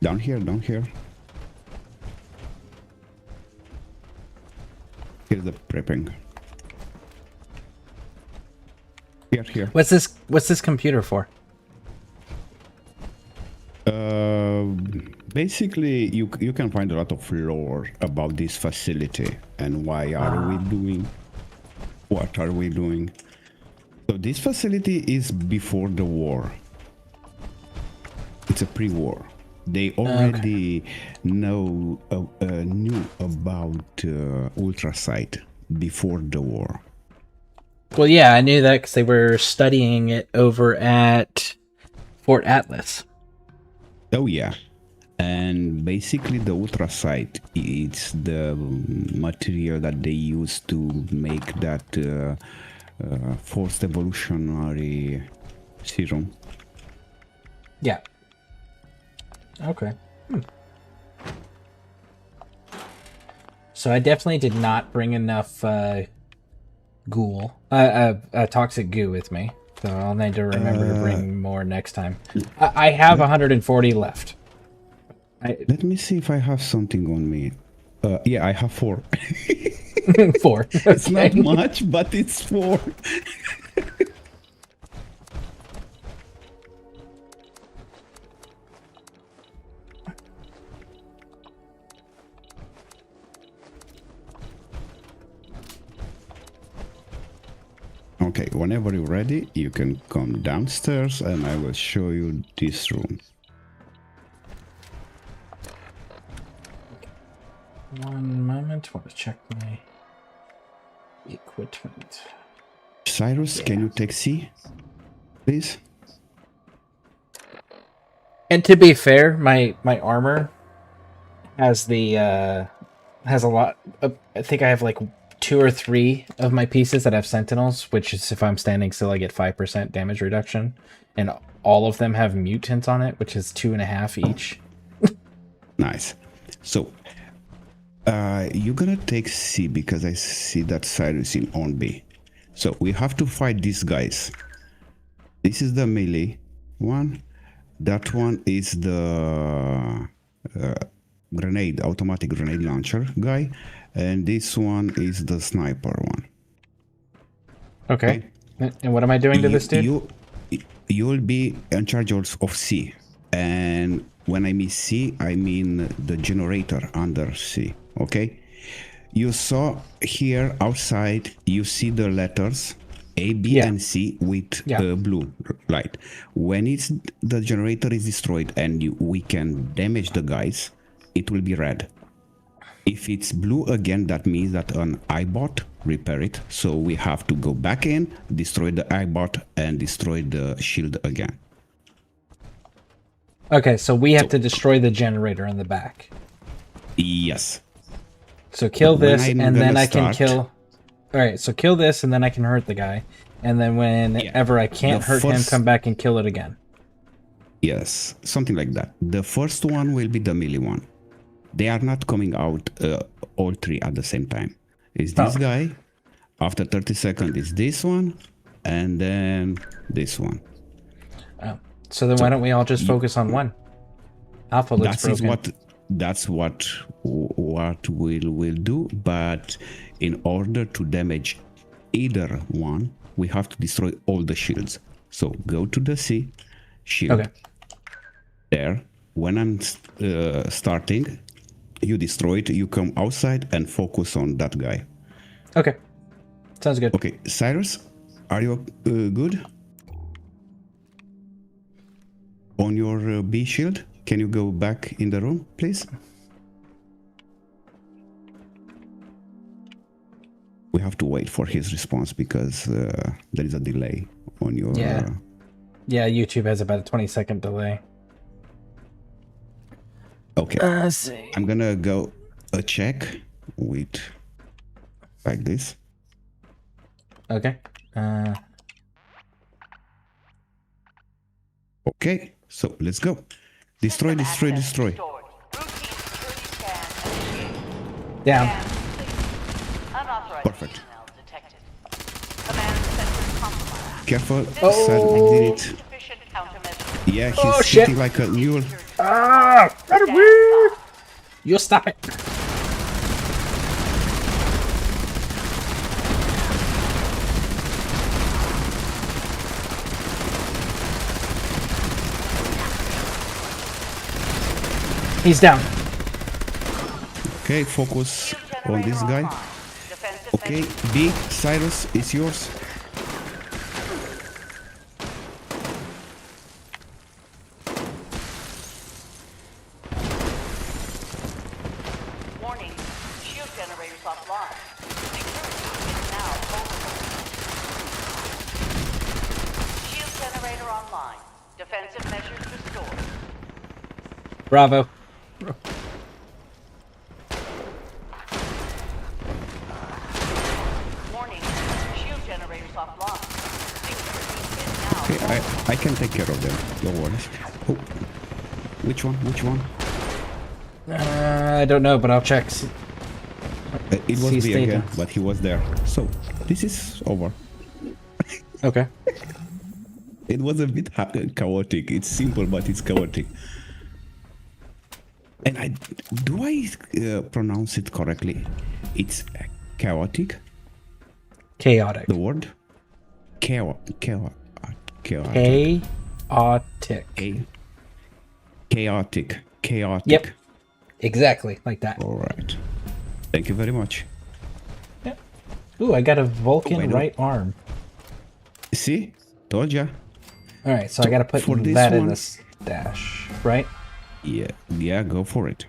Speaker 8: Down here. Here's the prepping. Here.
Speaker 1: What's this computer for?
Speaker 8: Basically, you can find a lot of lore about this facility and why are we doing what are we doing. So this facility is before the war. It's a pre-war. They already knew about Ultrasight before the war.
Speaker 1: Well, yeah, I knew that because they were studying it over at Fort Atlas.
Speaker 8: Oh, yeah. And basically the Ultrasight, it's the material that they use to make that forced evolutionary serum.
Speaker 1: Yeah. Okay. So I definitely did not bring enough toxic goo with me. So I'll need to remember to bring more next time. I have 140 left.
Speaker 8: Let me see if I have something on me. Yeah, I have 4.
Speaker 1: 4. Okay.
Speaker 8: It's not much, but it's 4. Okay, whenever you're ready, you can come downstairs and I will show you this room.
Speaker 1: One moment, I want to check my equipment.
Speaker 8: Cyrus, can you take C, please?
Speaker 1: And to be fair, my armor has has a lot. I think I have like 2 or 3 of my pieces that have sentinels, which is if I'm standing still, I get 5% damage reduction, and all of them have mutants on it, which is 2.5 each.
Speaker 8: Nice. So you're gonna take C because I see that Cyrus in on B. So we have to fight these guys. This is the melee one. That one is the automatic grenade launcher guy. And this one is the sniper one.
Speaker 1: Okay. And what am I doing to this dude?
Speaker 8: You'll be in charge of C. And when I mean C, I mean the generator under C. Okay? You saw here outside, you see the letters A, B, and C with blue light. When the generator is destroyed and we can damage the guys, it will be red. If it's blue again, that means that an iBot repair it. So we have to go back in, destroy the iBot, and destroy the shield again.
Speaker 1: Okay, so we have to destroy the generator in the back.
Speaker 8: Yes.
Speaker 1: So kill this, and then I can kill... Alright, so kill this, and then I can hurt the guy. And then whenever I can't hurt him, come back and kill it again.
Speaker 8: Yes, something like that. The first one will be the melee one. They are not coming out all 3 at the same time. It's this guy. After 30 seconds, it's this one. And then this one.
Speaker 1: Oh. So then why don't we all just focus on one? Alpha looks broken.
Speaker 8: That's what we'll do. But in order to damage either one, we have to destroy all the shields. So go to the C shield.
Speaker 1: Okay.
Speaker 8: There. When I'm starting, you destroy it. You come outside and focus on that guy.
Speaker 1: Okay. Sounds good.
Speaker 8: Okay, Cyrus, are you good? On your B shield, can you go back in the room, please? We have to wait for his response because there is a delay on your...
Speaker 1: Yeah. Yeah, YouTube has about a 20-second delay.
Speaker 8: Okay.
Speaker 1: Let's see.
Speaker 8: I'm gonna go check with... like this.
Speaker 1: Okay.
Speaker 8: Okay, so let's go. Destroy, destroy, destroy.
Speaker 1: Down.
Speaker 8: Perfect. Careful.
Speaker 1: Oh.
Speaker 8: Sad, did it. Yeah, he's shooting like a mule.
Speaker 1: Ah! You stop it. He's down.
Speaker 8: Okay, focus on this guy. Okay, B, Cyrus, it's yours.
Speaker 9: Warning, shield generators offline. Security is now overloaded. Shield generator online. Defensive measures restored.
Speaker 1: Bravo.
Speaker 9: Warning, shield generators offline. Security is now
Speaker 8: Okay, I can take care of them. Don't worry. Oh, which one? Which one?
Speaker 1: I don't know, but I'll check.
Speaker 8: It was B again, but he was there. So this is over.
Speaker 1: Okay.
Speaker 8: It was a bit chaotic. It's simple, but it's chaotic. And do I pronounce it correctly? It's chaotic.
Speaker 1: Chaotic.
Speaker 8: The word chaotic.
Speaker 1: Chaotic.
Speaker 8: Chaotic.
Speaker 1: Yep. Exactly like that.
Speaker 8: All right. Thank you very much.
Speaker 1: Yep. Ooh, I got a Vulcan right arm.
Speaker 8: See? Told ya.
Speaker 1: All right, so I got to put that in the stash, right?
Speaker 8: Yeah, go for it.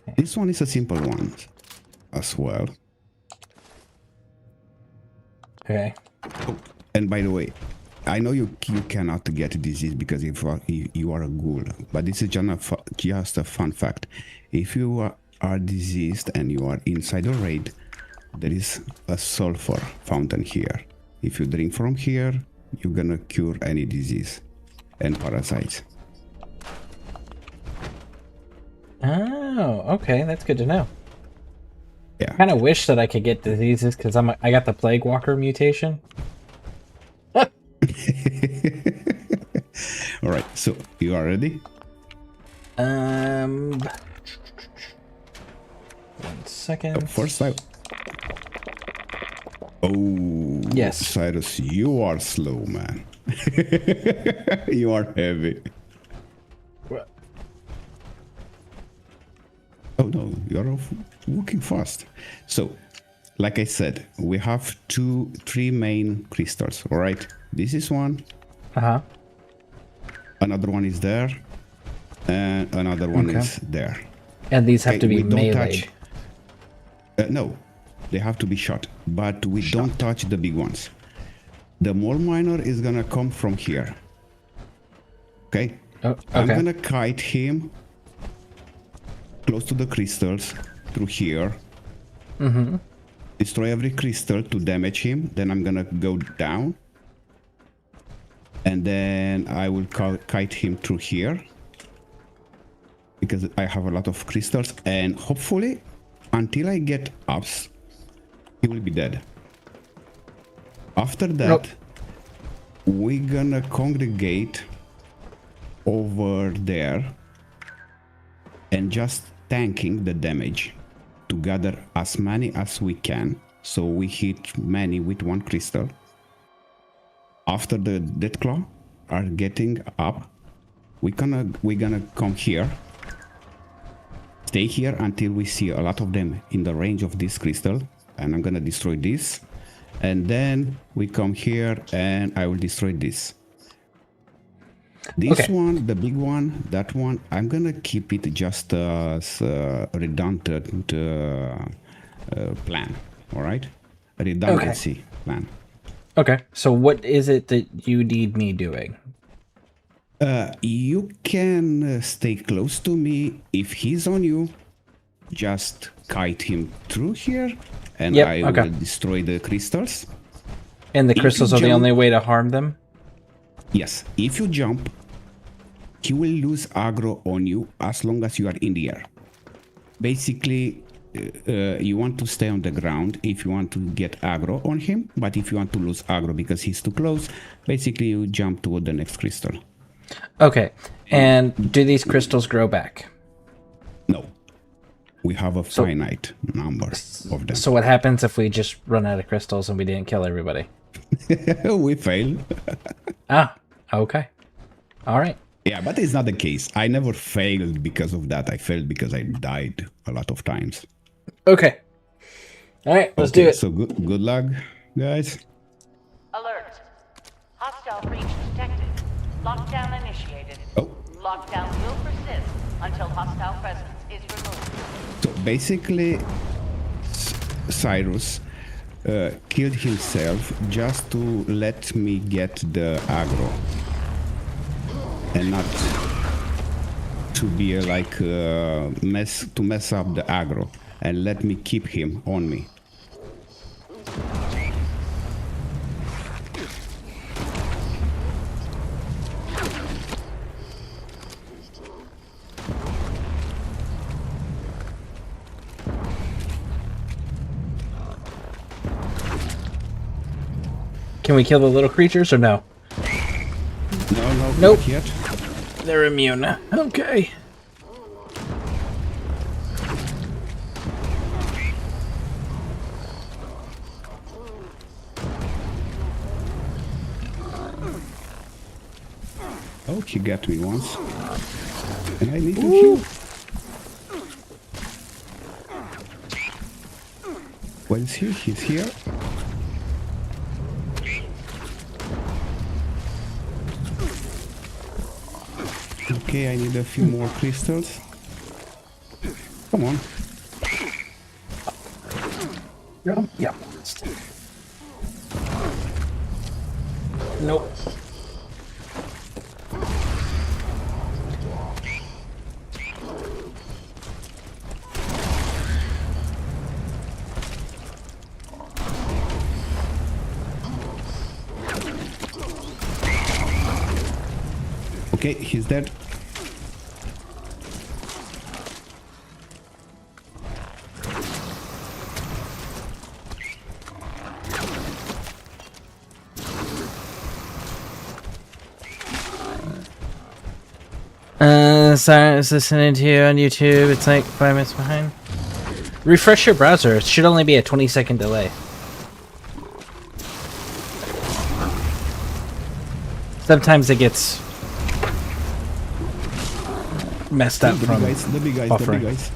Speaker 8: Okay. This one is a simple one as well.
Speaker 1: Okay.
Speaker 8: Oh, and by the way, I know you cannot get disease because you are a ghoul, but this is just a fun fact. If you are diseased and you are inside a raid, there is a sulfur fountain here. If you drink from here, you're gonna cure any disease and parasites.
Speaker 1: Oh, okay, that's good to know.
Speaker 8: Yeah.
Speaker 1: I kind of wish that I could get diseases because I got the Plague Walker mutation.
Speaker 8: All right, so you are ready?
Speaker 1: 1 second.
Speaker 8: First time. Oh,
Speaker 1: yes,
Speaker 8: Cyrus, you are slow, man. You are heavy.
Speaker 1: What?
Speaker 8: Oh no, you are walking fast. So, like I said, we have 3 main crystals. All right, this is one. Another one is there, and another one is there.
Speaker 1: And these have to be meleeed.
Speaker 8: No, they have to be shot, but we don't touch the big ones. The mole miner is gonna come from here. Okay?
Speaker 1: Oh, okay.
Speaker 8: I'm gonna kite him close to the crystals through here.
Speaker 1: Mm-hmm.
Speaker 8: Destroy every crystal to damage him. Then I'm gonna go down. And then I will kite him through here. Because I have a lot of crystals. And hopefully, until I get ups, he will be dead. After that, we're gonna congregate over there and just tanking the damage to gather as many as we can, so we hit many with one crystal. After the Deathclaw are getting up, we're gonna come here, stay here until we see a lot of them in the range of this crystal, and I'm gonna destroy this, and then we come here and I will destroy this. This one, the big one, that one, I'm gonna keep it just as a redundant plan, all right? A redundancy plan.
Speaker 1: Okay, so what is it that you need me doing?
Speaker 8: You can stay close to me. If he's on you, just kite him through here, and I will destroy the crystals.
Speaker 1: And the crystals are the only way to harm them?
Speaker 8: Yes. If you jump, he will lose aggro on you as long as you are in the air. Basically, you want to stay on the ground if you want to get aggro on him, but if you want to lose aggro because he's too close, basically you jump toward the next crystal.
Speaker 1: Okay, and do these crystals grow back?
Speaker 8: No. We have a finite number of them.
Speaker 1: So what happens if we just run out of crystals and we didn't kill everybody?
Speaker 8: We fail.
Speaker 1: Okay. All right.
Speaker 8: Yeah, but it's not the case. I never failed because of that. I failed because I died a lot of times.
Speaker 1: Okay. All right, let's do it.
Speaker 8: So good luck, guys.
Speaker 9: Alert. Hostile breach detected. Lockdown initiated. Lockdown will persist until hostile presence is removed.
Speaker 8: So basically, Cyrus killed himself just to let me get the aggro. And not to be like mess up the aggro, and let me keep him on me.
Speaker 1: Can we kill the little creatures or no?
Speaker 8: No,
Speaker 1: nope.
Speaker 8: Not yet.
Speaker 1: They're immune. Okay.
Speaker 8: Oh, he got me once. And I need to heal. Where is he? He's here. Okay, I need a few more crystals. Come on.
Speaker 1: Yeah. Nope.
Speaker 8: Okay, he's dead.
Speaker 1: Sorry, I was listening to you on YouTube. It's like 5 minutes behind. Refresh your browser. It should only be a 20-second delay. Sometimes it gets messed up from
Speaker 8: the big guys,
Speaker 1: buffering.
Speaker 8: The big guys.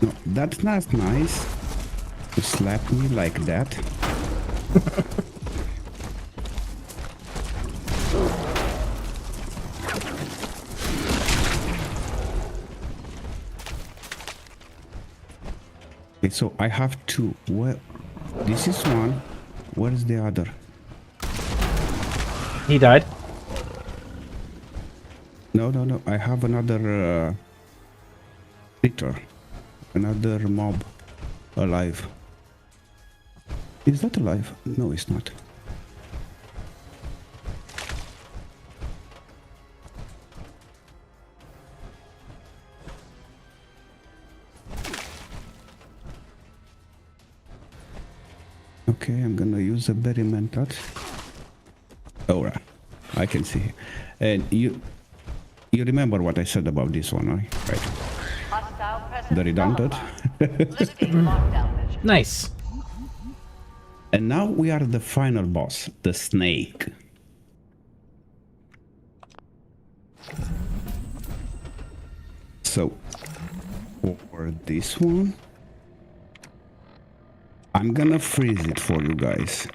Speaker 8: No, that's not nice to slap me like that. Okay, so I have two. Where? This is one. Where is the other?
Speaker 1: He died?
Speaker 8: No. I have another critter. Another mob alive. Is that alive? No, it's not. Okay, I'm gonna use a berry mentat. Alright, I can see. And you remember what I said about this one, right?
Speaker 9: Hostile presence
Speaker 8: The redundant.
Speaker 9: Lifting lockdown measures.
Speaker 1: Nice.
Speaker 8: And now we are the final boss, the snake. So, for this one, I'm gonna freeze it for you guys.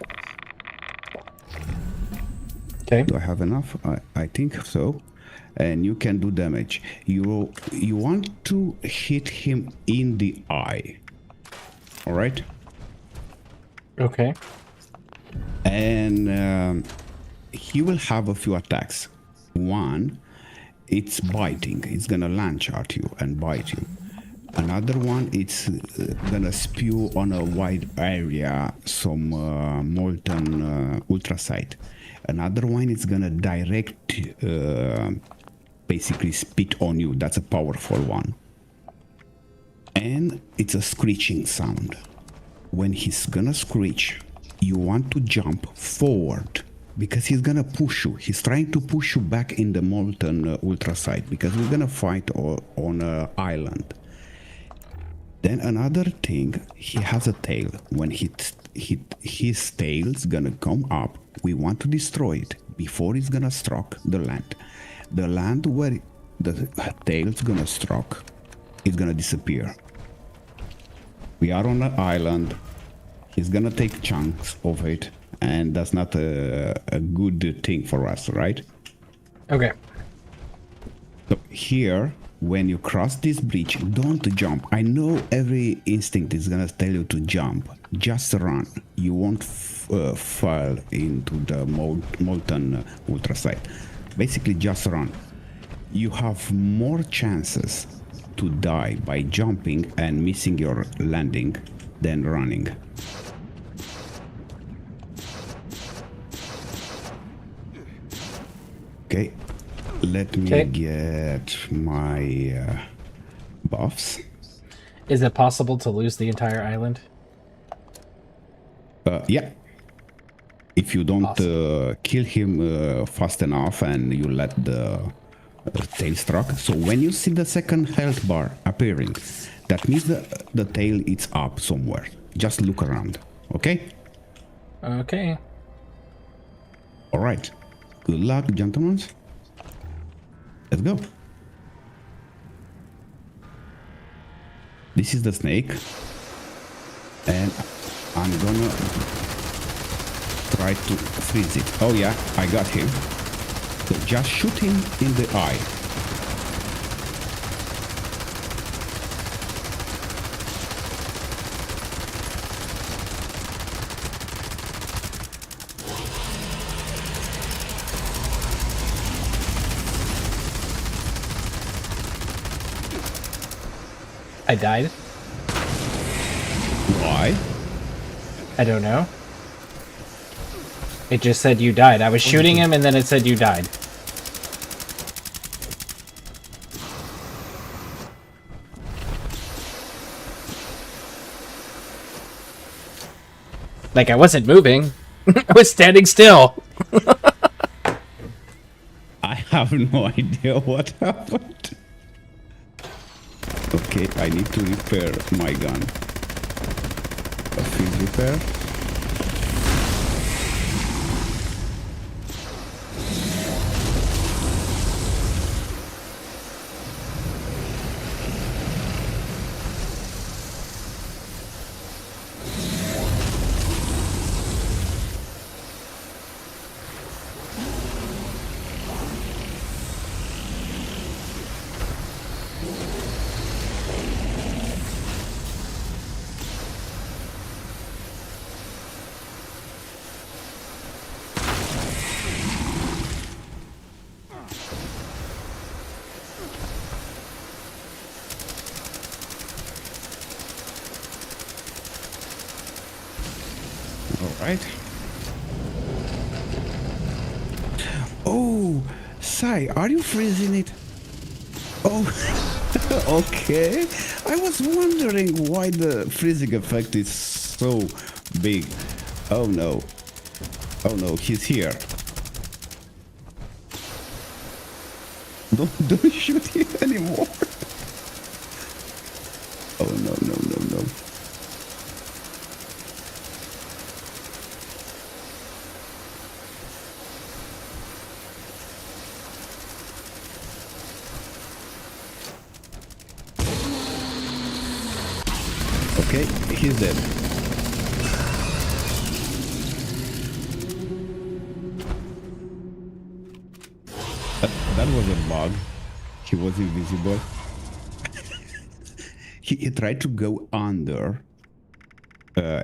Speaker 1: Okay.
Speaker 8: Do I have enough? I think so. And you can do damage. You want to hit him in the eye. All right.
Speaker 1: Okay.
Speaker 8: And he will have a few attacks. One, it's biting. It's gonna launch at you and bite you. Another one, it's gonna spew on a wide area some molten ultracite. Another one is gonna direct, basically spit on you. That's a powerful one. And it's a screeching sound. When he's gonna screech, you want to jump forward because he's gonna push you. He's trying to push you back in the molten ultracite because we're gonna fight on an island. Then another thing, he has a tail. When his tail's gonna come up, we want to destroy it before it's gonna struck the land. The land where the tail's gonna struck is gonna disappear. We are on an island. He's gonna take chunks of it, and that's not a good thing for us, right?
Speaker 1: Okay.
Speaker 8: So here, when you cross this bridge, don't jump. I know every instinct is gonna tell you to jump. Just run. You won't fall into the molten ultracite. Basically, just run. You have more chances to die by jumping and missing your landing than running. Okay, let me get my buffs.
Speaker 1: Is it possible to lose the entire island?
Speaker 8: Yeah. If you don't kill him fast enough and you let the tail struck. So when you see the second health bar appearing, that means the tail is up somewhere. Just look around, okay?
Speaker 1: Okay.
Speaker 8: All right. Good luck, gentlemen. Let's go. This is the snake. And I'm gonna try to freeze it. Oh yeah, I got him. So just shoot him in the eye.
Speaker 1: I died.
Speaker 8: Why?
Speaker 1: I don't know. It just said you died. I was shooting him and then it said you died. Like I wasn't moving. I was standing still.
Speaker 8: I have no idea what happened. Okay, I need to repair my gun. A field repair. Right. Oh, Sai, are you freezing it? Oh, okay. I was wondering why the freezing effect is so big. Oh no. Oh no, he's here. Don't shoot him anymore. Oh no, no, no, no. Okay, he's dead. That was a bug. He was invisible. He tried to go under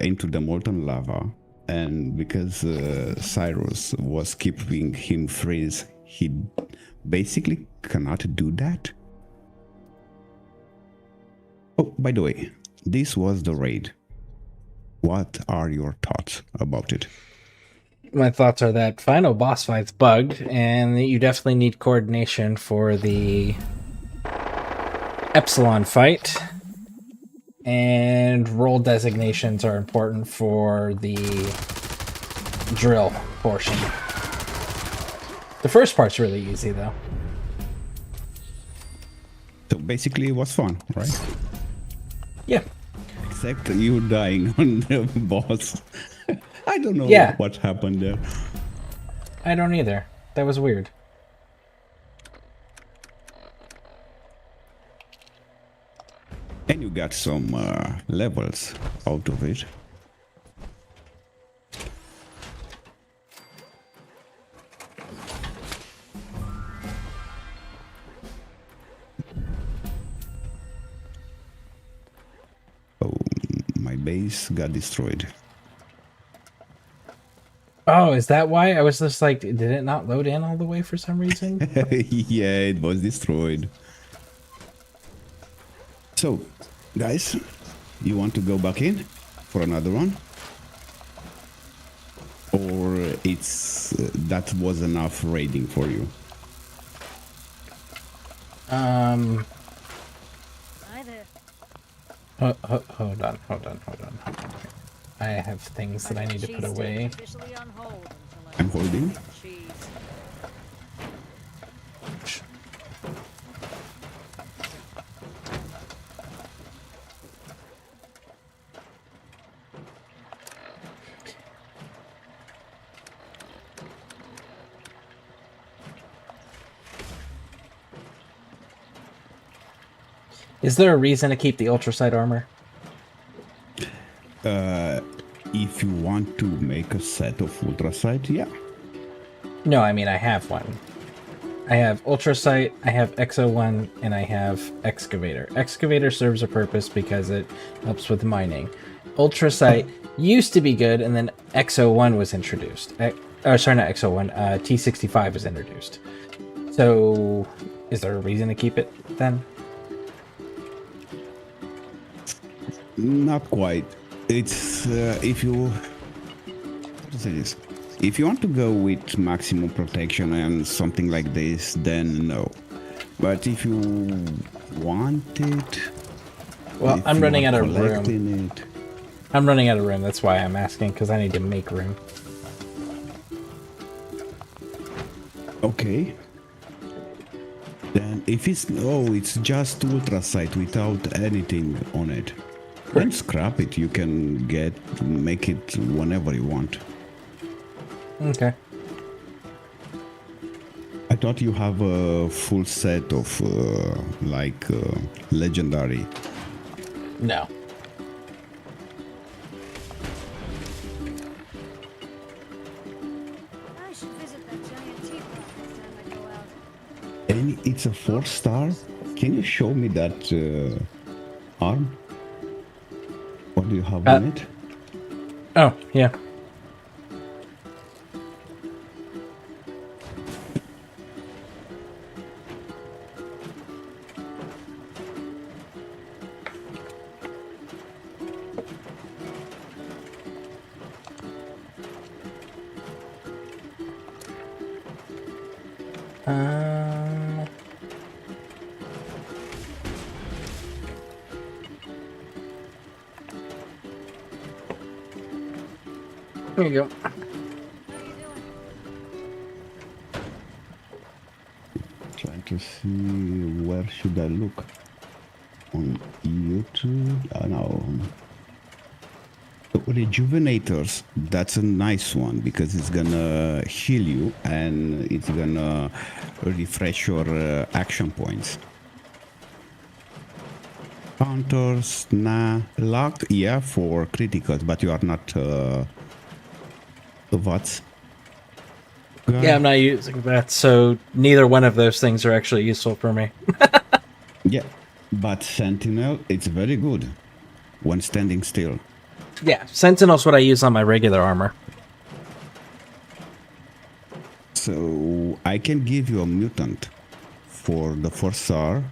Speaker 8: into the molten lava, and because Cyrus was keeping him freeze, he basically cannot do that. Oh, by the way, this was the raid. What are your thoughts about it?
Speaker 1: My thoughts are that final boss fight's bugged, and that you definitely need coordination for the Epsilon fight. And role designations are important for the drill portion. The first part's really easy, though.
Speaker 8: So basically it was fun, right?
Speaker 1: Yeah.
Speaker 8: Except you dying on the boss. I don't know what happened there.
Speaker 1: I don't either. That was weird.
Speaker 8: And you got some levels out of it. Oh, my base got destroyed.
Speaker 1: Oh, is that why? I was just like, did it not load in all the way for some reason?
Speaker 8: Yeah, it was destroyed. So, guys, you want to go back in for another one? Or it's that was enough raiding for you?
Speaker 2: Hi there.
Speaker 1: Hold on. I have things that I need to put away.
Speaker 8: I'm holding.
Speaker 1: Is there a reason to keep the ultrasight armor?
Speaker 8: If you want to make a set of ultrasight, yeah.
Speaker 1: No, I mean, I have one. I have ultrasight, I have XO1, and I have excavator. Excavator serves a purpose because it helps with mining. Ultrasight used to be good, and then XO1 was introduced. Sorry, not XO1, T65 was introduced. So, is there a reason to keep it then?
Speaker 8: Not quite. It's if you want to go with maximum protection and something like this, then no. But if you want it,
Speaker 1: well, I'm running out of room.
Speaker 8: It,
Speaker 1: I'm running out of room. That's why I'm asking, because I need to make room.
Speaker 8: Okay. Then if it's it's just ultrasight without anything on it. Then scrap it. You can make it whenever you want.
Speaker 1: Okay.
Speaker 8: I thought you have a full set of legendary.
Speaker 1: No.
Speaker 2: I should visit that giant teapot next time I go out.
Speaker 8: And it's a 4-star. Can you show me that arm? What do you have on it?
Speaker 1: Oh, yeah. There you go.
Speaker 8: Trying to see where should I look on YouTube. No. Rejuvenators. That's a nice one because it's gonna heal you and it's gonna refresh your action points. Counters, nah. Locked, yeah, for criticals, but you are not VOTS.
Speaker 1: Yeah, I'm not using that, so neither one of those things are actually useful for me.
Speaker 8: Yeah, but Sentinel, it's very good when standing still.
Speaker 1: Yeah, Sentinel's what I use on my regular armor.
Speaker 8: So I can give you a mutant for the 4-star.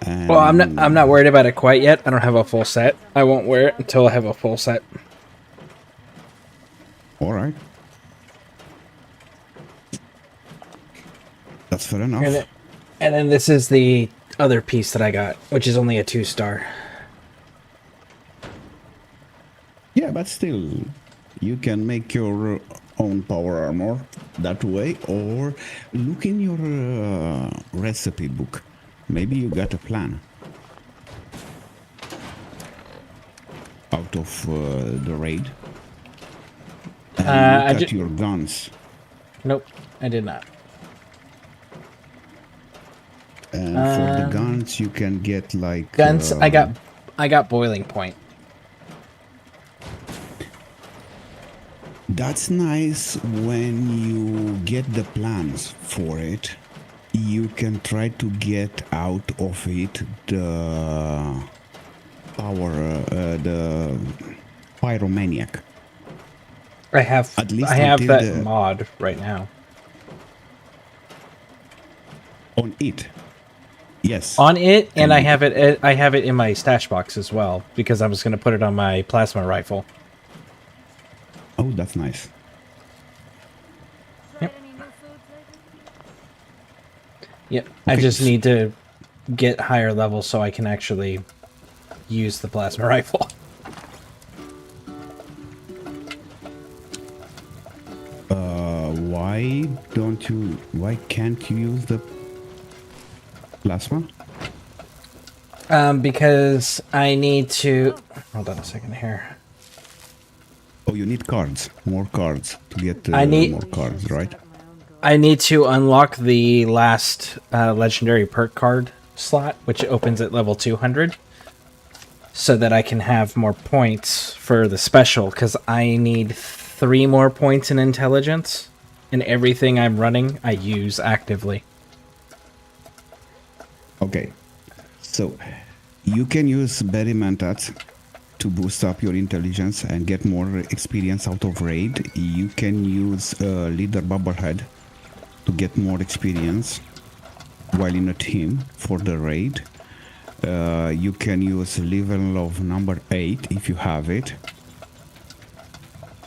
Speaker 1: Well, I'm not worried about it quite yet. I don't have a full set. I won't wear it until I have a full set.
Speaker 8: All right. That's fair enough.
Speaker 1: And then this is the other piece that I got, which is only a 2-star.
Speaker 8: Yeah, but still, you can make your own power armor that way, or look in your recipe book. Maybe you got a plan out of the raid. And look at your guns.
Speaker 1: Nope, I did not.
Speaker 8: And for the guns, you can get like
Speaker 1: guns. I got boiling point.
Speaker 8: That's nice when you get the plans for it. You can try to get out of it the power, the pyromaniac.
Speaker 1: I have that
Speaker 8: the,
Speaker 1: mod right now.
Speaker 8: On it. Yes.
Speaker 1: On it, and I have it. I have it in my stash box as well because I was going to put it on my plasma rifle.
Speaker 8: Oh, that's nice.
Speaker 1: Yep. Yep. Okay. I just need to get higher levels so I can actually use the plasma rifle.
Speaker 8: Why can't you use the plasma?
Speaker 1: Because I need to... Hold on a second here.
Speaker 8: Oh, you need cards. More cards to get more cards, right?
Speaker 1: I need to unlock the last legendary perk card slot, which opens at level 200, so that I can have more points for the special, because I need 3 more points in intelligence, and everything I'm running I use actively.
Speaker 8: Okay, so you can use berry mentats to boost up your intelligence and get more experience out of raid. You can use leader bubblehead to get more experience while in a team for the raid. You can use level of number 8 if you have it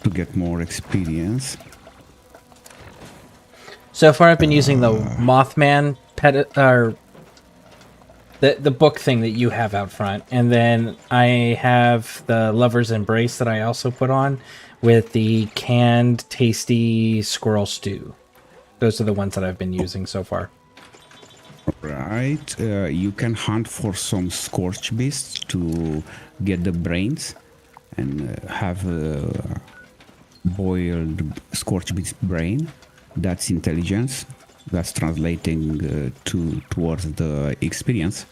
Speaker 8: to get more experience.
Speaker 1: So far I've been using the Mothman the book thing that you have out front, and then I have the Lover's Embrace that I also put on with the canned tasty squirrel stew. Those are the ones that I've been using so far.
Speaker 8: Right, you can hunt for some scorch beasts to get the brains and have a boiled scorch beast brain. That's intelligence. That's translating towards the experience.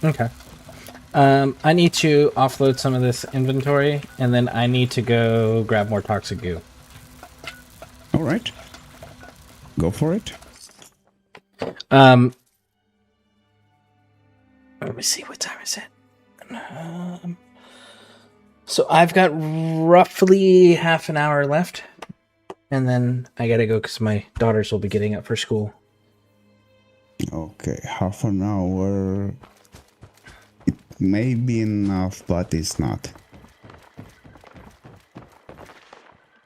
Speaker 1: Okay. I need to offload some of this inventory, and then I need to go grab more toxic goo.
Speaker 8: All right. Go for it.
Speaker 1: Let me see, what time is it? So I've got roughly half an hour left. And then I gotta go because my daughters will be getting up for school.
Speaker 8: Okay, half an hour. It may be enough, but it's not.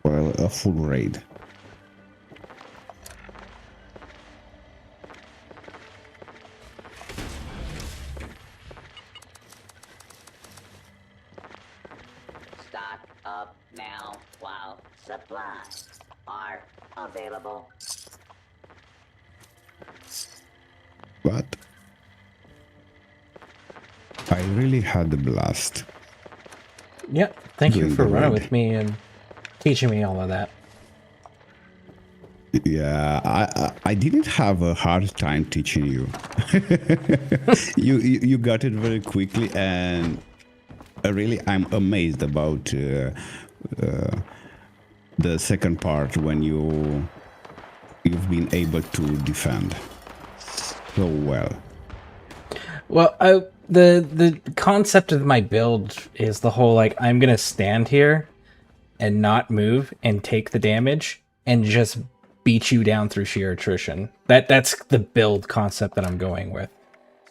Speaker 8: Well, a full raid.
Speaker 11: now while supplies are available.
Speaker 8: But I really had a blast.
Speaker 1: Yep. Thank you
Speaker 8: Doing
Speaker 1: for
Speaker 8: the
Speaker 1: running
Speaker 8: raid.
Speaker 1: with me and teaching me all of that.
Speaker 8: Yeah, I didn't have a hard time teaching you. You got it very quickly, and really I'm amazed about the second part when you've been able to defend so well.
Speaker 1: Well, the concept of my build is the whole like I'm gonna stand here and not move and take the damage and just beat you down through sheer attrition. That's the build concept that I'm going with.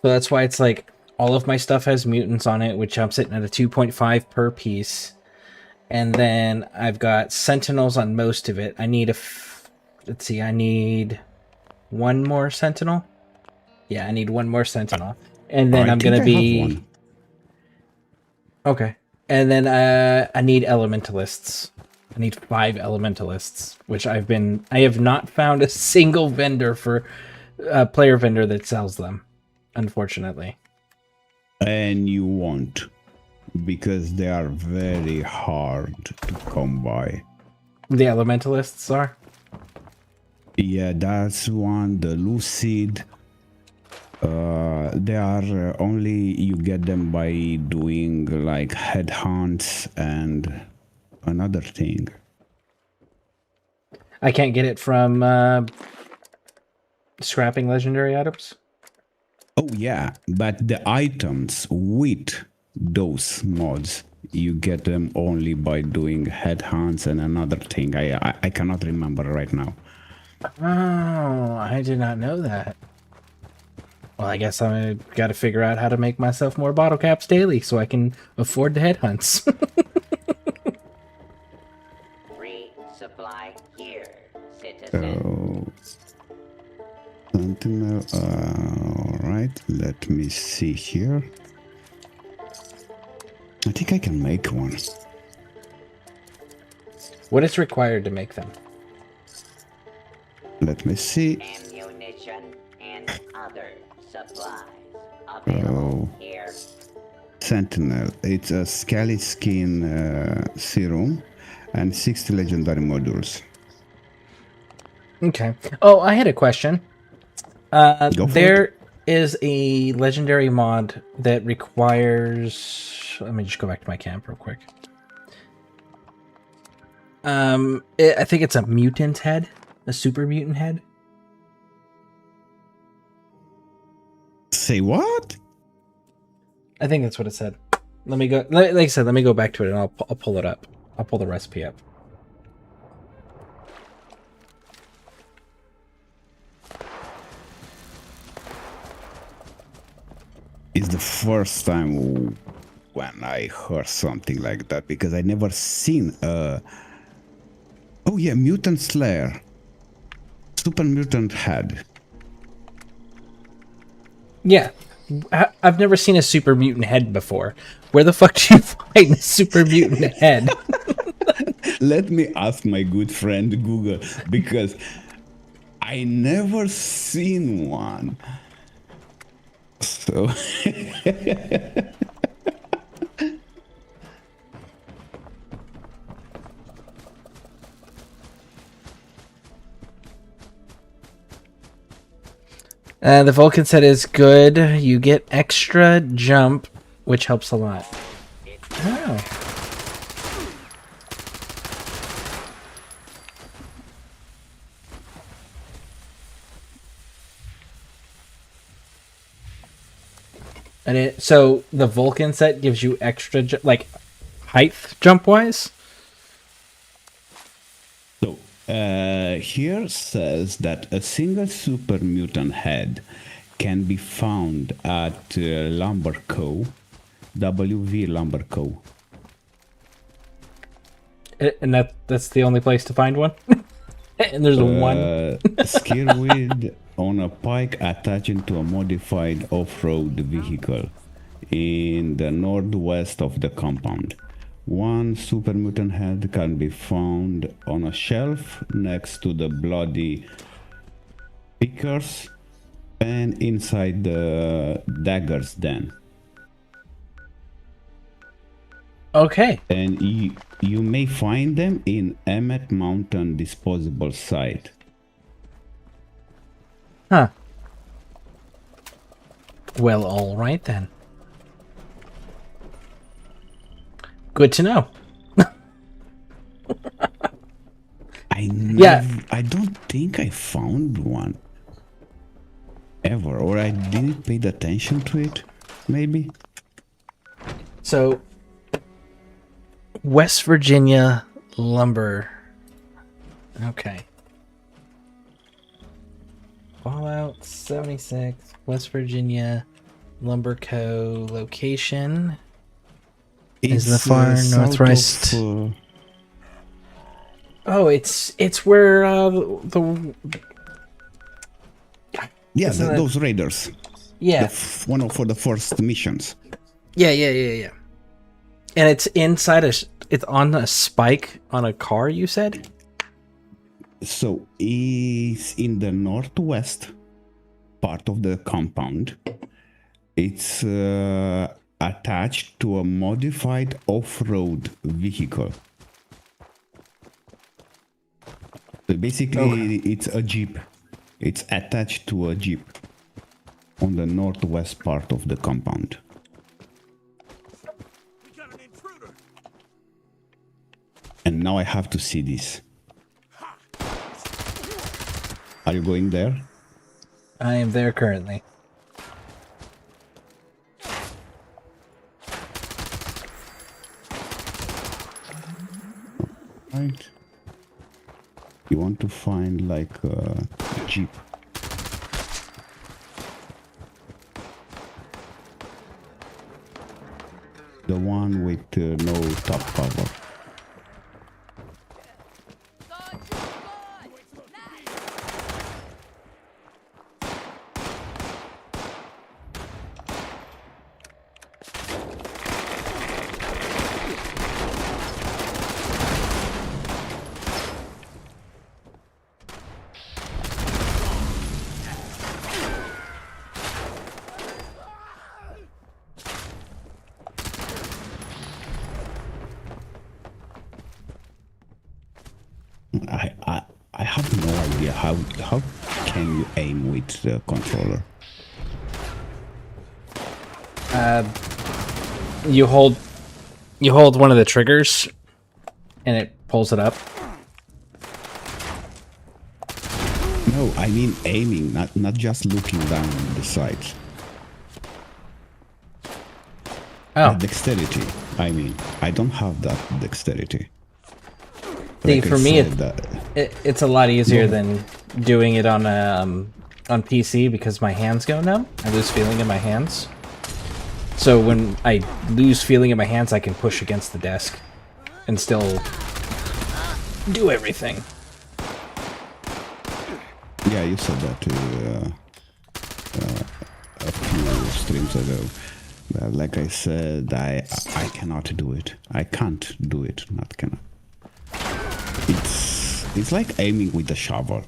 Speaker 1: So that's why it's like all of my stuff has mutants on it, which I'm sitting at a 2.5 per piece. And then I've got sentinels on most of it. I need let's see, I need one more sentinel. Yeah, I need one more sentinel. And then I'm going to be... Okay. And then I need elementalists. I need 5 elementalists, which I have not found a single vendor for player vendor that sells them, unfortunately.
Speaker 8: And you won't, because they are very hard to come by.
Speaker 1: The elementalists are?
Speaker 8: Yeah, that's one, the lucid. They are only you get them by doing like headhunts and another thing.
Speaker 1: I can't get it from scrapping legendary items?
Speaker 8: Oh yeah, but the items with those mods, you get them only by doing headhunts and another thing. I cannot remember right now.
Speaker 1: Oh, I did not know that. Well, I guess I got to figure out how to make myself more bottle caps daily so I can afford the headhunts.
Speaker 11: Free supply here, citizen.
Speaker 8: So, Sentinel, alright, let me see here. I think I can make one.
Speaker 1: What is required to make them?
Speaker 8: Let me see.
Speaker 11: Ammunition and other supplies available here.
Speaker 8: Sentinel, it's a scaly skin serum and 60 legendary modules.
Speaker 1: Okay. Oh, I had a question. There is a legendary mod that requires... Let me just go back to my camp real quick. I think it's a mutant head. A super mutant head.
Speaker 8: Say what?
Speaker 1: I think that's what it said. Let me go. Like I said, let me go back to it and I'll pull it up. I'll pull the recipe up.
Speaker 8: It's the first time when I heard something like that, because I never seen a... Oh yeah, Mutant Slayer. Super Mutant Head.
Speaker 1: Yeah. I've never seen a super mutant head before. Where the fuck do you find a super mutant head?
Speaker 8: Let me ask my good friend Google, because I never seen one. So...
Speaker 1: The Vulcan set is good. You get extra jump, which helps a lot. Oh. And so the Vulcan set gives you extra, like, height jump-wise?
Speaker 8: So, here says that a single super mutant head can be found at Lumber Co. WV Lumber Co.
Speaker 1: And that's the only place to find one? And there's one?
Speaker 8: Scareweed on a pike attaching to a modified off-road vehicle in the northwest of the compound. One super mutant head can be found on a shelf next to the bloody pickers and inside the dagger's den.
Speaker 1: Okay.
Speaker 8: And you may find them in Emmet Mountain disposable site.
Speaker 1: Huh. Well, all right then. Good to know.
Speaker 8: I don't think I found one ever, or I didn't pay attention to it, maybe.
Speaker 1: So, West Virginia lumber. Okay. Fallout 76, West Virginia Lumber Co. location is the far northwest. Oh, it's where the
Speaker 8: yeah, those raiders.
Speaker 1: Yeah,
Speaker 8: one for the first missions.
Speaker 1: Yeah. And it's inside it's on a spike on a car, you said?
Speaker 8: So it's in the northwest part of the compound. It's attached to a modified off-road vehicle. So basically, it's a jeep. It's attached to a jeep on the northwest part of the compound. And now I have to see this. Are you going there?
Speaker 1: I am there currently.
Speaker 8: Right. You want to find like a jeep. The one with no top cover. I have no idea how can you aim with the controller.
Speaker 1: You hold one of the triggers and it pulls it up.
Speaker 8: No, I mean aiming, not just looking down the sides.
Speaker 1: Oh.
Speaker 8: The dexterity. I mean, I don't have that dexterity.
Speaker 1: See,
Speaker 8: Like
Speaker 1: for me, it's a lot easier than doing it on PC because my hands go numb. I lose feeling in my hands. So when I lose feeling in my hands, I can push against the desk and still do everything.
Speaker 8: Yeah, you said that a few streams ago. Like I said, I cannot do it. I can't do it. Not cannot. It's like aiming with a shovel.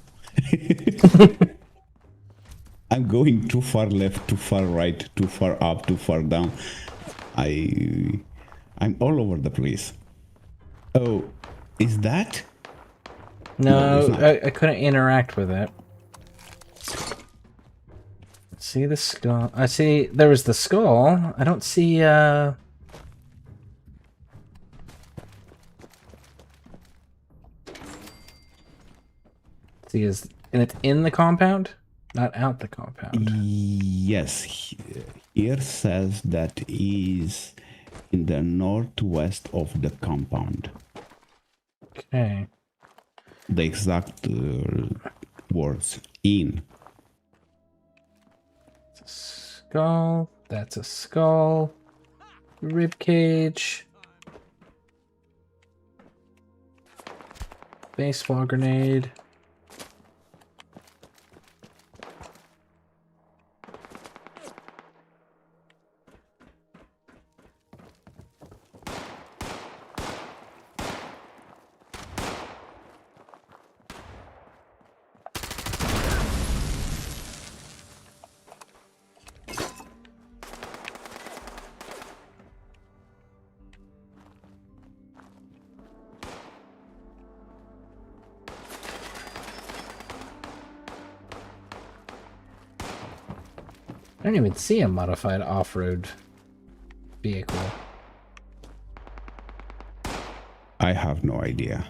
Speaker 8: I'm going too far left, too far right, too far up, too far down. I'm all over the place. Oh, is that?
Speaker 1: No, I couldn't interact with it. See the skull. I see there was the skull. I don't see See, and it's in the compound, not out the compound.
Speaker 8: Yes, here says that is in the northwest of the compound.
Speaker 1: Okay.
Speaker 8: The exact words in.
Speaker 1: Skull. That's a skull. Rib cage. Baseball grenade. don't even see a modified off-road vehicle.
Speaker 8: I have no idea.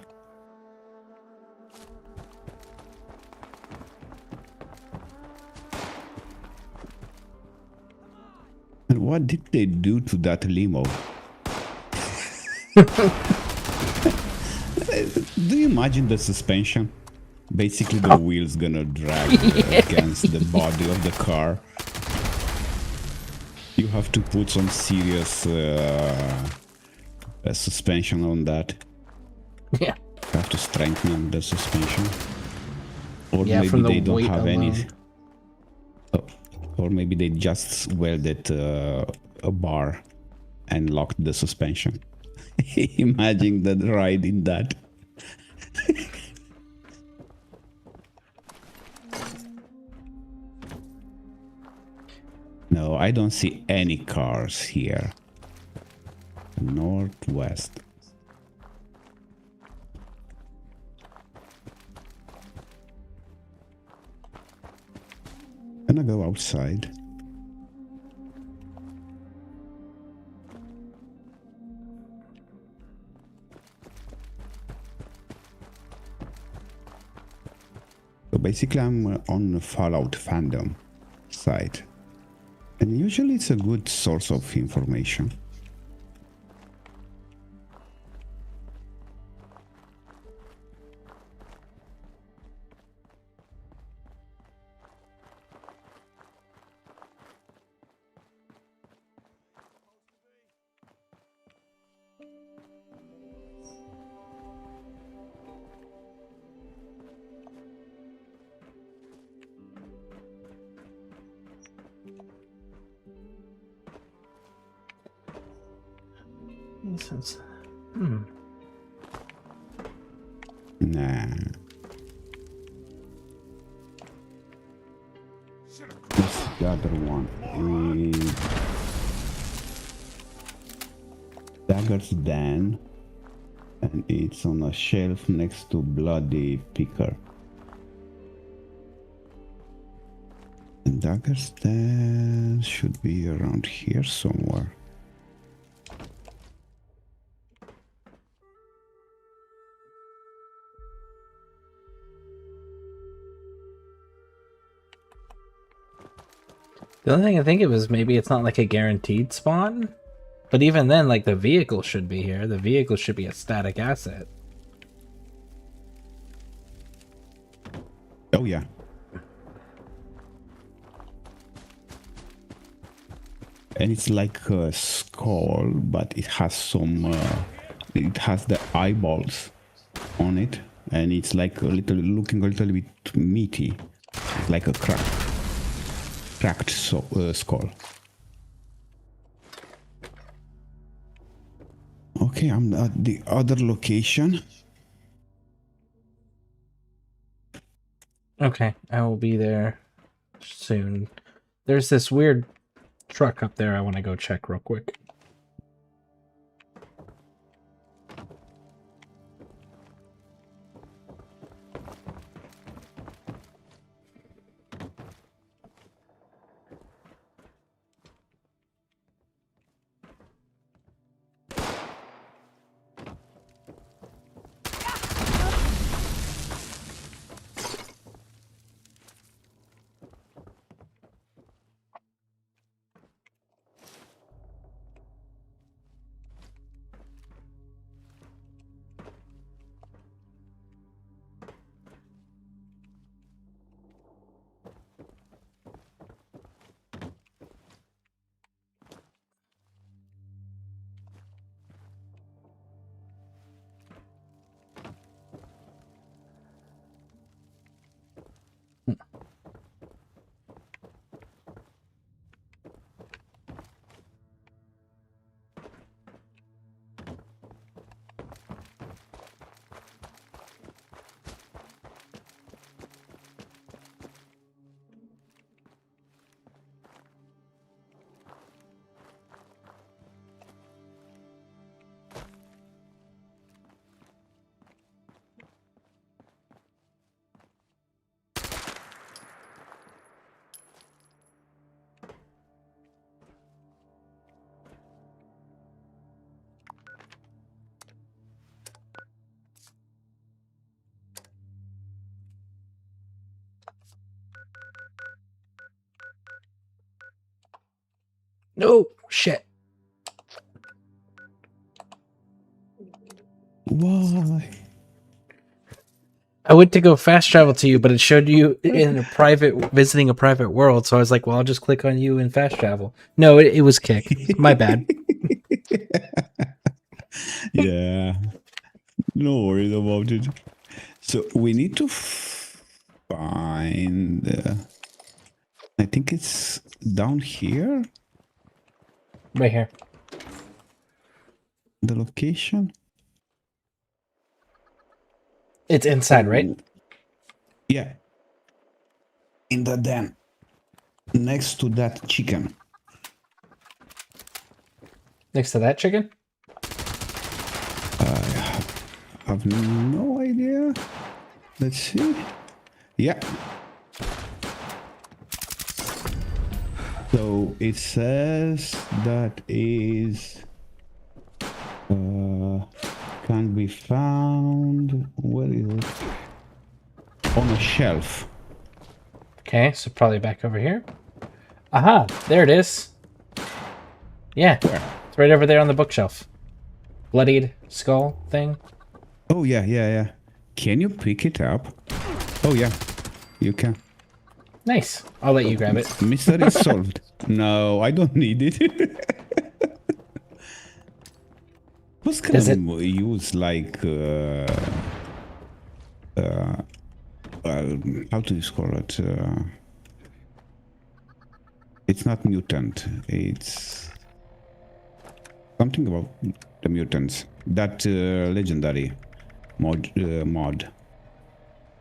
Speaker 8: And what did they do to that limo? Do you imagine the suspension? Basically the wheels gonna drag against the body of the car. You have to put some serious suspension on that.
Speaker 1: Yeah.
Speaker 8: You have to strengthen the suspension. Or
Speaker 1: Yeah,
Speaker 8: maybe
Speaker 1: from the
Speaker 8: they don't
Speaker 1: weight
Speaker 8: have
Speaker 1: alone.
Speaker 8: any. Oh, or maybe they just welded a bar and locked the suspension. Imagine the ride in that. No, I don't see any cars here. Northwest. Gonna go outside. So basically I'm on the Fallout fandom site. And usually it's a good source of information. Nah. What's the other one? Dagger's Den. And it's on a shelf next to Bloody Picker. And Dagger's Den should be around here somewhere.
Speaker 1: The only thing I think it was maybe it's not like a guaranteed spawn. But even then, like, the vehicle should be here. The vehicle should be a static asset.
Speaker 8: Oh, yeah. And it's like a skull, but it has some... it has the eyeballs on it. And it's like a little, looking a little bit meaty. It's like a cracked skull. Okay, I'm at the other location.
Speaker 1: Okay, I will be there soon. There's this weird truck up there I want to go check real quick. No shit.
Speaker 8: Why?
Speaker 1: I went to go fast travel to you, but it showed you in a visiting a private world. So I was like, well, I'll just click on you and fast travel. No, it was Kick. My bad.
Speaker 8: Yeah. No worries about it. So we need to find... I think it's down here.
Speaker 1: Right here.
Speaker 8: The location?
Speaker 1: It's inside, right?
Speaker 8: Yeah. In the den. Next to that chicken.
Speaker 1: Next to that chicken?
Speaker 8: I have no idea. Let's see. Yeah. So it says that is can be found. Where is it? On a shelf.
Speaker 1: Okay, so probably back over here. Aha, there it is. Yeah, it's right over there on the bookshelf. Bloodied skull thing.
Speaker 8: Oh yeah. Can you pick it up? Oh yeah, you can.
Speaker 1: Nice. I'll let you grab it.
Speaker 8: Mystery solved. No, I don't need it. Who's gonna use like how do you call it? It's not mutant. It's something about the mutants. That legendary mod.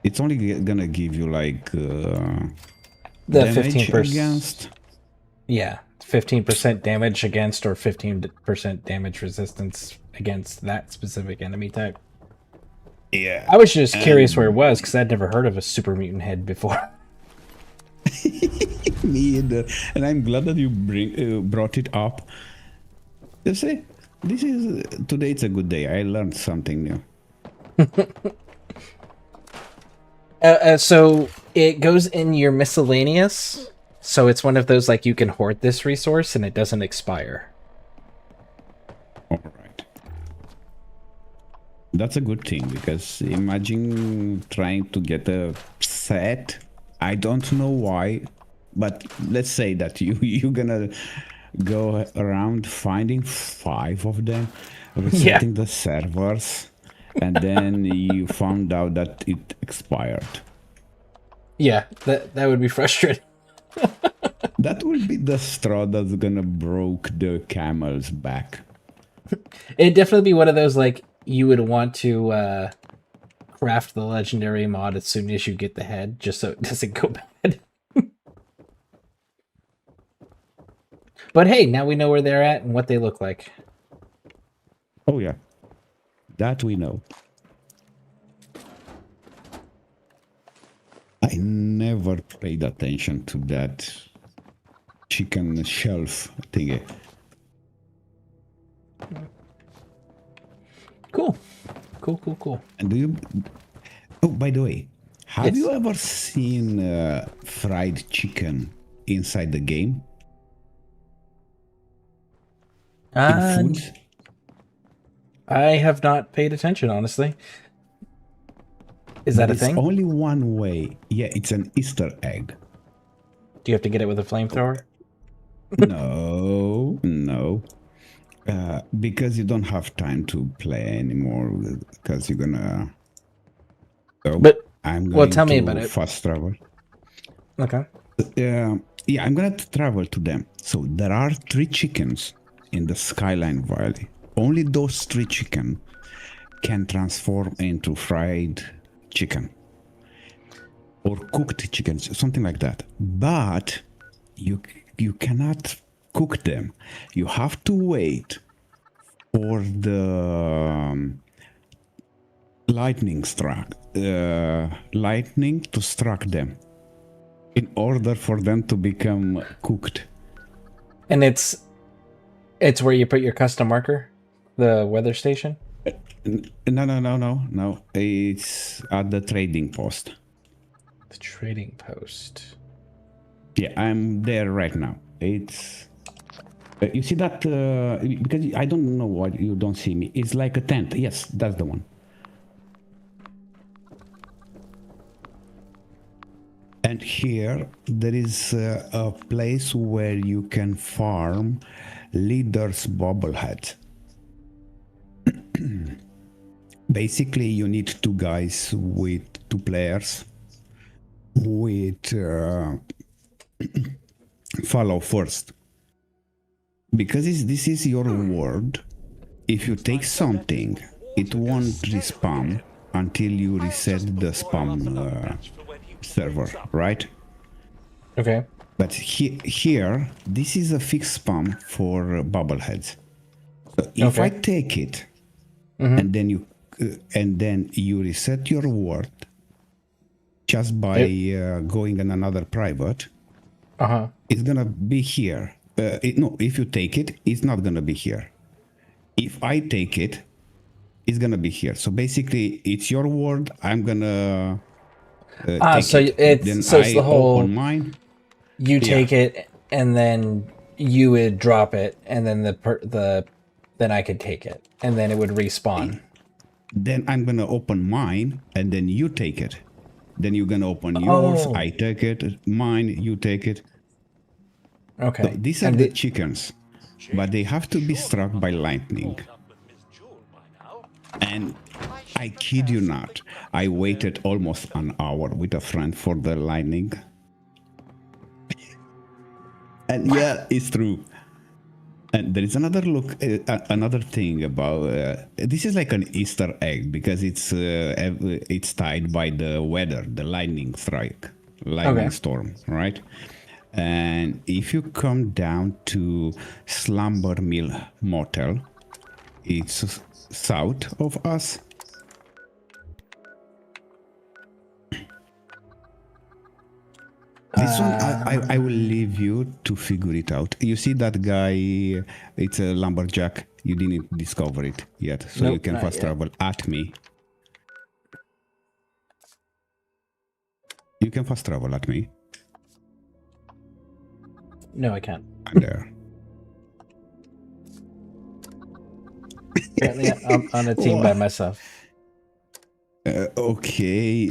Speaker 8: It's only gonna give you like
Speaker 1: the
Speaker 8: damage
Speaker 1: 15%
Speaker 8: against.
Speaker 1: Yeah, 15% damage against or 15% damage resistance against that specific enemy type.
Speaker 8: Yeah.
Speaker 1: I was just curious where it was because I'd never heard of a super mutant head before.
Speaker 8: Me either. And I'm glad that you brought it up. You see, today it's a good day. I learned something new.
Speaker 1: So it goes in your miscellaneous. So it's one of those like you can hoard this resource and it doesn't expire.
Speaker 8: All right. That's a good thing because imagine trying to get a set. I don't know why, but let's say that you're gonna go around finding 5 of them, resetting the servers, and then you found out that it expired.
Speaker 1: Yeah, that would be frustrating.
Speaker 8: That will be the straw that's gonna broke the camel's back.
Speaker 1: It'd definitely be one of those like you would want to craft the legendary mod as soon as you get the head, just so it doesn't go bad. But hey, now we know where they're at and what they look like.
Speaker 8: Oh yeah, that we know. I never paid attention to that chicken shelf thingy.
Speaker 1: Cool.
Speaker 8: And do you... Oh, by the way, have you ever seen fried chicken inside the game? In food?
Speaker 1: I have not paid attention, honestly. Is that a thing?
Speaker 8: It's only one way. Yeah, it's an Easter egg.
Speaker 1: Do you have to get it with a flamethrower?
Speaker 8: No. Because you don't have time to play anymore. Because you're gonna. So I'm going
Speaker 1: tell me
Speaker 8: to
Speaker 1: about it.
Speaker 8: fast travel.
Speaker 1: Okay.
Speaker 8: Yeah, I'm gonna travel to them. So there are 3 chickens in the Skyline Valley. Only those 3 chicken can transform into fried chicken or cooked chicken, something like that. But you cannot cook them. You have to wait for the lightning to strike them in order for them to become cooked.
Speaker 1: And it's where you put your custom marker, the weather station?
Speaker 8: No. It's at the trading post.
Speaker 1: The trading post.
Speaker 8: Yeah, I'm there right now. It's You see that? Because I don't know why you don't see me. It's like a tent. Yes, that's the one. And here there is a place where you can farm leaders' bobbleheads. Basically, you need 2 guys with 2 players with follow first. Because this is your world, if you take something, it won't respawn until you reset the spawn server, right?
Speaker 1: Okay.
Speaker 8: But here, this is a fixed spawn for bobbleheads. So if I take it, and then you reset your world just by going in another private, it's gonna be here. No, if you take it, it's not gonna be here. If I take it, it's gonna be here. So basically, it's your world. I'm gonna take
Speaker 1: so
Speaker 8: it.
Speaker 1: it's
Speaker 8: Then
Speaker 1: so it's
Speaker 8: I
Speaker 1: the whole.
Speaker 8: open mine.
Speaker 1: You take it, and then you would drop it, and then then I could take it, and then it would respawn.
Speaker 8: Then I'm gonna open mine, and then you take it. Then you're gonna open yours. I take it. Mine. You take it.
Speaker 1: Okay.
Speaker 8: So these are the chickens, but they have to be struck by lightning. And I kid you not, I waited almost an hour with a friend for the lightning. And yeah, it's true. And there is another another thing about this is like an Easter egg because it's tied by the weather, the lightning strike, lightning storm, right? And if you come down to Slumber Mill Motel, it's south of us. This one, I will leave you to figure it out. You see that guy, it's a lumberjack. You didn't discover it yet, so you can fast travel at me. You can fast travel at me.
Speaker 1: No, I can't.
Speaker 8: I'm there.
Speaker 1: Apparently, I'm on a team by myself.
Speaker 8: Okay,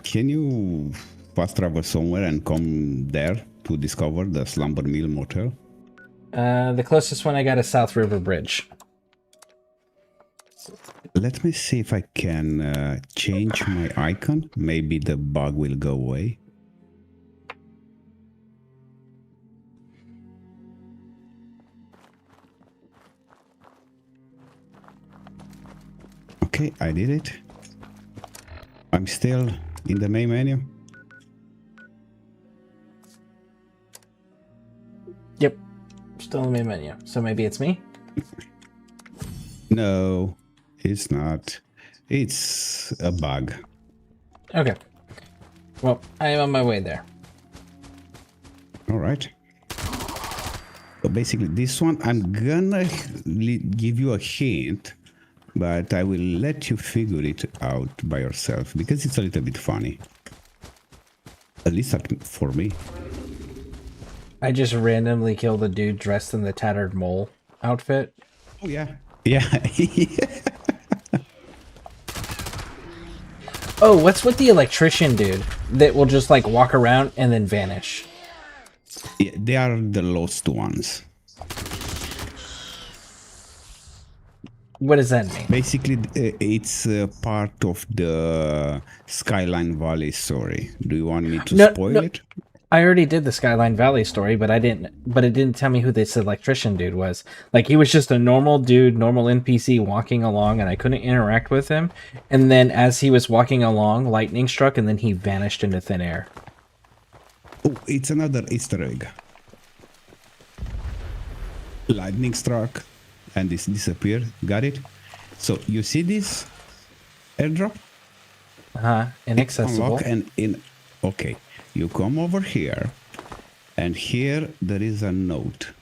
Speaker 8: can you fast travel somewhere and come there to discover the Slumber Mill Motel?
Speaker 1: The closest one I got is South River Bridge.
Speaker 8: Let me see if I can change my icon. Maybe the bug will go away. Okay, I did it. I'm still in the main menu.
Speaker 1: Yep, still in the main menu. So maybe it's me?
Speaker 8: No, it's not. It's a bug.
Speaker 1: Okay. Well, I am on my way there.
Speaker 8: All right. So basically, this one, I'm gonna give you a hint, but I will let you figure it out by yourself because it's a little bit funny. At least for me.
Speaker 1: I just randomly killed a dude dressed in the tattered mole outfit.
Speaker 8: Oh, yeah. Yeah.
Speaker 1: Oh, what's with the electrician dude that will just like walk around and then vanish?
Speaker 8: Yeah, they are the lost ones.
Speaker 1: What does that mean?
Speaker 8: Basically, it's part of the Skyline Valley story. Do you want me to spoil it?
Speaker 1: I already did the Skyline Valley story, but it didn't tell me who this electrician dude was. Like, he was just a normal dude, normal NPC walking along, and I couldn't interact with him. And then as he was walking along, lightning struck, and then he vanished into thin air.
Speaker 8: Oh, it's another Easter egg. Lightning struck, and this disappeared. Got it? So, you see this airdrop?
Speaker 1: Inaccessible.
Speaker 8: Unlock and in... Okay. You come over here, and here there is a note.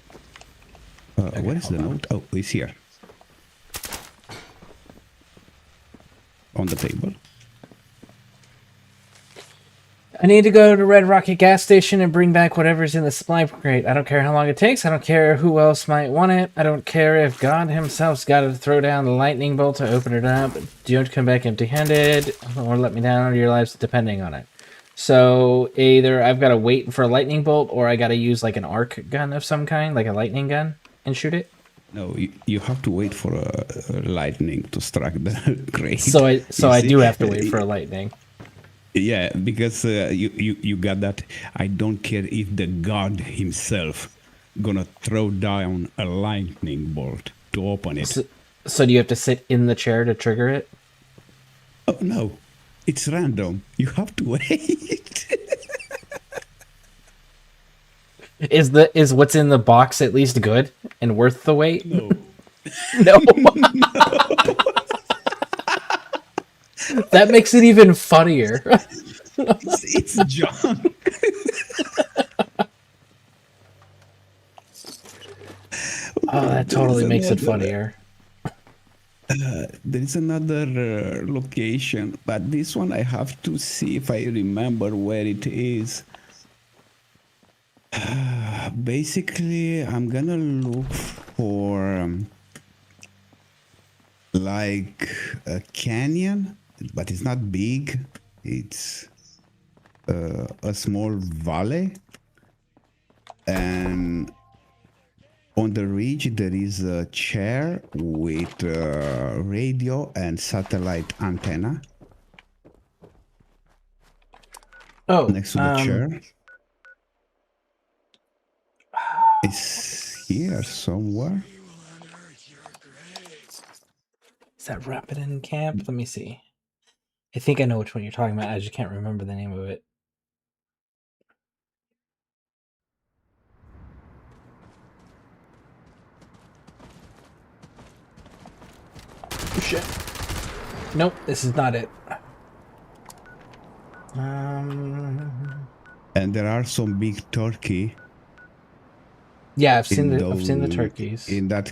Speaker 8: What is the note? Oh, it's here. On the table.
Speaker 1: I need to go to Red Rocket gas station and bring back whatever's in the supply crate. I don't care how long it takes. I don't care who else might want it. I don't care if God himself's got to throw down the lightning bolt to open it up. Don't come back empty-handed or let me down. Your life's depending on it. So either I've got to wait for a lightning bolt or I got to use like an arc gun of some kind, like a lightning gun, and shoot it.
Speaker 8: No, you have to wait for a lightning to strike the crate.
Speaker 1: So I do have to wait for a lightning.
Speaker 8: Yeah, because you got that. I don't care if the God himself gonna throw down a lightning bolt to open it.
Speaker 1: So do you have to sit in the chair to trigger it?
Speaker 8: Oh no, it's random. You have to wait.
Speaker 1: Is what's in the box at least good and worth the wait?
Speaker 8: No.
Speaker 1: No. That makes it even funnier.
Speaker 8: It's junk.
Speaker 1: Oh, that totally makes it funnier.
Speaker 8: There is another location, but this one I have to see if I remember where it is. Basically, I'm gonna look for like a canyon, but it's not big. It's a small valley, and on the ridge there is a chair with radio and satellite antenna.
Speaker 1: Oh,
Speaker 8: next to the chair. It's here somewhere.
Speaker 1: Is that Rapidan Camp? Let me see. I think I know which one you're talking about. I just can't remember the name of it. Oh, shit. Nope, this is not it.
Speaker 8: And there are some big turkey.
Speaker 1: Yeah, I've seen the turkeys
Speaker 8: in that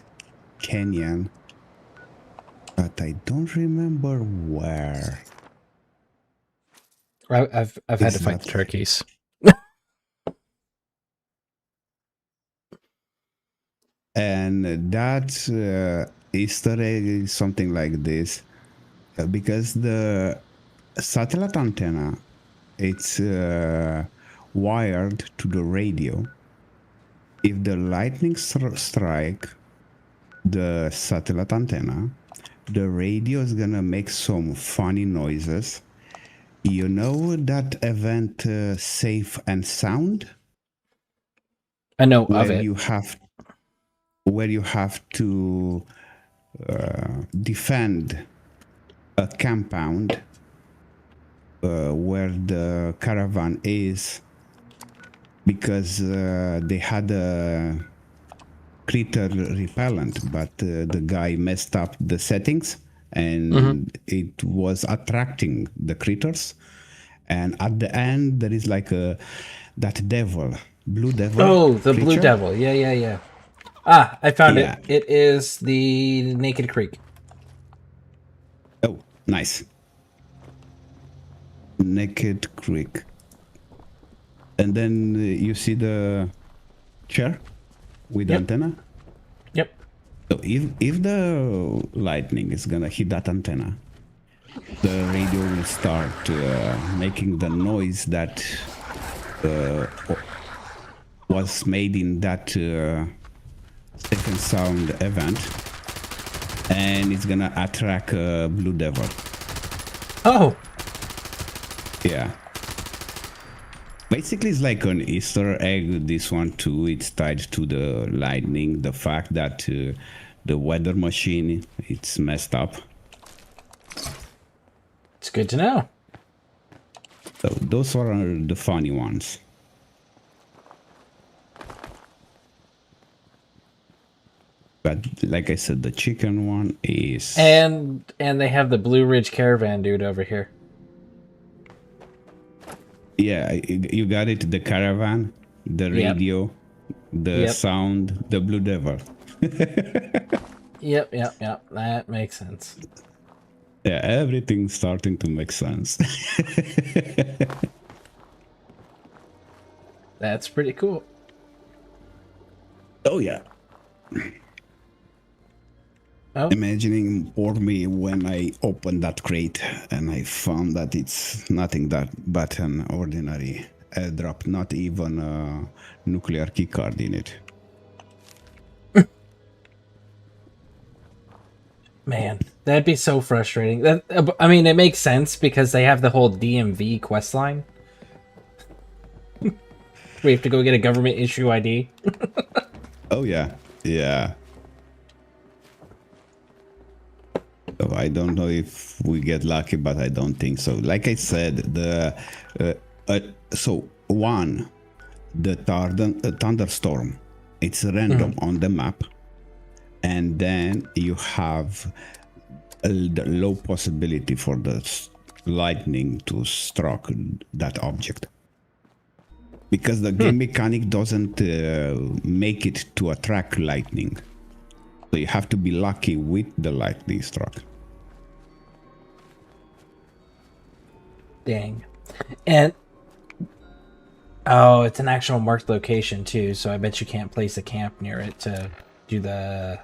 Speaker 8: canyon, but I don't remember where.
Speaker 1: I've had to fight the turkeys.
Speaker 8: And that Easter egg is something like this, because the satellite antenna, it's wired to the radio. If the lightning strike the satellite antenna, the radio is gonna make some funny noises. You know that event Safe and Sound?
Speaker 1: I know of it.
Speaker 8: Where you have to defend a compound where the caravan is, because they had a critter repellent, but the guy messed up the settings and it was attracting the critters. And at the end there is like that devil, blue devil.
Speaker 1: Oh, the
Speaker 8: creature.
Speaker 1: blue devil. Yeah. Ah, I found it. It is the Naked Creek.
Speaker 8: Oh, nice. Naked Creek. And then you see the chair with the antenna?
Speaker 1: Yep.
Speaker 8: So if the lightning is gonna hit that antenna, the radio will start making the noise that was made in that Safe and Sound event, and it's gonna attract Blue Devil.
Speaker 1: Oh!
Speaker 8: Yeah. Basically, it's like an Easter egg, this one too. It's tied to the lightning, the fact that the weather machine, it's messed up.
Speaker 1: It's good to know.
Speaker 8: So those are the funny ones. But like I said, the chicken one is...
Speaker 1: And they have the Blue Ridge Caravan dude over here.
Speaker 8: Yeah, you got it. The caravan, the radio, the sound, the Blue Devil.
Speaker 1: Yep. That makes sense.
Speaker 8: Yeah, everything's starting to make sense.
Speaker 1: That's pretty cool.
Speaker 8: Oh yeah.
Speaker 1: Oh.
Speaker 8: Imagining for me when I opened that crate and I found that it's nothing but an ordinary airdrop, not even a nuclear keycard in it.
Speaker 1: Man, that'd be so frustrating. That, I mean, it makes sense because they have the whole DMV quest line. We have to go get a government issue ID.
Speaker 8: Oh yeah, yeah. So I don't know if we get lucky, but I don't think so. Like I said, the thunderstorm, it's random on the map, and then you have the low possibility for the lightning to struck that object. Because the game mechanic doesn't make it to attract lightning. So you have to be lucky with the lightning struck.
Speaker 1: Dang. And oh, it's an actual marked location too, so I bet you can't place a camp near it to do the...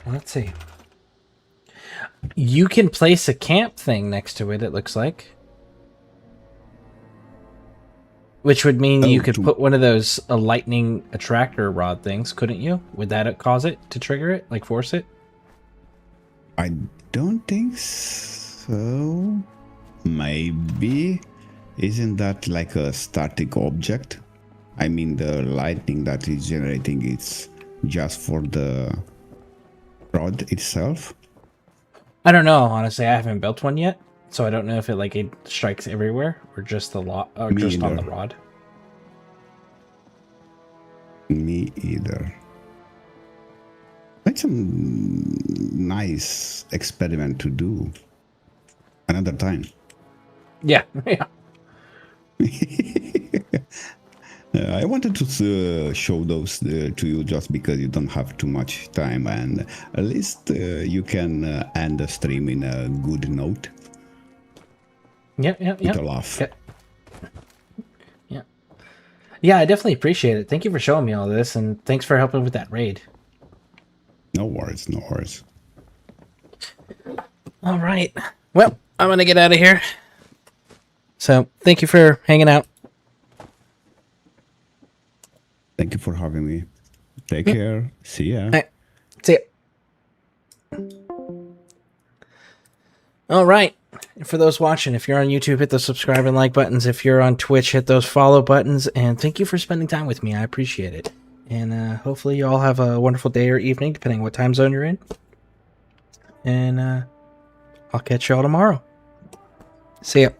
Speaker 1: Let's see. You can place a camp thing next to it, it looks like. Which would mean you could put one of those lightning attractor rod things, couldn't you? Would that cause it to trigger it? Like force it?
Speaker 8: I don't think so. Maybe. Isn't that like a static object? I mean, the lightning that is generating, it's just for the rod itself?
Speaker 1: I don't know, honestly. I haven't built one yet. So I don't know if it strikes everywhere or just the or
Speaker 8: Me
Speaker 1: just
Speaker 8: either.
Speaker 1: on the rod.
Speaker 8: Me either. That's a nice experiment to do another time.
Speaker 1: Yeah, yeah.
Speaker 8: I wanted to show those to you just because you don't have too much time, and at least you can end the stream in a good note.
Speaker 1: Yeah.
Speaker 8: With a laugh.
Speaker 1: Yeah. Yeah, I definitely appreciate it. Thank you for showing me all this, and thanks for helping with that raid.
Speaker 8: No worries, no worries.
Speaker 1: All right. Well, I'm going to get out of here. So, thank you for hanging out.
Speaker 8: Thank you for having me. Take care. See ya.
Speaker 1: All right. See ya. All right. And for those watching, if you're on YouTube, hit the subscribe and like buttons. If you're on Twitch, hit those follow buttons. And thank you for spending time with me. I appreciate it. And hopefully you all have a wonderful day or evening, depending on what time zone you're in. And I'll catch you all tomorrow. See ya.